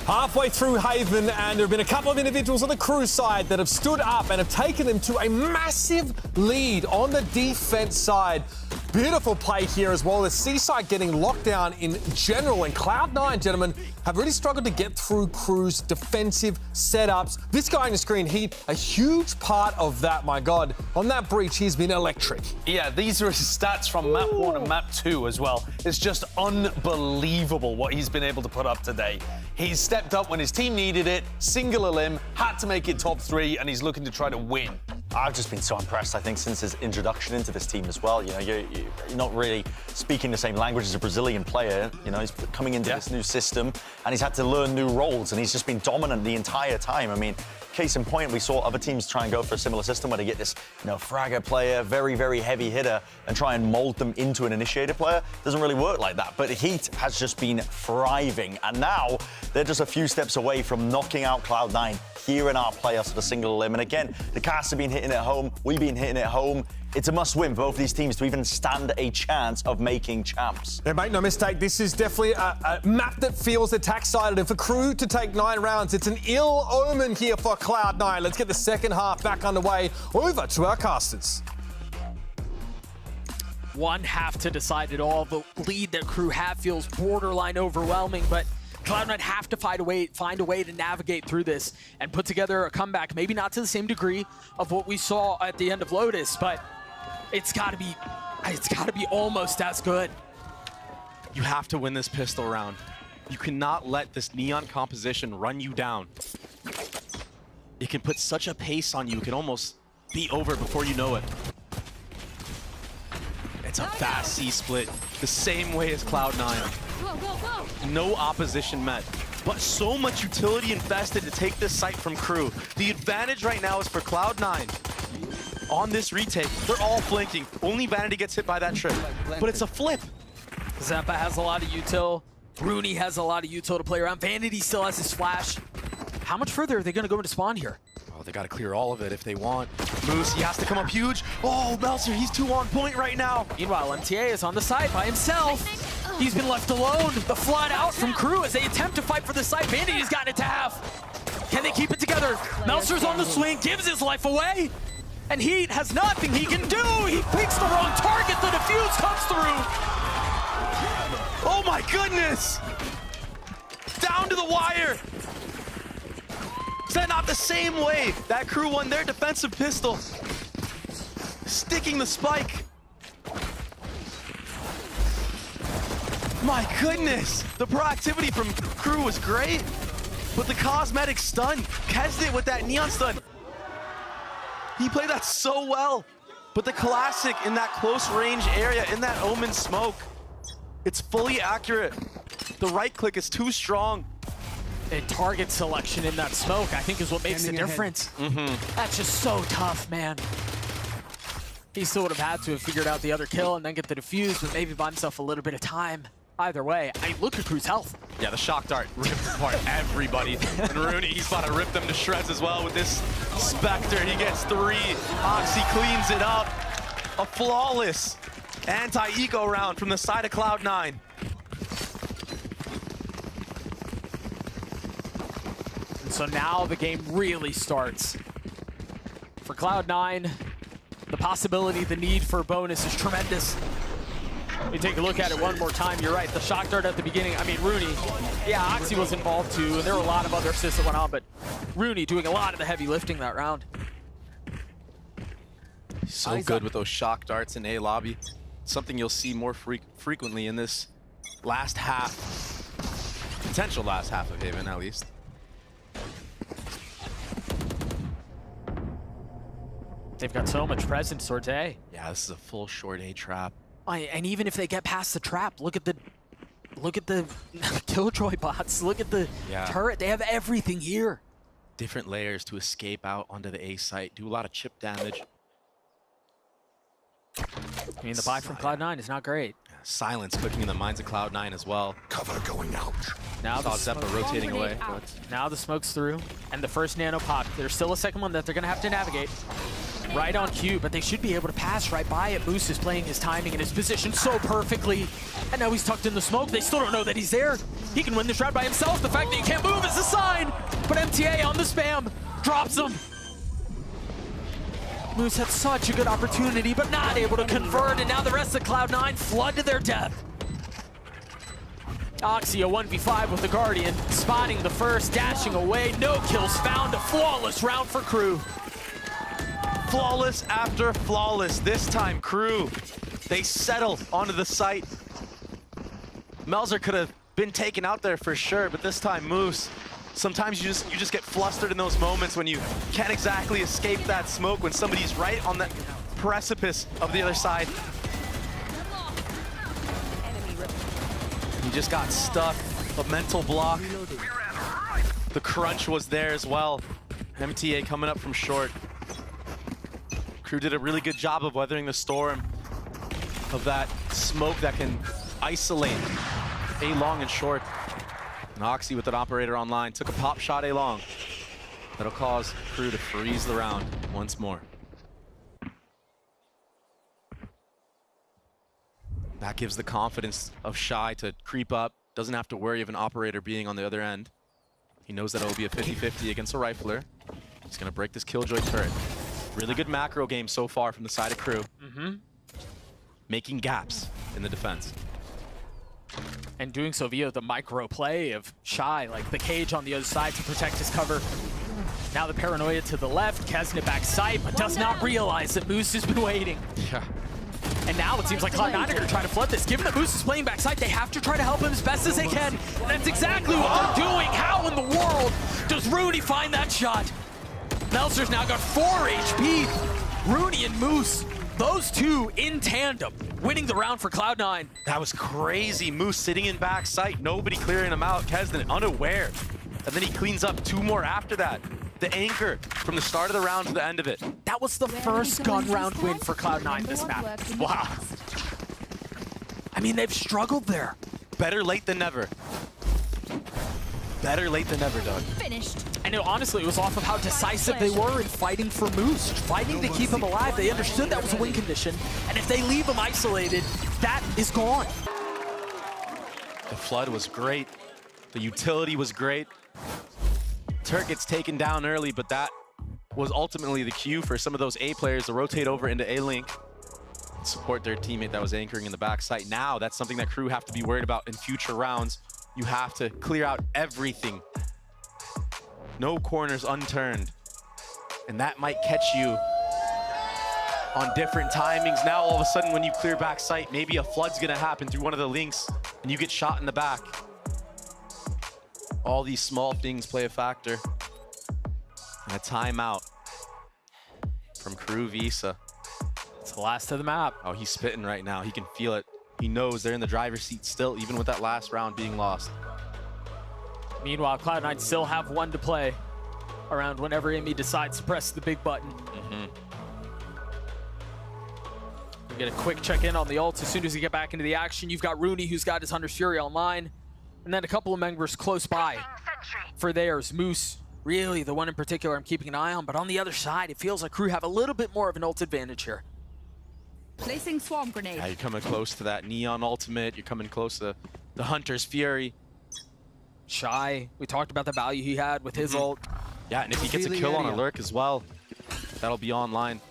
Halfway through Haven, and there have been a couple of individuals on the Crew side that have stood up and have taken them to a massive lead on the defense side. Beautiful play here as well. The C-side getting locked down in general, and Cloud9, gentlemen, have really struggled to get through Crew's defensive setups. This guy on the screen, Heat, a huge part of that, my God. On that breach, he's been electric. Yeah, these are his stats from map 1 and map 2 as well. It's just unbelievable what he's been able to put up today. He's stepped up when his team needed it, singular limb, had to make it top 3, and he's looking to try to win. I've just been so impressed, I think, since his introduction into this team as well. You know, you're not really speaking the same language as a Brazilian player. You know, he's coming into this new system, and he's had to learn new roles, and he's just been dominant the entire time. I mean, case in point, we saw other teams try and go for a similar system where they get this, you know, fragger player, very, very heavy hitter, and try and mold them into an initiator player. Doesn't really work like that. But Heat has just been thriving, and now they're just a few steps away from knocking out Cloud9. here in our playoffs for the single elim. And again, the cast have been hitting it home. We've been hitting it home. It's a must-win for both of these teams to even stand a chance of making champs. Yeah, make no mistake, this is definitely a map that feels attack-sided. And for Crew to take 9 rounds, it's an ill omen here for Cloud9. Let's get the second half back underway. Over to our casters. One half to decide it all. The lead that Crew have feels borderline overwhelming, but Cloud9 have to find a way to navigate through this and put together a comeback. Maybe not to the same degree of what we saw at the end of Lotus, but it's got to be almost as good. You have to win this pistol round. You cannot let this neon composition run you down. It can put such a pace on you, it can almost be over before you know it. It's a fast C-split, the same way as Cloud9. No opposition met, but so much utility invested to take this site from Crew. The advantage right now is for Cloud9. On this retake, they're all flanking. Only Vanity gets hit by that trip, but it's a flip. Zappa has a lot of util. Rooney has a lot of util to play around. Vanity still has his flash. How much further are they going to go into spawn here? Oh, they got to clear all of it if they want. Moose, he has to come up huge. Oh, Melzer, he's too on point right now. Meanwhile, MTA is on the side by himself. He's been left alone. The flood out from Crew as they attempt to fight for the site. Vanity's got it to half. Can they keep it together? Melzer's on the swing, gives his life away. And Heat has nothing he can do. He picks the wrong target. The defuse comes through. Oh my goodness! Down to the wire. Is that not the same way that Crew won their defensive pistol? Sticking the spike. My goodness! The proactivity from Crew was great, but the cosmetic stun, Kesdit with that neon stun. He played that so well, but the classic in that close range area, in that Omen smoke, it's fully accurate. The right click is too strong. And target selection in that smoke, I think, is what makes the difference. That's just so tough, man. He still would have had to have figured out the other kill and then get the defuse, but maybe buy himself a little bit of time. Either way, I mean, look at Crew's health. Yeah, the shock dart ripped apart everybody. And Rooney, he's about to rip them to shreds as well with this Spectre. He gets 3. Oxy cleans it up. A flawless anti-eco round from the side of Cloud9. And so now the game really starts. For Cloud9, the possibility, the need for a bonus is tremendous. Let me take a look at it one more time. You're right, the shock dart at the beginning. I mean, Rooney, yeah, Oxy was involved too, and there were a lot of other assists that went on, but Rooney doing a lot of the heavy lifting that round. So good with those shock darts in A lobby. Something you'll see more frequently in this last half. Potential last half of Haven, at least. They've got so much presence towards A. Yeah, this is a full short A trap. And even if they get past the trap, look at the Killjoy bots. Look at the turret. They have everything here. Different layers to escape out onto the A site. Do a lot of chip damage. I mean, the buy from Cloud9 is not great. Silence cooking in the minds of Cloud9 as well. Cover going out. Now the Zeppa rotating away. Now the smoke's through, and the first nano pop. There's still a second one that they're going to have to navigate. Right on cue, but they should be able to pass right by it. Moose is playing his timing and his position so perfectly. And now he's tucked in the smoke. They still don't know that he's there. He can win this round by himself. The fact that he can't move is a sign. But MTA on the spam drops him. Moose had such a good opportunity, but not able to convert. And now the rest of Cloud9 flood to their death. Oxy a 1v5 with the Guardian, spotting the first, dashing away. No kills found. A flawless round for Crew. Flawless after flawless. This time, Crew, they settle onto the site. Melzer could have been taken out there for sure, but this time, Moose. Sometimes you just get flustered in those moments when you can't exactly escape that smoke when somebody's right on the precipice of the other side. He just got stuck. A mental block. The crunch was there as well. MTA coming up from short. Crew did a really good job of weathering the storm of that smoke that can isolate A long and short. And Oxy with an operator online took a pop shot A long. That'll cause Crew to freeze the round once more. That gives the confidence of Shy to creep up. Doesn't have to worry of an operator being on the other end. He knows that it'll be a 50-50 against a rifler. He's gonna break this Killjoy turret. Really good macro game so far from the side of Crew. Making gaps in the defense. And doing so via the micro play of Shy, like the cage on the other side to protect his cover. Now the paranoia to the left, Kesnet back sight, but does not realize that Moose has been waiting. Yeah. And now it seems like Cloud9 are going to try to flood this. Given that Moose is playing backside, they have to try to help him as best as they can. And that's exactly what they're doing. How in the world does Rooney find that shot? Meltzer's now got 4 HP. Rooney and Moose, those two in tandem, winning the round for Cloud9. That was crazy. Moose sitting in back sight, nobody clearing him out. Kesnet unaware. And then he cleans up 2 more after that. The anchor from the start of the round to the end of it. That was the first gun round win for Cloud9 this map. Wow. I mean, they've struggled there. Better late than never. Better late than never, Doug. Finished. And honestly, it was off of how decisive they were in fighting for Moose, fighting to keep him alive. They understood that was a win condition, and if they leave him isolated, that is gone. The flood was great. The utility was great. Turk gets taken down early, but that was ultimately the cue for some of those A players to rotate over into A-Link and support their teammate that was anchoring in the backside. Now, that's something that Crew have to be worried about in future rounds. You have to clear out everything. No corners unturned. And that might catch you on different timings. Now, all of a sudden, when you clear back sight, maybe a flood's gonna happen through one of the links and you get shot in the back. All these small things play a factor. And a timeout from Crew Visa. It's the last of the map. Oh, he's spitting right now. He can feel it. He knows they're in the driver's seat still, even with that last round being lost. Meanwhile, Cloud9 still have 1 to play around whenever Amy decides to press the big button. We'll get a quick check-in on the ult as soon as you get back into the action. You've got Rooney, who's got his Hunter's Fury online. And then a couple of members close by for theirs. Moose, really the one in particular I'm keeping an eye on. But on the other side, it feels like Crew have a little bit more of an ult advantage here. Placing swarm grenade. Yeah, you're coming close to that Neon ultimate. You're coming close to the Hunter's Fury. Shy, we talked about the value he had with his ult. Yeah, and if he gets a kill on a lurk as well, that'll be online.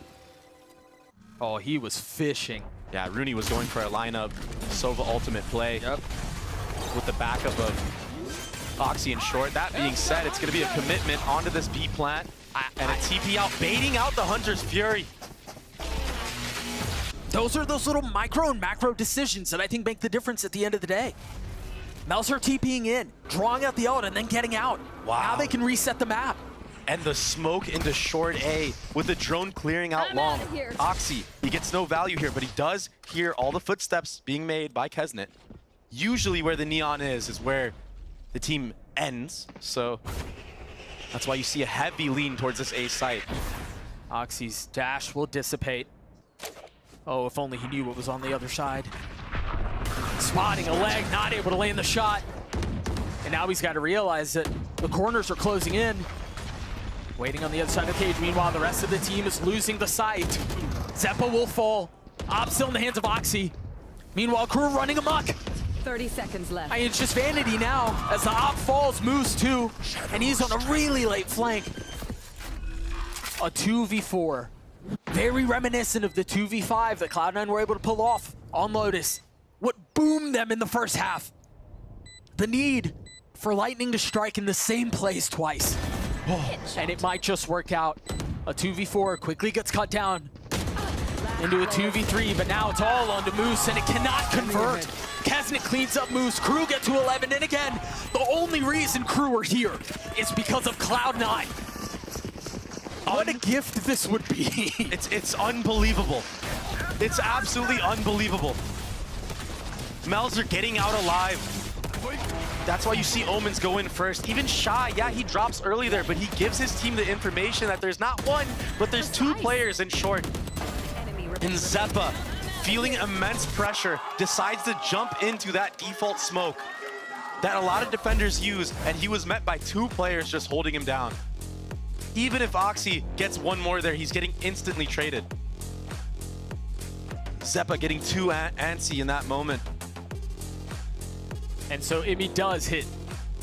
Oh, he was fishing. Yeah, Rooney was going for a lineup Sova ultimate play. Yep. With the backup of Oxy and Short. That being said, it's going to be a commitment onto this B plant and a TP out, baiting out the Hunter's Fury. Those are those little micro and macro decisions that I think make the difference at the end of the day. Melzer TPing in, drawing out the ult, and then getting out. Wow. Now they can reset the map. And the smoke into short A with the drone clearing out long. Oxy, he gets no value here, but he does hear all the footsteps being made by Kesnet. Usually where the Neon is where the team ends, so that's why you see a heavy lean towards this A site. Oxy's dash will dissipate. Oh, if only he knew what was on the other side. Spotting a leg, not able to land the shot. And now he's got to realize that the corners are closing in. Waiting on the other side of the cage. Meanwhile, the rest of the team is losing the sight. Zeppa will fall. Op still in the hands of Oxy. Meanwhile, Crew running amok. 30 seconds left. It's just vanity now as the op falls, Moose too, and he's on a really late flank. A 2v4. Very reminiscent of the 2v5 that Cloud9 were able to pull off on Lotus. What boomed them in the first half? The need for Lightning to strike in the same place twice. And it might just work out. A 2v4 quickly gets cut down into a 2v3, but now it's all onto Moose and it cannot convert. Kesnet cleans up Moose, Crew get to 11, and again, the only reason Crew are here is because of Cloud9. What a gift this would be. It's unbelievable. It's absolutely unbelievable. Melzer getting out alive. That's why you see Omens go in first. Even Shy, yeah, he drops early there, but he gives his team the information that there's not one, but there's 2 players in short. And Zeppa, feeling immense pressure, decides to jump into that default smoke that a lot of defenders use, and he was met by 2 players just holding him down. Even if Oxy gets one more there, he's getting instantly traded. Zeppa getting too antsy in that moment. And so Imi does hit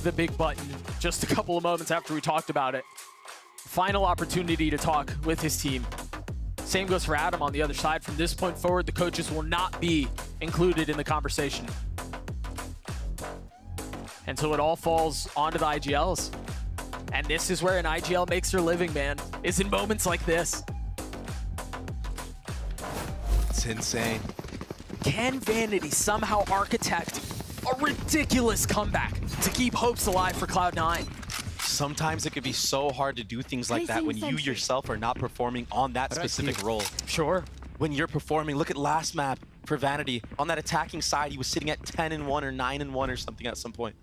the big button just a couple of moments after we talked about it. Final opportunity to talk with his team. Same goes for Adam on the other side. From this point forward, the coaches will not be included in the conversation. And so it all falls onto the IGLs. And this is where an IGL makes their living, man, is in moments like this. It's insane. Can Vanity somehow architect a ridiculous comeback to keep hopes alive for Cloud9? Sometimes it could be so hard to do things like that when you yourself are not performing on that specific role. Sure. When you're performing, look at last map for Vanity. On that attacking side, he was sitting at 10-1 or 9-1 or something at some point.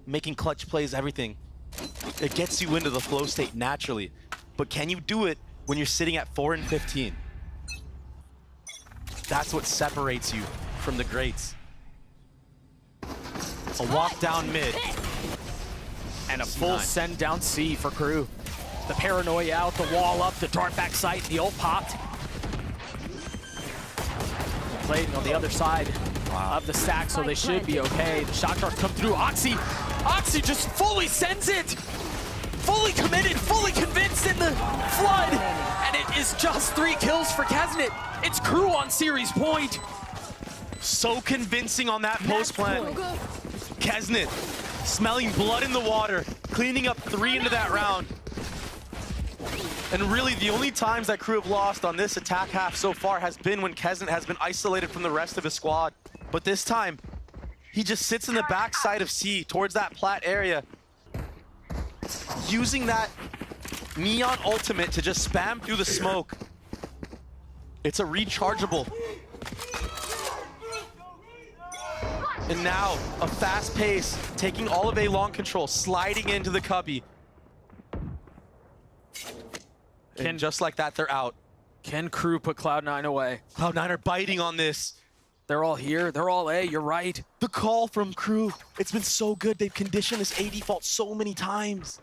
Making clutch plays, everything. It gets you into the flow state naturally. But can you do it when you're sitting at 4-15? That's what separates you from the greats. A walk down mid. And a full send down C for Crew. The paranoia out, the wall up, the dart back sight, the ult popped. Playing on the other side of the stack, so they should be okay. The shot darts come through. Oxy just fully sends it. Fully committed, fully convinced in the flood. And it is just 3 kills for Kesnet. It's Crew on series point. So convincing on that post plant. Kesnet smelling blood in the water, cleaning up 3 into that round. And really, the only times that Crew have lost on this attack half so far has been when Kesnet has been isolated from the rest of his squad. But this time, he just sits in the backside of C towards that plat area, using that Neon ultimate to just spam through the smoke. It's a rechargeable. And now, a fast pace, taking all of A long control, sliding into the cubby. And just like that, they're out. Can Crew put Cloud9 away? Cloud9 are biting on this. They're all here, they're all A, you're right. The call from Crew, it's been so good. They've conditioned this A default so many times.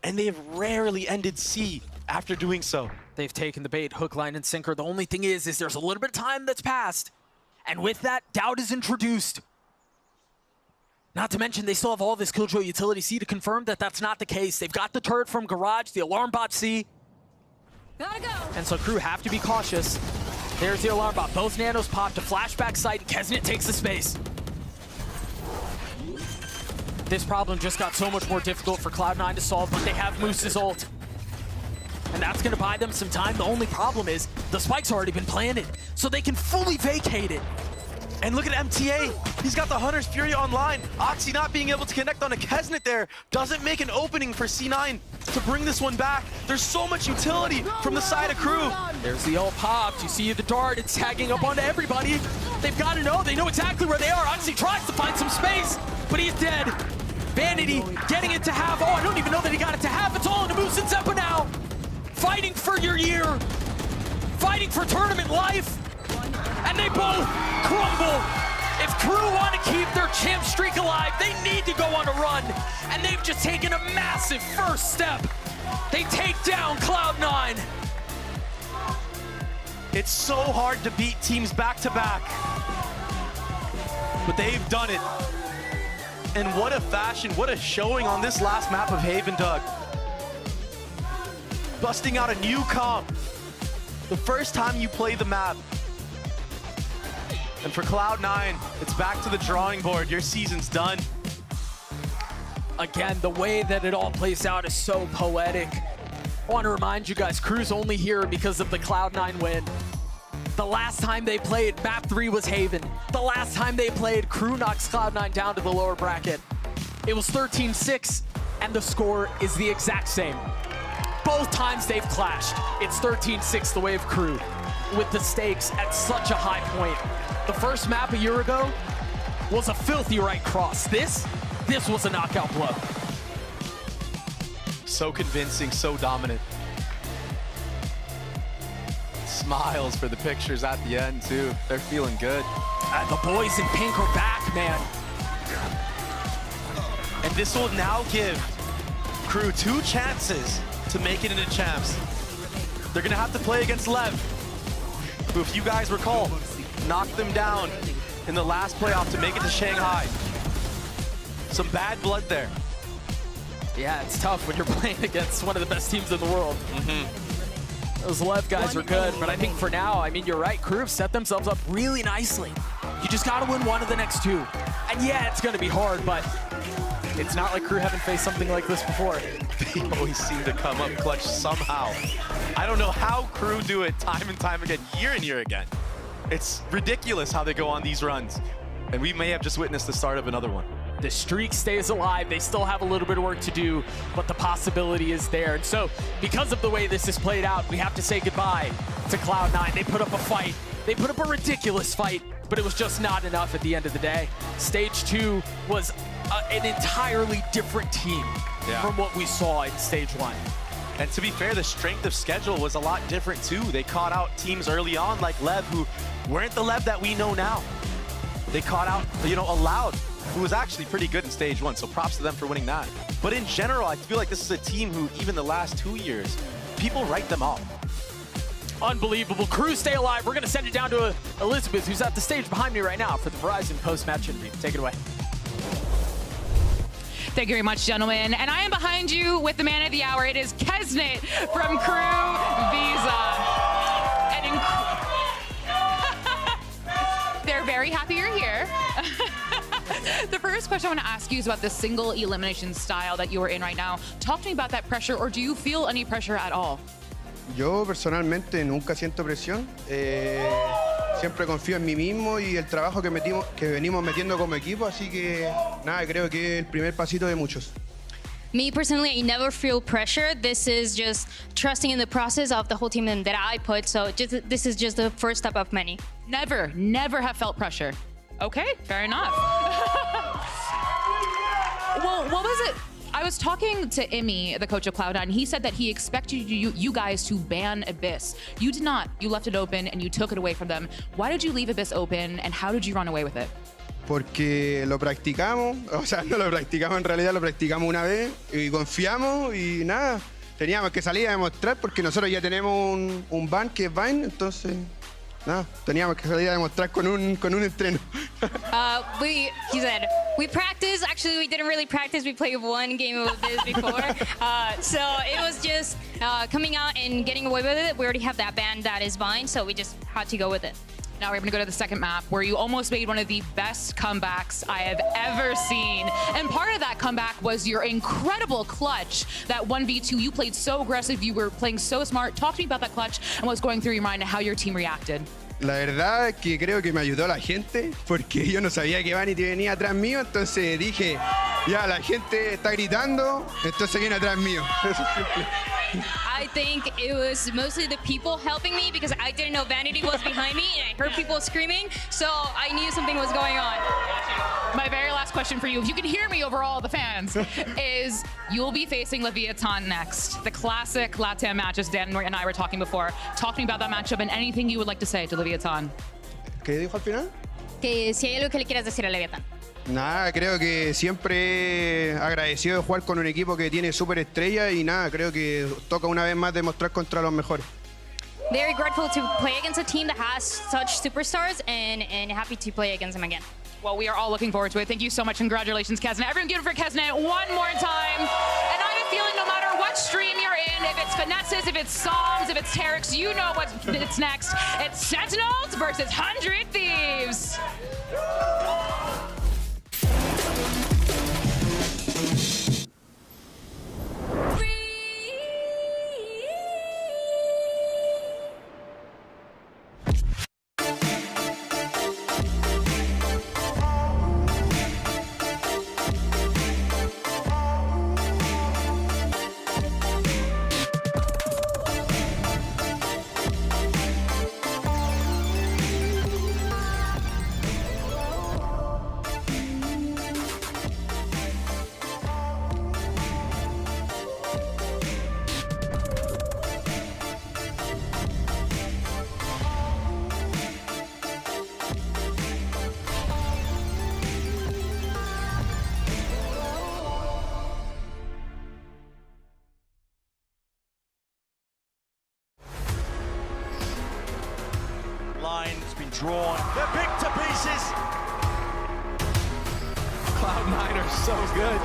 And they have rarely ended C after doing so. They've taken the bait, hook, line, and sinker. The only thing is there's a little bit of time that's passed. And with that, doubt is introduced. Not to mention, they still have all this Killjoy utility C to confirm that that's not the case. They've got the turret from Garage, the alarm bot C. Gotta go. And so Crew have to be cautious. There's the alarm bot. Both nanos pop to flashback sight, and Kesnet takes the space. This problem just got so much more difficult for Cloud9 to solve, but they have Moose's ult. And that's gonna buy them some time. The only problem is the spike's already been planted, so they can fully vacate it. And look at MTA. He's got the Hunter's Fury online. Oxy not being able to connect on a Kesnet there doesn't make an opening for C9 to bring this one back. There's so much utility from the side of Crew. There's the ult popped. You see the dart. It's tagging up onto everybody. They've got to know. They know exactly where they are. Oxy tries to find some space, but he's dead. Vanity getting it to half. Oh, I don't even know that he got it to half. It's all into Moose and Zeppa now. Fighting for your year. Fighting for tournament life. And they both crumble. If Crew want to keep their champ streak alive, they need to go on a run. And they've just taken a massive first step. They take down Cloud9. It's so hard to beat teams back-to-back. But they've done it. And what a fashion, what a showing on this last map of Haven Dug. Busting out a new comp. The first time you play the map. And for Cloud9, it's back to the drawing board. Your season's done. Again, the way that it all plays out is so poetic. I want to remind you guys, Crew's only here because of the Cloud9 win. The last time they played, map 3 was Haven. The last time they played, Crew knocks Cloud9 down to the lower bracket. It was 13-6, and the score is the exact same. Both times they've clashed. It's 13-6 the way of Crew, with the stakes at such a high point. The first map a year ago was a filthy right cross. This was a knockout blow. So convincing, so dominant. Smiles for the pictures at the end, too. They're feeling good. And the boys in pink are back, man. And this will now give Crew 2 chances to make it into champs. They're gonna have to play against Lev, who, if you guys recall, knocked them down in the last playoff to make it to Shanghai. Some bad blood there. Yeah, it's tough when you're playing against one of the best teams in the world. Those Lev guys are good, but I think for now, I mean, you're right, Crew have set themselves up really nicely. You just gotta win one of the next two. And yeah, it's gonna be hard, but it's not like Crew haven't faced something like this before. They always seem to come up clutch somehow. I don't know how Crew do it time and time again, year and year again. It's ridiculous how they go on these runs. And we may have just witnessed the start of another one. The streak stays alive. They still have a little bit of work to do, but the possibility is there. And so, because of the way this has played out, we have to say goodbye to Cloud9. They put up a fight. They put up a ridiculous fight, but it was just not enough at the end of the day. Stage 2 was an entirely different team from what we saw in Stage 1. And to be fair, the strength of schedule was a lot different too. They caught out teams early on like Lev, who weren't the Lev that we know now. They caught out, a Loud, who was actually pretty good in Stage 1, so props to them for winning that. But in general, I feel like this is a team who, even the last 2 years, people write them off. Unbelievable. Crew stay alive. We're going to send it down to Elizabeth, who's at the stage behind me right now for the Verizon post-match interview. Take it away. Thank you very much, gentlemen. And I am behind you with the man of the hour. It is Kesnet from Crew Visa. They're very happy you're here. The first question I want to ask you is about the single elimination style that you are in right now. Talk to me about that pressure, or do you feel any pressure at all? Yo personalmente nunca siento presión. Siempre confío en mí mismo y el trabajo que venimos metiendo como equipo, así que nada, creo que es el primer pasito de muchos. Me personally, I never feel pressure. This is just trusting in the process of the whole team that I put. So this is just the first step of many. Never have felt pressure. Okay, fair enough. Well, what was it? I was talking to Imi, the coach of Cloud9, and he said that he expected you guys to ban Abyss. You did not. You left it open and you took it away from them. Why did you leave Abyss open and how did you run away with it? Porque lo practicamos, o sea, no lo practicamos en realidad, lo practicamos una vez y confiamos y nada. Teníamos que salir a demostrar porque nosotros ya tenemos un ban que es Vine, entonces nada, teníamos que salir a demostrar con un entreno. He said, we practiced. Actually, we didn't really practice. We played one game of this before. So it was just coming out and getting away with it. We already have that band that is Vine, so we just had to go with it. Now we're going to go to the second map where you almost made one of the best comebacks I have ever seen. And part of that comeback was your incredible clutch. That 1v2, you played so aggressive, you were playing so smart. Talk to me about that clutch and what's going through your mind and how your team reacted. La verdad es que creo que me ayudó la gente porque yo no sabía que Vanity venía atrás mío, entonces dije, ya la gente está gritando, entonces viene atrás mío. Eso es simple. I think it was mostly the people helping me because I didn't know Vanity was behind me and I heard people screaming, so I knew something was going on. My very last question for you, if you can hear me over all the fans, is you'll be facing Leviathan next. The classic LATAM match, as Dan and I were talking before. Talk to me about that matchup and anything you would like to say to Leviathan. ¿Qué dijo al final? Que si hay algo que le quieras decir a Leviathan. Nada, creo que siempre agradecido de jugar con un equipo que tiene súper estrella y nada, creo que toca una vez más demostrar contra los mejores. Very grateful to play against a team that has such superstars and happy to play against them again. Well, we are all looking forward to it. Thank you so much. Congratulations, Kesnet. Everyone give it for Kesnet one more time. And I have a feeling no matter what stream you're in, if it's Finesses, if it's Psalms, if it's Terex, you know it's next. It's Sentinels versus 100 Thieves. line. It's been drawn. They're picked to pieces. Cloud9 are so good.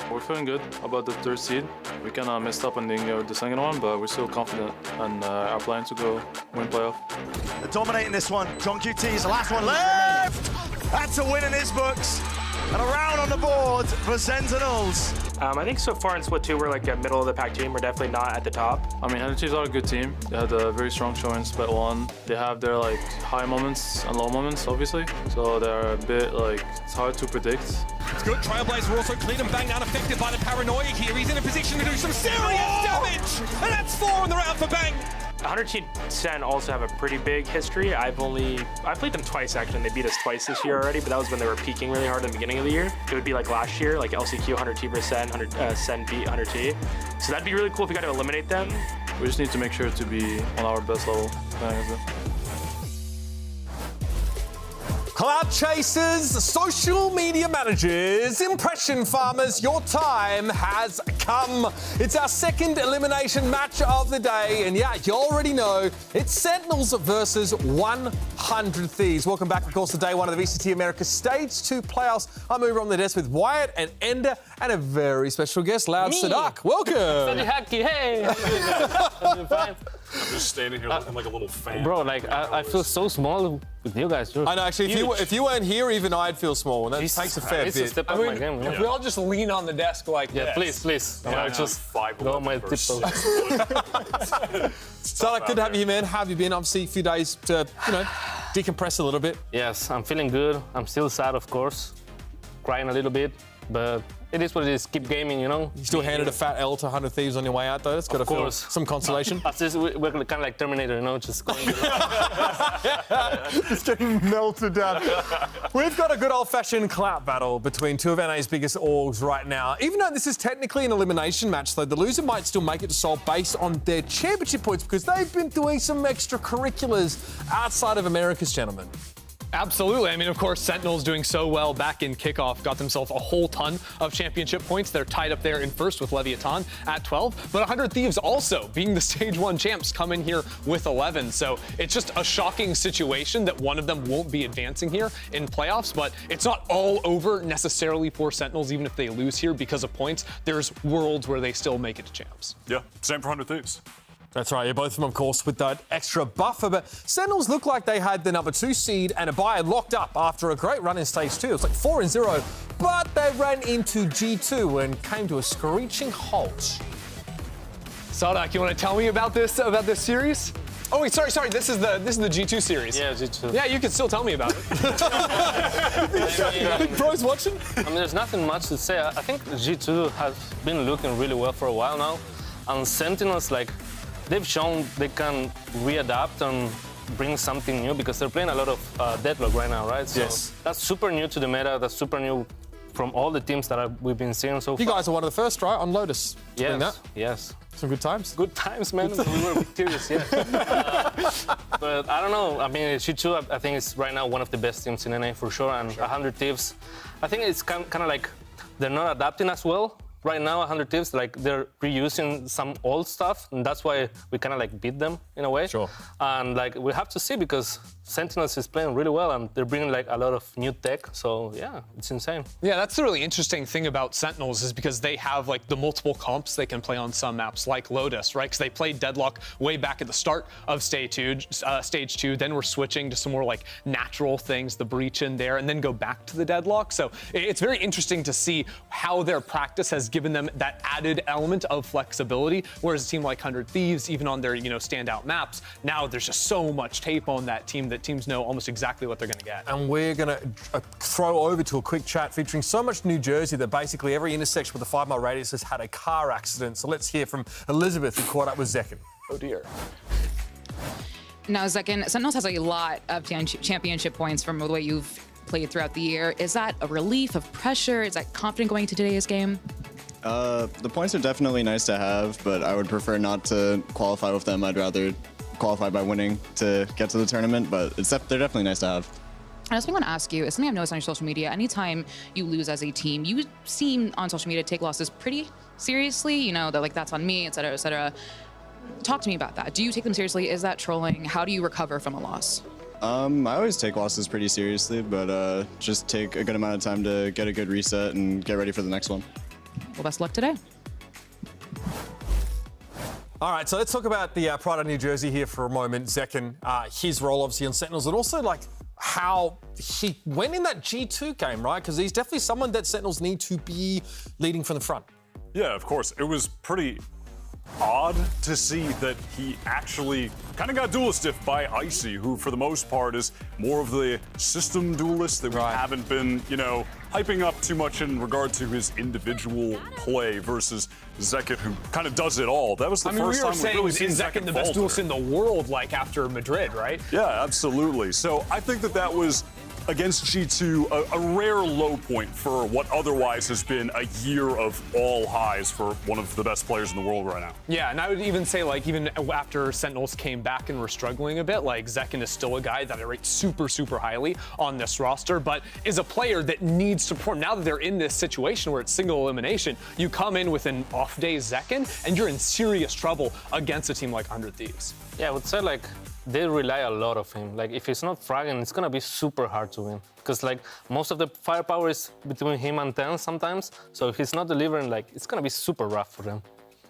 We're feeling good about the third seed. We kind of messed up on the second one, but we're still confident and are planning to go win playoff. They're dominating this one. John QT is the last one left. That's a win in his books. And a round on the board for Sentinels. I think so far in split 2, we're like a middle of the pack team. We're definitely not at the top. I mean, Energy's are a good team. They had a very strong showing in split 1. They have their like high moments and low moments, obviously. So they're a bit like, it's hard to predict. It's good. Trailblazer also clean and bang, unaffected by the paranoia here. He's in a position to do some serious damage. And that's 4 on the round for Bang. 100% also have a pretty big history. I played them twice actually, and they beat us twice this year already, but that was when they were peaking really hard in the beginning of the year. It would be like last year, like LCQ 100T%, Sen beat 100T. So that'd be really cool if we got to eliminate them. We just need to make sure to be on our best level. Cloud chasers, social media managers, impression farmers, your time has come. It's our second elimination match of the day, and yeah, you already know, it's Sentinels versus 100 Thieves. Welcome back, of course, to day 1 of the VCT Americas Stage 2 playoffs. I'm over on the desk with Wyatt and Ender, and a very special guest, Loud Sadak. Welcome. Hey. I'm fine. I'm just standing here looking like a little fan. Bro, like, I feel so small with you guys. I know, actually, if you weren't here, even I'd feel small, and that takes a fair bit. Step up my game, if we all just lean on the desk like this. please. Yeah, just go on my tiptoes. Sadak, good to have you here, man. How have you been? Obviously, a few days to, decompress a little bit. Yes, I'm feeling good. I'm still sad, of course. Crying a little bit, but it is what it is. Keep gaming, You still handed a fat L to 100 Thieves on your way out, though. That's got to feel some consolation. We're kind of like Terminator, just going. Just getting melted down. We've got a good old-fashioned clap battle between two of NA's biggest orgs right now. Even though this is technically an elimination match, though, the loser might still make it to Seoul based on their championship points because they've been doing some extracurriculars outside of Americas, gentlemen. Absolutely. I mean, of course, Sentinels doing so well back in Kickoff, got themselves a whole ton of championship points. They're tied up there in first with Leviathan at 12. But 100 Thieves also, being the Stage 1 champs, come in here with 11. So it's just a shocking situation that one of them won't be advancing here in playoffs. But it's not all over necessarily for Sentinels, even if they lose here because of points. There's worlds where they still make it to champs. Yeah, same for 100 Thieves. That's right, yeah, both of them, of course, with that extra buffer. But Sentinels looked like they had the number 2 seed and a bye locked up after a great run in stage 2. It was like 4-0, but they ran into G2 and came to a screeching halt. Sardak, you want to tell me about this series? Oh wait, sorry. This is the G2 series. Yeah, G2. Yeah, you can still tell me about it. Pros watching? I mean, there's nothing much to say. I think G2 has been looking really well for a while now, and Sentinels, like, they've shown they can readapt and bring something new because they're playing a lot of deadlock right now, right? So yes. That's super new to the meta. That's super new from all the teams that we've been seeing so far. You guys are one of the first, right, on Lotus? Yes. Some good times? Good times, man. We were victorious, yeah. But I don't know. I mean, G2, I think it's right now one of the best teams in NA for sure. And 100 Thieves, I think it's kind of like they're not adapting as well. Right now, 100 Thieves, like, they're reusing some old stuff, and that's why we kind of like beat them in a way. Sure. And like we have to see because Sentinels is playing really well, and they're bringing like a lot of new tech. So yeah, it's insane. Yeah, that's the really interesting thing about Sentinels is because they have like the multiple comps they can play on some maps, like Lotus, right? Because they played Deadlock way back at the start of stage two. Then we're switching to some more like natural things, the breach in there, and then go back to the Deadlock. So it's very interesting to see how their practice has given them that added element of flexibility. Whereas a team like 100 Thieves, even on their standout maps, now there's just so much tape on that team that teams know almost exactly what they're going to get. And we're going to throw over to a quick chat featuring so much New Jersey that basically every intersection with a 5-mile radius has had a car accident. So let's hear from Elizabeth, who caught up with Zekin. Oh dear. Now, Zekin, Sentinels has a lot of championship points from the way you've played throughout the year. Is that a relief of pressure? Is that confident going into today's game? The points are definitely nice to have, but I would prefer not to qualify with them. I'd rather qualify by winning to get to the tournament, but they're definitely nice to have. I just want to ask you, it's something I've noticed on your social media. Anytime you lose as a team, you seem on social media to take losses pretty seriously. That like that's on me, et cetera, et cetera. Talk to me about that. Do you take them seriously? Is that trolling? How do you recover from a loss? I always take losses pretty seriously, but just take a good amount of time to get a good reset and get ready for the next one. Well, best of luck today. All right, so let's talk about the Pride of New Jersey here for a moment. Zekin, his role obviously on Sentinels, and also like how he went in that G2 game, right? Because he's definitely someone that Sentinels need to be leading from the front. Yeah, of course. It was pretty odd to see that he actually kind of got duelisted by Icy, who for the most part is more of the system duelist that we haven't been, hyping up too much in regard to his individual play versus Zekin, who kind of does it all. That was the first time we've really seen Zekin the best duelist in the world, like after Madrid, right? Yeah, absolutely. So I think that was against G2 a rare low point for what otherwise has been a year of all highs for one of the best players in the world right now. Yeah, and I would even say, like, even after Sentinels came back and were struggling a bit, like, Zekin is still a guy that I rate super, super highly on this roster, but is a player that needs to perform. Now that they're in this situation where it's single elimination, you come in with an off-day Zekin, and you're in serious trouble against a team like 100 Thieves. Yeah, I would say, like, they rely a lot of him. Like, if he's not fragging, it's gonna be super hard to win. Because, like, most of the firepower is between him and 10 sometimes. So if he's not delivering, like, it's gonna be super rough for them.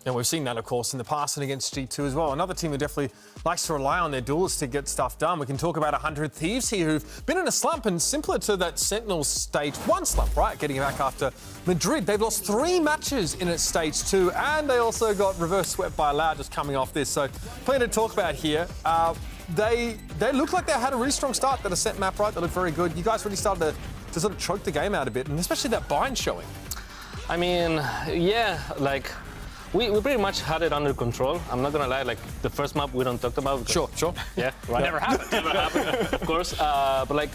And we've seen that, of course, in the past and against G2 as well. Another team who definitely likes to rely on their duelists to get stuff done. We can talk about 100 Thieves here who've been in a slump, and similar to that Sentinels stage 1 slump, right? Getting back after Madrid. They've lost 3 matches in its stage 2, and they also got reverse swept by Loud just coming off this. So plenty to talk about here. They look like they had a really strong start. That ascent map, right? They look very good. You guys really started to sort of choke the game out a bit, and especially that bind showing. I mean, yeah, like, we pretty much had it under control. I'm not gonna lie, like, the first map we don't talk about. Sure. Yeah, right. Never happened. Never happened, of course. But, like,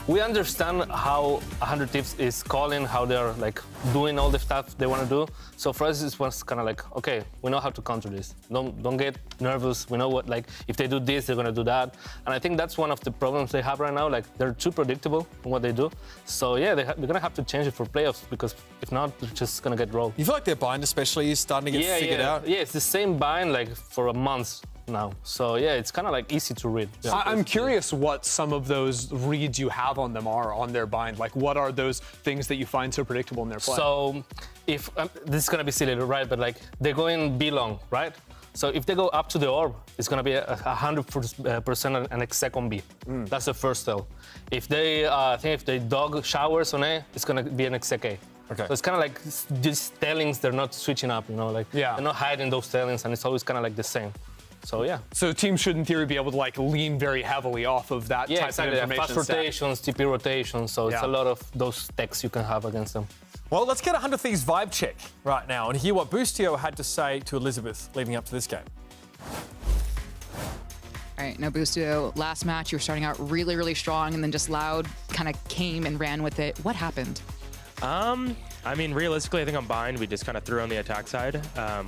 we understand how 100 Thieves is calling, how they're, like, doing all the stuff they want to do. So for us, it was kind of like, okay, we know how to counter this. Don't get nervous. We know what, like, if they do this, they're going to do that. And I think that's one of the problems they have right now. Like, they're too predictable in what they do. So, yeah, they're going to have to change it for playoffs, because if not, they're just going to get rolled. You feel like their bind especially is starting to get figured out? Yeah, it's the same bind, like, for a month now. So, yeah, it's kind of, like, easy to read. Yeah. I'm curious what some of those reads you have on them are on their bind. Like, what are those things that you find so predictable in their play? So, if this is going to be silly, right? But, like, they're going B long, right? So if they go up to the orb, it's gonna be 100% an exec on B. That's the first tell. If they, I think if they dog showers on A, it's gonna be an exec A. Okay. So it's kind of like these tailings, they're not switching up, you know, like they're not hiding those tailings, and it's always kind of like the same. So yeah. So teams should, in theory, be able to like lean very heavily off of that type of information. Fast rotations, TP rotations, so it's a lot of those techs you can have against them. Well, let's get a 100 Thieves vibe check right now and hear what Boostio had to say to Elizabeth leading up to this game. All right, now Boostio, last match you were starting out really, really strong, and then just Loud kind of came and ran with it. What happened? I mean, realistically, I think on bind, we just kind of threw on the attack side.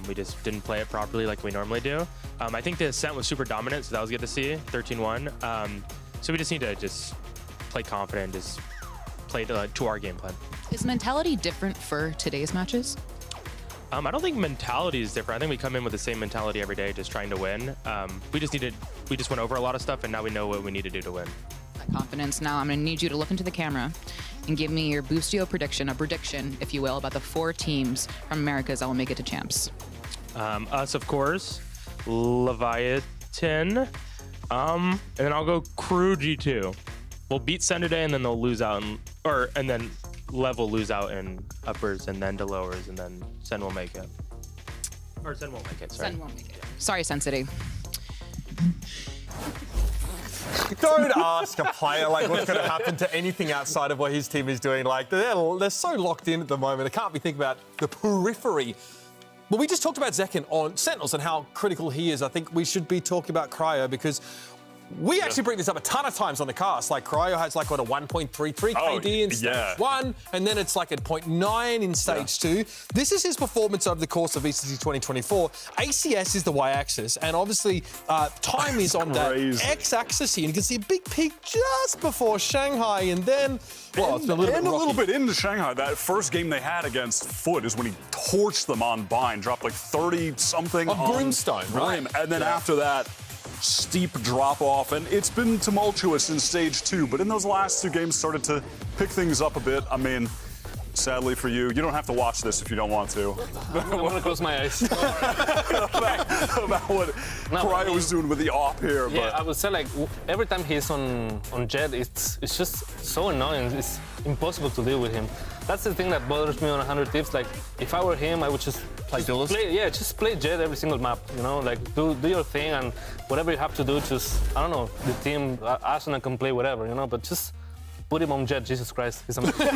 We just didn't play it properly like we normally do. I think the Ascent was super dominant, so that was good to see, 13-1. So we just need to just play confident, just play to our game plan. Is mentality different for today's matches? I don't think mentality is different. I think we come in with the same mentality every day, just trying to win. We just went over a lot of stuff, and now we know what we need to do to win. That confidence. Now I'm going to need you to look into the camera and give me your Boostio prediction, a prediction, if you will, about the 4 teams from Americas that will make it to champs. Us, of course, Leviathan, and then I'll go Crew G2. We'll beat Sen today, and then they'll lose out, and then Lev will lose out in uppers, and then to lowers, and then Sen will make it. Or Sen won't make it, sorry. Sen won't make it. Sorry, Sen City. Don't ask a player like what's going to happen to anything outside of what his team is doing. Like they're so locked in at the moment. They can't be thinking about the periphery. But we just talked about Zekin on Sentinels and how critical he is. I think we should be talking about Cryo because we actually bring this up a ton of times on the cast. Like Cryo has like what a 1.33 KD in stage 1, and then it's like a 0.9 in stage 2. This is his performance over the course of VCT 2024. ACS is the y-axis, and obviously time is on the x-axis here. And you can see a big peak just before Shanghai, and then it's a little bit into Shanghai. That first game they had against Foot is when he torched them on bind, dropped like 30-something on Brimstone, right? And then after that, steep drop off, and it's been tumultuous in stage 2, but in those last 2 games started to pick things up a bit. I mean, sadly for you, you don't have to watch this if you don't want to. I'm gonna close my eyes. about what Cryo was doing with the op here. Yeah, but I would say like every time he's on Jet, it's just so annoying. It's impossible to deal with him. That's the thing that bothers me on 100 Thieves. Like if I were him, I would just just play Jet every single map. You know, like do your thing, and whatever you have to do, just I don't know, the team Arsenal can play whatever, you know, but just put him on Jet. Jesus Christ, he's amazing.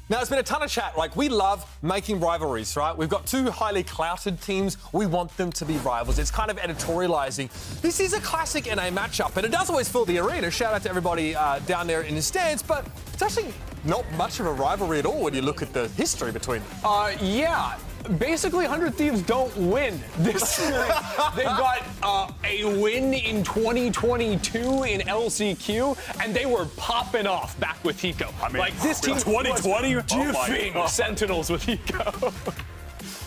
Now, there's been a ton of chat. Like, we love making rivalries, right? We've got 2 highly clouted teams. We want them to be rivals. It's kind of editorializing. This is a classic NA matchup, and it does always fill the arena. Shout out to everybody down there in the stands, but it's actually not much of a rivalry at all when you look at the history between them. Yeah. Basically, 100 Thieves don't win this series. They got a win in 2022 in LCQ, and they were popping off back with Hiko. I mean, like this team 2020, jiffing Sentinels with Hiko.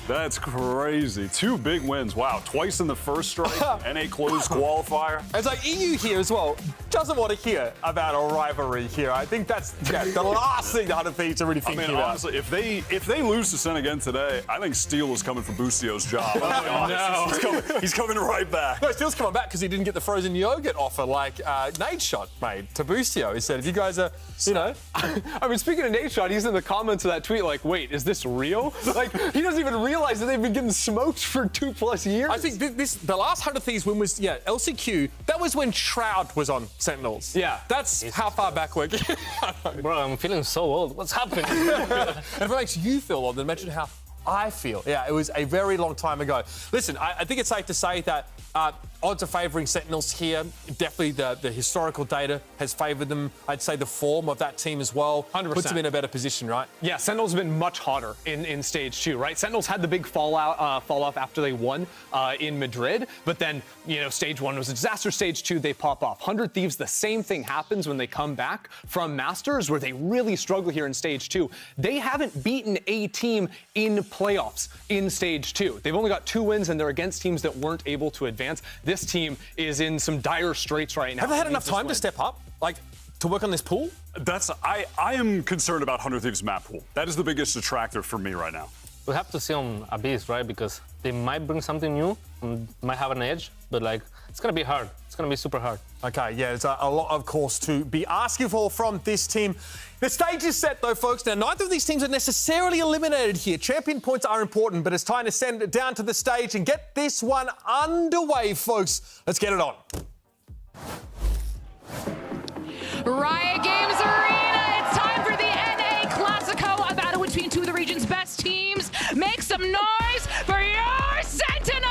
That's crazy. 2 big wins. Wow, twice in the first strike, NA closed qualifier. It's like EU here as well doesn't want to hear about a rivalry here. I think that's the last thing the 100 Thieves are really thinking about. Honestly, if they lose to Sen again today, I think Steel is coming for Boostio's job. No. He's coming right back. No, Steel's coming back because he didn't get the frozen yogurt offer like Nate Shot made to Boostio. He said, if you guys are, you know. I mean, speaking of Nate Shot, he's in the comments of that tweet like, wait, is this real? Like, he doesn't even realize that they've been getting smoked for 2+ years. I think the last 100 Thieves win was, LCQ. That was when Shroud was on Sentinels. Yeah. That's how far back we're getting. Bro, I'm feeling so old. What's happening? And if it makes you feel old, then imagine how I feel. Yeah, it was a very long time ago. Listen, I think it's safe to say that odds are favouring Sentinels here. Definitely the historical data has favoured them. I'd say the form of that team as well 100%. Puts them in a better position, right? Yeah, Sentinels have been much hotter in stage 2, right? Sentinels had the big fall off after they won in Madrid, but then, stage 1 was a disaster. Stage 2, they pop off. 100 Thieves, the same thing happens when they come back from Masters, where they really struggle here in stage 2. They haven't beaten a team in playoffs in stage 2. They've only got 2 wins, and they're against teams that weren't able to advance. This team is in some dire straits right now. Have they had enough time to step up? Like, to work on this pool? I am concerned about 100 Thieves map pool. That is the biggest detractor for me right now. We have to see on Abyss, right? Because they might bring something new, and might have an edge, but like it's gonna be hard. It's gonna be super hard. Okay, yeah, there's a lot, of course, to be asking for from this team. The stage is set, though, folks. Now, neither of these teams are necessarily eliminated here. Champion points are important, but it's time to send it down to the stage and get this one underway, folks. Let's get it on. Riot Games Arena, it's time for the NA Classico, a battle between two of the region's best teams. Make some noise for your Sentinels!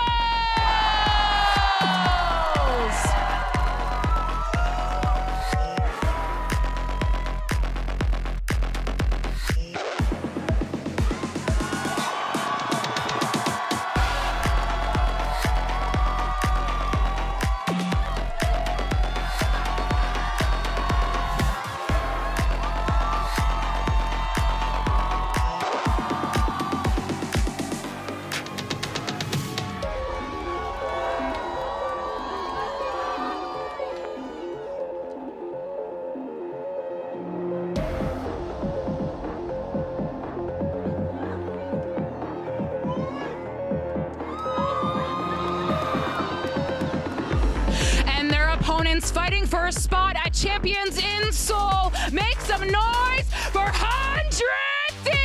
Fighting for a spot at Champions in Seoul. Make some noise for 100 Thieves!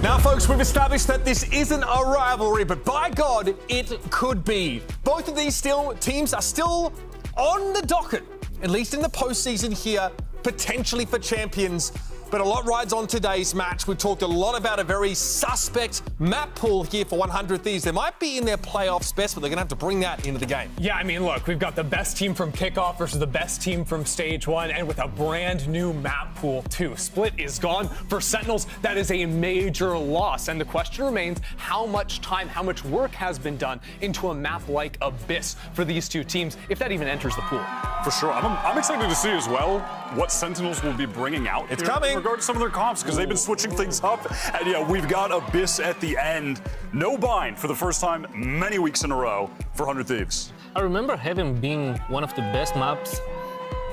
Now, folks, we've established that this isn't a rivalry, but by God, it could be. Both of these teams are still on the docket, at least in the postseason here, potentially for champions. But a lot rides on today's match. We talked a lot about a very suspect map pool here for 100 Thieves. They might be in their playoffs best, but they're going to have to bring that into the game. Yeah, I mean, look, we've got the best team from Kickoff versus the best team from Stage 1, and with a brand new map pool, too. Split is gone for Sentinels. That is a major loss. And the question remains, how much time, how much work has been done into a map like Abyss for these two teams, if that even enters the pool? For sure. I'm excited to see as well what Sentinels will be bringing out. It's coming. In regard to some of their comps, because they've been switching things up. And yeah, we've got Abyss at the end. No bind for the first time many weeks in a row for 100 Thieves. I remember Heaven being one of the best maps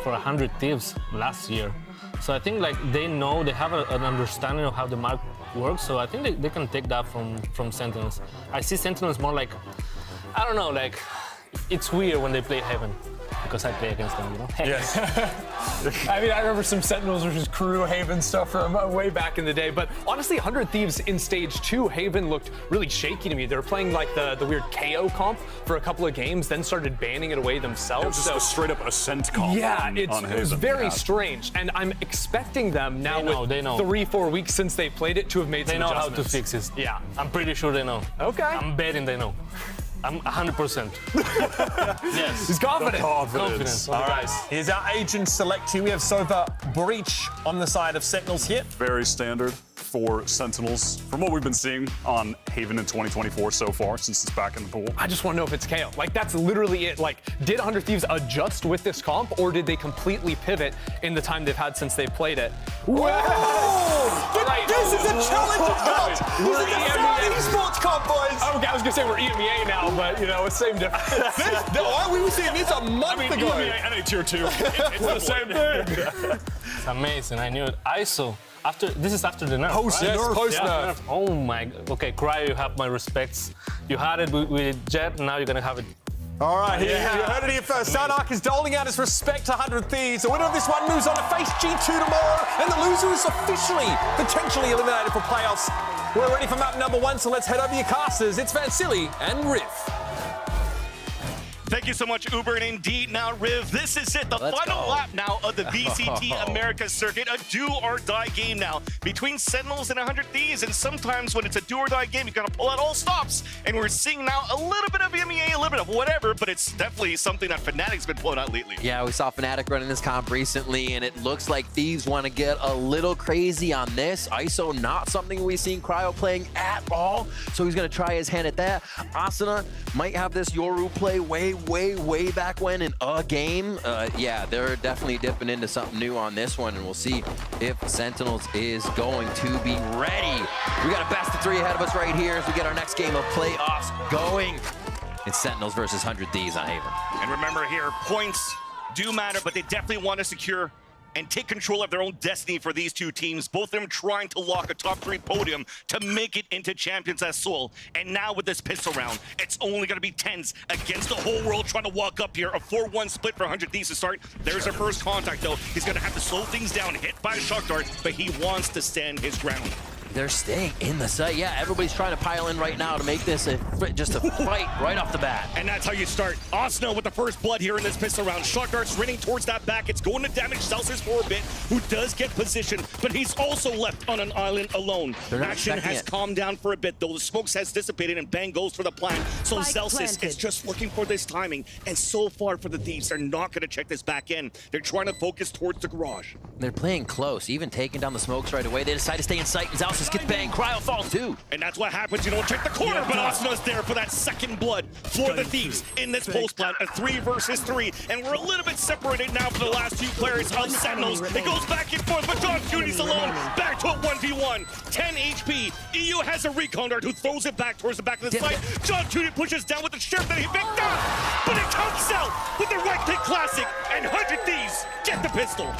for 100 Thieves last year. So I think like they know, they have an understanding of how the map works. So I think they can take that from Sentinels. I see Sentinels more like, I don't know, like it's weird when they play Heaven. Because I play against them, you know? Yes. I mean, I remember some Sentinels versus Crew Haven stuff from way back in the day. But honestly, 100 Thieves in Stage 2, Haven looked really shaky to me. They were playing like the weird KO comp for a couple of games, then started banning it away themselves. It was just a straight up Ascent comp. Yeah, on it was very strange. And I'm expecting them now with 3-4 weeks since they played it to have made some adjustments. They know how to fix it. Yeah. I'm pretty sure they know. Okay. I'm betting they know. I'm 100%. Yes. He's confident. Confidence. All right. Here's our agent select here. We have Sova Breach on the side of Sentinels here. Very standard for Sentinels from what we've been seeing on Haven in 2024 so far since it's back in the pool. I just want to know if it's KO. Like, that's literally it. Like, did 100 Thieves adjust with this comp, or did they completely pivot in the time they've had since they played it? Whoa! Right. This is a challenge comp! This is a Friday esports comp, boys! Okay, I was going to say we're EMEA now, but, you know, it's same difference. We were seeing this a month ago. EMEA NA Tier 2. It's the same thing. It's amazing. I knew it. ISO. This is after the nerf, Post right? nerf. Post nerf. Oh my. Okay, Cryo, you have my respects. You had it with Jet, now you're gonna have it. All right, you heard it here first. Sarnak is doling out his respect to 100 Thieves. The winner of this one moves on to face G2 tomorrow, and the loser is officially potentially eliminated for playoffs. We're ready for map number 1, so let's head over your casters. It's Vansili and Riff. Thank you so much, Uber, and indeed now, Riv, this is it, the final lap now of the VCT Americas circuit, a do-or-die game now between Sentinels and 100 Thieves, and sometimes when it's a do-or-die game, you gotta pull out all stops, and we're seeing now a little bit of MEA, a little bit of whatever, but it's definitely something that Fnatic's been pulling out lately. Yeah, we saw Fnatic running this comp recently, and it looks like Thieves want to get a little crazy on this. ISO, not something we've seen Cryo playing at all, so he's gonna try his hand at that. Asuna might have this Yoru play way back when in a game. Yeah, they're definitely dipping into something new on this one, and we'll see if Sentinels is going to be ready. We got a best of 3 ahead of us right here as we get our next game of playoffs going. It's Sentinels versus 100 Thieves on Haven. And remember here, points do matter, but they definitely want to secure and take control of their own destiny for these two teams. Both of them trying to lock a top 3 podium to make it into Champions as Seoul. And now with this pistol round, it's only going to be tens against the whole world trying to walk up here. A 4-1 split for 100 Thieves to start. There's their first contact, though. He's going to have to slow things down, hit by a shock dart, but he wants to stand his ground. They're staying in the site. Yeah, everybody's trying to pile in right now to make this just a fight right off the bat. And that's how you start. Asuna with the first blood here in this pistol round. Shock darts raining towards that back. It's going to damage Celsius for a bit, who does get position, but he's also left on an island alone. Action has calmed down for a bit, though. The smokes has dissipated, and bang goes for the plant. So Celsius is just looking for this timing, and so far for the Thieves, they're not going to check this back in. They're trying to focus towards the garage. They're playing close, even taking down the smokes right away. They decide to stay in sight, and Celsius gets banged. Cryo falls too. And that's what happens. You don't check the corner, but Asuna's there for that second blood for the Thieves in this post plant. A 3 versus 3, and we're a little bit separated now for the last 2 players of Sentinels. It goes back and forth, but John Cuny's alone. Back to a 1v1. 10 HP. EU has a recon dart who throws it back towards the back of the site. John Cuny pushes down with the shift that he picked up, but it comes out with the right click classic, and 100 Thieves get the pistol.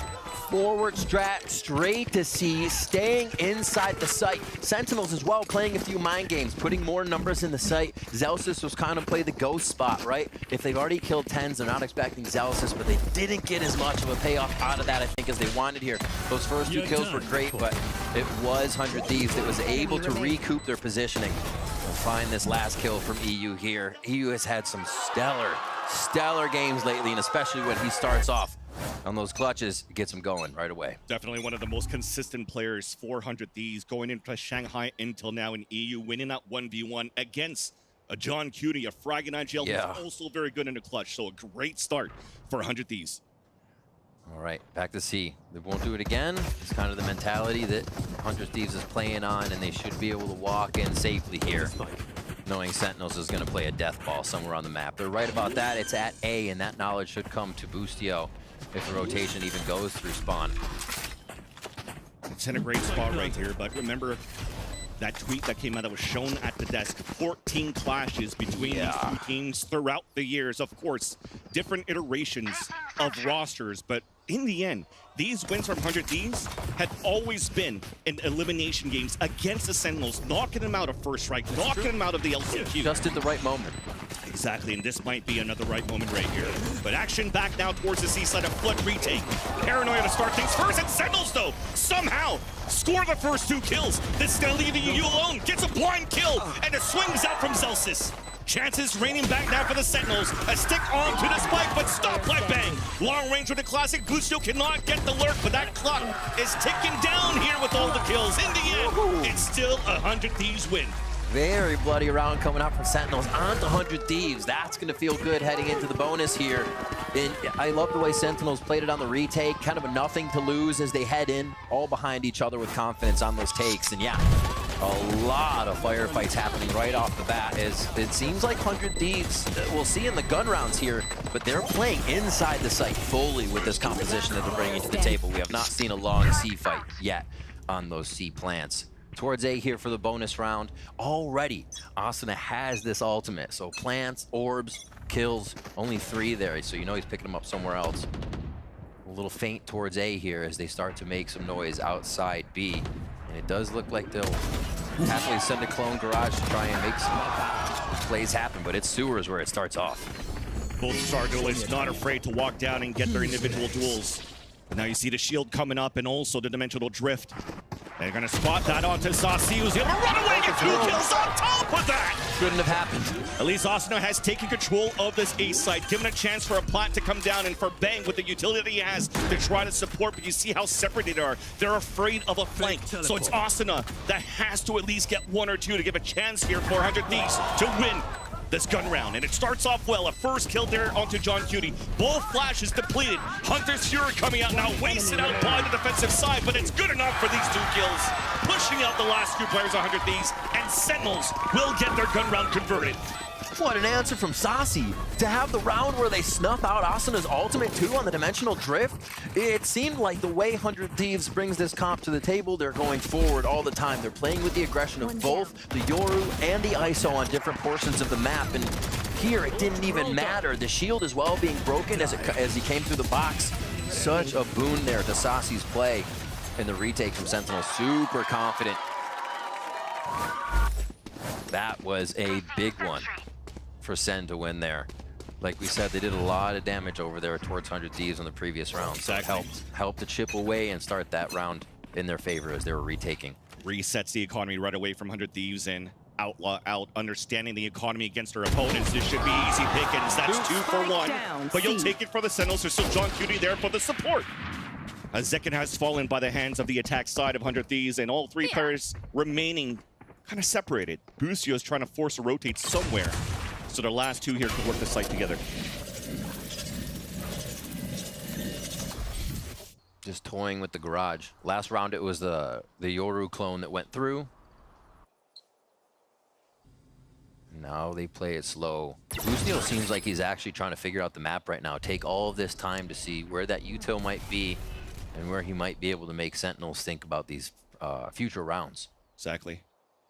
Forward strat, straight to C, staying inside the site. Sentinels as well, playing a few mind games, putting more numbers in the site. Celsius was kind of play the ghost spot, right? If they've already killed 10s, they're not expecting Celsius, but they didn't get as much of a payoff out of that, I think, as they wanted here. Those first 2 kills were great, but it was 100 Thieves that was able to recoup their positioning and find this last kill from EU here. EU has had some stellar games lately, and especially when he starts off on those clutches, it gets him going right away. Definitely one of the most consistent players, 400 Thieves, going into Shanghai until now in EU, winning that 1v1 against a John Cuny, a Fragging IGL, who's also very good in the clutch. So a great start for 100 Thieves. All right, back to C. They won't do it again. It's kind of the mentality that 100 Thieves is playing on, and they should be able to walk in safely here, knowing Sentinels is going to play a death ball somewhere on the map. They're right about that. It's at A, and that knowledge should come to Boostio if the rotation even goes through spawn. It's in a great spot right here, but remember that tweet that came out that was shown at the desk. 14 clashes between these two teams throughout the years. Of course, different iterations of rosters, but in the end, these wins from 100 Thieves have always been in elimination games against the Sentinels, knocking them out of first strike, knocking them out of the LCQ. Just at the right moment. Exactly, and this might be another right moment right here. But action back now towards the seaside, a flood retake. Paranoia to start things first, and Sentinels, though, somehow score the first 2 kills. This is gonna leave EU alone, gets a blind kill, and it swings out from Celsius. Chances raining back now for the Sentinels. A stick on to the spike, but stopped by bang. Long range with the classic. Boostio cannot get the lurk, but that clock is ticking down here with all the kills. In the end, it's still 100 Thieves win. Very bloody round coming out from Sentinels on to 100 Thieves. That's going to feel good heading into the bonus here. And I love the way Sentinels played it on the retake. Kind of a nothing to lose as they head in, all behind each other with confidence on those takes. And yeah, a lot of firefights happening right off the bat as it seems like 100 Thieves, we'll see in the gun rounds here, but they're playing inside the site fully with this composition that they're bringing to the table. We have not seen a long C fight yet on those C plants. Towards A here for the bonus round. Already, Asuna has this ultimate. So plants, orbs, kills, only 3 there. So you know he's picking them up somewhere else. A little feint towards A here as they start to make some noise outside B. And it does look like they'll happily send a clone garage to try and make some plays happen. But it's sewers where it starts off. Both star duelists not afraid to walk down and get their individual duels. But now you see the shield coming up and also the dimensional drift. They're going to spot that onto Saucy, who's able to run away and get 2 kills on top of that. Couldn't have happened. At least Asuna has taken control of this A site, given a chance for a plant to come down and for Bang with the utility he has to try to support, but you see how separated they are. They're afraid of a flank. So it's Asuna that has to at least get 1 or 2 to give a chance here for 100 Thieves to win this gun round. And it starts off well. A first kill there onto John Cutie. Both flashes depleted. Hunter's Fury coming out now, wasted out by the defensive side, but it's good enough for these 2 kills. Pushing out the last 2 players, 100 Thieves, and Sentinels will get their gun round converted. What an answer from Saucy. To have the round where they snuff out Asuna's ultimate too on the Dimensional Drift, it seemed like the way 100 Thieves brings this comp to the table, they're going forward all the time. They're playing with the aggression of both the Yoru and the ISO on different portions of the map, and here it didn't even matter. The shield as well being broken as he came through the box. Such a boon there to Saucy's play. And the retake from Sentinel, super confident. That was a big one for Sen to win there. Like we said, they did a lot of damage over there towards 100 Thieves on the previous round. So it helped to chip away and start that round in their favor as they were retaking. Resets the economy right away from 100 Thieves and understanding the economy against their opponents. This should be easy pickings. That's 2 for 1. But you'll take it for the Sentinels. There's still John Cutie there for the support. Zekin has fallen by the hands of the attack side of 100 Thieves, and all 3 players remaining kind of separated. Busio is trying to force a rotate somewhere. So the last 2 here could work the site together. Just toying with the garage. Last round it was the Yoru clone that went through. Now they play it slow. Busio seems like he's actually trying to figure out the map right now. Take all of this time to see where that util might be and where he might be able to make Sentinels think about these future rounds. Exactly.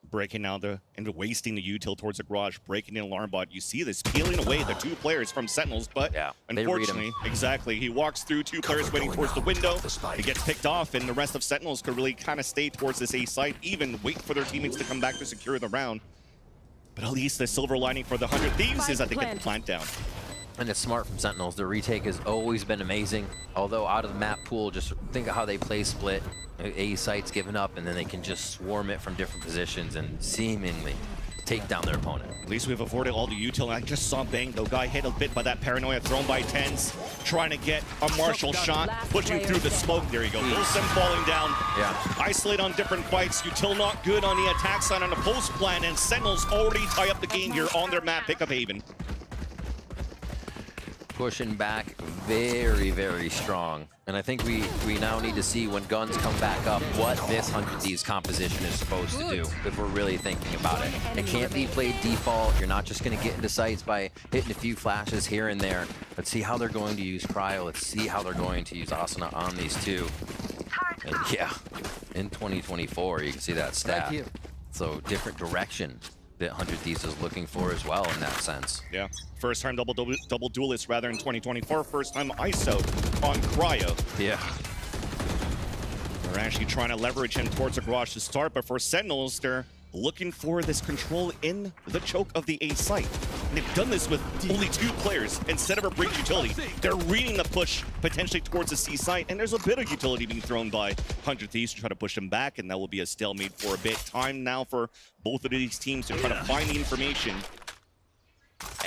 Breaking now and wasting the util towards the garage, breaking the alarm bot. You see this peeling away the 2 players from Sentinels, but unfortunately, exactly, he walks through 2 players waiting towards the window. He gets picked off, and the rest of Sentinels could really kind of stay towards this A site, even wait for their teammates to come back to secure the round. But at least the silver lining for the 100 Thieves is that they get the plant down. And it's smart from Sentinels. Their retake has always been amazing. Although out of the map pool, just think of how they play split. A site's given up, and then they can just swarm it from different positions and seemingly take down their opponent. At least we've avoided all the util. I just saw Bang, though. Guy hit a bit by that paranoia thrown by Tens, trying to get a Marshall shot, pushing through the smoke. There you go. Wilson falling down. Yeah. Isolate on different fights. Util not good on the attack side on the post plan, and Sentinels already tie up the game here on their map. Pick up Haven. Pushing back very, very strong. And I think we now need to see when guns come back up what this 100 Thieves composition is supposed to do if we're really thinking about it. It can't be played default. You're not just going to get into sites by hitting a few flashes here and there. Let's see how they're going to use Cryo. Let's see how they're going to use Asuna on these 2. And yeah, in 2024, you can see that stat. So different direction that 100 Thieves is looking for as well in that sense. Yeah, first time double duelist rather in 2024, first time ISO on Cryo. Yeah. They're actually trying to leverage him towards the garage to start, but for Sentinels, they're looking for this control in the choke of the A site. And they've done this with only 2 players instead of a breach utility. They're reading the push potentially towards the C site, and there's a bit of utility being thrown by 100 Thieves to try to push them back, and that will be a stalemate for a bit. Time now for both of these teams to try to find the information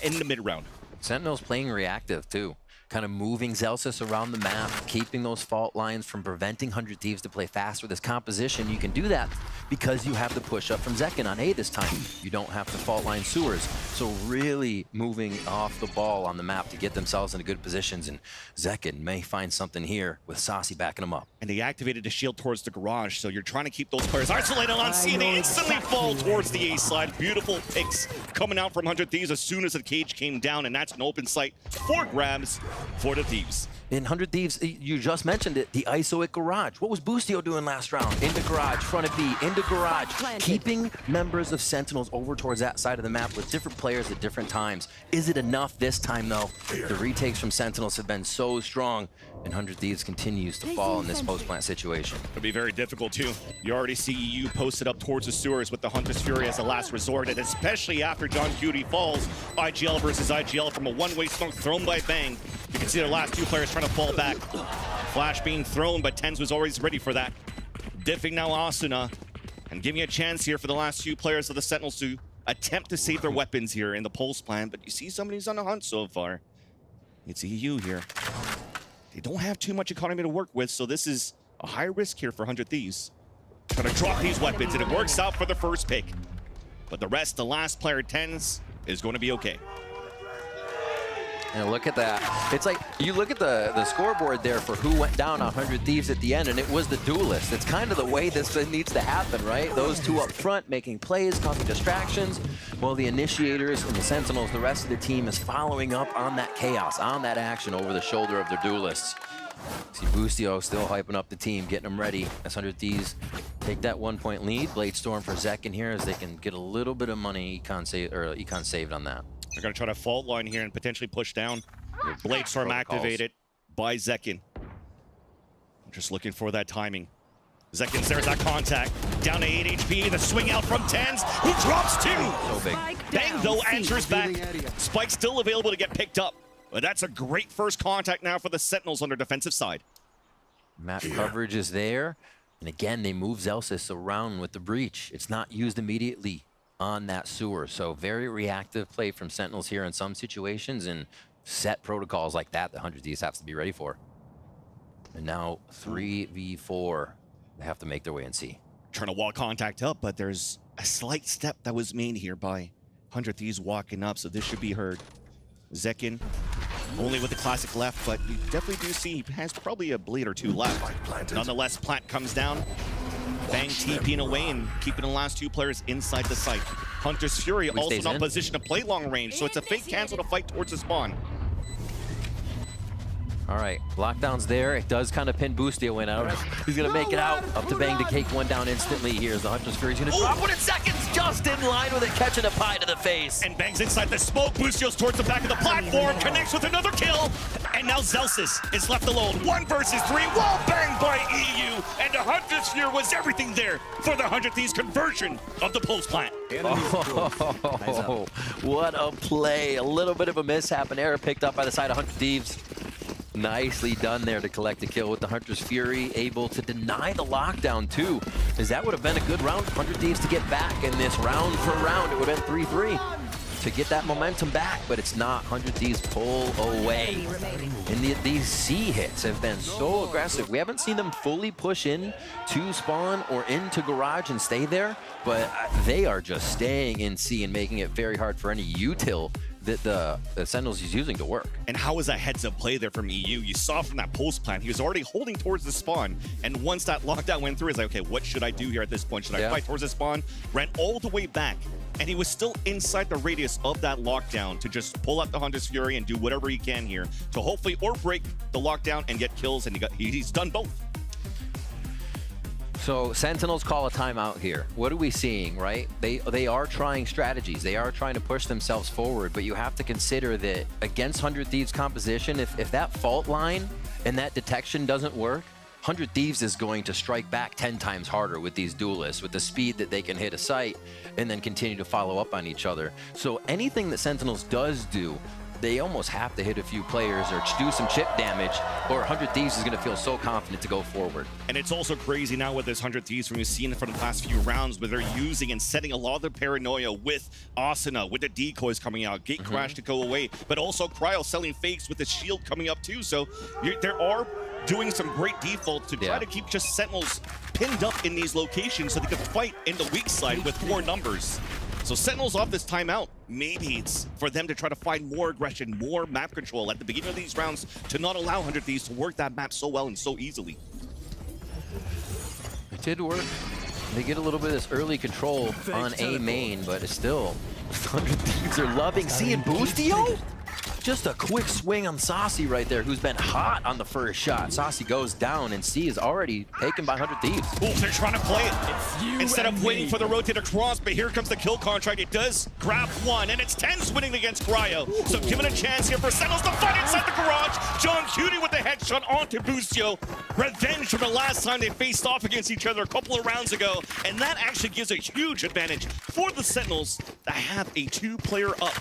in the mid-round. Sentinel's playing reactive too. Kind of moving Zelsis around the map, keeping those fault lines from preventing 100 Thieves to play fast with this composition. You can do that because you have the push up from Zekin on A this time. You don't have to fault line sewers. So really moving off the ball on the map to get themselves into good positions. And Zekin may find something here with Saucy backing him up. And they activated the shield towards the garage, so you're trying to keep those players isolated on C, and they instantly fall towards the A side. Beautiful picks coming out from 100 Thieves as soon as the cage came down, and that's an open site for grabs for the Thieves. In 100 Thieves, you just mentioned it, the ISO at garage. What was Busio doing last round? Into garage, front of B, into garage. Keeping members of Sentinels over towards that side of the map with different players at different times. Is it enough this time, though? The retakes from Sentinels have been so strong, and 100 Thieves continues to fall in this post-plant situation. It'll be very difficult, too. You already see EU posted up towards the sewers with the Hunter's Fury as a last resort, and especially after John Cutie falls, IGL versus IGL from a one-way smoke thrown by Bang. You can see the last 2 players trying to fall back. Flash being thrown, but Tens was always ready for that. diffing now Asuna, and giving a chance here for the last few players of the Sentinels to attempt to save their weapons here in the pulse plan. But you see somebody's on the hunt so far. It's EU here. They don't have too much economy to work with, so this is a high risk here for 100 Thieves. Gonna drop these weapons, and it works out for the first pick. But the rest, the last player 10s, is going to be okay. And look at that. It's like, you look at the scoreboard there for who went down on 100 Thieves at the end, and it was the duelist. It's kind of the way this thing needs to happen, right? Those two up front making plays, causing distractions, while the initiators and the Sentinels, the rest of the team is following up on that chaos, on that action over the shoulder of their duelists. See Boostio still hyping up the team, getting them ready as 100 Thieves take that 1-point lead. Blade Storm for Zek in here as they can get a little bit of money econ saved on that. They're going to try to fault line here and potentially push down. Blade Storm activated by Zekin. Just looking for that timing. Zekin, there's that contact. Down to 8 HP, the swing out from TenZ, who drops 2. So big. Bang, though, answers back. Spike still available to get picked up. But that's a great first contact now for the Sentinels on their defensive side. Map coverage is there. And again, they move Zelsis around with the breach. It's not used immediately on that sewer. So very reactive play from Sentinels here in some situations, and set protocols like that 100 Thieves have to be ready for. And now 3v4. They have to make their way and see. Trying to wall contact up, but there's a slight step that was made here by 100 Thieves walking up, so this should be heard. Zekin only with the classic left, but you definitely do see he has probably a blade or 2 left. Nonetheless, Plant comes down. Bang TPing away and keeping the last 2 players inside the site. Hunter's Fury also not positioned to play long range, so it's a fake cancel to fight towards the spawn. All right, lockdown's there. It does kind of pin Boostio in out. He's gonna make it out. Up to Bang to take one down instantly. Here's the Hunter's Fury. He's gonna drop one in seconds, just in line with it, catching a pie to the face. And Bang's inside the smoke. Boostio's towards the back of the platform, connects with another kill. And now Zelsis is left alone. 1 versus 3, wall bang by EU. And the Hunter's Fury was everything there for the 100 Thieves conversion of the pulse plant. Oh, what a play. A little bit of a mishap, an error picked up by the side of 100 Thieves. Nicely done there to collect a kill with the Hunter's Fury, able to deny the lockdown too, as that would have been a good round for 100 Thieves to get back in this round for round. It would have been 3-3 to get that momentum back, but it's not. 100 Thieves pull away. And these C hits have been so aggressive. We haven't seen them fully push in to spawn or into garage and stay there, but they are just staying in C and making it very hard for any util that the Sentinels is using to work. And how was that heads-up play there from EU? You saw from that post plan, he was already holding towards the spawn, and once that lockdown went through, he's like, okay, what should I do here at this point? Should I fight towards the spawn? Ran all the way back, and he was still inside the radius of that lockdown to just pull out the Hunter's Fury and do whatever he can here to hopefully or break the lockdown and get kills, and he's done both. So Sentinels call a timeout here. What are we seeing, right? They are trying strategies. They are trying to push themselves forward, but you have to consider that against 100 Thieves composition, if that fault line and that detection doesn't work, 100 Thieves is going to strike back 10 times harder with these duelists, with the speed that they can hit a site and then continue to follow up on each other. So anything that Sentinels does do, they almost have to hit a few players or do some chip damage, or 100 Thieves is going to feel so confident to go forward. And it's also crazy now with this 100 Thieves from you've seen from the past few rounds where they're using and setting a lot of their paranoia with Asuna, with the decoys coming out, Gate Crash to go away, but also Cryo selling fakes with the shield coming up too. So there are doing some great defaults to try to keep just Sentinels pinned up in these locations so they can fight in the weak side with more numbers. So Sentinels off this timeout. Maybe it's for them to try to find more aggression, more map control at the beginning of these rounds to not allow 100 Thieves to work that map so well and so easily. It did work. They get a little bit of this early control on A main, but it's still 100 Thieves are loving seeing Boostio. Just a quick swing on Saucy right there, who's been hot on the first shot. Saucy goes down, and C is already taken by 100 Thieves. Oh, they're trying to play it. Instead of waiting for the rotate across, but here comes the kill contract. It does grab one, and it's TenZ winning against Cryo. So given a chance here for Sentinels to fight inside the garage. John Cutie with the headshot onto Boostio. Revenge from the last time they faced off against each other a couple of rounds ago. And that actually gives a huge advantage for the Sentinels to have a 2-player up.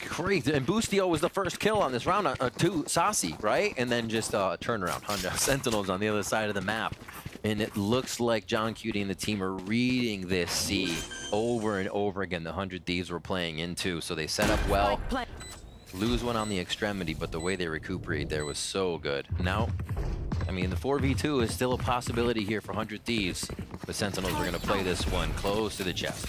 Great, and Boostio was the first kill on this round to Saucy, right? And then just a turnaround. Sentinels on the other side of the map. And it looks like John Cutie and the team are reading this C over and over again. The 100 Thieves were playing into, so they set up well. Lose one on the extremity, but the way they recuperate there was so good. Now, I mean, the 4v2 is still a possibility here for 100 Thieves. The Sentinels are going to play this one close to the chest.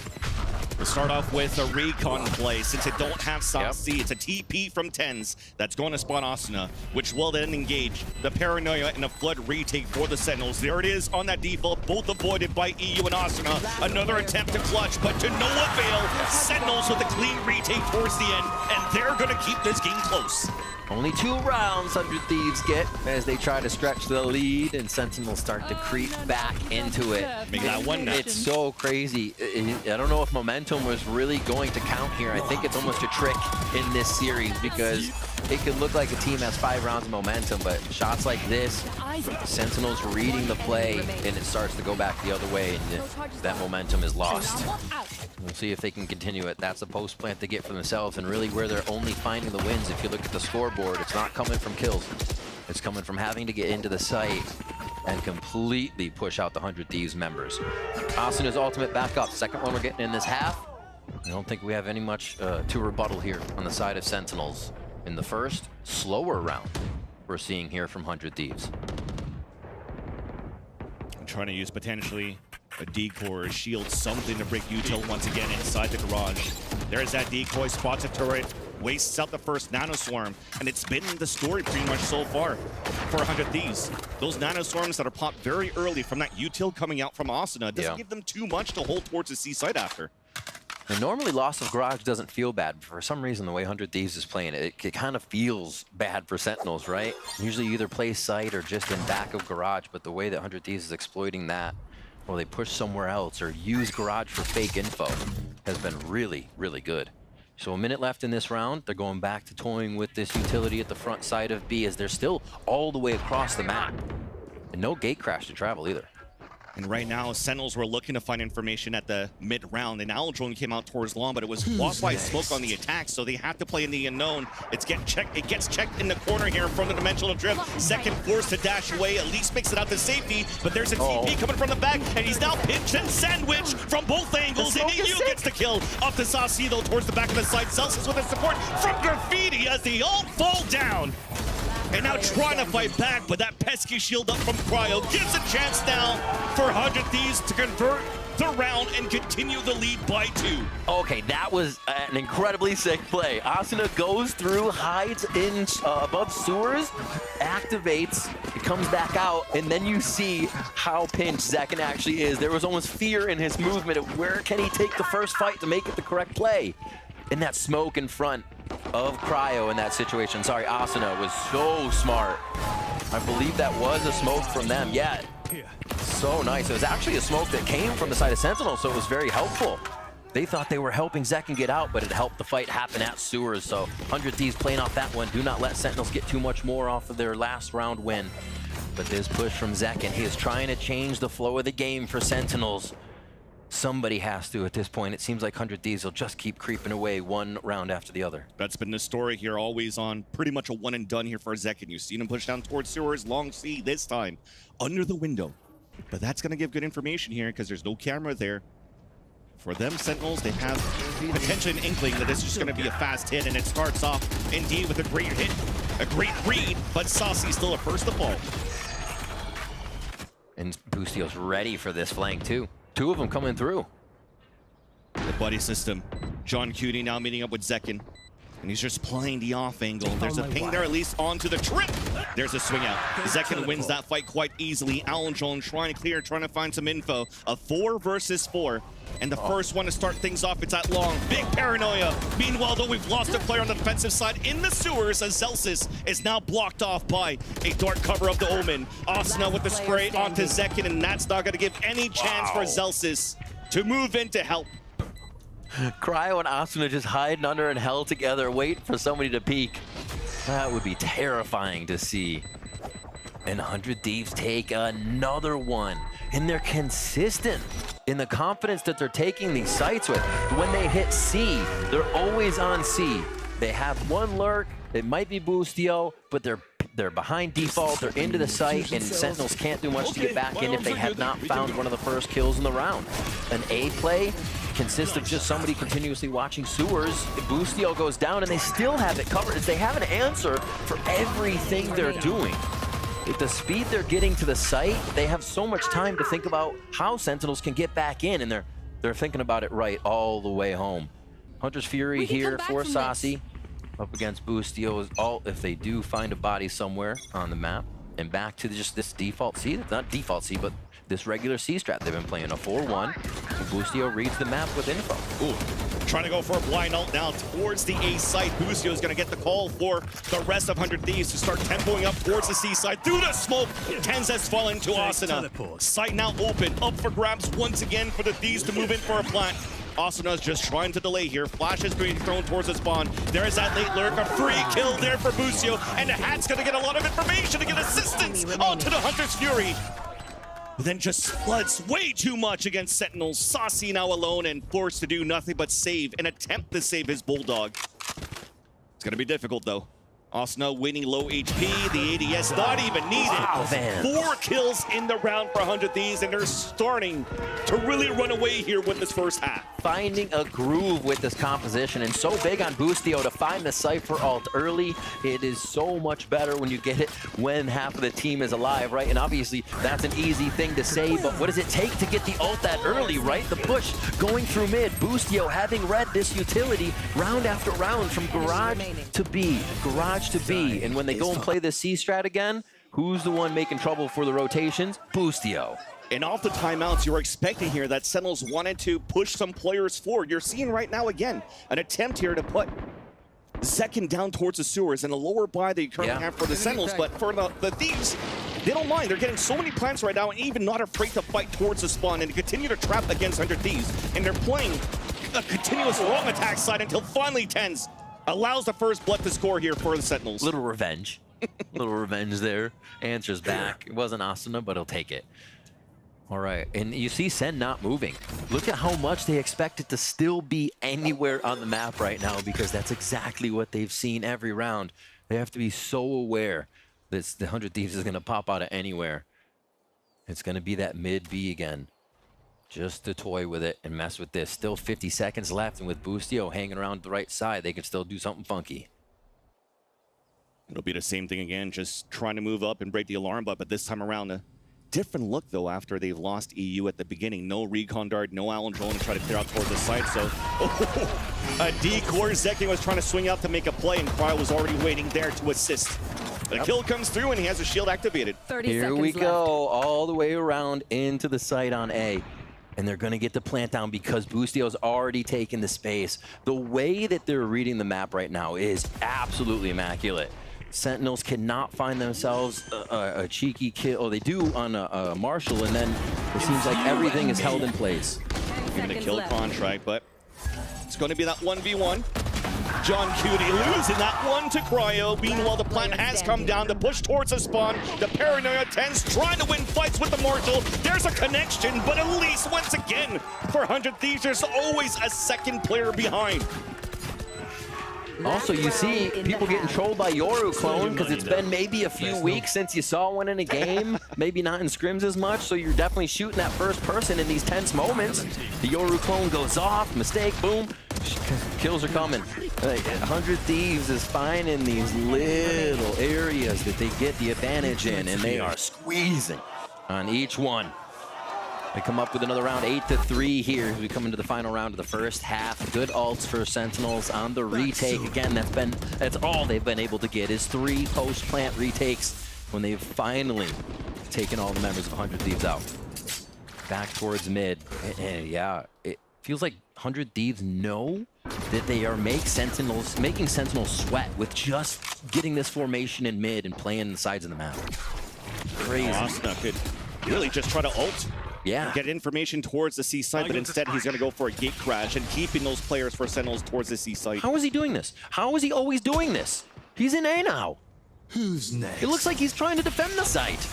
We'll start off with a recon play. Since it don't have Saucy, it's a TP from Tens that's going to spawn Asuna, which will then engage the Paranoia and a Flood retake for the Sentinels. There it is on that default, both avoided by EU and Asuna. Another attempt to clutch, but to no avail. Sentinels with a clean retake towards the end, and they're going to keep this game close. Only 2 rounds 100 Thieves get as they try to stretch the lead, and Sentinels start to creep back into it. Make that one now. It's so crazy. I don't know if momentum was really going to count here. I think it's almost a trick in this series because it could look like a team has 5 rounds of momentum, but shots like this, Sentinels reading the play, and it starts to go back the other way, and that momentum is lost. We'll see if they can continue it. That's a post plant they get for themselves, and really where they're only finding the wins. If you look at the scoreboard, it's not coming from kills. It's coming from having to get into the site and completely push out the 100 Thieves members. Asuna's ultimate back up. Second one we're getting in this half. I don't think we have any much to rebuttal here on the side of Sentinels. In the first, slower round we're seeing here from 100 Thieves. I'm trying to use potentially a decoy or a shield, something to break util once again inside the garage. There's that decoy, spots a turret, wastes out the first nanoswarm, and it's been the story pretty much so far for 100 Thieves. Those nanoswarms that are popped very early from that util coming out from Asuna doesn't give them too much to hold towards the C side after. And normally loss of garage doesn't feel bad, but for some reason the way 100 Thieves is playing it kind of feels bad for Sentinels, right? Usually you either play site or just in back of garage, but the way that 100 Thieves is exploiting that, or they push somewhere else or use garage for fake info, has been really, really good. So a minute left in this round. They're going back to toying with this utility at the front side of B as they're still all the way across the map. And no gate crash to travel either. And right now, Sentinels were looking to find information at the mid-round, and Aldrone came out towards long, but it was blocked by smoke on the attack, so they have to play in the unknown. It gets checked in the corner here from the dimensional drift. Second forced to dash away, at least makes it out to safety, but there's a TP coming from the back, and he's now pinched and sandwiched from both angles, and EU gets the kill up to Saucedo towards the back of the side. Celsius with the support from Graffiti as they all fall down. And now trying to fight back, but that pesky shield up from Cryo gives a chance now for 100 Thieves to convert the round and continue the lead by 2. Okay, that was an incredibly sick play. Asuna goes through, hides in above sewers, activates, it comes back out, and then you see how pinched Zekin actually is. There was almost fear in his movement of where can he take the first fight to make it the correct play. And that smoke in front of Cryo in that situation. Sorry, Asuna was so smart. I believe that was a smoke from them. Yeah, so nice. It was actually a smoke that came from the side of Sentinel, so it was very helpful. They thought they were helping Zekin get out, but it helped the fight happen at sewers. So 100 Thieves playing off that one. Do not let Sentinels get too much more off of their last round win. But this push from Zekin, he is trying to change the flow of the game for Sentinels. Somebody has to at this point. It seems like 100 Thieves will just keep creeping away one round after the other. That's been the story here, always on pretty much a one and done here for Zekin. You've seen him push down towards sewers, long C this time, under the window. But that's gonna give good information here because there's no camera there. For them, Sentinels, they have potentially an inkling that this is just gonna be a fast hit, and it starts off indeed with a great hit, a great read, but Saucy's still a first to fall. And Boostio's ready for this flank too. 2 of them coming through. The buddy system. John Cutie now meeting up with Zekin. And he's just playing the off angle. There's a ping there, at least onto the trip. There's a swing out. Zekin wins that fight quite easily. Alan Jones trying to clear, trying to find some info. A 4 versus 4. And the first one to start things off, it's at long. Big paranoia. Meanwhile, though, we've lost a player on the defensive side in the sewers as Celsius is now blocked off by a dark cover of the Omen. Asuna with the spray onto Zekin, and that's not going to give any chance for Celsius to move in to help. Cryo and Asuna just hiding under and held together, waiting for somebody to peek. That would be terrifying to see. And 100 Thieves take another one. And they're consistent in the confidence that they're taking these sites with. When they hit C, they're always on C. They have one lurk, it might be Boostio, but they're They're behind default, they're into the site, and Sentinels can't do much to get back in if they have not found one of the first kills in the round. An A play consists of just somebody continuously watching sewers. Boostio goes down and they still have it covered. They have an answer for everything they're doing. With the speed they're getting to the site, they have so much time to think about how Sentinels can get back in, and they're thinking about it right all the way home. Hunter's Fury here for Saucy. Up against Boostio's ult if they do find a body somewhere on the map. And back to just this default C, not default C, but this regular C strat they've been playing, a 4-1. Boostio reads the map with info. Ooh, trying to go for a blind ult now towards the A site. Boostio is going to get the call for the rest of 100 Thieves to start tempoing up towards the C side. Through the smoke, Tens has fallen to Asuna. Site now open, up for grabs once again for the Thieves to move in for a plant. Asuna's just trying to delay here. Flash is being thrown towards the spawn. There's that late lurk, a free kill there for Boostio, and the Hat's gonna get a lot of information to get assistance onto the Hunter's Fury. Then just floods way too much against Sentinels. Saucy now alone and forced to do nothing but save and attempt to save his Bulldog. It's gonna be difficult though. Asuna winning low HP, the ADS not even needed. 4 kills in the round for 100 Thieves, and they're starting to really run away here with this first half. Finding a groove with this composition, and so big on Boostio to find the Cypher ult early. It is so much better when you get it when half of the team is alive, right? And obviously that's an easy thing to say, but what does it take to get the ult that early, right? The push going through mid, Boostio having read this utility round after round from garage to B, garage to B, and when they go and play the C strat again, who's the one making trouble for the rotations? Boostio. And off the timeouts, you're expecting here that Sentinels wanted to push some players forward. You're seeing right now, again, an attempt here to put Zekin down towards the sewers and a lower buy that you currently have for the Sentinels, but for the Thieves, they don't mind. They're getting so many plants right now and even not afraid to fight towards the spawn and to continue to trap against 100 Thieves. And they're playing a continuous long attack side until finally Tens allows the first blood to score here for the Sentinels. Little revenge. Little revenge there. Answers back. It wasn't Asuna, but he'll take it. All right, and you see Sen not moving. Look at how much they expect it to still be anywhere on the map right now, because that's exactly what they've seen every round. They have to be so aware that the 100 Thieves is going to pop out of anywhere. It's going to be that mid B again. Just to toy with it and mess with this. Still 50 seconds left, and with Boostio hanging around the right side, they can still do something funky. It'll be the same thing again, just trying to move up and break the alarm, but this time around, a different look though after they've lost EU at the beginning. No recon dart, no Alan Drone to try to clear out towards the site, so a decoy. Zekin was trying to swing out to make a play, and Cryo was already waiting there to assist. The kill comes through, and he has a shield activated. Here we go, all the way around into the site on A. And they're going to get the plant down because Boostio's already taken the space. The way that they're reading the map right now is absolutely immaculate. Sentinels cannot find themselves a cheeky kill. Oh, they do on a Marshall, and then it seems like everything is held in place. Given a kill contract, but it's going to be that 1v1. John Cutie losing that one to Cryo. Meanwhile, the plant has come down to push towards the spawn. The Paranoia Tens trying to win fights with the Marshall. There's a connection, but at least once again, for 100 Thieves, there's always a second player behind. Also, you see people getting trolled by Yoru Clone because it's been maybe a few weeks since you saw one in a game, maybe not in scrims as much, so you're definitely shooting that first person in these tense moments. The Yoru Clone goes off, mistake, boom, kills are coming. 100 Thieves is finding these little areas that they get the advantage in, and they are squeezing on each one. They come up with another round, 8-3 here as we come into the final round of the first half. Good ults for Sentinels on the retake. Again, that's all they've been able to get is 3 post-plant retakes when they've finally taken all the members of 100 Thieves out. Back towards mid. And yeah, it feels like 100 Thieves know that they are making Sentinels sweat with just getting this formation in mid and playing the sides of the map. Crazy. Asuna could really just try to ult. Yeah. Get information towards the C site, but instead he's going to go for a gate crash and keeping those players for Sentinels towards the C site. How is he doing this? How is he always doing this? He's in A now. Who's next? It looks like he's trying to defend the site.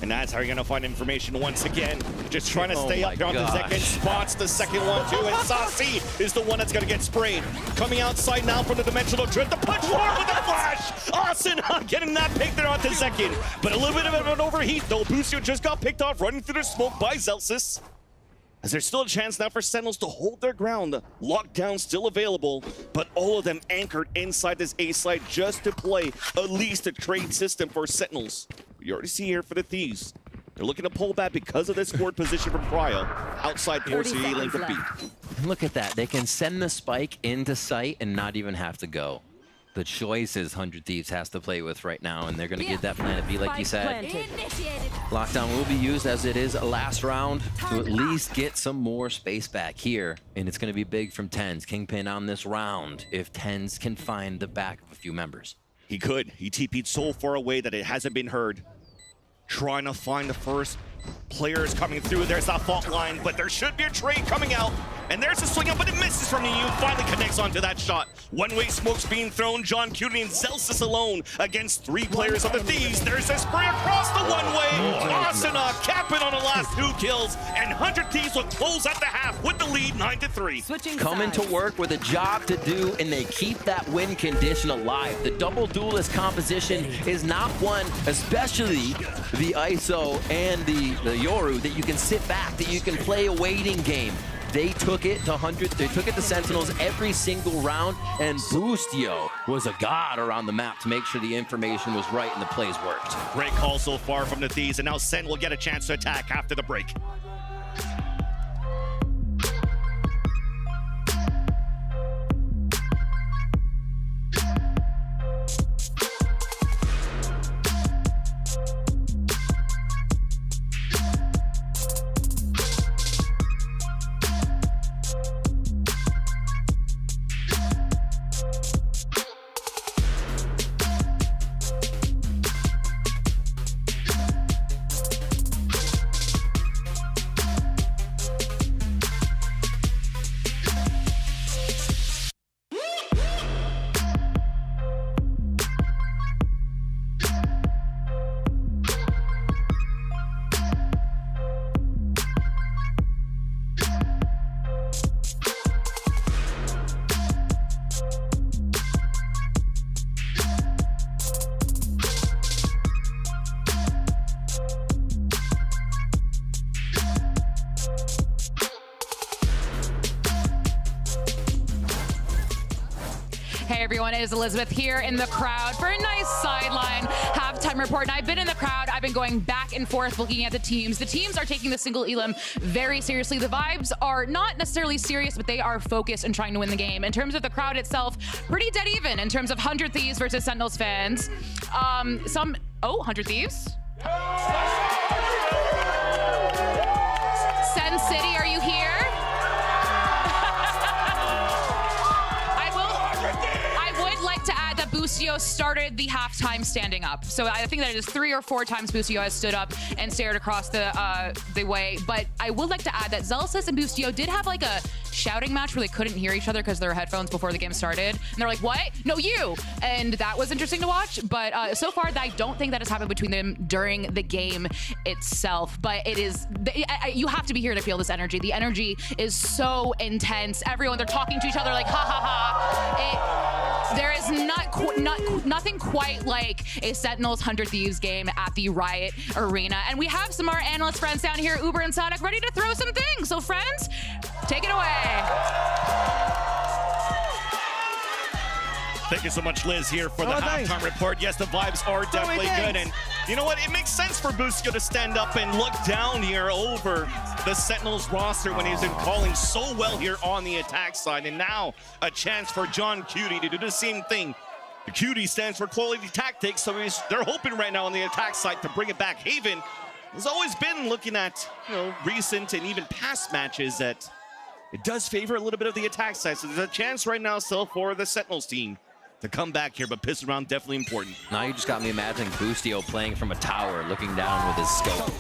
And that's how you're gonna find information once again. Just trying to Oh stay my up here on the gosh. second. Spots the second one too, and Saucy is the one that's gonna get sprayed. Coming outside now from the dimensional drift. The punch forward with the flash. Awesome getting that pick there onto second. But a little bit of an overheat though. Busio just got picked off, running through the smoke by Zelsis. As there's still a chance now for Sentinels to hold their ground. Lockdown still available, but all of them anchored inside this A side just to play at least a trade system for Sentinels. You already see here for the Thieves. They're looking to pull back because of this forward position from Cryo. Outside towards the A-lane to beat. And look at that. They can send the spike into sight and not even have to go. The choices 100 Thieves has to play with right now, and they're going to get that planet B, like you said. Lockdown will be used as it is a last round to at least get some more space back here. And it's going to be big from TenZ. Kingpin on this round if TenZ can find the back of a few members. He could. He TP'd so far away that it hasn't been heard. Trying to find the first players coming through. There's that fault line, but there should be a trade coming out. And there's a swing up, but it misses from the U. Finally connects onto that shot. One-way smokes being thrown. John Cutie and Zelsis alone against 3 players of the Thieves. There's a spray across the one-way. Asuna capping on the last 2 kills. And 100 Thieves will close at the half with the lead 9-3. Coming to work with a job to do, and they keep that win condition alive. The double duelist composition is not one, especially the ISO and the Yoru, that you can sit back, that you can play a waiting game. They took it to 100. They took it to Sentinels every single round, and Boostio was a god around the map to make sure the information was right and the plays worked. Great call so far from the Thieves, and now Sen will get a chance to attack after the break. Hey everyone, it is Elizabeth here in the crowd for a nice sideline halftime report. And I've been in the crowd, I've been going back and forth looking at the teams. The teams are taking the single elim very seriously. The vibes are not necessarily serious, but they are focused and trying to win the game. In terms of the crowd itself, pretty dead even in terms of 100 Thieves versus Sentinels fans. 100 Thieves? Sen City, are you here? To add that Busio started the halftime standing up. So I think that it is 3 or 4 times Busio has stood up and stared across the way. But I would like to add that Zelsis and Busio did have like a shouting match where they couldn't hear each other because their headphones before the game started. And they're like, what? No, you! And that was interesting to watch. But so far, I don't think that has happened between them during the game itself. But it is, you have to be here to feel this energy. The energy is so intense. Everyone, they're talking to each other like, ha ha ha. There is nothing quite like a Sentinels 100 Thieves game at the Riot Arena. And we have some of our analyst friends down here, Uber and Sonic, ready to throw some things. So friends, take it away. Thank you so much, Liz, here for the halftime report. Yes, the vibes are definitely good. And you know what? It makes sense for Busio to stand up and look down here over the Sentinels roster when he's been calling so well here on the attack side. And now a chance for John Cutie to do the same thing. The Cutie stands for quality tactics, so they're hoping right now on the attack side to bring it back. Haven has always been looking at, recent and even past matches that it does favor a little bit of the attack side. So there's a chance right now still for the Sentinels team to come back here, but pissing around definitely important. Now you just got me imagining Boostio playing from a tower, looking down with his scope.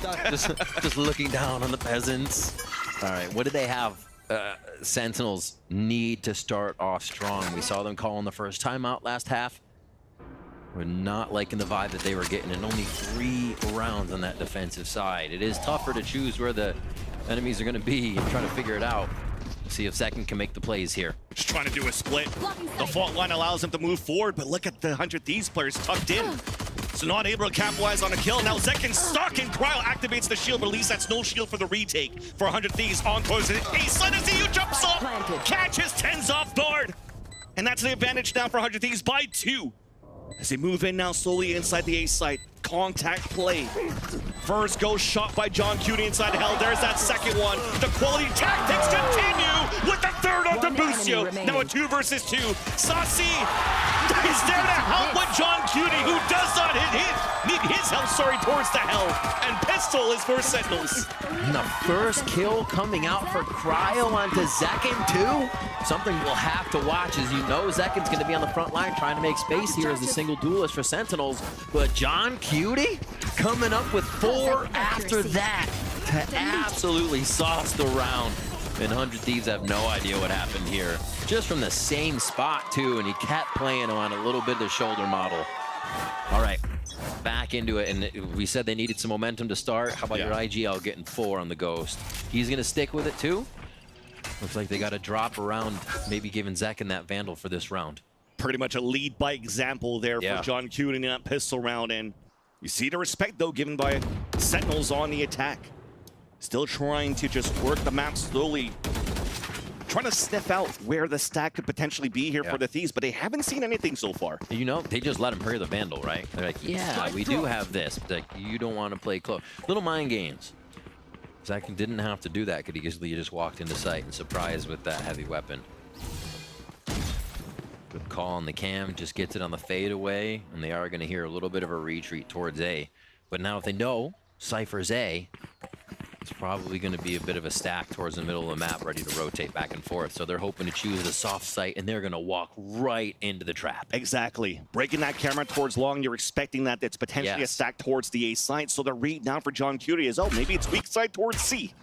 just looking down on the peasants. All right, what do they have? Sentinels need to start off strong. We saw them calling the first time out last half. We're not liking the vibe that they were getting, and only 3 rounds on that defensive side. It is tougher to choose where the enemies are going to be and trying to figure it out. See if Zekin can make the plays here. Just trying to do a split. The fault line allows him to move forward, but look at the 100 Thieves players tucked in. So not able to capitalize on a kill. Now Zekin's stuck, and Cryo activates the shield, but at least that's no shield for the retake. For 100 Thieves on towards the ace side as EU jumps up, catches TenZ off guard. And that's the advantage now for 100 Thieves by 2. As they move in now slowly inside the ace site. Contact play. First ghost shot by John Cutie inside hell. There's that second one. The quality tactics continue with the third on Busio. Now a 2 versus 2. Saucy is there to help with John Cutie, who does not need his help, towards the hell. And pistol is for Sentinels. And the first kill coming out for Cryo onto Zekin too. Something we'll have to watch, as you know Zekin's going to be on the front line trying to make space here as the single duelist for Sentinels. But John Cutie coming up with 4 after that to absolutely sauce the round. And 100 Thieves have no idea what happened here. Just from the same spot too, and he kept playing on a little bit of the shoulder model. All right, back into it, and we said they needed some momentum to start. How about your IGL getting 4 on the Ghost? He's gonna stick with it too? Looks like they got a drop around, maybe giving Zekin that Vandal for this round. Pretty much a lead by example there for John Cutie in that pistol round, and you see the respect though given by Sentinels on the attack. Still trying to just work the map slowly, trying to sniff out where the stack could potentially be here for the Thieves, but they haven't seen anything so far. You know, they just let him hurry the Vandal, right? They're like, yeah, we do have this. But like, you don't want to play close. Little mind games. Zekin didn't have to do that. Could he easily just walked into sight and surprised with that heavy weapon. Good call on the cam, just gets it on the fade away, and they are going to hear a little bit of a retreat towards A. But now if they know Cypher's A, it's probably going to be a bit of a stack towards the middle of the map, ready to rotate back and forth. So they're hoping to choose the soft site, and they're going to walk right into the trap. Exactly. Breaking that camera towards long, you're expecting that it's potentially a stack towards the A side. So the read now for John Cutie is, oh, maybe it's weak side towards C.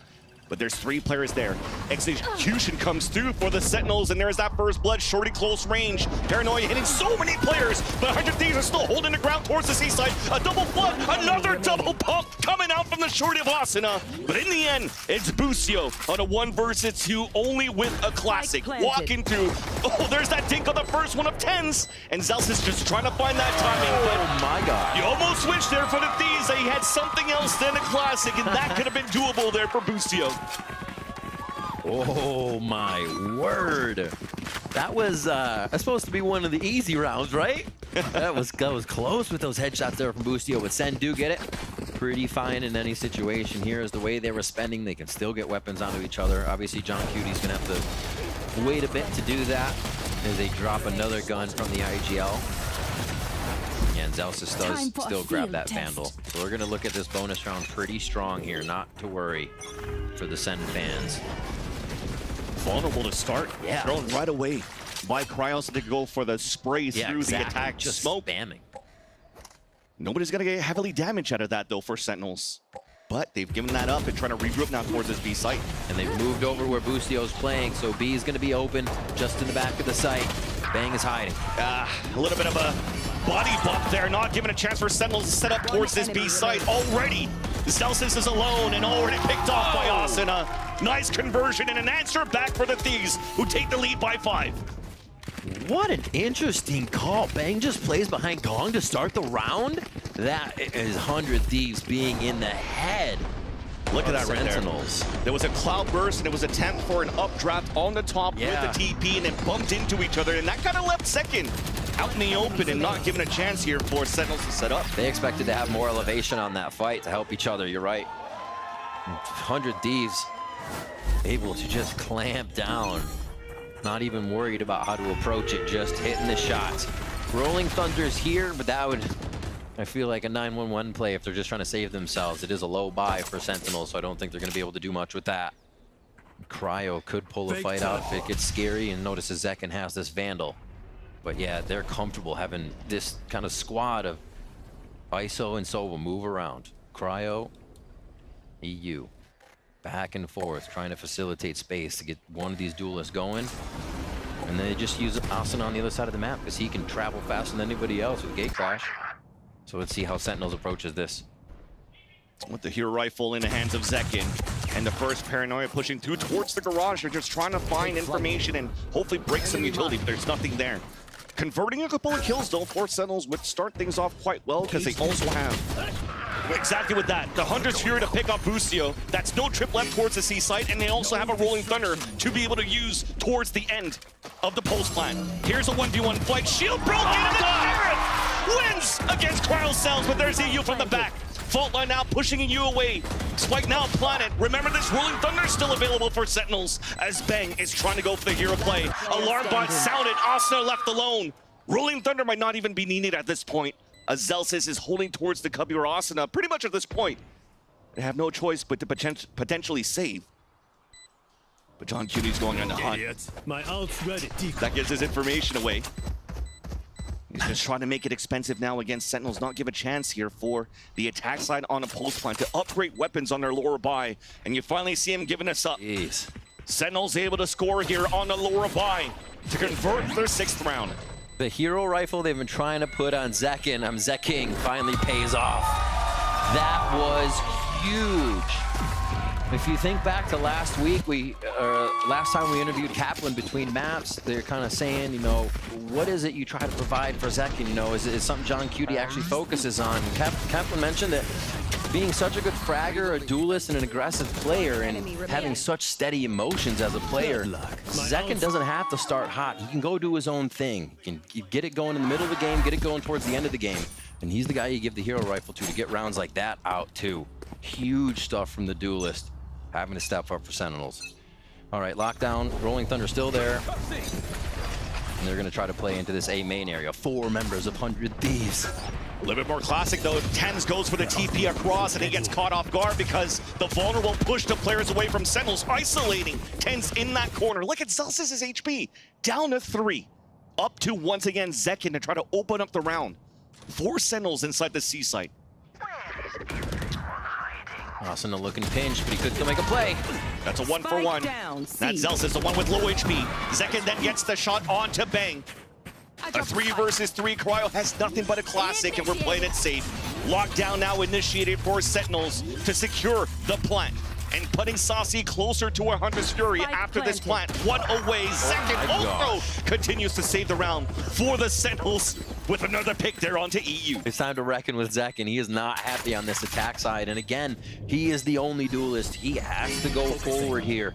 But there's 3 players there. Execution comes through for the Sentinels, and there's that first blood. Shorty close range. Paranoia hitting so many players, but 100 Thieves are still holding the ground towards the seaside. A double flood, another double pump coming out from the Shorty of Asuna. But in the end, it's Busio on a 1 versus 2, only with a classic. Walking through. Oh, there's that dink on the first one of TenZ. And Zels is just trying to find that timing. But oh my God. You almost wish there for the Thieves that he had something else than a classic, and that could have been doable there for Busio. Oh my word. That was supposed to be one of the easy rounds, right? that was close with those headshots there from Busio, but Sen do get it. Pretty fine in any situation here is the way they were spending. They can still get weapons onto each other. Obviously, John Cutie's gonna have to wait a bit to do that as they drop another gun from the IGL. And Zelsis does still grab that Vandal. So we're gonna look at this bonus round pretty strong here, not to worry for the Sen fans. Vulnerable to start, thrown right away by Cryos to go for the spray through the attack. Just smoke. Spamming. Nobody's gonna get heavily damaged out of that though for Sentinels. But they've given that up and trying to regroup now towards this B site. And they've moved over where Busio's playing, so B is gonna be open just in the back of the site. Bang is hiding. A little bit of a body bump there, not giving a chance for Sentinels to set up towards this B site already. Zelsis is alone and already picked off by Asuna. Nice conversion and an answer back for the Thieves, who take the lead by 5. What an interesting call. Bang just plays behind Gong to start the round. That is 100 Thieves being in the head. Look at that Sentinels. Right there. There was a cloud burst and it was an attempt for an updraft on the top with the TP, and it bumped into each other, and that kind of left second out in the open and not given a chance here for Sentinels to set up. They expected to have more elevation on that fight to help each other, you're right. 100 Thieves able to just clamp down. Not even worried about how to approach it, just hitting the shots. Rolling Thunder's here, but that would, I feel like a 9-1-1 play if they're just trying to save themselves. It is a low buy for Sentinels, so I don't think they're going to be able to do much with that. Cryo could pull a fight out if it gets scary, and notices Zekin has this Vandal. But yeah, they're comfortable having this kind of squad of ISO and Sova move around. Cryo, EU, back and forth, trying to facilitate space to get one of these duelists going. And they just use Austin on the other side of the map because he can travel faster than anybody else with Gate Crash. So let's see how Sentinels approaches this. With the hero rifle in the hands of Zekin, and the first Paranoia pushing through towards the garage. They're just trying to find information and hopefully break some utility, but there's nothing there. Converting a couple of kills though for Sentinels would start things off quite well because they also have exactly with that. The Hunter's Fury to pick up Boostio. That's no trip left towards the C site, and they also have a Rolling Thunder to be able to use towards the end of the post plan. Here's a 1v1 fight. Shield broken, and Barrett wins against Cryocells, but there's EU from the back. Fault line now pushing EU away. Spike now Planet. Remember, this Rolling Thunder is still available for Sentinels as Bang is trying to go for the hero play. Alarm bot sounded. Asuna left alone. Rolling Thunder might not even be needed at this point. As Zelsis is holding towards the Cubby or Asuna pretty much at this point. They have no choice but to potentially save. But John Cuty's going on the hunt. My ult's ready. That gives his information away. He's just trying to make it expensive now against Sentinels, not give a chance here for the attack side on a post plan to upgrade weapons on their lower buy. And you finally see him giving us up. Jeez. Sentinels able to score here on the lower buy to convert their 6th round. The hero rifle they've been trying to put on Zekin, Zeking, finally pays off. That was huge. If you think back to last week, last time we interviewed Kaplan between maps, they're kind of saying, you know, what is it you try to provide for Zekin? You know, is it something John Cuty actually focuses on? Kaplan mentioned that being such a good fragger, a duelist, and an aggressive player, and having such steady emotions as a player, Zekin doesn't have to start hot. He can go do his own thing. He can get it going in the middle of the game, get it going towards the end of the game. And he's the guy you give the hero rifle to get rounds like that out, too. Huge stuff from the duelist. Having to step up for Sentinels. All right, lockdown, Rolling Thunder still there. And they're gonna try to play into this A main area. 4 members of 100 Thieves. A little bit more classic though. Tens goes for the TP across and he gets caught off guard because the vulnerable push the players away from Sentinels, isolating Tens in that corner. Look at Zelsis' HP, down to 3. Up to, once again, Zekin to try to open up the round. 4 Sentinels inside the C site. Asuna looking pinched, but he could still make a play. That's a 1-for-1. That's Zelsis, the one with low HP. Zekin then gets the shot onto Bang. A 3 versus 3. Cryo has nothing but a classic, and we're playing it safe. Lockdown now initiated for Sentinels to secure the plant. And putting Saucy closer to 100's Fury after this plant. 1 away. Zekin Okro continues to save the round for the Sentinels with another pick there onto EU. It's time to reckon with Zekin. He is not happy on this attack side. And again, he is the only duelist. He has to go forward here.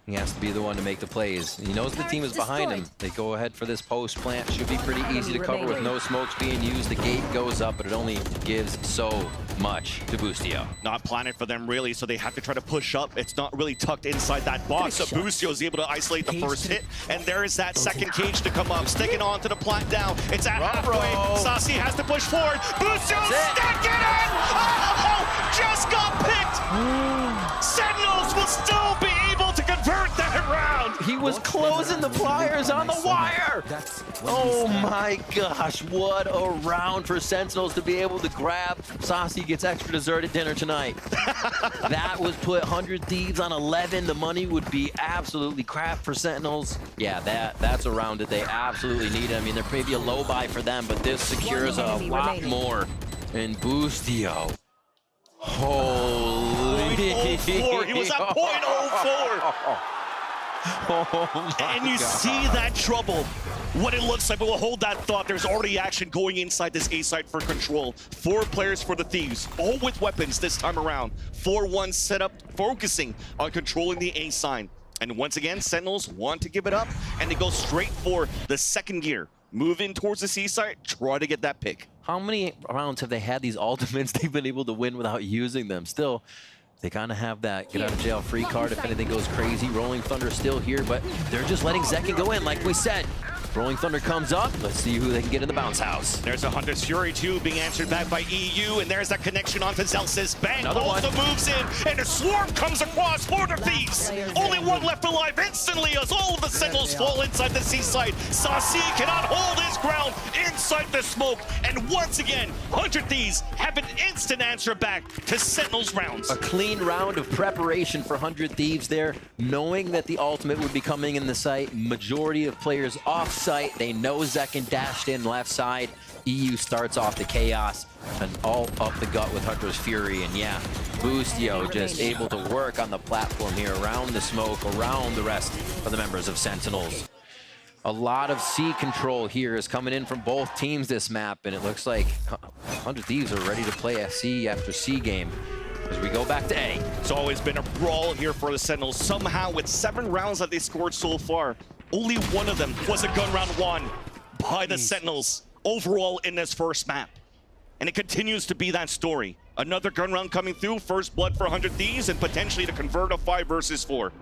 He has to be the one to make the plays. He knows the team is behind him. They go ahead for this post plant. Should be pretty easy to cover with no smokes being used. The gate goes up, but it only gives so much to Boostio. Not planted for them really, so they have to try to push up. It's not really tucked inside that box, so Boostio is able to isolate the first hit, and there is that second cage to come up, sticking on to the plant down. It's at halfway. Saucy has to push forward. Boostio sticking it! Oh, just got picked! Sentinels will still be able to convert that round! He was closing the pliers on the wire! Oh my gosh, what a round for Sentinels to be able to grab. Saucy gets extra dessert at dinner tonight. That was put 100 Thieves on 11. The money would be absolutely crap for Sentinels. Yeah, that's a round that they absolutely need. I mean, there may be a low buy for them, but this secures a lot more. And Boostio. Holy. 0.04. He was at 0.04. And you see that trouble. What it looks like, but we'll hold that thought. There's already action going inside this A site for control. 4 players for the Thieves, all with weapons this time around. 4-1 setup, focusing on controlling the A side. And once again, Sentinels want to give it up, and they go straight for the second gear. Move in towards the C site, try to get that pick. How many rounds have they had these ultimates they've been able to win without using them? Still, they kind of have that get out of jail free card if anything goes crazy. Rolling Thunder still here, but they're just letting Zekin go in, like we said. Rolling Thunder comes up. Let's see who they can get in the bounce house. There's a Hunter's Fury too being answered back by EU, and there's that connection onto Zelsis. Bang also moves in, and a swarm comes across for the Thieves. Only one left alive instantly as all of the Sentinels fall inside the seaside. Saucy cannot hold his ground inside the smoke, and once again, 100 Thieves have an instant answer back to Sentinels rounds. A clean round of preparation for 100 Thieves there, knowing that the ultimate would be coming in the site. Majority of players off site. They know Zekken dashed in left side. EU starts off the chaos and all up the gut with Hunter's Fury. And yeah, Boostio just able to work on the platform here around the smoke, around the rest of the members of Sentinels. A lot of C control here is coming in from both teams this map, and it looks like 100 Thieves are ready to play a C after C game as we go back to A. It's always been a brawl here for the Sentinels. Somehow, with 7 rounds that they scored so far, only one of them was a gun round won by the Sentinels overall in this first map. And it continues to be that story. Another gun round coming through, first blood for 100 Thieves, and potentially to convert a 5 versus 4.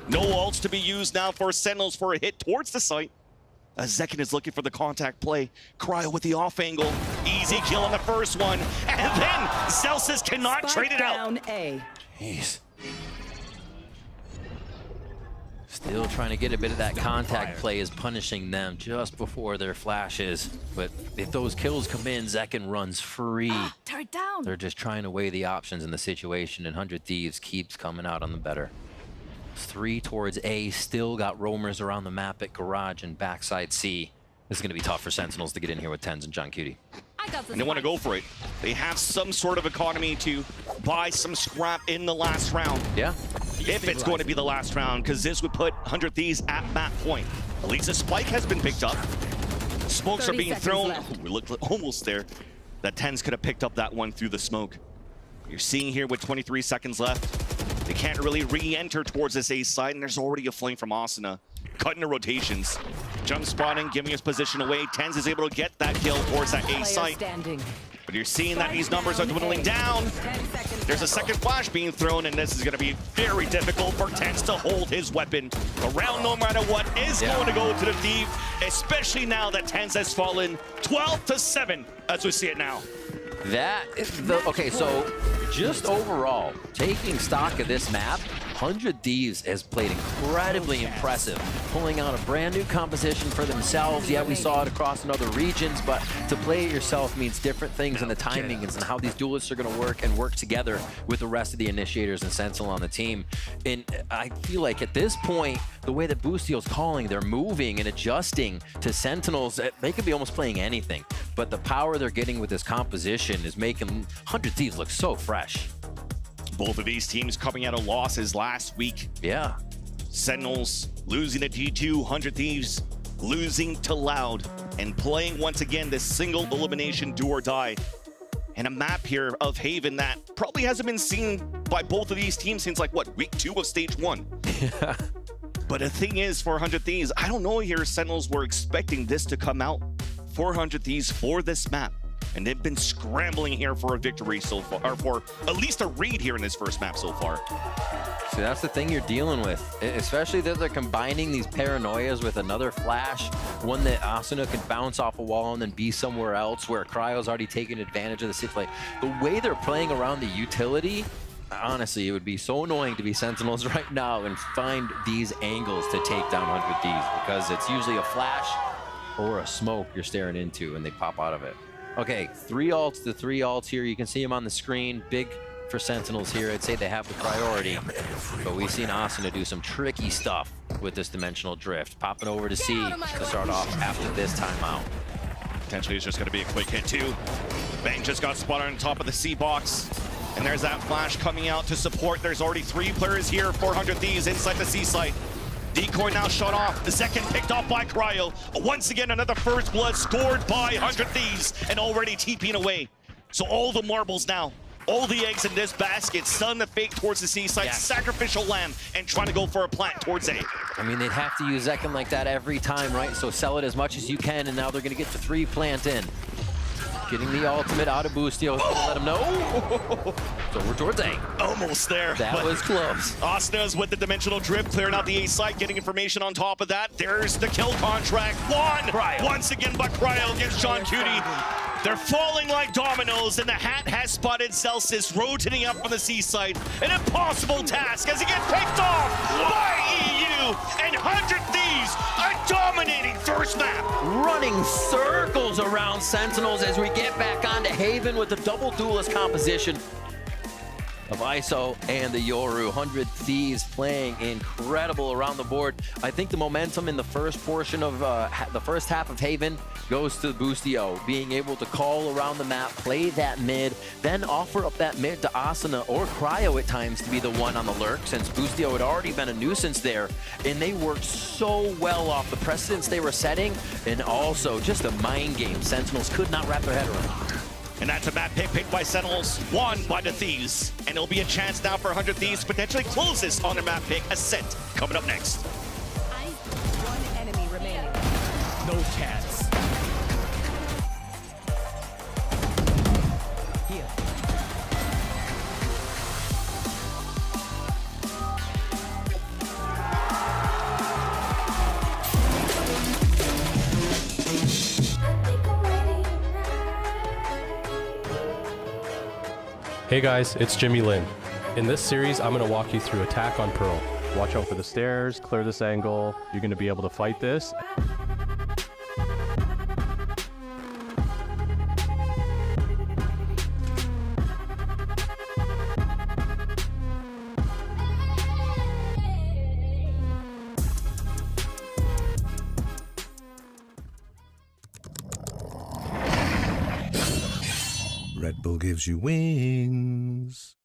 No ults to be used now for Sentinels for a hit towards the site. Zekken is looking for the contact play. Cryo with the off angle. Easy kill on the first one. And then Zelsis cannot trade it out. Jeez. Still trying to get a bit of that contact play is punishing them just before their flashes. But if those kills come in, Zekken runs free. Turret down. They're just trying to weigh the options in the situation, and 100 Thieves keeps coming out on the better. 3 towards A, still got roamers around the map at Garage and backside C. This is going to be tough for Sentinels to get in here with Tens and John Cutie. And they want to go for it. They have some sort of economy to buy some scrap in the last round. Yeah. If it's going to be the last round, because this would put 100 Thieves at map point. At least a spike has been picked up. Smokes are being thrown. We looked almost there. That Tens could have picked up that one through the smoke. You're seeing here with 23 seconds left. They can't really re-enter towards this A side, and there's already a flame from Asuna. Cutting the rotations. Jump spotting, giving his position away. Tens is able to get that kill towards that A site. But you're seeing that these numbers are dwindling down. There's a second flash being thrown, and this is going to be very difficult for Tens to hold his weapon. Around no matter what is going to go to the Thief, especially now that Tens has fallen 12-7 as we see it now. That is the, okay, so just overall, taking stock of this map, 100 Thieves has played incredibly impressive, pulling out a brand new composition for themselves. Yeah, we saw it across in other regions, but to play it yourself means different things in the timings and how these duelists are going to work and work together with the rest of the initiators and Sentinel on the team. And I feel like at this point, the way that Boostio's calling, they're moving and adjusting to Sentinels. They could be almost playing anything, but the power they're getting with this composition is making 100 Thieves look so fresh. Both of these teams coming out of losses last week. Yeah. Sentinels losing to G2, 100 Thieves losing to Loud, and playing once again this single elimination do or die. And a map here of Haven that probably hasn't been seen by both of these teams since, like, what, week 2 of stage 1. Yeah. But the thing is, for 100 Thieves, I don't know here Sentinels were expecting this to come out. 400 Thieves for this map. And they've been scrambling here for a victory so far, or for at least a read here in this first map so far. So that's the thing you're dealing with, especially that they're combining these paranoias with another flash, one that Asuna could bounce off a wall and then be somewhere else where Cryo's already taken advantage of the situation. The way they're playing around the utility, honestly, it would be so annoying to be Sentinels right now and find these angles to take down 100 Thieves, because it's usually a flash or a smoke you're staring into and they pop out of it. Okay, 3 ults to 3 ults here. You can see them on the screen. Big for Sentinels here. I'd say they have the priority. But we've seen Asuna do some tricky stuff with this dimensional drift. Popping over to C to start off after this timeout. Potentially it's just going to be a quick hit too. Bang just got spotted on top of the C box. And there's that flash coming out to support. There's already 3 players here, 400 Thieves inside the C site. Decoy now shut off. The second picked off by Cryo. Once again, another first blood scored by 100 Thieves and already TPing away. So all the marbles now, all the eggs in this basket, stun the fake towards the C site, sacrificial lamb, and trying to go for a plant towards A. I mean, they'd have to use Zekken like that every time, right? So sell it as much as you can, and now they're going to get the 3 plant in. Getting the ultimate out of Boostio. Let him know. over towards A. Almost there. That was close. Asna's with the dimensional drift, clearing out the A site, getting information on top of that. There's the kill contract. Once again, but Cryo against John Cutie. They're falling like dominoes, and the hat has spotted Celsius rotating up from the C site. An impossible task as he gets picked off by EU, and 100 Thieves a dominating first map. Running circles around Sentinels as we get back onto Haven with the double duelist composition of ISO and the Yoru. 100 Thieves playing incredible around the board. I think the momentum in the first portion of the first half of Haven goes to Boostio, being able to call around the map, play that mid, then offer up that mid to Asuna or Cryo at times to be the one on the lurk, since Boostio had already been a nuisance there, and they worked so well off the precedents they were setting, and also just a mind game Sentinels could not wrap their head around. And that's a map pick picked by Sentinels, won by the Thieves. And it'll be a chance now for 100 Thieves to potentially close this on their map pick. Ascent coming up next. One enemy remaining. No chance. Hey guys, it's Jimmy Lin. In this series, I'm going to walk you through attack on Pearl. Watch out for the stairs, clear this angle. You're going to be able to fight this. Red Bull gives you wings.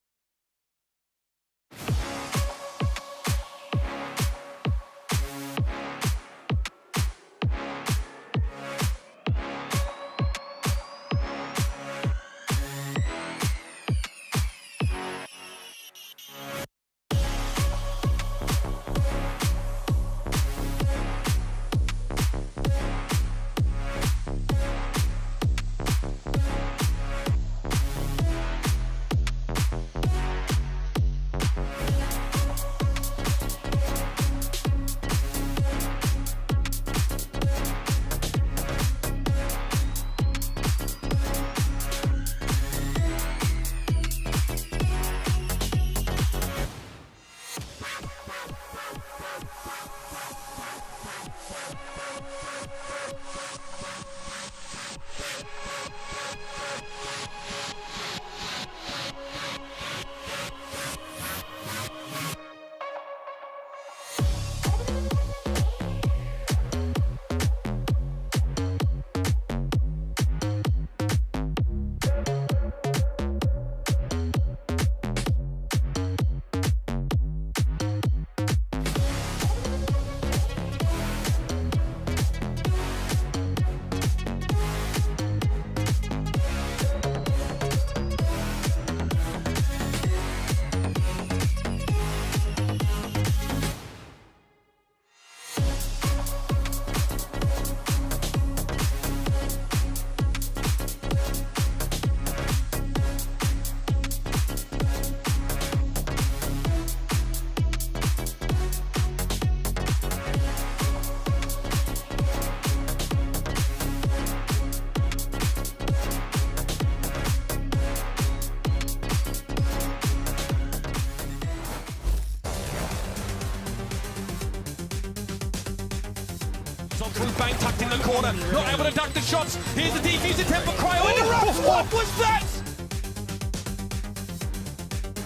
Bang tucked in the corner, not able to duck the shots. Here's the defuse attempt for Cryo in the rush. What was that?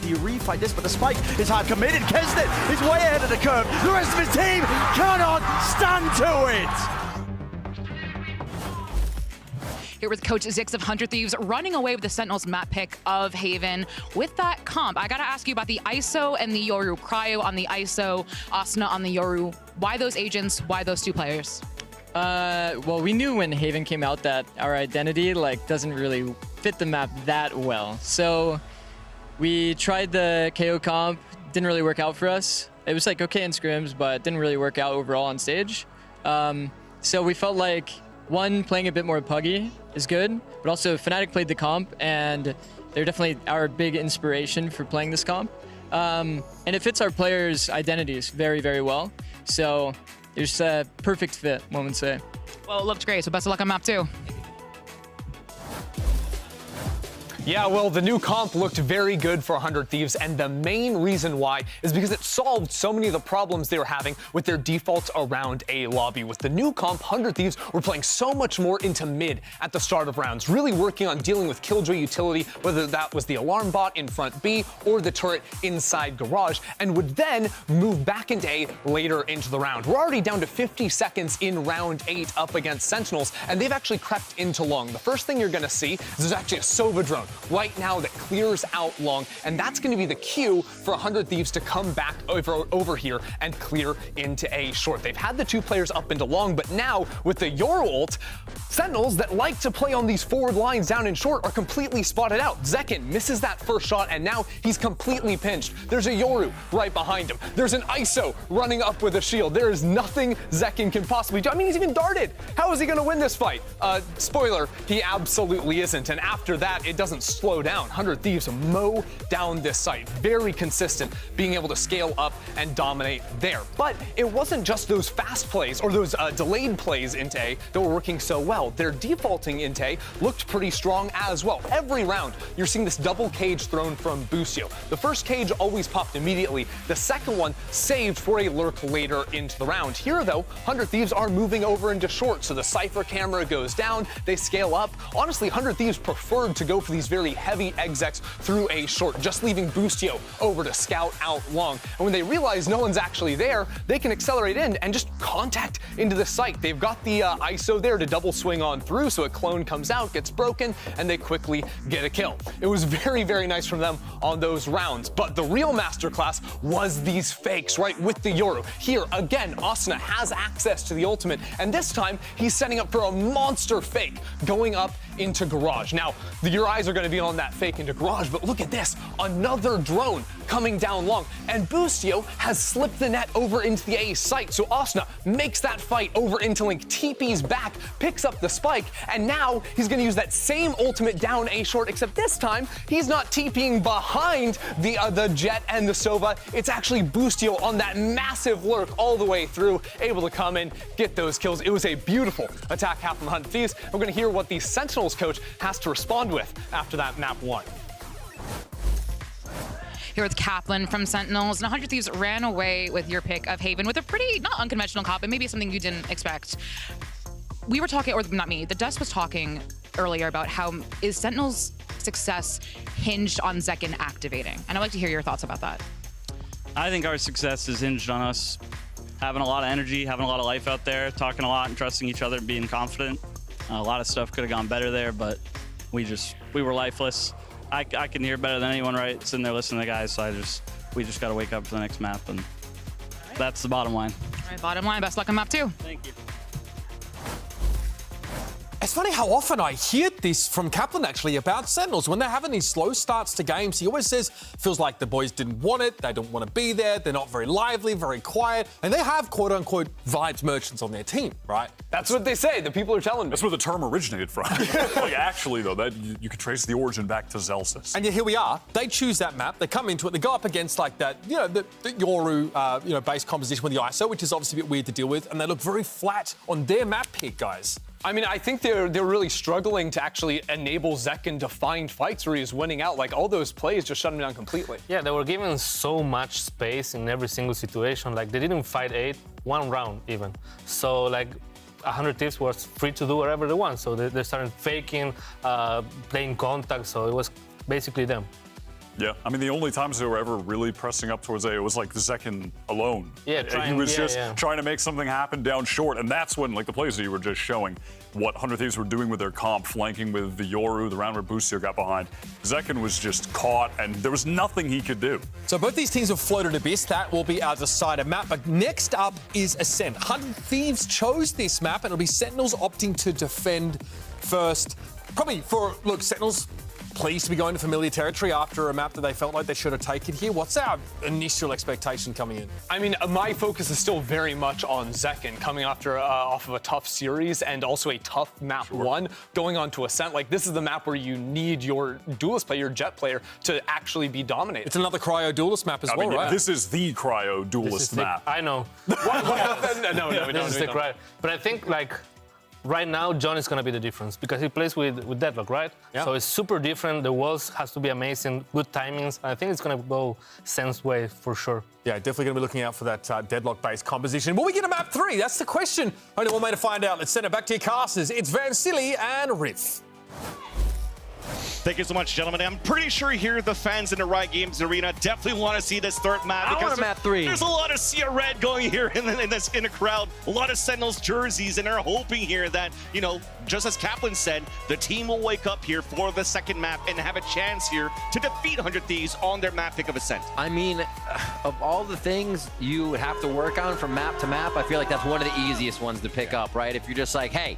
You refight this, but the spike is hard committed. Kesnet is way ahead of the curve. The rest of his team cannot stand to it. Here with Coach Zix of 100 Thieves running away with the Sentinels map pick of Haven. With that comp, I gotta ask you about the ISO and the Yoru. Cryo on the ISO, Asuna on the Yoru. Why those agents? Why those two players? Well, we knew when Haven came out that our identity doesn't really fit the map that well. So we tried the KO comp, didn't really work out for us. It was okay in scrims, but didn't really work out overall on stage. So we felt like, one, playing a bit more puggy is good, but also Fnatic played the comp, and they're definitely our big inspiration for playing this comp. And it fits our players' identities very, very well. So there's a perfect fit, one would say. Well, it looked great, so best of luck on map 2. Yeah, well, the new comp looked very good for 100 Thieves, and the main reason why is because it solved so many of the problems they were having with their defaults around A lobby. With the new comp, 100 Thieves were playing so much more into mid at the start of rounds, really working on dealing with Killjoy utility, whether that was the alarm bot in front B or the turret inside garage, and would then move back into A later into the round. We're already down to 50 seconds in round 8 up against Sentinels, and they've actually crept into long. The first thing you're going to see is there's actually a Sova drone right now that clears out long, and that's going to be the cue for 100 Thieves to come back over here and clear into A short. They've had the 2 players up into long, but now with the Yoru ult, Sentinels that like to play on these forward lines down in short are completely spotted out. Zekin misses that first shot, and now he's completely pinched. There's a Yoru right behind him. There's an ISO running up with a shield. There is nothing Zekin can possibly do. I mean, he's even darted. How is he going to win this fight? Spoiler, he absolutely isn't, and after that, it doesn't slow down. 100 Thieves mow down this site. Very consistent, being able to scale up and dominate there. But it wasn't just those fast plays or those delayed plays into A that were working so well. Their defaulting into A looked pretty strong as well. Every round, you're seeing this double cage thrown from Busio. The first cage always popped immediately. The second one saved for a lurk later into the round. Here, though, 100 Thieves are moving over into short, so the Cypher camera goes down, they scale up. Honestly, 100 Thieves preferred to go for these very heavy execs through A short, just leaving Boostio over to scout out long. And when they realize no one's actually there, they can accelerate in and just contact into the site. They've got the ISO there to double swing on through, so a clone comes out, gets broken, and they quickly get a kill. It was very, very nice from them on those rounds, but the real masterclass was these fakes, right, with the Yoru. Here, again, Asuna has access to the ultimate, and this time, he's setting up for a monster fake going up into garage. Now, your eyes are going to be on that fake into garage, but look at this, another drone coming down long, and Boostio has slipped the net over into the A site, so Asuna makes that fight over into Link, TP's back, picks up the spike, and now he's going to use that same ultimate down A short, except this time, he's not TPing behind the Jet and the Sova, it's actually Boostio on that massive lurk all the way through, able to come in, get those kills. It was a beautiful attack half from 100 Thieves. We're going to hear what the Sentinels coach has to respond with after that map 1. Here with Kaplan from Sentinels, and 100 Thieves ran away with your pick of Haven with a pretty, not unconventional comp, but maybe something you didn't expect. We were talking, or not me, the Dust was talking earlier about how is Sentinels' success hinged on Zekin activating? And I'd like to hear your thoughts about that. I think our success is hinged on us having a lot of energy, having a lot of life out there, talking a lot and trusting each other, being confident. A lot of stuff could have gone better there, but we were lifeless. I can hear better than anyone, right? Sitting there listening to the guys, so we just got to wake up for the next map, and that's the bottom line. All right, bottom line, best luck on map 2. Thank you. It's funny how often I hear this from Kaplan, actually, about Sentinels. When they're having these slow starts to games, he always says, feels like the boys didn't want it, they don't want to be there, they're not very lively, very quiet, and they have quote-unquote vibes merchants on their team, right? That's what they say, the people are telling me. That's where the term originated from. Like, actually, though, that you could trace the origin back to Zelsis. And yet here we are, they choose that map, they come into it, they go up against like that, you know, the Yoru, base composition with the ISO, which is obviously a bit weird to deal with, and they look very flat on their map pick, guys. I mean, I think they're really struggling to actually enable Zekin to find fights where he's winning out. Like, all those plays just shut him down completely. Yeah, they were given so much space in every single situation. Like, they didn't fight 8, one round even. So, like, 100 Thieves was free to do whatever they want. So they started faking, playing contact, so it was basically them. Yeah, I mean, the only times they were ever really pressing up towards A, it was like the Zekin alone. Yeah, he was just trying to make something happen down short, and that's when, like, the plays that you were just showing, what 100 Thieves were doing with their comp, flanking with the Yoru, the round where Boostio got behind. Zekin was just caught, and there was nothing he could do. So both these teams have floated Abyss. That will be our decider map. But next up is Ascent. 100 Thieves chose this map, and it'll be Sentinels opting to defend first. Probably for, look, Sentinels, pleased to be going to familiar territory after a map that they felt like they should have taken here? What's our initial expectation coming in? I mean, my focus is still very much on Zekken coming after off of a tough series and also a tough map one, going on to Ascent. Like, this is the map where you need your Duelist player, your Jet player, to actually be dominated. It's another Cryo Duelist map as well, right? This is the Cryo Duelist map. I know. No, This is the Cryo. But I think, like, right now, John is going to be the difference because he plays with Deadlock, right? Yeah. So it's super different. The walls has to be amazing, good timings. I think it's going to go Sen's way for sure. Yeah, definitely going to be looking out for that Deadlock-based composition. Will we get a map 3? That's the question. Only one way to find out. Let's send it back to your casters. It's Van Silly and Riff. Thank you so much, gentlemen. I'm pretty sure here the fans in the Riot Games Arena definitely want to see this third map. I want a map 3. There's a lot of Sea of Red going here in the crowd. A lot of Sentinels jerseys, and they're hoping here that, you know, just as Kaplan said, the team will wake up here for the second map and have a chance here to defeat 100 Thieves on their map pick of Ascent. I mean, of all the things you have to work on from map to map, I feel like that's one of the easiest ones to pick up, right? If you're just like, hey,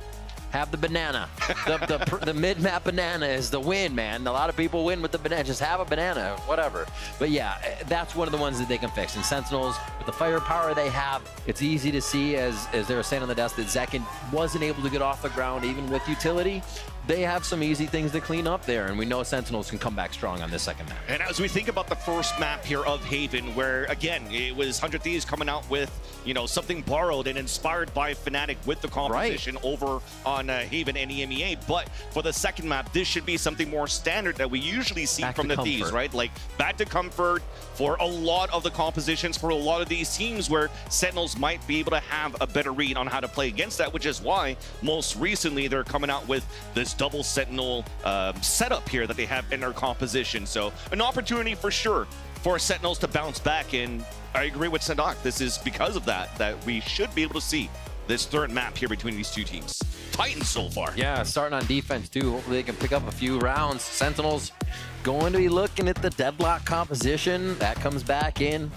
have the banana. The mid-map banana is the win, man. A lot of people win with the banana. Just have a banana, whatever. But yeah, that's one of the ones that they can fix. And Sentinels, with the firepower they have, it's easy to see, as they were saying on the desk, that Zekken wasn't able to get off the ground even with utility. They have some easy things to clean up there, and we know Sentinels can come back strong on this second map. And as we think about the first map here of Haven, where, again, it was 100 Thieves coming out with, you know, something borrowed and inspired by Fnatic with the composition over on Haven and EMEA. But for the second map, this should be something more standard that we usually see from the Thieves, right? Like, back to comfort for a lot of the compositions, for a lot of these teams where Sentinels might be able to have a better read on how to play against that, which is why most recently they're coming out with this double Sentinel setup here that they have in their composition. So an opportunity for sure for Sentinels to bounce back, and I agree with Sandak. This is because of that we should be able to see this third map here between these two teams. Titans so far. Yeah, starting on defense too. Hopefully they can pick up a few rounds. Sentinels going to be looking at the Deadlock composition. That comes back in.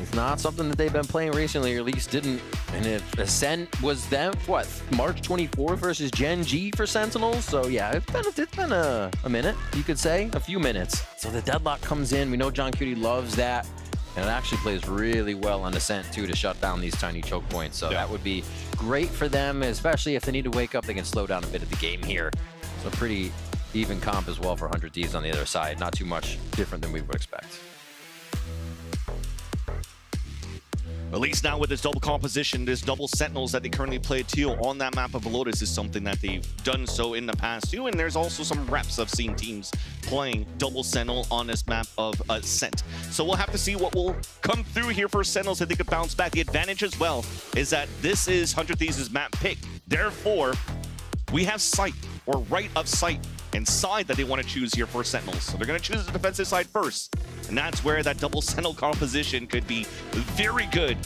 It's not something that they've been playing recently, or at least didn't. And if Ascent was them, what, March 24th versus Gen G for Sentinels? So yeah, it's been a minute, you could say, a few minutes. So the Deadlock comes in. We know John Cutie loves that. And it actually plays really well on Ascent too to shut down these tiny choke points. So that would be great for them, especially if they need to wake up, they can slow down a bit of the game here. So pretty even comp as well for 100 Thieves on the other side. Not too much different than we would expect. At least now with this double composition, this double Sentinels that they currently play too on that map of Lotus is something that they've done so in the past too. And there's also some reps I've seen teams playing double Sentinel on this map of Ascent. So we'll have to see what will come through here for Sentinels if they could bounce back. The advantage as well is that this is 100 Thieves' map pick. Therefore, we have sight, or right of sight, and side that they want to choose here for Sentinels. So they're going to choose the defensive side first. And that's where that double Sentinel composition could be very good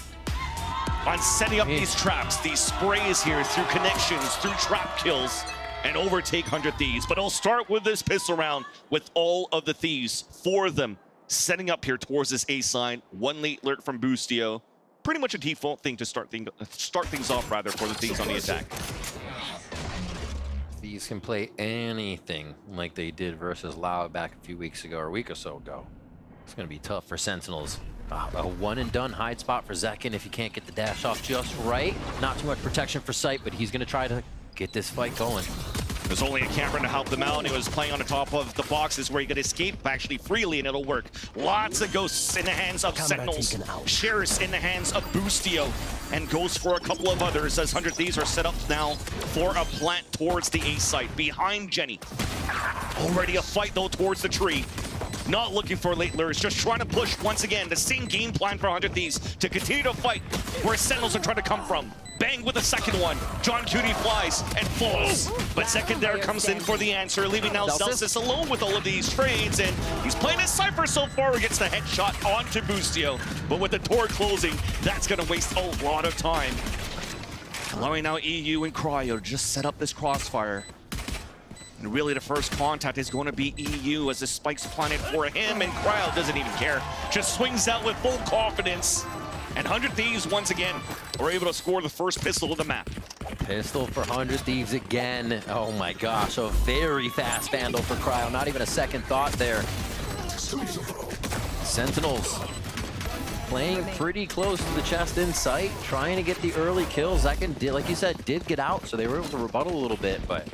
on setting up these traps, these sprays here through connections, through trap kills, and overtake 100 Thieves. But I'll start with this pistol round with all of the Thieves, 4 of them, setting up here towards this A side. 1 late lurk from Boostio. Pretty much a default thing to start things off, rather, for the Thieves on the attack. These can play anything like they did versus Loud back a few weeks ago or a week or so ago. It's going to be tough for Sentinels. A one and done hide spot for Zekken if you can't get the dash off just right. Not too much protection for sight, but he's going to try to get this fight going. There's only a Cameron to help them out. He was playing on the top of the boxes where he could escape actually freely, and it'll work. Lots of ghosts in the hands of Sentinels. Shares in the hands of Boostio, and goes for a couple of others as 100 Thieves are set up now for a plant towards the A site behind Jenny. Already a fight though towards the tree. Not looking for late lures, just trying to push once again. The same game plan for 100 Thieves to continue to fight where Sentinels are trying to come from. Bang with the second one. John Cutie flies and falls. But Zekken there comes in for the answer, leaving now Celsius alone with all of these trades. And he's playing his Cypher so far. He gets the headshot onto Boostio. But with the door closing, that's going to waste a lot of time. Allowing now EU and Cryo to just set up this crossfire. And really the first contact is going to be EU as the spikes planted for him, and Cryo doesn't even care. Just swings out with full confidence. And 100 Thieves, once again, are able to score the first pistol of the map. Pistol for 100 Thieves again. Oh my gosh, a very fast Vandal for Cryo. Not even a second thought there. Sentinels playing pretty close to the chest in sight, trying to get the early kills. That can, like you said, did get out, so they were able to rebuttal a little bit, but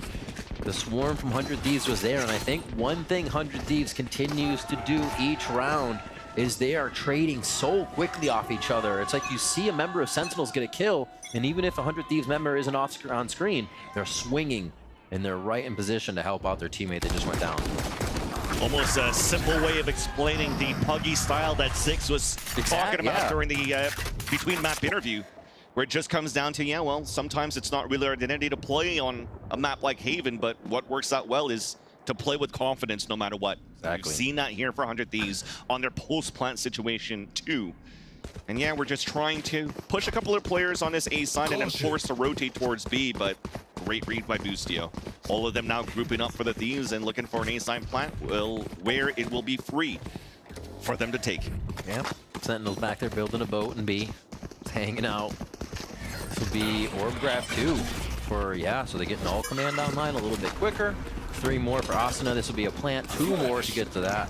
the swarm from 100 Thieves was there, and I think one thing 100 Thieves continues to do each round is they are trading so quickly off each other. It's like you see a member of Sentinels get a kill, and even if a 100 Thieves member isn't on screen, they're swinging, and they're right in position to help out their teammate that just went down. Almost a simple way of explaining the Puggy style that Six was talking about during the between map interview, where it just comes down to, yeah, well, sometimes it's not really our identity to play on a map like Haven, but what works out well is to play with confidence no matter what. Exactly. We've seen that here for 100 Thieves on their post-plant situation too. And yeah, we're just trying to push a couple of players on this A side and then force to rotate towards B, but great read by Boostio. All of them now grouping up for the Thieves and looking for an A side plant where it will be free for them to take. Yep. Sentinels back there building a boat in B. It's hanging out. This will be orb grab 2 for, yeah, so they get an all command online a little bit quicker. 3 more for Asuna. This will be a plant. 2 more to get to that.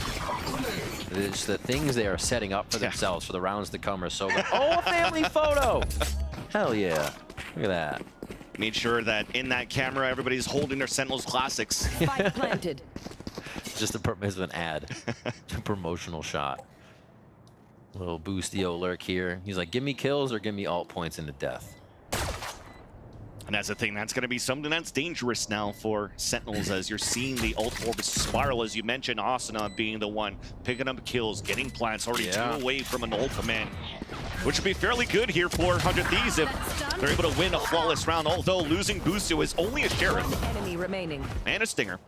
It's the things they are setting up for themselves for the rounds to come are so good. Oh, a family photo! Hell yeah. Look at that. Made sure that in that camera, everybody's holding their Sentinels classics. Spike planted. Just an ad. A promotional shot. Little Boostio lurk here. He's like, give me kills or give me alt points into death. And that's the thing, that's going to be something that's dangerous now for Sentinels as you're seeing the ult orbit spiral, as you mentioned, Asuna being the one picking up kills, getting plants, already 2 away from an ult command, which would be fairly good here for 100 Thieves if they're able to win a flawless round, although losing Boostio is only a Sheriff. One enemy remaining. And a Stinger.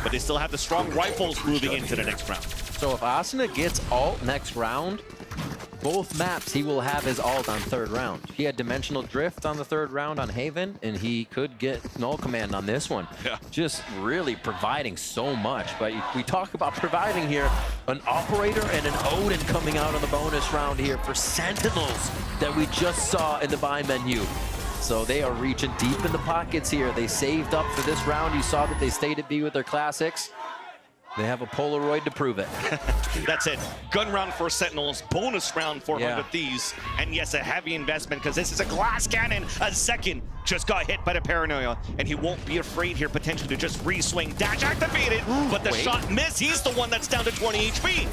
But they still have the strong rifles moving into the next round. So if Asuna gets ult next round, both maps he will have his ult on 3rd round. He had Dimensional Drift on the 3rd round on Haven, and he could get Null Command on this one. Yeah. Just really providing so much. But we talk about providing here, an Operator and an Odin coming out on the bonus round here for Sentinels that we just saw in the buy menu. So they are reaching deep in the pockets here. They saved up for this round. You saw that they stayed at B with their classics. They have a Polaroid to prove it. That's it. Gun round for Sentinels, bonus round for 100 Thieves. And yes, a heavy investment because this is a glass cannon. A second just got hit by the Paranoia. And he won't be afraid here potentially to just re-swing. Dash activated, but the shot missed. He's the one that's down to 20 HP.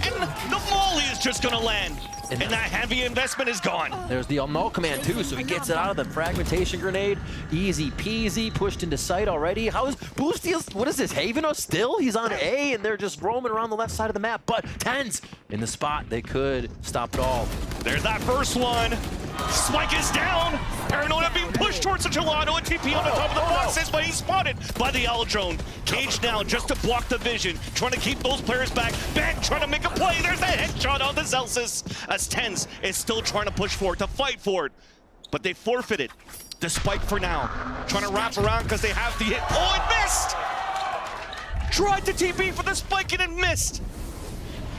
And the volley is just going to land. And that heavy investment is gone. There's the null command too, so he gets it out of the fragmentation grenade. Easy peasy, pushed into sight already. How is Boostio, what is this, Haven still? He's on A and they're just roaming around the left side of the map, but TenZ in the spot. They could stop it all. There's that first one. Spike is down. Paranoia being pushed towards the Gelato and TP on the top of the boxes, but he's spotted by the Aldrone. Cage now just to block the vision, trying to keep those players back. Ben trying to make a play. There's a headshot on the Celsius as TenZ is still trying to push for it, to fight for it. But they forfeited the Spike for now. Trying to wrap around because they have the hit. Oh, it missed! Tried to TP for the Spike and it missed.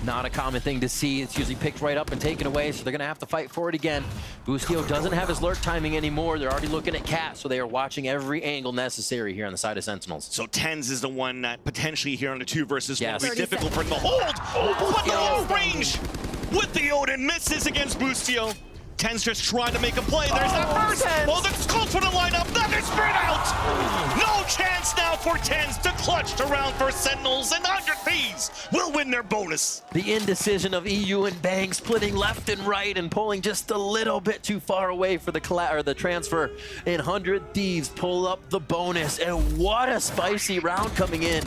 Not a common thing to see. It's usually picked right up and taken away, so they're going to have to fight for it again. Boostio doesn't have his lurk timing anymore. They're already looking at Cat, so they are watching every angle necessary here on the side of Sentinels. So TenZ is the one that potentially here on the 2 versus 1 will be difficult for him to hold. But the long range with the Odin misses against Boostio. TenZ just trying to make a play. There's that first. Well, that's close for the lineup. That is spread out. No chance now for TenZ to clutch around for Sentinels, and 100 Thieves will win their bonus. The indecision of EU and Bang splitting left and right and pulling just a little bit too far away for the transfer. And 100 Thieves pull up the bonus. And what a spicy round coming in.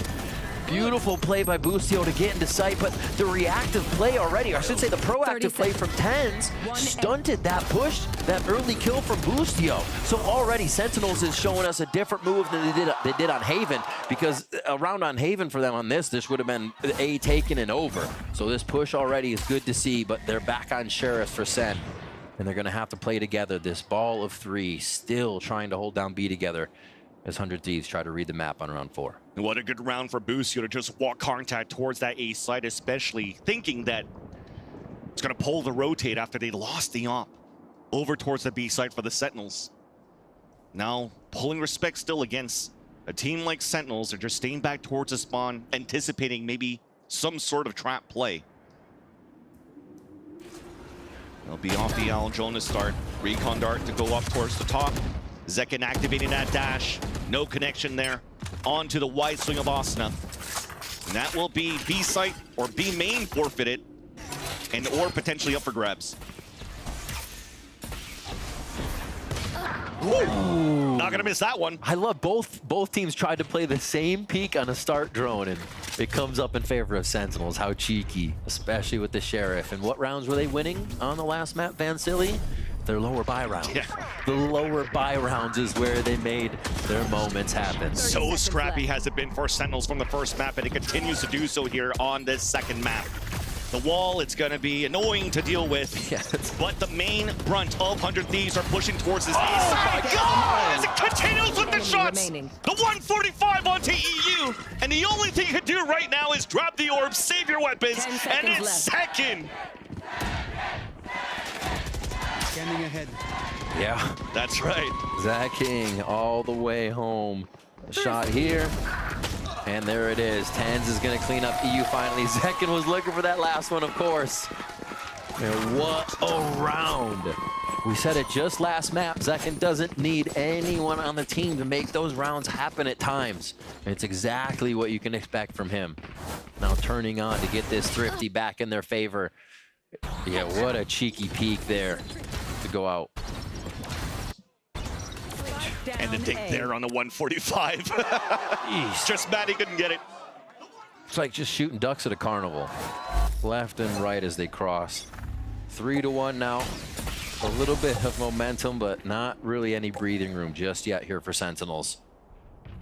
Beautiful play by Boostio to get into sight, but the reactive play already, or I should say the proactive play from TenZ, stunted that push, that early kill from Boostio. So already Sentinels is showing us a different move than they did on Haven, because a round on Haven for them on this would have been A taken and over. So this push already is good to see, but they're back on Sheriff for Sen. And they're gonna have to play together. This ball of 3 still trying to hold down B together as 100 Thieves try to read the map on round 4. What a good round for Boostio to just walk contact towards that A side, especially thinking that It's going to pull the rotate after they lost the op over towards the B side for the Sentinels. Now, pulling respect still against a team like Sentinels. They're just staying back towards the spawn, anticipating maybe some sort of trap play. They'll be off the Al Jonas start. Recon Dart to go up towards the top. Zekin activating that dash. No connection there. On to the wide swing of Asuna. And that will be B site or B main forfeited, and or potentially up for grabs. Ooh. Not gonna miss that one. I love both teams tried to play the same peek on a start drone, and it comes up in favor of Sentinels. How cheeky, especially with the Sheriff. And what rounds were they winning on the last map, Van Silly? Their lower buy rounds. Yeah. The lower buy rounds is where they made their moments happen. So scrappy has it been for Sentinels from the first map, and it continues to do so here on this second map. The wall, it's going to be annoying to deal with, but the main brunt of 100 Thieves are pushing towards this. Oh my God! As it continues with the shots! The 145 onto EU, and the only thing you can do right now is drop the orb, save your weapons, and it's second! Scanning ahead. Yeah. That's right. Zach King all the way home. A shot here. And there it is. Tens is going to clean up EU finally. Zekin was looking for that last one, of course. And what a round. We said it just last map. Zekin doesn't need anyone on the team to make those rounds happen at times. And it's exactly what you can expect from him. Now turning on to get this Thrifty back in their favor. Yeah, what a cheeky peek there to go out. And the dig there on the 145. Just mad he couldn't get it. It's like just shooting ducks at a carnival. Left and right as they cross. 3-1 now. A little bit of momentum, but not really any breathing room just yet here for Sentinels.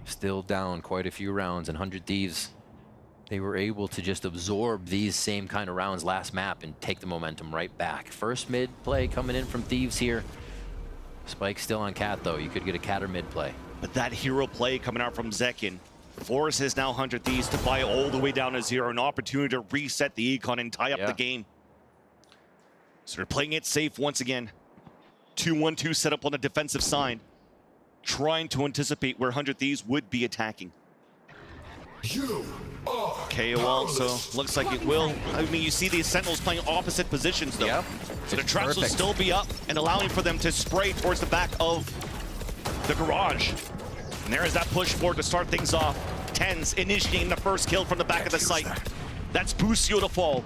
Still down quite a few rounds, and 100 Thieves, they were able to just absorb these same kind of rounds last map and take the momentum right back. First mid play coming in from Thieves here. Spike still on Cat, though. You could get a Cat or mid play. But that hero play coming out from Zekin forces now 100 Thieves to buy all the way down to 0. An opportunity to reset the econ and tie up the game. So they're playing it safe once again. 2-1-2 set up on the defensive side. Trying to anticipate where 100 Thieves would be attacking. KO also looks like it will. I mean, you see these Sentinels playing opposite positions, though. Yep. So the traps will still be up and allowing for them to spray towards the back of the garage. And there is that push forward to start things off. Tens initiating the first kill from the back of the site. That's Busio to fall.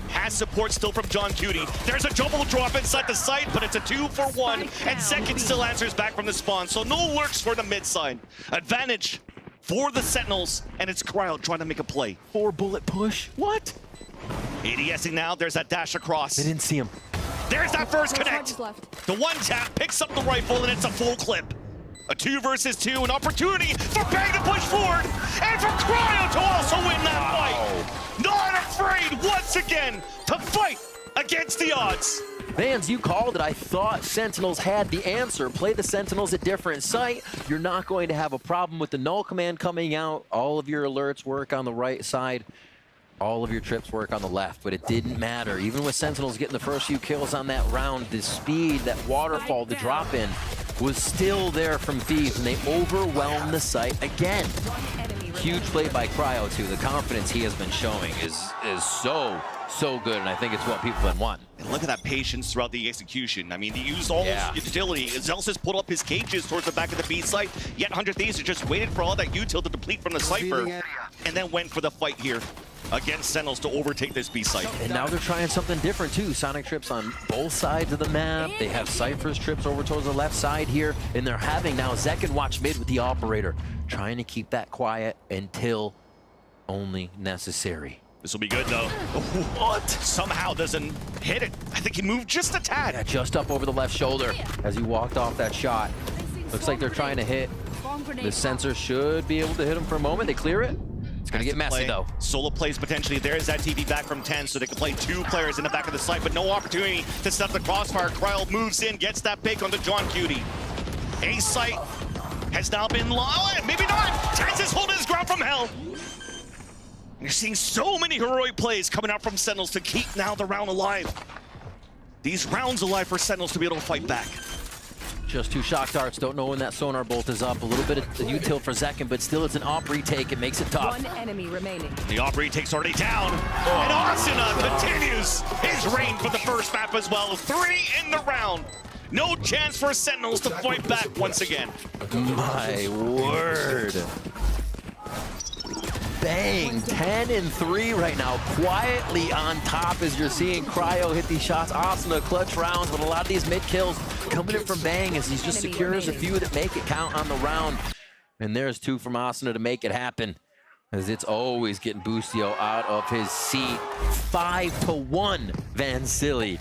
Has support still from John Cutie. There's a double drop inside the site, but it's a 2-for-1. And Zekin still answers back from the spawn. So no lurks for the mid side. Advantage for the Sentinels, and it's Cryo trying to make a play. 4-bullet push? What? ADSing now, there's that dash across. They didn't see him. There's that first connect. The one tap picks up the rifle, and it's a full clip. A 2 versus 2, an opportunity for Bang to push forward, and for Cryo to also win that fight. Not afraid once again to fight against the odds. Vans, you called it. I thought Sentinels had the answer. Play the Sentinels at different site. You're not going to have a problem with the null command coming out. All of your alerts work on the right side. All of your trips work on the left, but it didn't matter. Even with Sentinels getting the first few kills on that round, the speed, that waterfall, the drop in was still there from Thieves, and they overwhelmed the site again. Huge play by Cryo, too. The confidence he has been showing is so good, and I think it's what people have been wanting. And look at that patience throughout the execution. I mean, he used all his utility. Zelsis pulled up his cages towards the back of the B site, yet 100 Thieves just waited for all that util to deplete from the Cypher, and then went for the fight here against Sentinels to overtake this B site. And now they're trying something different, too. Sonic trips on both sides of the map. They have Cypher's trips over towards the left side here, and they're having now Zekin watch mid with the operator, trying to keep that quiet until only necessary. This will be good, though. What? Somehow doesn't hit it. I think he moved just a tad. Yeah, just up over the left shoulder as he walked off that shot. Looks like they're trying to hit. The sensor should be able to hit him for a moment. They clear it. It's going to get messy, though. Solo plays potentially. There's that TV back from 10, so they can play 2 players in the back of the site, but no opportunity to set up the crossfire. Cryo moves in, gets that pick onto John Cutie. A site has now been lost. Maybe not. Tens is holding his ground from hell. You're seeing so many heroic plays coming out from Sentinels to keep now the round alive. These rounds alive for Sentinels to be able to fight back. Just 2 shock darts, don't know when that sonar bolt is up. A little bit of util for Zekin, but still it's an op retake. It makes it tough. 1 enemy remaining. The op retake's already down. And Asuna continues his reign for the first map as well. 3 in the round. No chance for Sentinels to fight back once again. My word. Bang, 10 and 3 right now, quietly on top as you're seeing Cryo hit these shots. Asuna clutch rounds, but a lot of these mid kills coming in from Bang as he just secures a few that make it count on the round. And there's 2 from Asuna to make it happen, as it's always getting Boostio out of his seat. 5-1 Van Silly.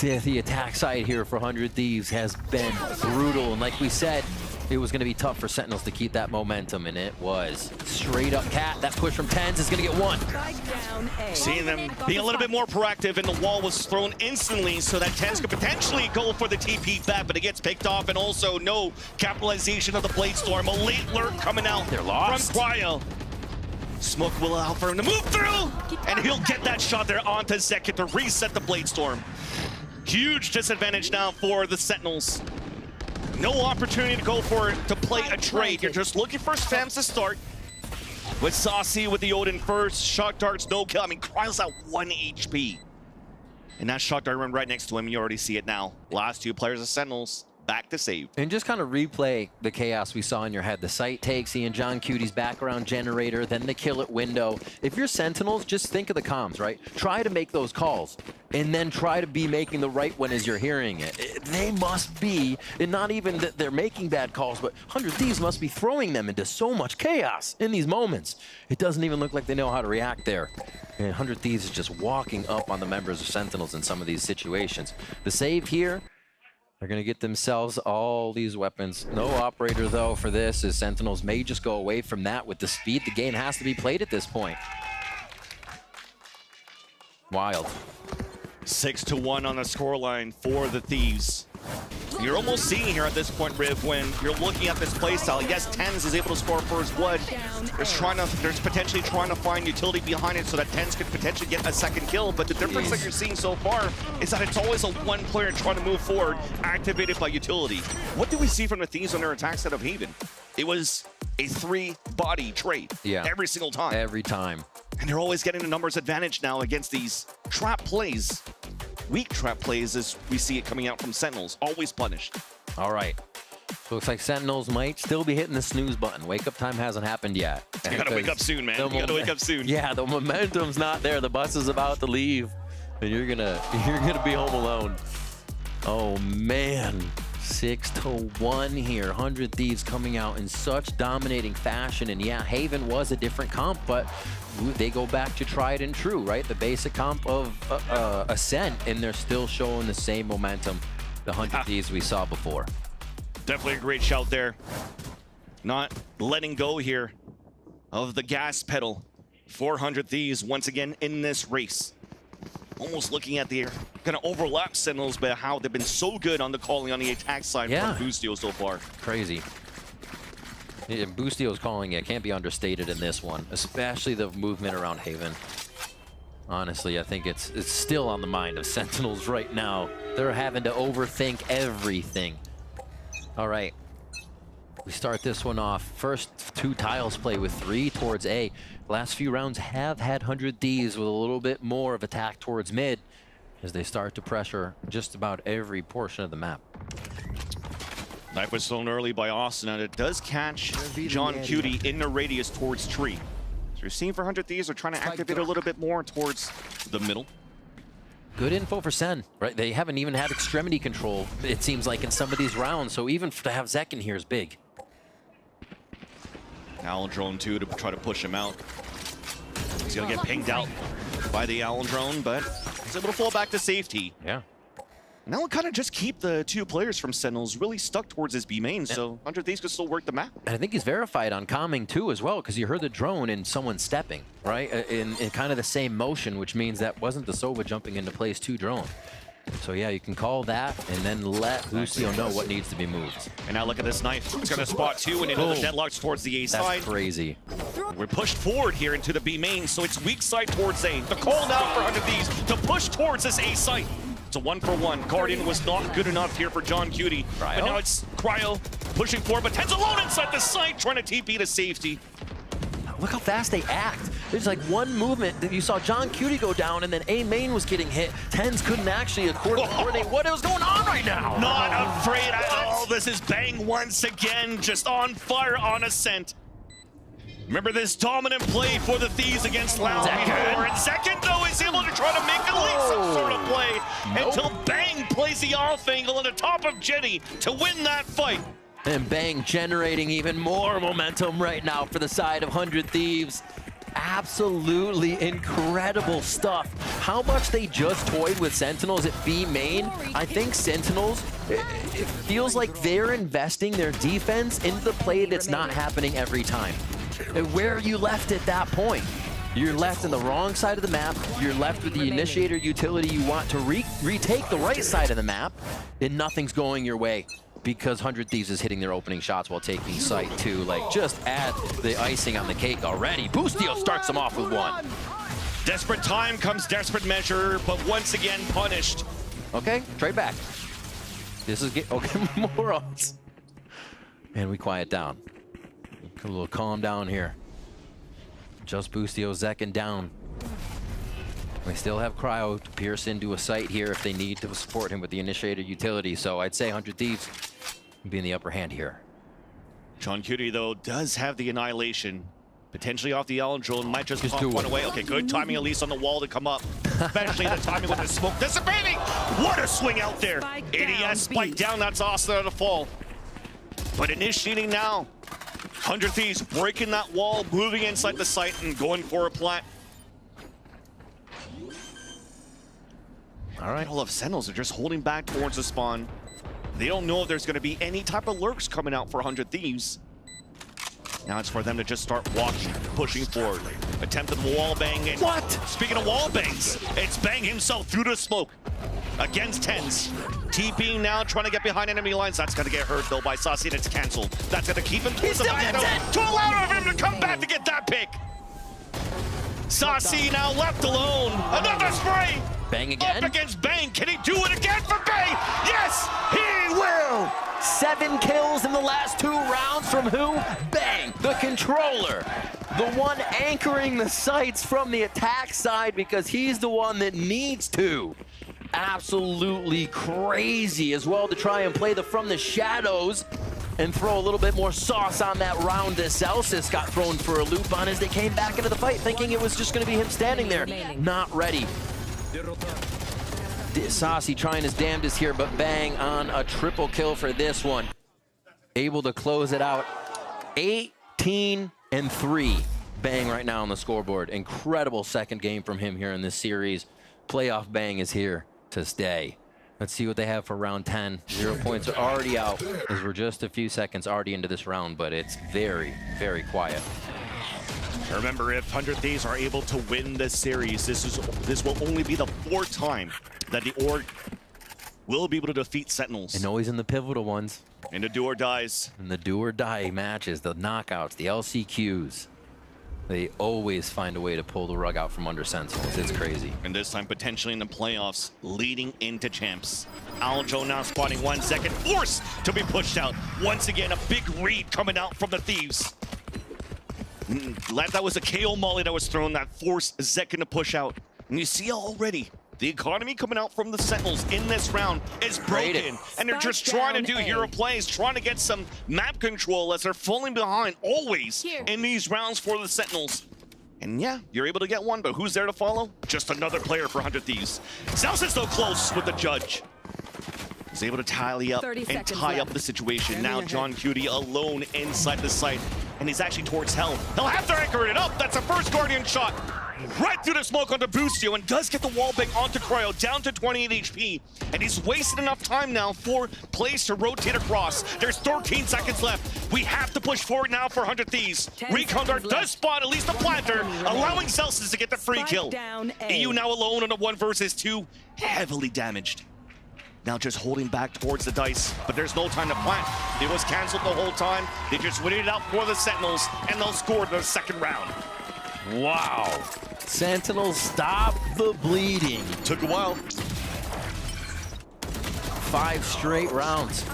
The attack side here for 100 Thieves has been brutal, and like we said, it was going to be tough for Sentinels to keep that momentum, and it was. Straight up Cat, that push from Tens is going to get 1. Seeing them being a little bit more proactive, and the wall was thrown instantly so that Tens could potentially go for the TP back, but it gets picked off, and also no capitalization of the Blade Storm. A late lurk coming out from Cryo. Smoke will allow for him to move through, and he'll get that shot there onto Zekin to reset the Blade Storm. Huge disadvantage now for the Sentinels. No opportunity to go for it, to play a trade. You're just looking for spams to start. With Saucy with the Odin first, shock darts, no kill. I mean, Cryo's at 1 HP. And that shock dart run right next to him, you already see it now. Last 2 players of Sentinels, back to save. And just kind of replay the chaos we saw in your head. The site take, seeing John Cutie's background generator, then the kill at window. If you're Sentinels, just think of the comms, right? Try to make those calls, and then try to be making the right one as you're hearing it. They must be, and not even that they're making bad calls, but 100 Thieves must be throwing them into so much chaos in these moments. It doesn't even look like they know how to react there. And 100 Thieves is just walking up on the members of Sentinels in some of these situations. The save here, they're going to get themselves all these weapons. No operator, though, for this, as Sentinels may just go away from that with the speed the game has to be played at this point. Wild. 6-1 on the scoreline for the Thieves. You're almost seeing here at this point, Riv, when you're looking at this playstyle. Yes, Tens is able to score first blood. There's potentially trying to find utility behind it so that Tens could potentially get a second kill. But the difference that you're seeing so far is that it's always a one player trying to move forward, activated by utility. What did we see from the Thieves on their attack set of Haven? It was a 3-body trade every single time. Every time. And they're always getting a numbers advantage now against these trap plays. Weak trap plays as we see it coming out from Sentinels, always punished. All right. So looks like Sentinels might still be hitting the snooze button. Wake up time hasn't happened yet. You gotta wake up soon, man. You gotta wake up soon. Yeah, the momentum's not there. The bus is about to leave, and you're gonna be home alone. Oh man, 6-1 here. 100 Thieves coming out in such dominating fashion, and yeah, Haven was a different comp, but they go back to tried and true, right? The basic comp of Ascent, and they're still showing the same momentum, the 100 Thieves we saw before. Definitely a great shout there. Not letting go here of the gas pedal. 400 Thieves once again in this race. Almost looking at the kind of overlap Sentinels, but how they've been so good on the calling on the attack side from Boostio so far. Crazy. Yeah, Boostio's calling it can't be understated in this one, especially the movement around Haven. Honestly, I think it's still on the mind of Sentinels right now. They're having to overthink everything. All right, we start this one off. First 2 tiles play with 3 towards A. Last few rounds have had 100 Thieves with a little bit more of attack towards mid as they start to pressure just about every portion of the map. Knife was thrown early by Austin, and it does catch John Cutie in the radius towards tree. So you're seeing for 100 Thieves, they're trying to activate a little bit more towards the middle. Good info for Sen, right? They haven't even had extremity control, it seems like, in some of these rounds, so even to have Zekin here is big. Owl Drone too to try to push him out. He's gonna get pinged out by the Owl Drone, but he's able to fall back to safety. Yeah. And that will kind of just keep the 2 players from Sentinels really stuck towards his B main, so 100 Thieves could still work the map. And I think he's verified on calming too as well, because you heard the drone and someone stepping, right? In kind of the same motion, which means that wasn't the Sova jumping into place 2 drone. So yeah, you can call that and then let Lucio know what needs to be moved. And now look at this knife. It's going to spot two and into the deadlocks towards the A side. That's crazy. We're pushed forward here into the B main, so it's weak side towards A. The call now for 100 Thieves to push towards this A site. It's a 1-for-1. Guardian was not good enough here for John Cutie. But now it's Cryo pushing forward, but Ten's alone inside the site, trying to TP to safety. Look how fast they act. There's like one movement that you saw John Cutie go down, and then A main was getting hit. Tens couldn't actually coordinate what was going on right now. Not afraid at all. This is Bang once again, just on fire, on ascent. Remember this dominant play for the Thieves against Loud before. And second, though, is able to try to make at least some sort of play until Bang plays the off angle on the top of Jenny to win that fight. And Bang generating even more momentum right now for the side of 100 Thieves. Absolutely incredible stuff. How much they just toyed with Sentinels at B main. I think Sentinels, it feels like they're investing their defense into the play that's not happening every time. Where are you left at that point? You're left in the wrong side of the map. You're left with the initiator utility you want to retake the right side of the map, and nothing's going your way because 100 Thieves is hitting their opening shots while taking site too. Like, just add the icing on the cake already. Boostio starts them off with one. Desperate time comes desperate measure, but once again punished. Okay, trade back. This is okay, morons. And we quiet down. A little calm down here. Just Boostio Zekin down. We still have Cryo to pierce into a site here if they need to support him with the initiator utility. So I'd say 100 Thieves will be in the upper hand here. John Cutie, though, does have the Annihilation. Potentially off the Ellen drone, might just pop one away. Okay, good timing at least on the wall to come up. Especially the timing with the smoke dissipating. What a swing out there. ADS spike down, that's awesome to fall. But initiating now. 100 Thieves breaking that wall, moving inside the site and going for a plant. All right, all of Sentinels are just holding back towards the spawn. They don't know if there's going to be any type of lurks coming out for 100 Thieves. Now it's for them to just start walking, pushing forward. Attempted wall bang. And what? Speaking of wall bangs, it's Bang himself through the smoke against Tens. TPing now, trying to get behind enemy lines. That's going to get hurt, though, by Saucy, and it's canceled. That's going to keep him towards the back, though, to allow him to come back to get that pick. Saucy now left alone. Another spray. Bang again. Up against Bang. Can he do it again for Bang? Yes, he will. 7 kills in the last 2 rounds from who? Bang, the controller. The one anchoring the sights from the attack side because he's the one that needs to. Absolutely crazy as well to try and play the from the shadows and throw a little bit more sauce on that round that Celsius got thrown for a loop on as they came back into the fight thinking it was just going to be him standing there. Not ready. Saucy trying his damnedest here, but Bang on a triple kill for this one. Able to close it out. 18-3. Bang right now on the scoreboard. Incredible second game from him here in this series. Playoff Bang is here to stay. Let's see what they have for round 10. 0 points are already out as we're just a few seconds already into this round, but it's very, very quiet. Remember, if 100 Thieves are able to win this series, this will only be the 4th time that the org will be able to defeat Sentinels. And always in the pivotal ones. In the do or dies. In the do or die matches, the knockouts, the LCQs. They always find a way to pull the rug out from under Sentinels. It's crazy. And this time potentially in the playoffs, leading into champs. Aljo now spawning 1 second, forced to be pushed out. Once again, a big read coming out from the Thieves. That was a KO molly that was thrown that forced Zekin to push out. And you see already, the economy coming out from the Sentinels in this round is broken. And they're just trying to do hero plays, trying to get some map control as they're falling behind always in these rounds for the Sentinels. And yeah, you're able to get one, but who's there to follow? Just another player for 100 Thieves. Celsius though close with the judge. He's able to tally up and tie up the situation. Now John Cutie alone inside the site. And he's actually towards Hell. He'll have to anchor it up. That's a first Guardian shot. Right through the smoke onto Boostio and does get the wall bang onto Cryo down to 28 HP. And he's wasted enough time now for plays to rotate across. There's 13 seconds left. We have to push forward now for 100 Thieves. Recon Dart does spot at least a planter, allowing Celsius to get the free kill. EU now alone on a 1 versus 2, heavily damaged. Now just holding back towards the dice, but there's no time to plant. It was canceled the whole time. They just waited it out for the Sentinels, and they'll score the second round. Wow. Sentinels, stop the bleeding. Took a while. 5 straight rounds.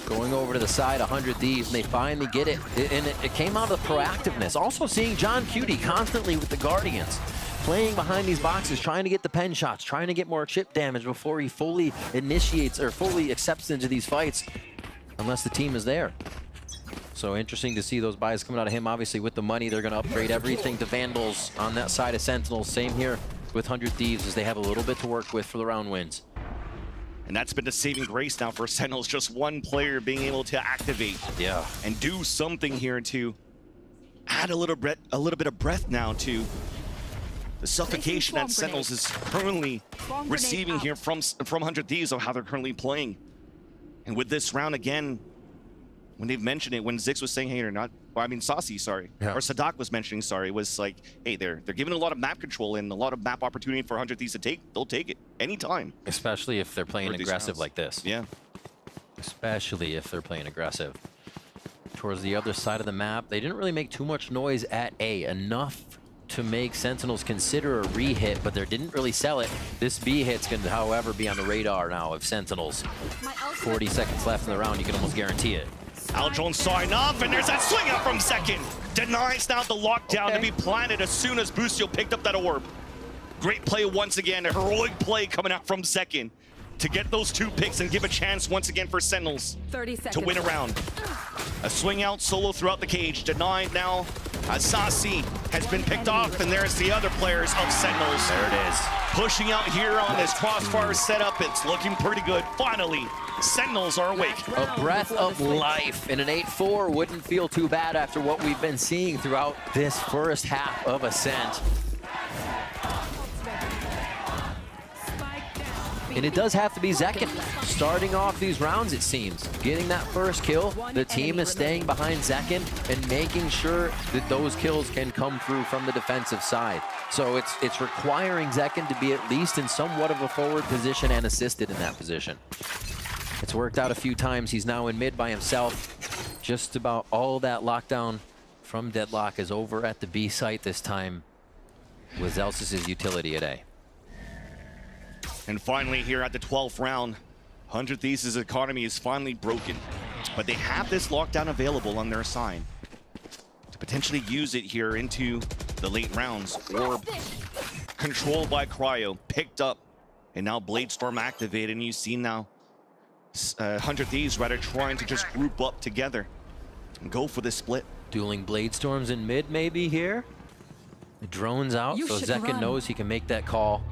Going over to the side, 100 Thieves, and they finally get it. And it came out of proactiveness. Also seeing John Cutie constantly with the Guardians, playing behind these boxes, trying to get the pen shots, trying to get more chip damage before he fully initiates or fully accepts into these fights, unless the team is there. So interesting to see those buys coming out of him. Obviously, with the money, they're going to upgrade everything to Vandals on that side of Sentinels. Same here with 100 Thieves, as they have a little bit to work with for the round wins. And that's been the saving grace now for Sentinels. Just one player being able to activate, and do something here to add a little bit of breath now to the suffocation that Sentinels is currently receiving here from 100 Thieves of how they're currently playing. And with this round again, when they've mentioned it, when Zix was saying, hey, or not, well, I mean, Saucy, sorry, or Sadak was mentioning, sorry, was like, hey, they're giving a lot of map control and a lot of map opportunity for 100 Thieves to take. They'll take it anytime. Especially if they're playing aggressive like this. Yeah. Especially if they're playing aggressive. Towards the other side of the map, they didn't really make too much noise at A, enough to make Sentinels consider a re-hit, but they didn't really sell it. This B hit's going to, however, be on the radar now of Sentinels. 40 seconds left in the round, you can almost guarantee it. Al Jones saw enough, and there's that swing out from second. Denies now the lockdown to be planted as soon as Busio picked up that orb. Great play once again, a heroic play coming out from second to get those 2 picks and give a chance once again for Sentinels to win a round. A swing out solo throughout the cage, denied now. Asasi has been picked off, and there's the other players of Sentinels. There it is. Pushing out here on this crossfire setup, it's looking pretty good. Finally, Sentinels are awake. A breath of life in an 8-4 wouldn't feel too bad after what we've been seeing throughout this first half of Ascent. And it does have to be Zekin starting off these rounds, it seems. Getting that first kill, the team is staying behind Zekin and making sure that those kills can come through from the defensive side. So it's requiring Zekin to be at least in somewhat of a forward position and assisted in that position. It's worked out a few times. He's now in mid by himself. Just about all that lockdown from Deadlock is over at the B site this time with Zelsis' utility at A. And finally here at the 12th round, 100 Thieves' economy is finally broken. But they have this lockdown available on their side to potentially use it here into the late rounds. Or controlled by Cryo, picked up, and now Bladestorm activated. And you see now 100 Thieves rather trying to just group up together and go for this split. Dueling Bladestorms in mid maybe here. The drone's out, so Zekin knows he can make that call.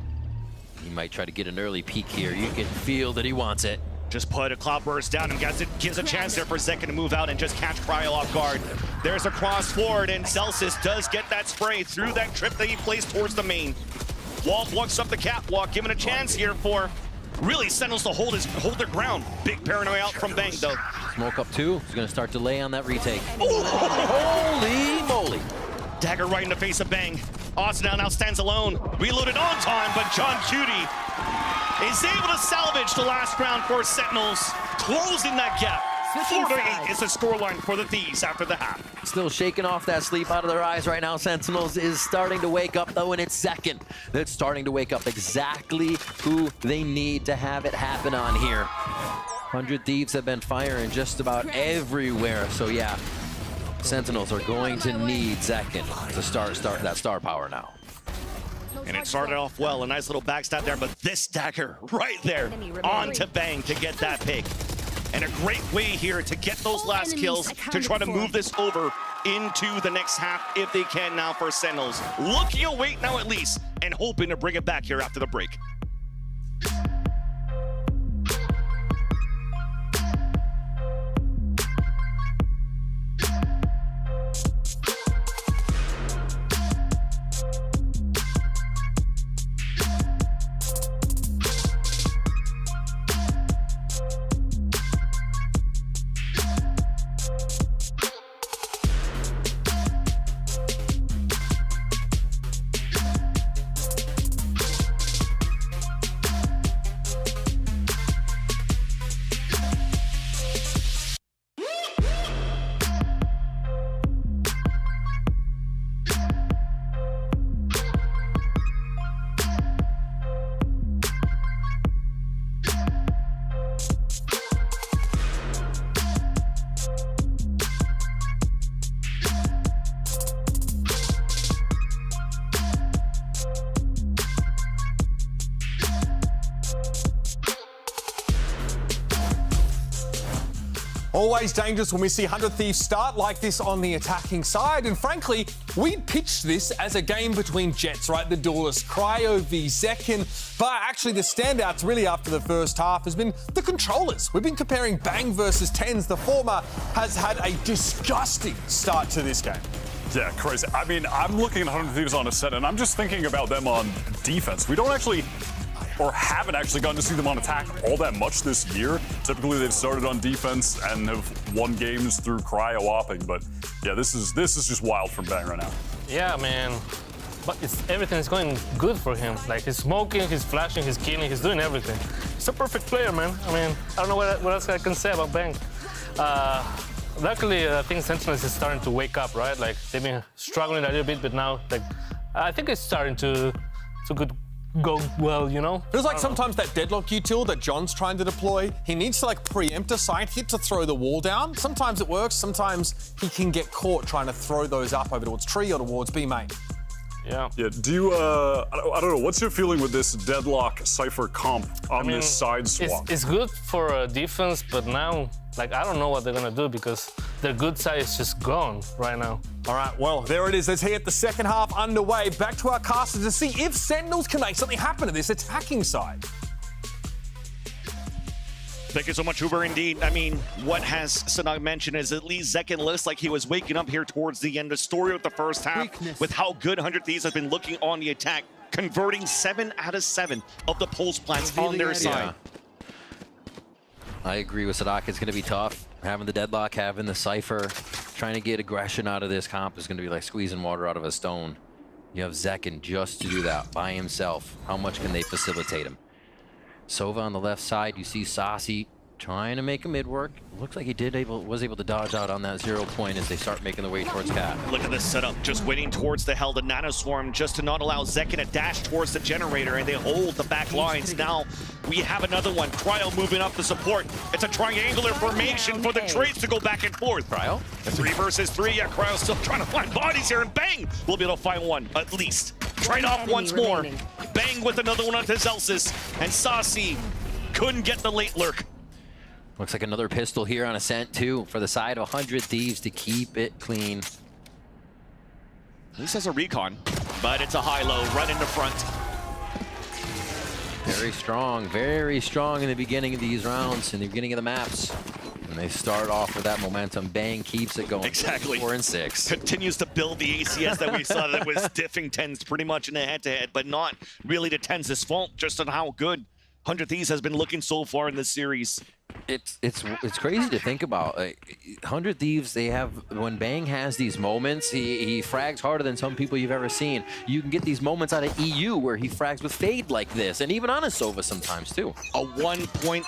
He might try to get an early peek here. You can feel that he wants it. Just put a Cloudburst down and gives a chance there for Zekin to move out and just catch Cryo off guard. There's a cross forward, and Celsius does get that spray through that trip that he plays towards the main. Walt walks up the catwalk, giving a chance here for really Sentinels to hold their ground. Big paranoia out from Bang, though. Smoke up 2. He's going to start delay on that retake. Ooh. Holy moly. Dagger right in the face of Bang. Austin now stands alone. Reloaded on time, but John Cutie is able to salvage the last round for Sentinels, closing that gap. 4-8 is the scoreline for the Thieves after the half. Still shaking off that sleep out of their eyes right now. Sentinels is starting to wake up, though, and it's Zekin that's starting to wake up. Exactly who they need to have it happen on here. 100 Thieves have been firing just about everywhere, so yeah. Sentinels are going to need Zekin to start that star power now. And it started off well, a nice little backstab there, but this dagger right there on to Bang to get that pick. And a great way here to get those last kills to try to move this over into the next half if they can now for Sentinels. Looking away now at least and hoping to bring it back here after the break. Always dangerous when we see 100 Thieves start like this on the attacking side. And frankly, we pitched this as a game between Jets, right? The duelists, Cryo v Zekin. But actually the standouts really after the first half has been the controllers. We've been comparing Bang versus Tens. The former has had a disgusting start to this game. Yeah, crazy. I mean, I'm looking at 100 Thieves on a set, and I'm just thinking about them on defense. We don't actually, or haven't actually gotten to see them on attack all that much this year. Typically, they've started on defense and have won games through cryo-opping. But yeah, this is just wild from Bang right now. Yeah, man. But everything is going good for him. Like, he's smoking, he's flashing, he's killing, he's doing everything. He's a perfect player, man. I mean, I don't know what else I can say about Bang. Luckily, I think Sentinels is starting to wake up, right? Like, they've been struggling a little bit, but now, like, I think it's starting to go well, you know? Feels like sometimes that deadlock util that John's trying to deploy, he needs to like preempt a side hit to throw the wall down. Sometimes it works, sometimes he can get caught trying to throw those up over towards tree or towards B main. Yeah. Yeah, do you, I don't know, what's your feeling with this deadlock Cypher comp on this side swap? It's good for defense, but now, like, I don't know what they're gonna do because their good side is just gone right now. All right, well, there it is. Let's get the second half underway. Back to our casters to see if Sentinels can make something happen to this attacking side. Thank you so much, Uber. Indeed. I mean, what has Sanag mentioned is at least Zekin looks like he was waking up here towards the end. The story of the first half with how good 100 Thieves have been looking on the attack, converting 7 out of 7 of the pulse plants on their side. I agree with Sadak. It's going to be tough. Having the deadlock, having the Cypher, trying to get aggression out of this comp is going to be like squeezing water out of a stone. You have Zekin just to do that by himself. How much can they facilitate him? Sova on the left side, you see Saucy trying to make a mid work. Looks like he was able to dodge out on that 0 point as they start making their way towards Cat. Look at this setup, just waiting towards the hell, the Nanoswarm, just to not allow Zekin to dash towards the generator, and they hold the back lines. Now we have another one. Cryo moving up the support. It's a triangular formation for the trades to go back and forth. Cryo? 3 versus 3. Yeah, Cryo's still trying to find bodies here, and Bang! We'll be able to find one, at least. Trade off once more. Bang with another one onto Zelsis, and Saucy couldn't get the late lurk. Looks like another pistol here on Ascent too for the side of 100 Thieves to keep it clean. At least has a recon, but it's a high-low right in the front. Very strong in the beginning of these rounds, in the beginning of the maps. And they start off with that momentum. Bang keeps it going. Exactly. 4 and 6. Continues to build the ACS that we saw that was diffing Tens pretty much in the head-to-head, but not really to Tens' fault, just on how good 100 Thieves has been looking so far in this series. It's crazy to think about. 100 Thieves, they have, when Bang has these moments, he frags harder than some people you've ever seen. You can get these moments out of EU where he frags with fade like this, and even on a Sova sometimes too. A 1.85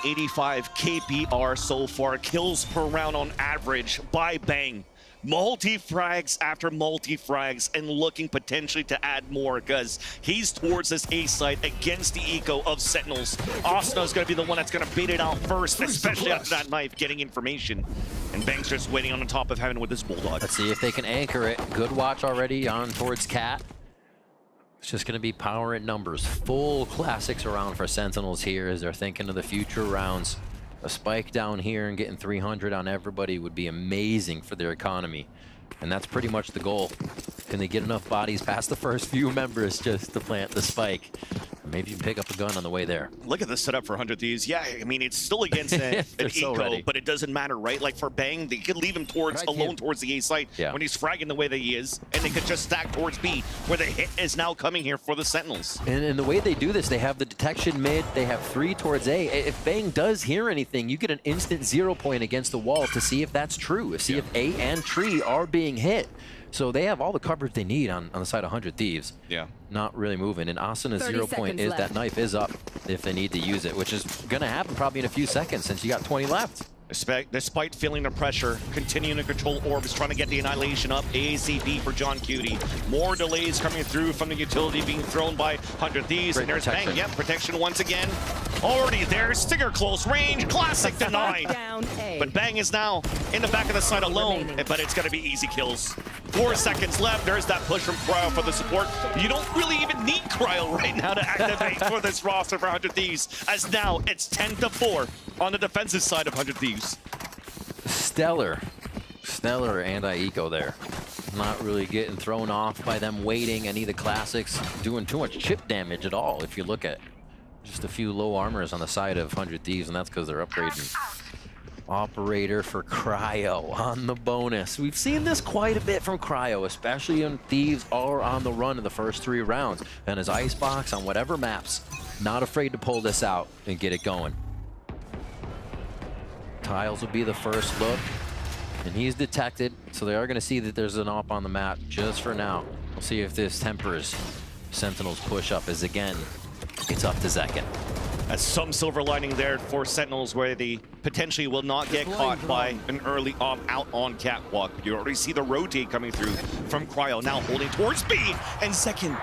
KPR so far, kills per round on average by Bang. Multi-frags after multi-frags, and looking potentially to add more because he's towards this A site against the eco of Sentinels. Asuna is going to be the one that's going to bait it out first, especially after that knife getting information. And Bang's just waiting on the top of heaven with his Bulldog. Let's see if they can anchor it. Good watch already on towards Cat. It's just going to be power and numbers. Full classics around for Sentinels here as they're thinking of the future rounds. A spike down here and getting 300 on everybody would be amazing for their economy. And that's pretty much the goal. Can they get enough bodies past the first few members just to plant the spike? Maybe you can pick up a gun on the way there. Look at the setup for 100 Thieves. Yeah, I mean, it's still against an eco, but it doesn't matter, right? Like for Bang, they could leave him alone towards the A site when he's fragging the way that he is, and they could just stack towards B, where the hit is now coming here for the Sentinels. And the way they do this, they have the detection mid, they have 3 towards A. If Bang does hear anything, you get an instant 0 point against the wall to see if that's true, see if A and tree are being hit. So they have all the coverage they need on the side of 100 Thieves. Yeah. Not really moving. And Asuna's 0 point is that knife is up if they need to use it, which is going to happen probably in a few seconds since you got 20 left. Despite feeling the pressure, continuing to control orbs, trying to get the annihilation up. AACP for John Cutie. More delays coming through from the utility being thrown by 100 Thieves. And there's Bang. Yep, protection once again. Already there. Stinger close range. Classic denied. But Bang is now in the back of the side alone. But it's going to be easy kills. 4 seconds left. There's that push from Cryo for the support. You don't really even need Cryo right now to activate for this roster for 100 Thieves. As now it's 10-4 on the defensive side of 100 Thieves. stellar anti-eco there. Not really getting thrown off by them waiting any of the classics, doing too much chip damage at all. If you look at just a few low armors on the side of 100 Thieves, and that's because they're upgrading. Operator for Cryo on the bonus. We've seen this quite a bit from Cryo, especially when Thieves are on the run in the first 3 rounds. And his Icebox on whatever maps, not afraid to pull this out and get it going. Tiles will be the first look, and he's detected, so they are going to see that there's an op on the map just for now. We'll see if this tempers Sentinel's push up, as again, it's up to Zekken. As some silver lining there for Sentinels, where they potentially will not get caught by an early op out on catwalk. You already see the rotate coming through from Cryo, now holding towards B, and Zekken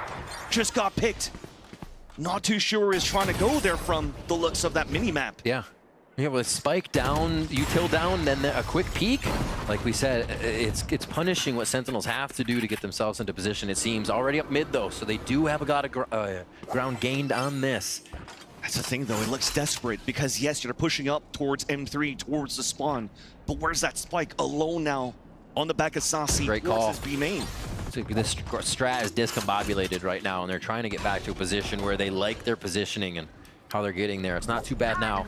just got picked. Not too sure where he's trying to go there from the looks of that mini-map. Yeah, with Spike down, util down, then a quick peek. Like we said, it's punishing what Sentinels have to do to get themselves into position, it seems. Already up mid, though, so they do have ground gained on this. That's the thing, though. It looks desperate because, yes, you're pushing up towards M3, towards the spawn. But where's that Spike alone now on the back of Saucy? Great call. His B main. So this strat is discombobulated right now, and they're trying to get back to a position where they like their positioning and how they're getting there. It's not too bad now.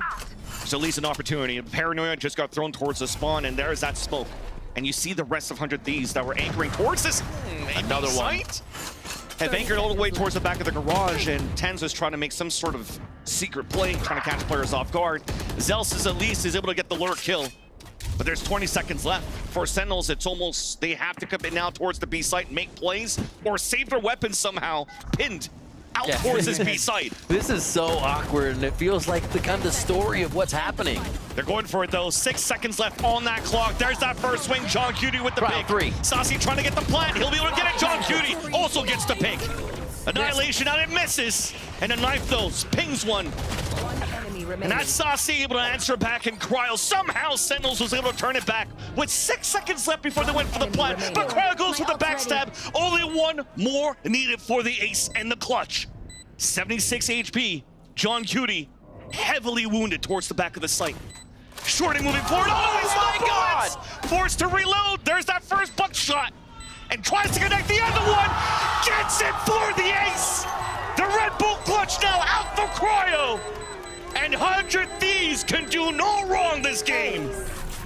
So at least an opportunity. Paranoia just got thrown towards the spawn, and there's that smoke. And you see the rest of 100 Thieves that were anchoring towards this. Another one. Have anchored all the way towards the back of the garage, and Tenz is trying to make some sort of secret play, trying to catch players off guard. Zels at least is able to get the lure kill. But there's 20 seconds left. For Sentinels, it's almost, they have to commit now towards the B site, make plays, or save their weapons somehow. Pinned out towards this B site. This is so awkward, and it feels like the kind of story of what's happening. They're going for it, though. 6 seconds left on that clock. There's that first swing. John Cutie with the pick. 3. Saucy trying to get the plant. He'll be able to get it. John Cutie also gets the pick. Annihilation out, it misses. And a knife, though, pings one. And that's Saucy able to answer back, and Cryo somehow Sentinels was able to turn it back with 6 seconds left before they went for the plant. But Cryo goes for the backstab. Only one more needed for the ace and the clutch. 76 HP. John Cutie heavily wounded towards the back of the site. Shorting moving forward. Oh, he's my God! Forced to reload. There's that first buckshot. And tries to connect the other one. Gets it for the ace. The Red Bull clutch now out for Cryo. And 100 Thieves can do no wrong this game.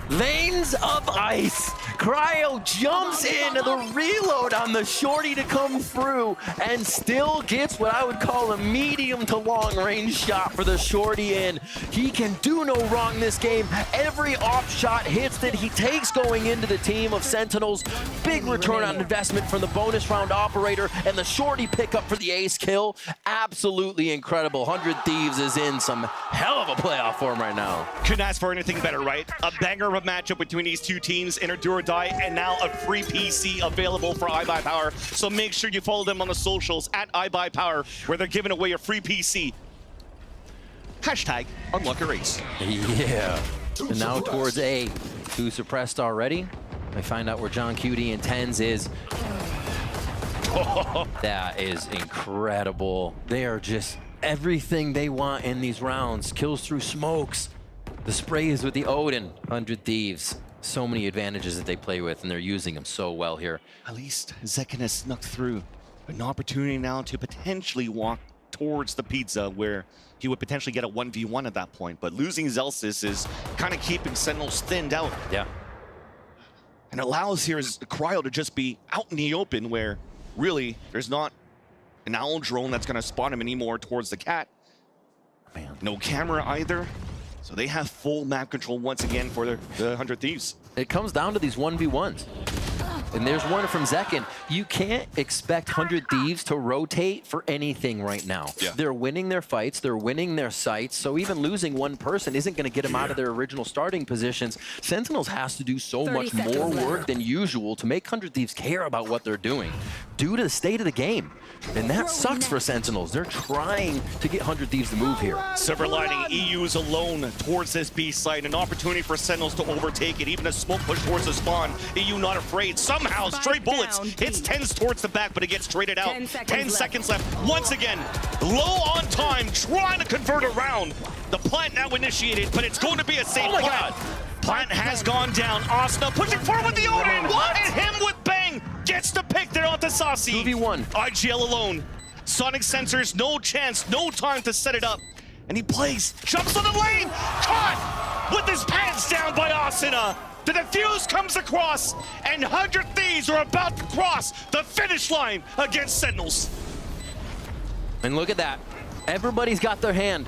Lanes of ice. Cryo jumps into the reload on the shorty to come through and still gets what I would call a medium to long range shot for the shorty in. He can do no wrong this game. Every off shot hits that he takes going into the team of Sentinels. Big return on investment from the bonus round operator, and the shorty pickup for the ace kill. Absolutely incredible. 100 Thieves is in some hell of a playoff form right now. Couldn't ask for anything better, right? A banger of a matchup between these two teams, Enter Do or Die, and now a free PC available for iBuyPower. So make sure you follow them on the socials at iBuyPower, where they're giving away a free PC. Hashtag unlock a race. Yeah. And now towards A. 2 suppressed already. I find out where John Cutie and Tenz is. That is incredible. They are just everything they want in these rounds. Kills through smokes. The sprays with the Odin. 100 Thieves. So many advantages that they play with, and they're using them so well here. At least Zekken has snuck through. An opportunity now to potentially walk towards the pizza, where he would potentially get a 1v1 at that point. But losing Zelsis is kind of keeping Sentinels thinned out. Yeah. And allows here is Cryo to just be out in the open, where really there's not an owl drone that's going to spot him anymore towards the cat. Man. No camera either. So they have full map control once again for the 100 Thieves. It comes down to these 1v1s. And there's one from Zekken. You can't expect 100 Thieves to rotate for anything right now. Yeah. They're winning their fights, they're winning their sites, so even losing one person isn't going to get them out of their original starting positions. Sentinels has to do so much more work than usual to make 100 Thieves care about what they're doing due to the state of the game. And that sucks for Sentinels. They're trying to get 100 Thieves to move here. Silver lining, EU is alone towards this B site. An opportunity for Sentinels to overtake it. Even a smoke push towards the spawn. EU not afraid. Somehow, straight bullets. Hits Tenz towards the back, but it gets traded out. 10 seconds left. Once again, low on time, trying to convert around. The plant now initiated, but it's going to be a safe plant. Plant has gone down. Asuna pushing forward with the Odin. What? And him with Bang gets the pick there onto Saucy. 2v1. IGL alone. Sonic sensors, no chance, no time to set it up. And he plays, jumps on the lane, caught with his pants down by Asuna. The defuse comes across, and 100 Thieves are about to cross the finish line against Sentinels. And look at that. Everybody's got their hand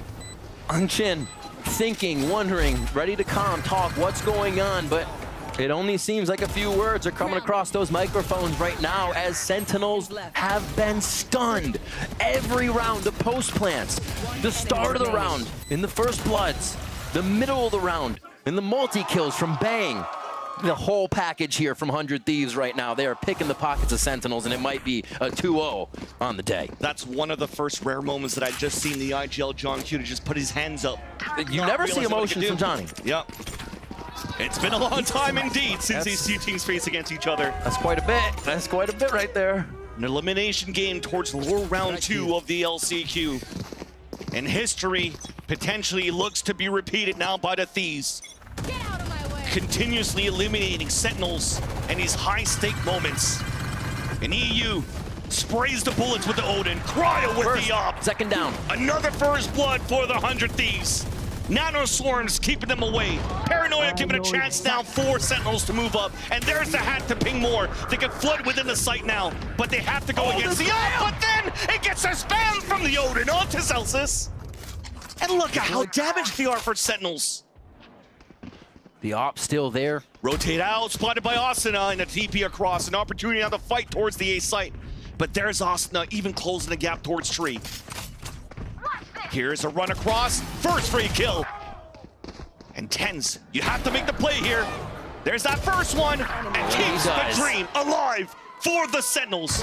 on chin, thinking, wondering, ready to talk what's going on, but it only seems like a few words are coming across those microphones right now as Sentinels have been stunned. Every round, the post plants, the start of the round, in the first bloods, the middle of the round, and the multi-kills from Bang. The whole package here from 100 Thieves right now. They are picking the pockets of Sentinels, and it might be a 2-0 on the day. That's one of the first rare moments that I've just seen the IGL John Q to just put his hands up. You never see emotion from Johnny. Yep. It's been a long time indeed since these two teams face against each other. That's quite a bit. That's quite a bit right there. An elimination game towards lower round 2 of the LCQ. And history potentially looks to be repeated now by the Thieves. Continuously eliminating Sentinels in these high-stake moments. And EU sprays the bullets with the Odin. Cryo with the op. Second down. Another first blood for the 100 Thieves. Nano Swarms keeping them away. Paranoia giving a chance now for Sentinels to move up. And there's the hat to ping more. They can flood within the site now, but they have to go against the op. But then it gets a spam from the Odin onto Celsius. And look at how damaged they are for Sentinels. The op still there. Rotate out, spotted by Asuna, and a TP across. An opportunity now to fight towards the A site. But there's Asuna even closing the gap towards Tree. Here's a run across, first free kill. And Tens, you have to make the play here. There's that first one, and keeps the dream alive for the Sentinels.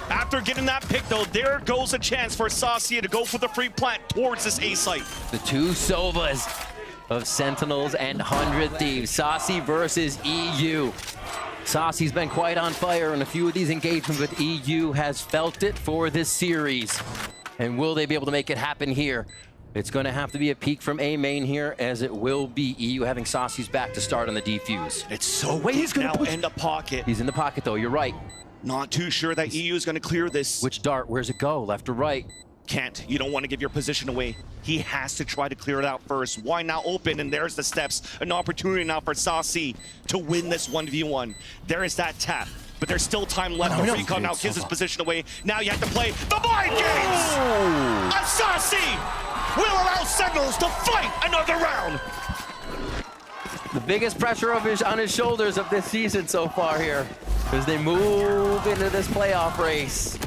After getting that pick though, there goes a chance for Saucy to go for the free plant towards this A site. The two Sovas of Sentinels and 100 Thieves. Saucy versus EU. Saucy's been quite on fire in a few of these engagements, but EU has felt it for this series. And will they be able to make it happen here? It's going to have to be a peek from A main here, as it will be EU having Saucy's back to start on the defuse. It's so he's now in the pocket. He's in the pocket though, you're right. Not too sure that EU is going to clear this. Which dart? Where's it go? Left or right? Can't. You don't want to give your position away. He has to try to clear it out first. Why now open? And there's the steps. An opportunity now for Saucy to win this 1v1. There is that tap. But there's still time left. The Recon now gives his position away. Now you have to play the mind games! And Saucy will allow Sentinels to fight another round! The biggest pressure on his shoulders of this season so far here, as they move into this playoff race.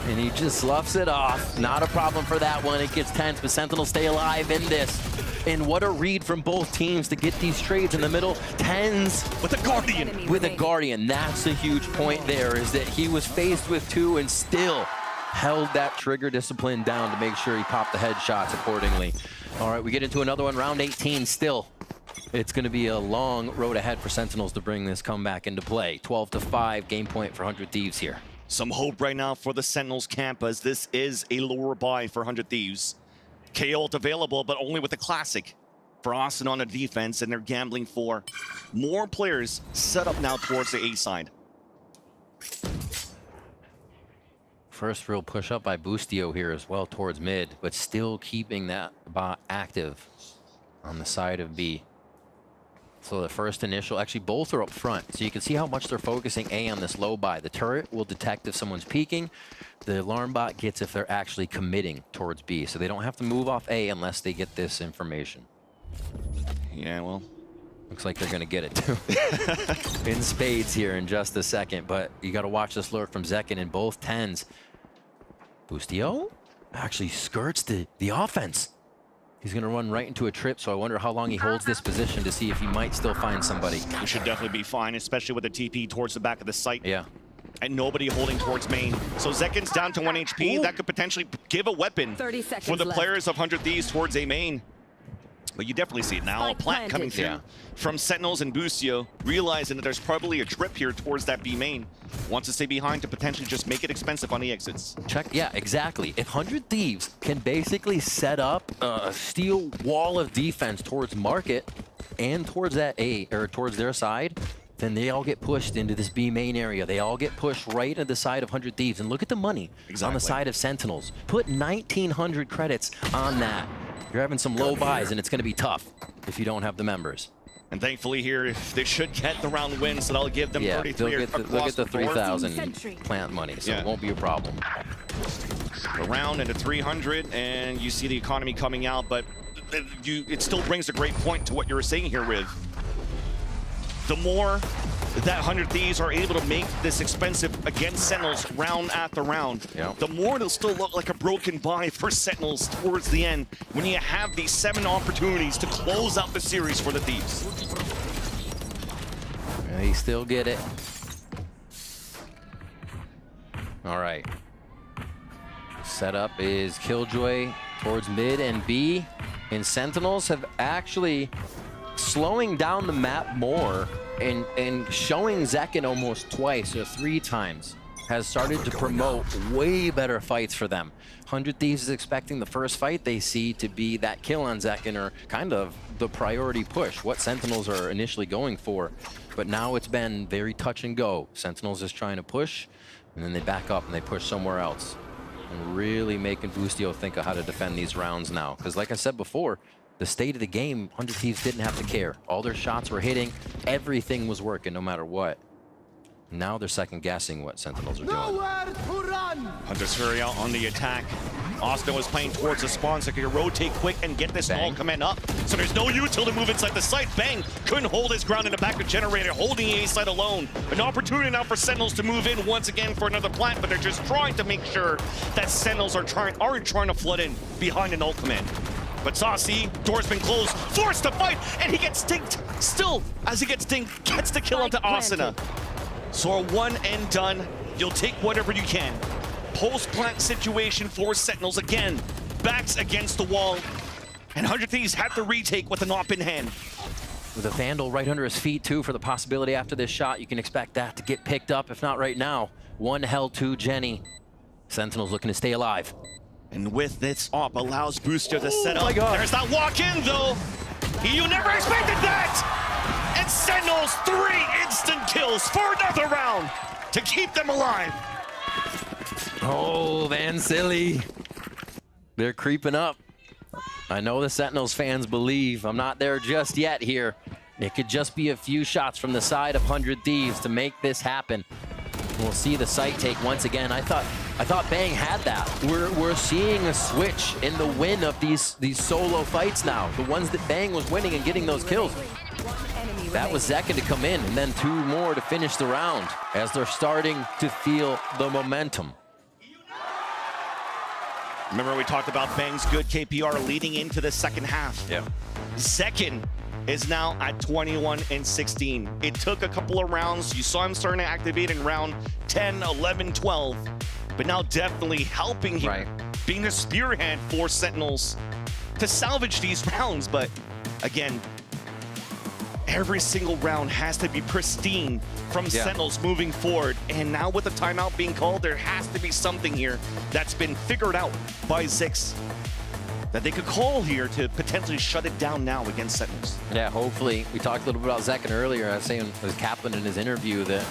And he just sloughs it off. Not a problem for that one. It gets tense, but Sentinels stay alive in this. And what a read from both teams to get these trades in the middle. Tens with a Guardian. With a Guardian. That's a huge point there, is that he was faced with two and still held that trigger discipline down to make sure he popped the headshots accordingly. All right, we get into another one, round 18 still. It's going to be a long road ahead for Sentinels to bring this comeback into play. 12-5 game point for 100 Thieves here. Some hope right now for the Sentinels camp, as this is a lower buy for 100 Thieves. KO ult available, but only with the classic for Austin on the defense, and they're gambling for more players set up now towards the A side. First real push up by Boostio here as well towards mid, but still keeping that bot active on the side of B. So the first initial, actually both are up front. So you can see how much they're focusing A on this low buy. The turret will detect if someone's peeking. The alarm bot gets if they're actually committing towards B. So they don't have to move off A unless they get this information. Yeah, well. Looks like they're gonna get it too. In spades here in just a second, but you gotta watch this lurk from Zekin in both tens. Boostio actually skirts the offense. He's going to run right into a trip, so I wonder how long he holds this position to see if he might still find somebody. He should definitely be fine, especially with the TP towards the back of the site. Yeah. And nobody holding towards main. So Zekin's down to 1 HP. Ooh. That could potentially give a weapon for the players of 100 Thieves towards A main. But you definitely see it now. A plant coming through from Sentinels and Boostio, realizing that there's probably a trip here towards that B main. Wants to stay behind to potentially just make it expensive on the exits. Check, yeah, exactly. If 100 Thieves can basically set up a steel wall of defense towards market, and towards that A, or towards their side, then they all get pushed into this B main area. They all get pushed right into the side of 100 Thieves. And look at the money on the side of Sentinels. Put 1,900 credits on that. You're having some low buys, and it's going to be tough if you don't have the members. And thankfully here, they should get the round win, so that'll give them 33 they'll get the 3,000 3,000 plant money, so it won't be a problem. A round into 300, and you see the economy coming out, but it still brings a great point to what you were saying here with the more that 100 Thieves are able to make this expensive against Sentinels round after round, the more it'll still look like a broken buy for Sentinels towards the end when you have these 7 opportunities to close out the series for the Thieves. They still get it. All right. Setup is Killjoy towards mid and B, and Sentinels have actually slowing down the map more and showing Zekin almost twice or 3 times has started to promote way better fights for them. 100 Thieves is expecting the first fight they see to be that kill on Zekin, or kind of the priority push, what Sentinels are initially going for. But now it's been very touch and go. Sentinels is trying to push, and then they back up and they push somewhere else. And really making Boostio think of how to defend these rounds now. Because like I said before, the state of the game, 100 Thieves didn't have to care. All their shots were hitting. Everything was working no matter what. Now they're second guessing what Sentinels are doing. Hunter's Fury out on the attack. Austin was playing towards the spawn, so he could rotate quick and get this all command up. So there's no util to move inside the site. Bang couldn't hold his ground in the back of Generator, holding the A side alone. An opportunity now for Sentinels to move in once again for another plant, but they're just trying to make sure that Sentinels aren't trying to flood in behind an ult command. But Saucy, door's been closed, forced to fight, and he gets stinked. Still, as he gets stinked, gets the kill onto Asuna. So a one and done, you'll take whatever you can. Post-plant situation for Sentinels again. Backs against the wall, and 100 Thieves have to retake with an op in hand. With a Vandal right under his feet too for the possibility after this shot, you can expect that to get picked up, if not right now. One held to Jenny. Sentinels looking to stay alive. And with this op allows Boostio to set up. There's that walk in though. You never expected that! And Sentinels 3 instant kills for another round to keep them alive. Oh, Van Silly. They're creeping up. I know the Sentinels fans believe. I'm not there just yet here. It could just be a few shots from the side of 100 Thieves to make this happen. We'll see the site take once again. I thought Bang had that. We're seeing a switch in the win of these solo fights now. The ones that Bang was winning and getting those kills. That was Zekin to come in, and then 2 more to finish the round as they're starting to feel the momentum. Remember we talked about Bang's good KPR leading into the second half. Yeah. Zekin is now at 21 and 16. It took a couple of rounds. You saw him starting to activate in round 10, 11, 12. But now definitely helping here, being the spearhead for Sentinels to salvage these rounds. But again, every single round has to be pristine from Sentinels moving forward. And now with the timeout being called, there has to be something here that's been figured out by Zix that they could call here to potentially shut it down now against Sentinels. Yeah, hopefully. We talked a little bit about Zekin earlier. I was saying with Kaplan in his interview that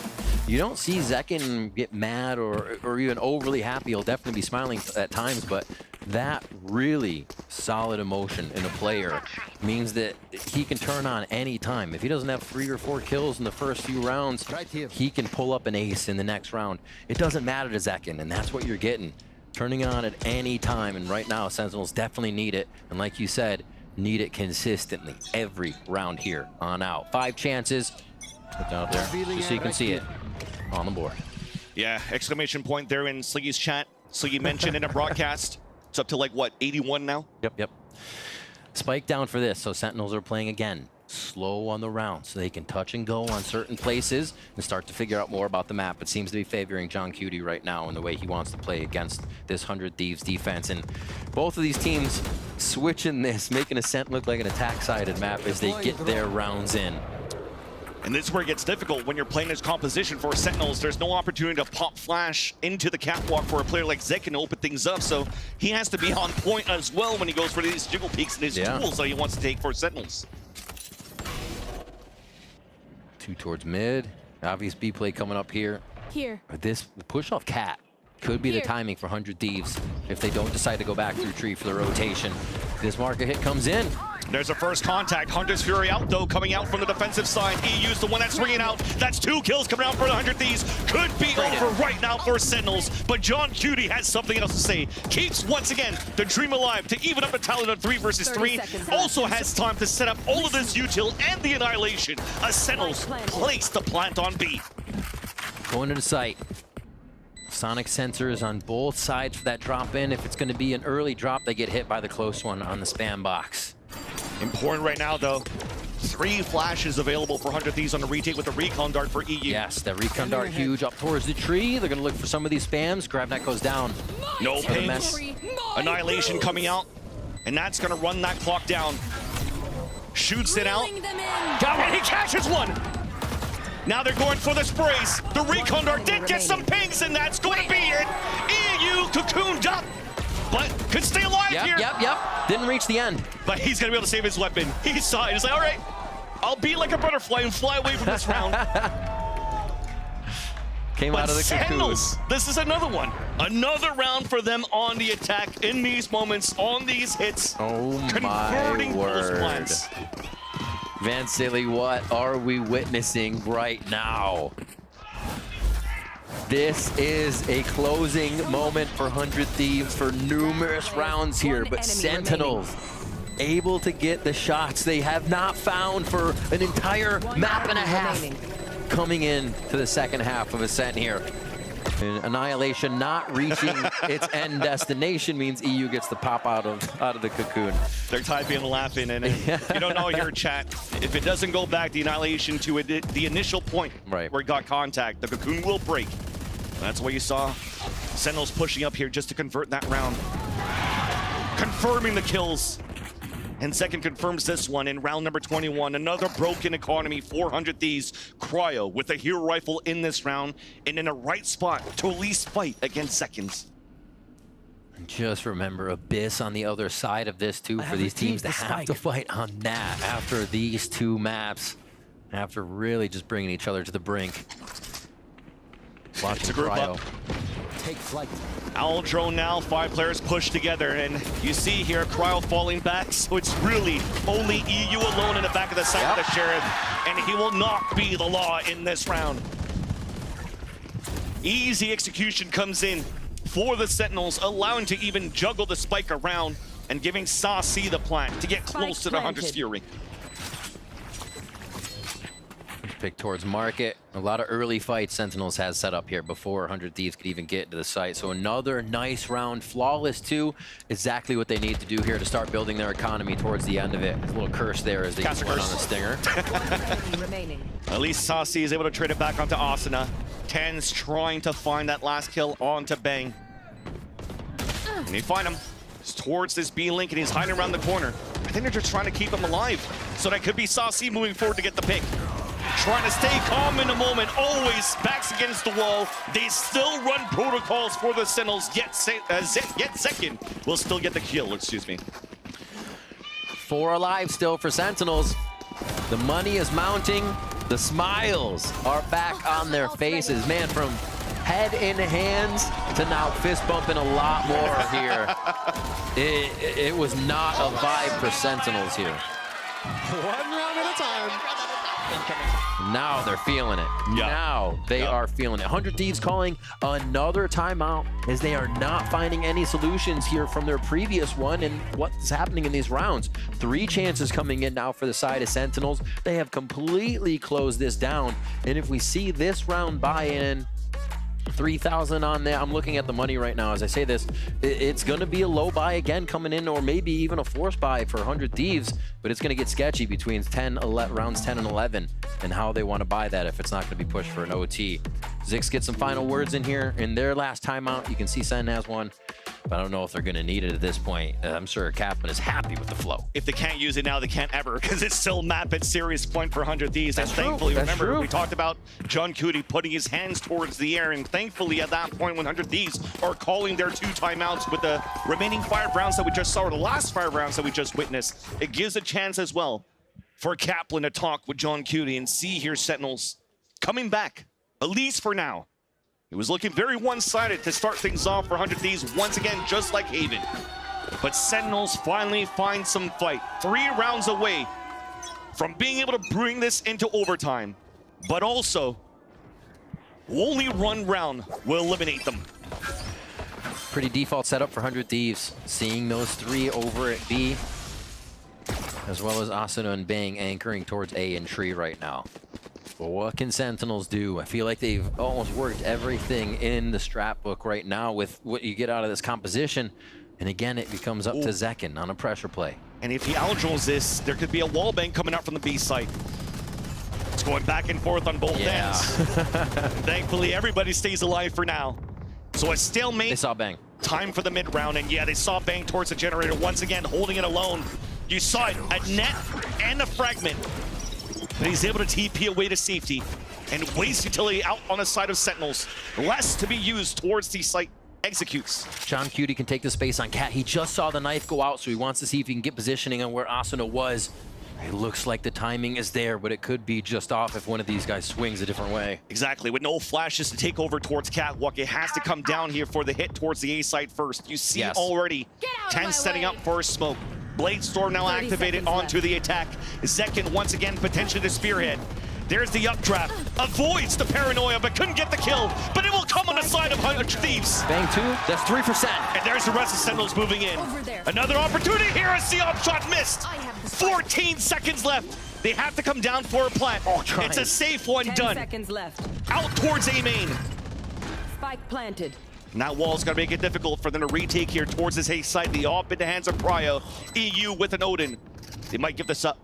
you don't see Zekin get mad or even overly happy. He'll definitely be smiling at times, but that really solid emotion in a player means that he can turn on any time. If he doesn't have 3 or 4 kills in the first few rounds, he can pull up an ace in the next round. It doesn't matter to Zekin, and that's what you're getting. Turning on at any time, and right now Sentinels definitely need it, and like you said, need it consistently every round here on out. 5 chances, put down up there just so you can see it on the board. Yeah, exclamation point there in Sliggy's chat. Sliggy mentioned in a broadcast. It's up to like what, 81 now? Yep. Spike down for this, so Sentinels are playing again. Slow on the round, so they can touch and go on certain places and start to figure out more about the map. It seems to be favoring John Cutie right now in the way he wants to play against this 100 Thieves defense. And both of these teams switching this, making Ascent look like an attack-sided map as they get their rounds in. And this is where it gets difficult when you're playing this composition for Sentinels. There's no opportunity to pop flash into the catwalk for a player like Zekin to open things up, so he has to be on point as well when he goes for these jiggle peeks and his tools that he wants to take for Sentinels. 2 towards mid. Obvious B play coming up here. Here. This push off cat could be the timing for 100 Thieves if they don't decide to go back through tree for the rotation. This market hit comes in. There's a first contact. Hunter's Fury out, though, coming out from the defensive side. EU's the one that's ringing out. That's 2 kills coming out for the 100 Thieves. Could be over right now for Sentinels, but John Cutie has something else to say. Keeps, once again, the dream alive to even up the tally to 3 versus 3. Also has time to set up all of this util and the annihilation. A Sentinels place the plant on B. Going to the site. Sonic sensors on both sides for that drop in. If it's going to be an early drop, they get hit by the close one on the spam box. Important right now, though. 3 flashes available for 100 Thieves on the retake with the recon dart for EU. Yes, that recon dart huge up towards the tree. They're going to look for some of these spams. GrabNet goes down. No ping. Annihilation coming out, and that's going to run that clock down. Shoots it out. Got one. He catches one. Now they're going for the sprays. The recon dart did get some pings, and that's going to be it. EU cocooned up, but could stay alive here. Yep. Didn't reach the end. But he's going to be able to save his weapon. He saw it. He's like, all right, I'll be like a butterfly and fly away from this round. Came out of the cocoon. This is another one. Another round for them on the attack in these moments, on these hits. Oh converting my those word. plans. Van Silly, what are we witnessing right now? This is a closing moment for 100 Thieves for numerous rounds here, but Sentinels able to get the shots they have not found for an entire map and a half coming in to the second half of Ascent here. And Annihilation not reaching its end destination means EU gets the pop out of the cocoon. They're typing and laughing, and you don't know here, chat. If it doesn't go back, the Annihilation to the initial point where it got contact, the cocoon will break. That's what you saw. Sentinels pushing up here just to convert that round. Confirming the kills. And second confirms this one in round number 21. Another broken economy, 400 Thieves. Cryo with a hero rifle in this round and in a right spot to at least fight against seconds. Just remember Abyss on the other side of this too for these teams to have to fight on that after these 2 maps. After really just bringing each other to the brink. Watching Cryo. Take flight. Owl drone now, 5 players pushed together, and you see here Cryo falling back, so it's really only EU alone in the back of the site of the Sheriff, and he will not be the law in this round. Easy execution comes in for the Sentinels, allowing to even juggle the spike around and giving Saucy the plant to get close to the Hunter's Fury. Pick towards market. A lot of early fights Sentinels has set up here before 100 Thieves could even get to the site. So another nice round, flawless too. Exactly what they need to do here to start building their economy towards the end of it. A little curse there as they get on the stinger. At least Saucy is able to trade it back onto Asuna. Ten's trying to find that last kill onto Bang. And they find him. It's towards this B link and he's hiding around the corner. I think they're just trying to keep him alive. So that could be Saucy moving forward to get the pick. Trying to stay calm in the moment, always backs against the wall. They still run protocols for the Sentinels, yet second will still get the kill, excuse me. 4 alive still for Sentinels. The money is mounting. The smiles are back on their faces. Man, from head in hands to now fist bumping a lot more here. It was not a vibe for Sentinels here. 1 round at a time. Now they're feeling it. Now they are feeling it. 100 Thieves calling another timeout as they are not finding any solutions here from their previous one and what's happening in these rounds. 3 chances coming in now for the side of Sentinels. They have completely closed this down. And if we see this round buy-in, 3,000 on there. I'm looking at the money right now as I say this. It's going to be a low buy again coming in, or maybe even a force buy for 100 Thieves, but it's going to get sketchy between rounds 10 and 11 and how they want to buy that if it's not going to be pushed for an OT. Zix gets some final words in here. In their last timeout, you can see Sen has one, but I don't know if they're going to need it at this point. I'm sure Capman is happy with the flow. If they can't use it now, they can't ever, because it's still map at serious point for 100 Thieves. And thankfully, remember, we talked about John Cootie putting his hands towards the air, and thankfully at that point, 100 Thieves are calling their 2 timeouts with the remaining 5 rounds that we just saw, or the last 5 rounds that we just witnessed. It gives a chance as well for Kaplan to talk with John Cutie and see here Sentinels coming back, at least for now. It was looking very one-sided to start things off for 100 Thieves once again, just like Haven. But Sentinels finally find some fight. 3 rounds away from being able to bring this into overtime. But also, only 1 round will eliminate them. Pretty default setup for 100 Thieves. Seeing those 3 over at B, as well as Asuna and Bang anchoring towards A and Tree right now. But what can Sentinels do? I feel like they've almost worked everything in the strat book right now with what you get out of this composition. And again, it becomes up to Zekin on a pressure play. And if he outdrills this, there could be a wall bang coming out from the B site. It's going back and forth on both ends. Thankfully, everybody stays alive for now. So a stalemate. They saw Bang. Time for the mid round, and yeah, they saw Bang towards the generator once again, holding it alone. You saw it, a net and a fragment. But he's able to TP away to safety and waste utility out on the side of Sentinels. Less to be used towards the site executes. John Cutie can take the space on Cat. He just saw the knife go out, so he wants to see if he can get positioning on where Asuna was. It looks like the timing is there, but it could be just off if one of these guys swings a different way. Exactly, with no flashes to take over towards Catwalk, it has to come down here for the hit towards the A site first. You see already 10 setting up for a smoke. Bladestorm now activated onto the attack. Zekin once again potentially the spearhead. There's the updraft. Avoids the paranoia, but couldn't get the kill. But it will come on the side of 100 Thieves. Bang 2, that's 3%. And there's the rest of Sentinels moving in. Another opportunity here as the upshot missed. 14 seconds left. They have to come down for a plant. It's a safe one 10 done. seconds left. Out towards A main. Spike planted. Now wall's gonna make it difficult for them to retake here towards this A side. The op in the hands of Cryo. EU with an Odin. They might give this up.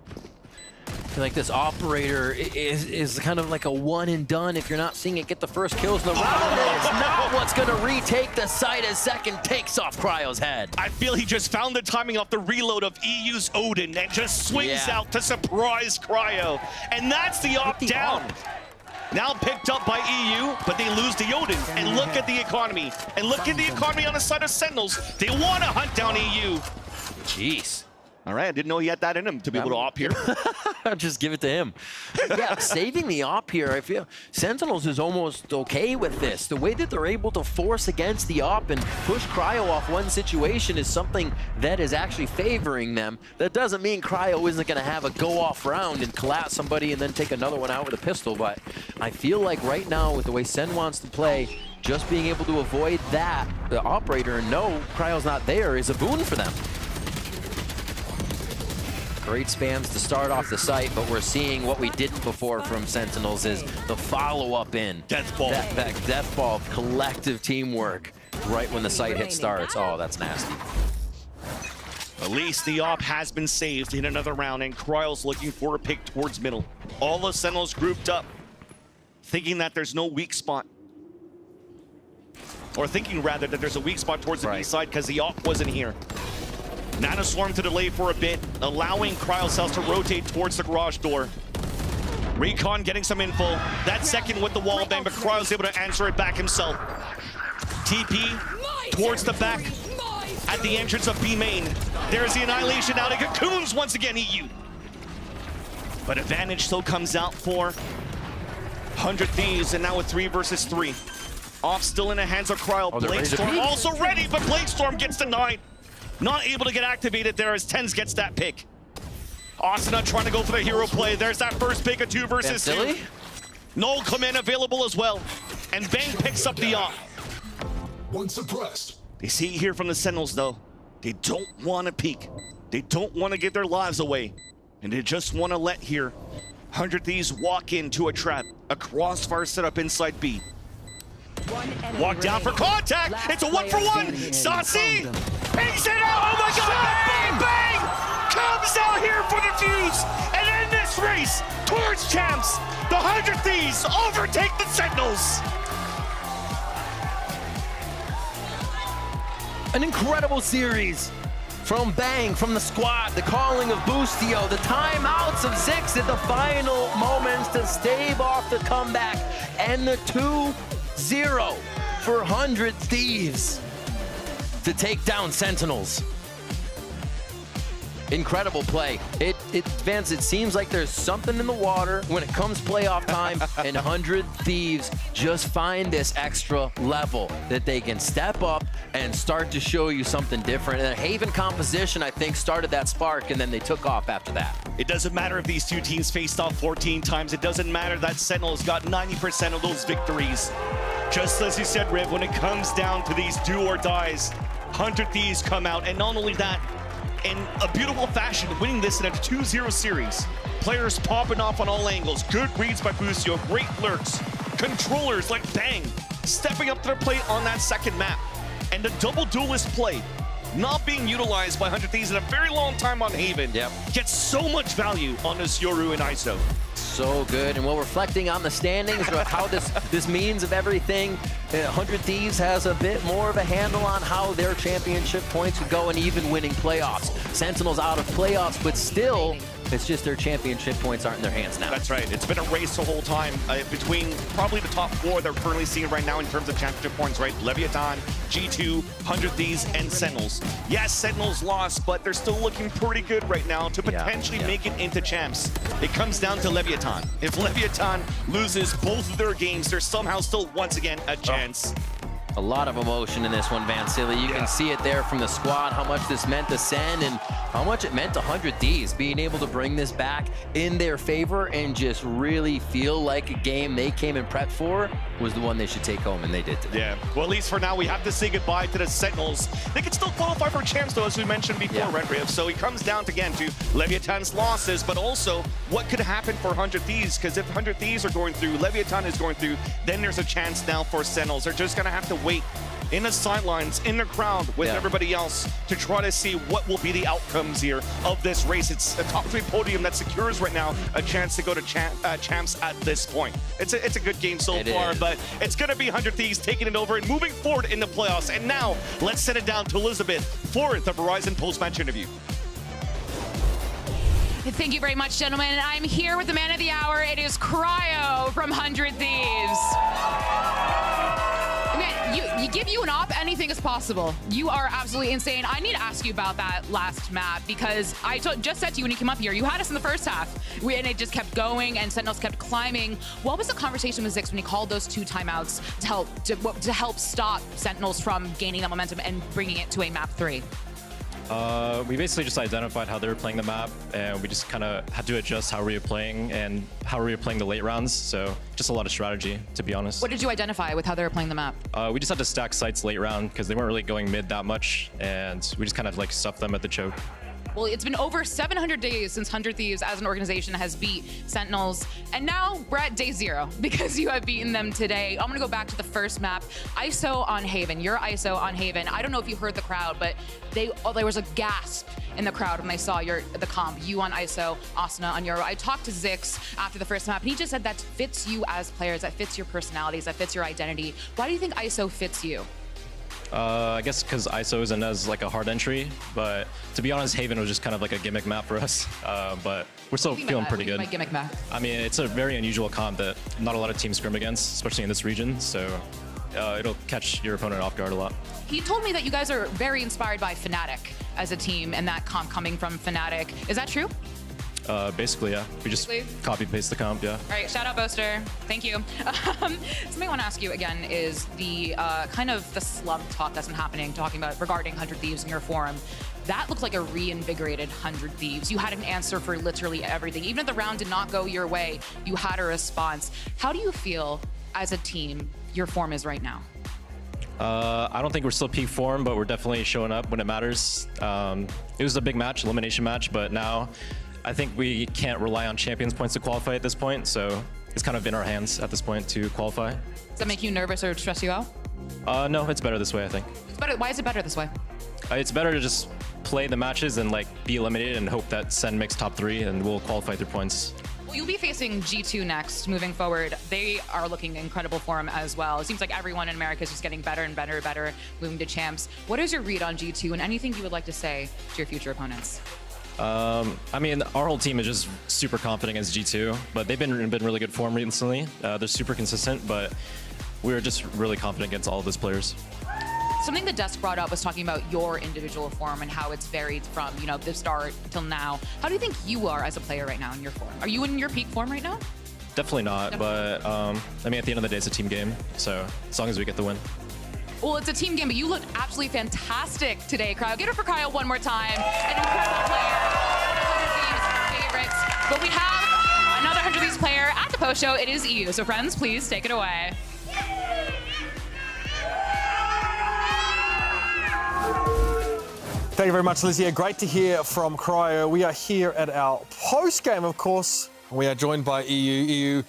I feel like this operator is kind of like a one and done. If you're not seeing it get the first kills in the round, it's not what's gonna retake the site as Second takes off Cryo's head. I feel he just found the timing off the reload of EU's Odin and just swings out to surprise Cryo. And that's the op down. Now picked up by EU, but they lose the Odin. And look at the economy. And look at the economy on the side of Sentinels. They want to hunt down EU. Jeez. All right, I didn't know he had that in him to be able to op here. Just give it to him. Yeah, saving the op here, I feel Sentinels is almost okay with this. The way that they're able to force against the op and push Cryo off one situation is something that is actually favoring them. That doesn't mean Cryo isn't going to have a go-off round and collapse somebody and then take another one out with a pistol, but I feel like right now with the way Sen wants to play, just being able to avoid that, the operator, and know Cryo's not there is a boon for them. Great spams to start off the site, but we're seeing what we didn't before from Sentinels is the follow-up in. Death ball. That death ball of collective teamwork right when the site hit starts. Oh, that's nasty. At least the op has been saved in another round, and Cryo's looking for a pick towards middle. All the Sentinels grouped up, thinking that there's no weak spot. Or thinking, rather, that there's a weak spot towards the B side because the op wasn't here. Nanoswarm to delay for a bit, allowing Cryocells to rotate towards the garage door. Recon getting some info. That second with the wall bang, but Cryo's able to answer it back himself. TP towards the back at the entrance of B main. There's the annihilation out of Cocoons once again, EU. But advantage still comes out for 100 Thieves, and now with 3 versus 3. Off still in the hands of Cryo. Bladestorm also ready, but Bladestorm gets denied. Not able to get activated there as Tens gets that pick. Asuna trying to go for the hero play. There's that first pick of 2 versus 2. Null command available as well. And Bang picks up the op. One suppressed. They see here from the Sentinels though. They don't want to peek. They don't want to give their lives away. And they just want to let here 100 Thieves walk into a trap. A crossfire set up inside B. Walk down for contact. It's a 1-for-1. Saucy picks it out. Oh my God! Bang! Bang! Comes out here for the fuse. And in this race towards champs, the 100 Thieves overtake the Sentinels. An incredible series from Bang, from the squad, the calling of Boostio, the timeouts of Zix at the final moments to stave off the comeback, and the 2-0 for 100 Thieves to take down Sentinels. incredible play. Vance, it seems like there's something in the water when it comes playoff time, and 100 Thieves just find this extra level that they can step up and start to show you something different. And the Haven composition, I think, started that spark, and then they took off after that. It doesn't matter if these two teams faced off 14 times. It doesn't matter that Sentinels got 90% of those victories. Just as you said, Riv, when it comes down to these do or dies, 100 Thieves come out, and not only that, in a beautiful fashion, winning this in a 2-0 series. Players popping off on all angles. Good reads by Busio, great lurks. Controllers like Bang, stepping up to their plate on that second map. And the double duelist play, not being utilized by 100 Thieves in a very long time on Haven, gets so much value on this Yoru and ISO. So good, and while reflecting on the standings, how this means of everything, 100 Thieves has a bit more of a handle on how their championship points would go and even winning playoffs. Sentinels out of playoffs, but still, it's just their championship points aren't in their hands now. That's right. It's been a race the whole time between probably the top four they're currently seeing right now in terms of championship points, right? Leviathan, G2, 100 Thieves, and Sentinels. Yes, Sentinels lost, but they're still looking pretty good right now to potentially make it into champs. It comes down to Leviathan. If Leviathan loses both of their games, there's somehow still, once again, a chance. A lot of emotion in this one, Vansili. You can see it there from the squad, how much this meant to Sen and how much it meant to 100 Thieves, being able to bring this back in their favor and just really feel like a game they came and prepped for was the one they should take home, and they did today. Yeah, well, at least for now, we have to say goodbye to the Sentinels. They can still qualify for champs, though, as we mentioned before, right, Riv? So it comes down, again, to Leviathan's losses, but also what could happen for 100 Thieves, because if 100 Thieves are going through, Leviathan is going through, then there's a chance now for Sentinels. They're just going to have to wait in the sidelines, in the crowd with everybody else to try to see what will be the outcomes here of this race. It's a top 3 podium that secures right now a chance to go to champs at this point. It's a good game so far, but it's going to be 100 Thieves taking it over and moving forward in the playoffs. And now let's send it down to Elizabeth for the Verizon post-match interview. Thank you very much, gentlemen. I'm here with the man of the hour. It is Cryo from 100 Thieves. Man, you give you an op, anything is possible. You are absolutely insane. I need to ask you about that last map, because I just said to you when you came up here, you had us in the first half, and it just kept going, and Sentinels kept climbing. What was the conversation with Zix when he called those 2 timeouts to help stop Sentinels from gaining that momentum and bringing it to a map 3? We basically just identified how they were playing the map, and we just kind of had to adjust how we were playing and how we were playing the late rounds. So just a lot of strategy, to be honest. What did you identify with how they were playing the map? We just had to stack sites late round because they weren't really going mid that much, and we just kind of like stuffed them at the choke. Well, it's been over 700 days since 100 Thieves as an organization has beat Sentinels, and now we're at day 0 because you have beaten them today. I'm gonna go back to the first map, ISO on Haven. Your ISO on Haven. I don't know if you heard the crowd, but there was a gasp in the crowd when they saw the comp. You on ISO, Asuna on Euro. I talked to Zix after the first map, and he just said that fits you as players, that fits your personalities, that fits your identity. Why do you think ISO fits you? I guess because ISO isn't as like a hard entry, but to be honest, Haven was just kind of like a gimmick map for us. But we're still feeling pretty good. Gimmick map? I mean, it's a very unusual comp that not a lot of teams scrim against, especially in this region. So it'll catch your opponent off guard a lot. He told me that you guys are very inspired by Fnatic as a team, and that comp coming from Fnatic. Is that true? Basically, yeah. We just copy paste the comp, yeah. All right, shout out Boaster. Thank you. Something I want to ask you again is the kind of the slump talk that's been happening, talking about regarding 100 Thieves in your forum. That looked like a reinvigorated 100 Thieves. You had an answer for literally everything. Even if the round did not go your way, you had a response. How do you feel as a team your form is right now? I don't think we're still peak form, but we're definitely showing up when it matters. It was a big match, elimination match, but now I think we can't rely on champions points to qualify at this point, so it's kind of in our hands at this point to qualify. Does that make you nervous or stress you out? No, it's better this way, I think. Why is it better this way? It's better to just play the matches and like be eliminated and hope that Sen makes top 3 and we'll qualify through points. Well, you'll be facing G2 next, moving forward. They are looking incredible form as well. It seems like everyone in America is just getting better and better and better, moving to champs. What is your read on G2 and anything you would like to say to your future opponents? I mean, our whole team is just super confident against G2, but they've been really good form recently. They're super consistent, but we're just really confident against all of those players. Something the desk brought up was talking about your individual form and how it's varied from, you know, the start till now. How do you think you are as a player right now in your form? Are you in your peak form right now? Definitely not, but I mean, at the end of the day, it's a team game. So as long as we get the win. Well, it's a team game, but you looked absolutely fantastic today, Cryo. Get it for Cryo one more time. An incredible player, 100 Thieves favorites. But we have another 100 Thieves player at the post show. It is EU. So friends, please take it away. Thank you very much, Lizzie. Great to hear from Cryo. We are here at our post game, of course. We are joined by EU. EU,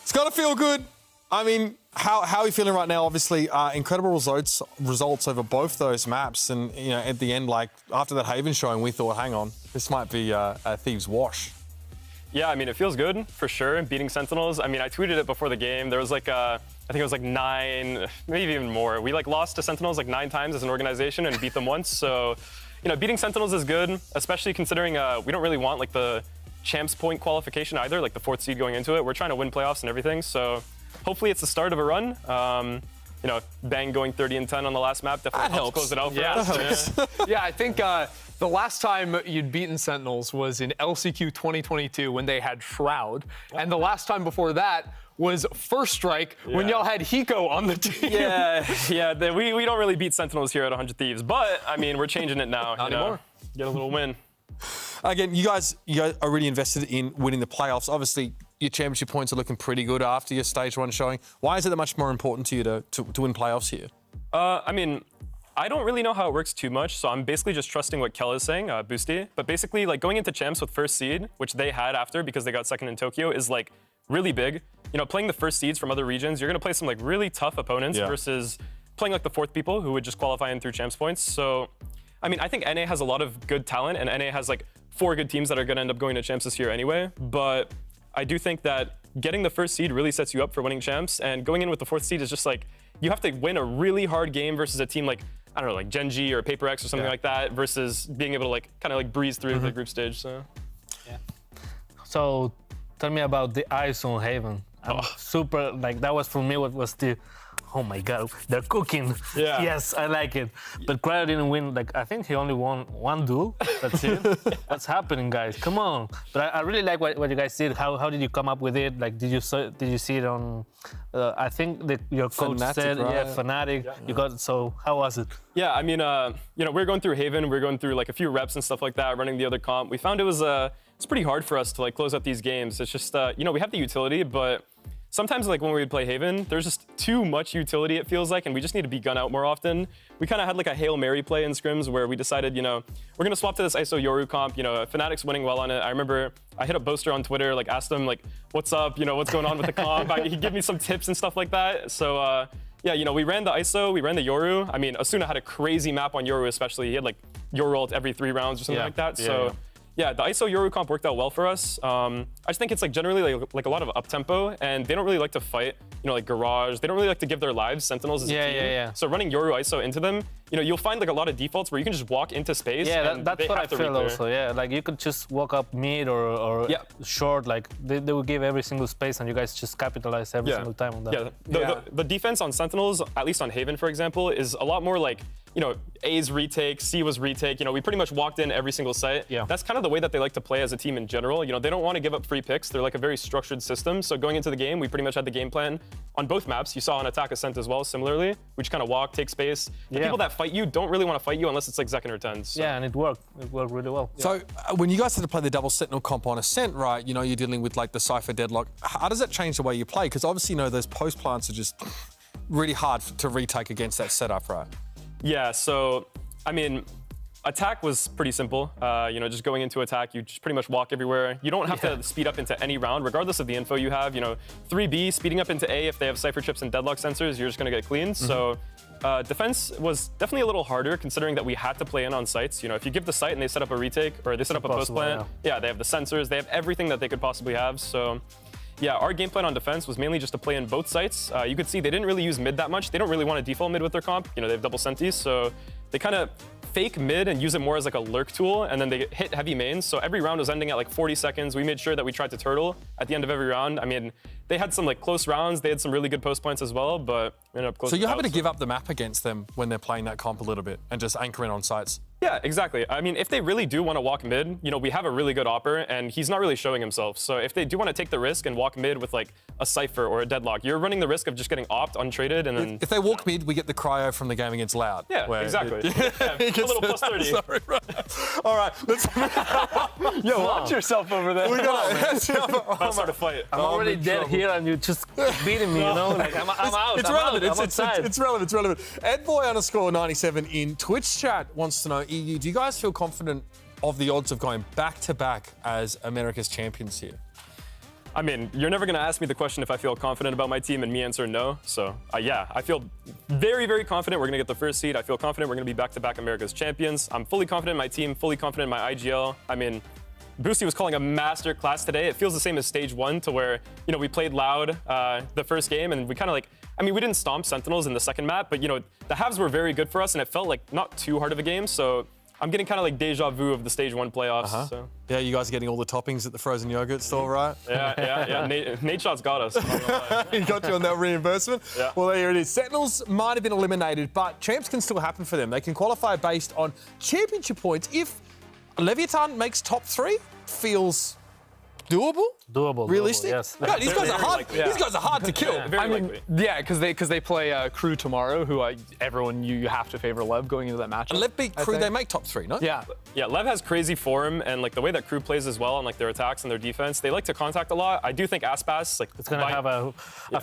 it's got to feel good. I mean, how are you feeling right now? Obviously, incredible results over both those maps. And, you know, at the end, like, after that Haven showing, we thought, hang on, this might be a Thieves wash. Yeah, I mean, it feels good, for sure, beating Sentinels. I mean, I tweeted it before the game. There was like, I think it was like 9, maybe even more. We like lost to Sentinels like 9 times as an organization and beat them once. So, you know, beating Sentinels is good, especially considering we don't really want like the champs point qualification either, like the 4th seed going into it. We're trying to win playoffs and everything. So hopefully it's the start of a run. You know, Bang going 30-10 on the last map definitely helps close it out for us. Yeah, I think the last time you'd beaten Sentinels was in LCQ 2022 when they had Shroud. And the last time before that was First Strike when y'all had Hiko on the team. We don't really beat Sentinels here at 100 Thieves, but I mean, we're changing it now. Not anymore. Get a little win. Again, you guys are really invested in winning the playoffs. Obviously, your championship points are looking pretty good after your stage 1 showing. Why is it that much more important to you to win playoffs here? I mean, I don't really know how it works too much, so I'm basically just trusting what Kel is saying, Boosty. But basically, like going into champs with 1st seed, which they had after because they got 2nd in Tokyo, is like really big. You know, playing the 1st seeds from other regions, you're gonna play some like really tough opponents versus playing like the 4th people who would just qualify in through champs points. So, I mean, I think NA has a lot of good talent, and NA has like 4 good teams that are gonna end up going to champs this year anyway. But I do think that getting the 1st seed really sets you up for winning champs, and going in with the 4th seed is just like, you have to win a really hard game versus a team like, I don't know, like Gen.G or Paper X or something like that, versus being able to like kind of like breeze through the group stage. So, So, tell me about the ice on Haven. I'm super, like, that was for me what was the, oh my God, they're cooking. Yes, I like it. But Cryo didn't win, like, I think he only won 1 duel. That's it. What's happening, guys? Come on. But I really like what you guys did. How did you come up with it? Like, did you see it on, I think your coach said, Fnatic. You got it, so how was it? Yeah, I mean, you know, we're going through Haven. We're going through like a few reps and stuff like that, running the other comp. We found it was, it's pretty hard for us to like close out these games. It's just, you know, we have the utility, but sometimes like when we would play Haven, there's just too much utility, it feels like, and we just need to be gun out more often. We kind of had like a Hail Mary play in scrims where we decided, you know, we're gonna swap to this ISO Yoru comp. You know, Fnatic's winning well on it. I remember I hit up Boaster on Twitter, like asked him like, what's up, you know, what's going on with the comp? He'd give me some tips and stuff like that. So yeah, you know, we ran the ISO, we ran the Yoru. I mean, Asuna had a crazy map on Yoru especially. He had like Yoru ult every 3 rounds or something like that. So yeah, the ISO Yoru comp worked out well for us. I just think it's like generally like a lot of up-tempo, and they don't really like to fight, you know, like Garage. They don't really like to give their lives, Sentinels as a team. So running Yoru ISO into them, you know, you'll find like a lot of defaults where you can just walk into space. Yeah, that's what I feel also, like you could just walk up mid or short, like they will give every single space and you guys just capitalize every single time on that. The defense on Sentinels, at least on Haven, for example, is a lot more like, you know, A's retake, C was retake. You know, we pretty much walked in every single site. That's kind of the way that they like to play as a team in general. You know, they don't want to give up free picks. They're like a very structured system. So going into the game, we pretty much had the game plan on both maps. You saw on Attack Ascent as well, similarly. We just kind of walk, take space. The people that fight you don't really want to fight you unless it's like Zekken or Tens. So. Yeah, and it worked. It worked really well. So when you guys had to play the double Sentinel comp on Ascent, right, you know, you're dealing with like the Cypher deadlock. How does that change the way you play? Because obviously, you know, those post plants are just really hard to retake against that setup, right? Yeah, so, I mean, attack was pretty simple. You know, just going into attack, you just pretty much walk everywhere. You don't have to speed up into any round, regardless of the info you have. You know, 3B, speeding up into A, if they have Cypher chips and deadlock sensors, you're just going to get cleaned. So defense was definitely a little harder, considering that we had to play in on sites. You know, if you give the site and they set up a retake, or they set up a post plant, they have the sensors, they have everything that they could possibly have. So yeah, our game plan on defense was mainly just to play in both sites. You could see they didn't really use mid that much. They don't really want to default mid with their comp. You know, they have double senties, so they kind of fake mid and use it more as like a lurk tool, and then they hit heavy mains. So every round was ending at like 40 seconds. We made sure that we tried to turtle at the end of every round. I mean, they had some like close rounds. They had some really good post points as well, but we ended up close. So you're happy to give up the map against them when they're playing that comp a little bit and just anchoring on sites? Yeah, exactly. I mean, if they really do want to walk mid, you know, we have a really good opper, and he's not really showing himself. So if they do want to take the risk and walk mid with like a Cypher or a Deadlock, you're running the risk of just getting opped, untraded, and then... If they walk mid, we get the cryo from the game against Loud. Yeah, exactly. Yeah, a little plus 30. Sorry, right. All right, let's... Yo, watch yourself over there. We got Let's start a fight. I'm already dead here, and you just beating me, you know? Like, I'm out. It's I'm relevant. Out. It's relevant. It's relevant. Edboy_97 in Twitch chat wants to know, EU, do you guys feel confident of the odds of going back-to-back as America's champions here? I mean, you're never going to ask me the question if I feel confident about my team and me answer no. So, yeah, I feel very, very confident we're going to get the first seed. I feel confident we're going to be back-to-back America's champions. I'm fully confident in my team, fully confident in my IGL. I mean, Boosty was calling a master class today. It feels the same as stage 1 to where, you know, we played Loud the first game, and we kind of like, I mean, we didn't stomp Sentinels in the second map, but, you know, the halves were very good for us, and it felt like not too hard of a game. So I'm getting kind of like deja vu of the stage 1 playoffs. So. Yeah, you guys are getting all the toppings at the frozen yogurt store, right? Yeah. Nate Shot's got us. He got you on that reimbursement? Yeah. Well, there it is. Sentinels might have been eliminated, but champs can still happen for them. They can qualify based on championship points. If Leviathan makes top 3, feels doable? Doable. Realistic? Yes. God, these guys are hard. These guys are hard to kill. Very likely. Yeah, because they play Crew tomorrow, who everyone you have to favor Lev going into that matchup. And Lev beat Crew, they make top 3, no? Yeah. Yeah, Lev has crazy form, and like the way that Crew plays as well, and like their attacks and their defense, they like to contact a lot. I do think Aspas, like, it's gonna have a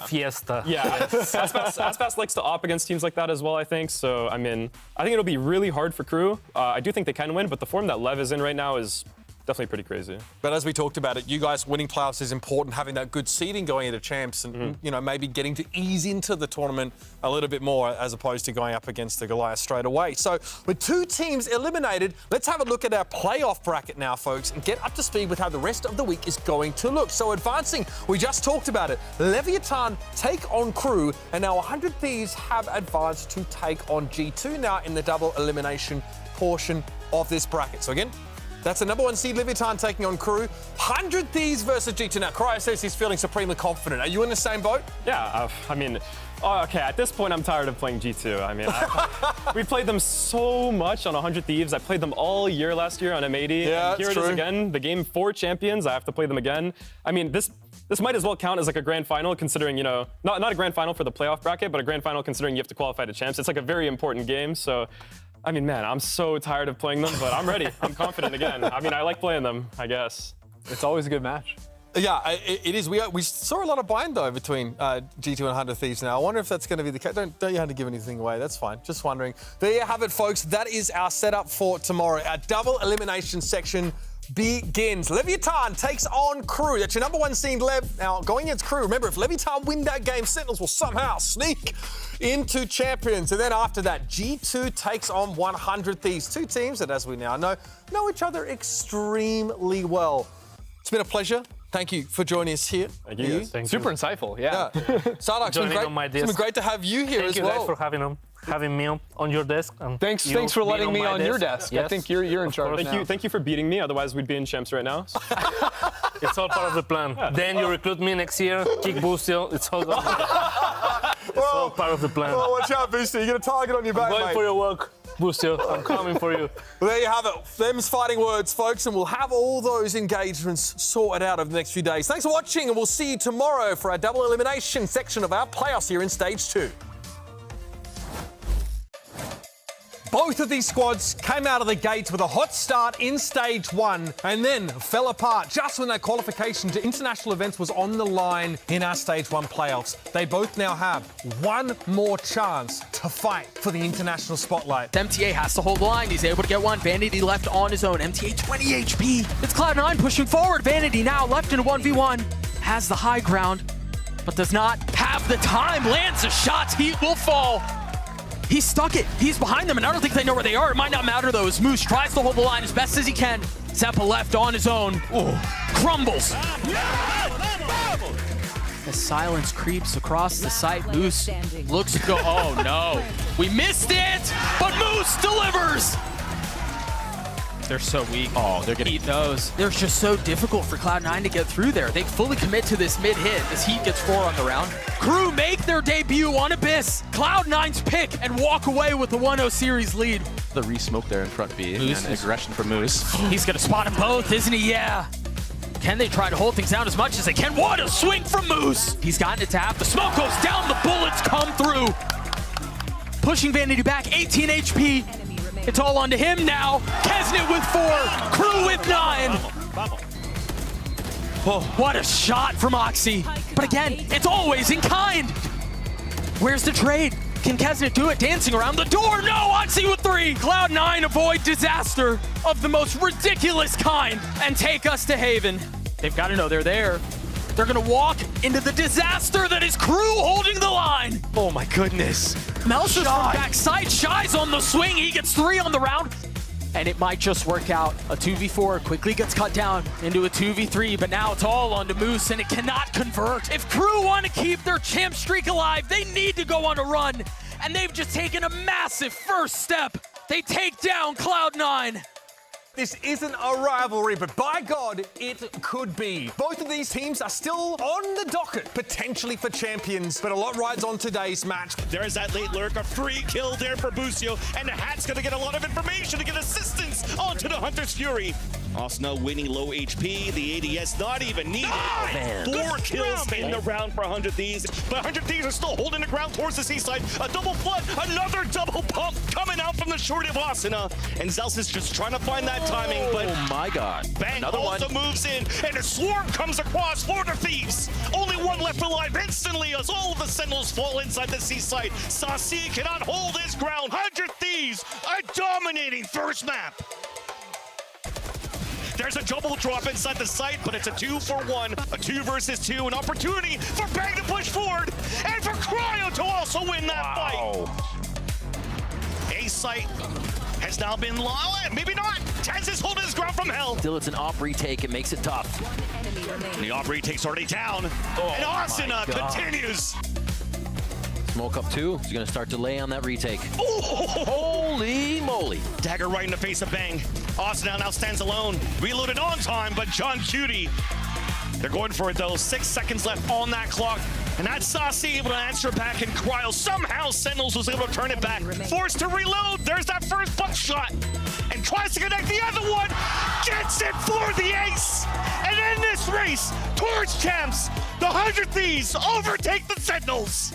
fiesta. Yeah, Aspas likes to op against teams like that as well, I think. So I mean, I think it'll be really hard for Crew. I do think they can win, but the form that Lev is in right now is definitely pretty crazy. But as we talked about it, you guys winning playoffs is important, having that good seeding going into champs and, you know, maybe getting to ease into the tournament a little bit more as opposed to going up against the Goliath straight away. So with 2 teams eliminated, let's have a look at our playoff bracket now, folks, and get up to speed with how the rest of the week is going to look. So advancing, we just talked about it. Leviathan take on Crew, and now 100 Thieves have advanced to take on G2 now in the double elimination portion of this bracket. So again, that's the number 1 seed Leviathan taking on Crew. 100 Thieves versus G2. Now, Cryo says he's feeling supremely confident. Are you in the same boat? Yeah, I mean, okay, at this point, I'm tired of playing G2. I mean, we played them so much on 100 Thieves. I played them all year last year on M80. Yeah, and here it is again, the game 4 champions. I have to play them again. I mean, this might as well count as like a grand final, considering, you know, not a grand final for the playoff bracket, but a grand final considering you have to qualify to champs. It's like a very important game, so... I mean, man, I'm so tired of playing them, but I'm ready. I'm confident again. I mean, I like playing them, I guess. It's always a good match. Yeah, it is. We saw a lot of bind, though, between G2 and 100 Thieves now. I wonder if that's going to be the case. Don't you have to give anything away. That's fine. Just wondering. There you have it, folks. That is our setup for tomorrow. Our double elimination section begins. Leviathan takes on Crew. That's your number 1 seed, Lev. Now, going against Crew, remember, if Leviathan win that game, Sentinels will somehow sneak into champions. And then after that, G2 takes on 100 Thieves. 2 teams that, as we now know each other extremely well. It's been a pleasure. Thank you for joining us here. Thank you. Super insightful, yeah. Sardak, it's been great to have you here as well. Thank you guys for having me on your desk. Thanks for letting me on your desk. Yes. I think you're in charge now. Thank you for beating me. Otherwise, we'd be in champs right now. It's all part of the plan. Yeah. Then you recruit me next year, kick Boostio. It's all part of the plan. Oh, watch out, Boostio. You got a target on your back, going mate. for your work, Boostio. I'm coming for you. Well, there you have it. Them's fighting words, folks, and we'll have all those engagements sorted out over the next few days. Thanks for watching, and we'll see you tomorrow for our double elimination section of our playoffs here in Stage 2. Both of these squads came out of the gates with a hot start in Stage 1 and then fell apart just when that qualification to international events was on the line in our Stage 1 playoffs. They both now have one more chance to fight for the international spotlight. MTA has to hold the line. He's able to get one. Vanity left on his own. MTA 20 HP. It's Cloud9 pushing forward. Vanity now left in a 1v1. Has the high ground, but does not have the time. Lands a shot. Heat will fall. He stuck it. He's behind them, and I don't think they know where they are. It might not matter, though, as Moose tries to hold the line as best as he can. Zeppa left on his own. Ooh, crumbles. As silence creeps across the site, Moose looks to go. Oh, no. We missed it, but Moose delivers. They're so weak. Oh, they're getting eat those. They're just so difficult for Cloud9 to get through there. They fully commit to this mid-hit. This Heat gets 4 on the round. Crew make their debut on Abyss. Cloud9's pick and walk away with the 1-0 series lead. the re-smoke there in front B, and aggression from Moose. He's gonna spot them both, isn't he? Yeah. Can they try to hold things down as much as they can? What a swing from Moose! He's gotten it to half. The smoke goes down, the bullets come through. Pushing Vanity back, 18 HP. It's all onto him now. Kesnet with 4, Crew with 9. Oh, what a shot from Oxy. But again, it's always in kind. Where's the trade? Can Kesnet do it? Dancing around the door. No, Oxy with 3. Cloud9 avoid disaster of the most ridiculous kind and take us to Haven. They've got to know they're there. They're gonna walk into the disaster that is Crew holding the line. Oh my goodness. Melsa's from backside, Shy's on the swing. He gets 3 on the round. And it might just work out. A 2v4 quickly gets cut down into a 2v3, but now it's all onto Moose and it cannot convert. If Crew want to keep their champ streak alive, they need to go on a run. And they've just taken a massive first step. They take down Cloud9. This isn't a rivalry, but by God, it could be. Both of these teams are still on the docket, potentially for champions, but a lot rides on today's match. There's that late lurk, a free kill there for Busio, and the Hat's gonna get a lot of information to get assistance onto the Hunter's Fury. Osno winning low HP, the ADS not even needed. 4 kills in the round for 100 Thieves, but 100 Thieves are still holding the ground towards the seaside. A double flood, another double pump coming out from the shorty of Asuna, and Zels is just trying to find that timing, but oh my God. Bang Another also one. moves in, and a swarm comes across for the Thieves. Only one left alive instantly as all of the Sentinels fall inside the seaside. Saucy cannot hold his ground. 100 Thieves, a dominating first map. There's a double drop inside the site, but it's a 2-for-1, a 2 versus 2, an opportunity for Bang to push forward, and for Cryo to also win that fight. A-site has now been lost, maybe not. Tens is holding his ground from hell. Still, it's an op retake. It makes it tough. And the op retake's already down, and Asuna continues. Smoke up 2. He's going to start to lay on that retake. Oh, holy moly. Dagger right in the face of Bang. Asuna now stands alone. Reloaded on time, but John Cutie. They're going for it though. 6 seconds left on that clock. And that's Saucy able to answer back in Cryo. Somehow Sentinels was able to turn it back. Forced to reload. There's that first butt shot. And tries to connect the other one. Gets it for the ace. And in this race towards champs, the 100 Thieves overtake the Sentinels.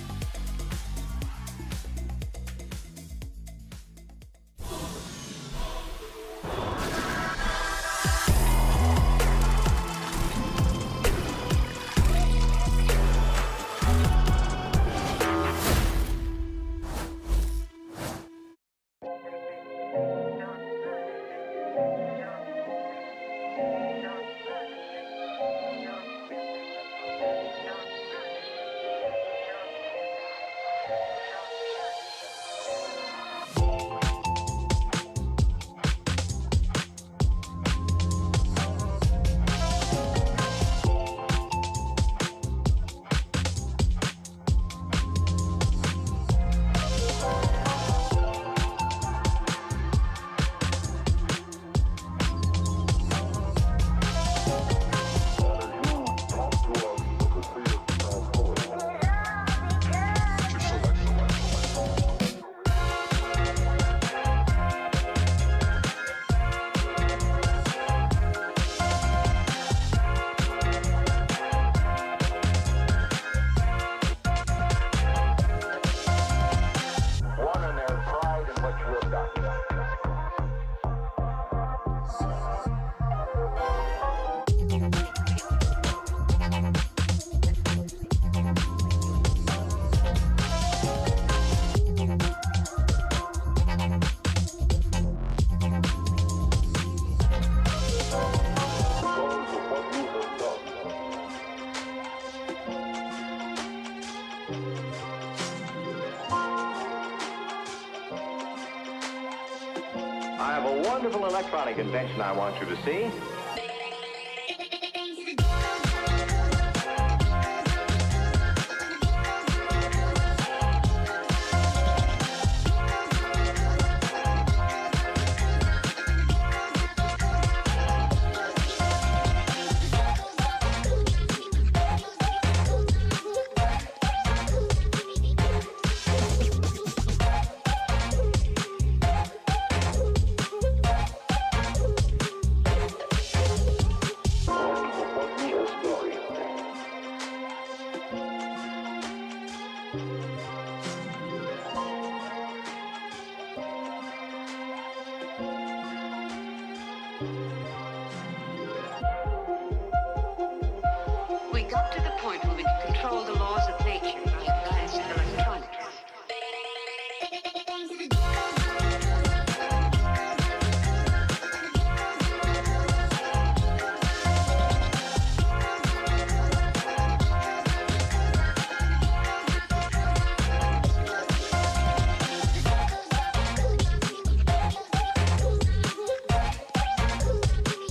I have a wonderful electronic invention I want you to see.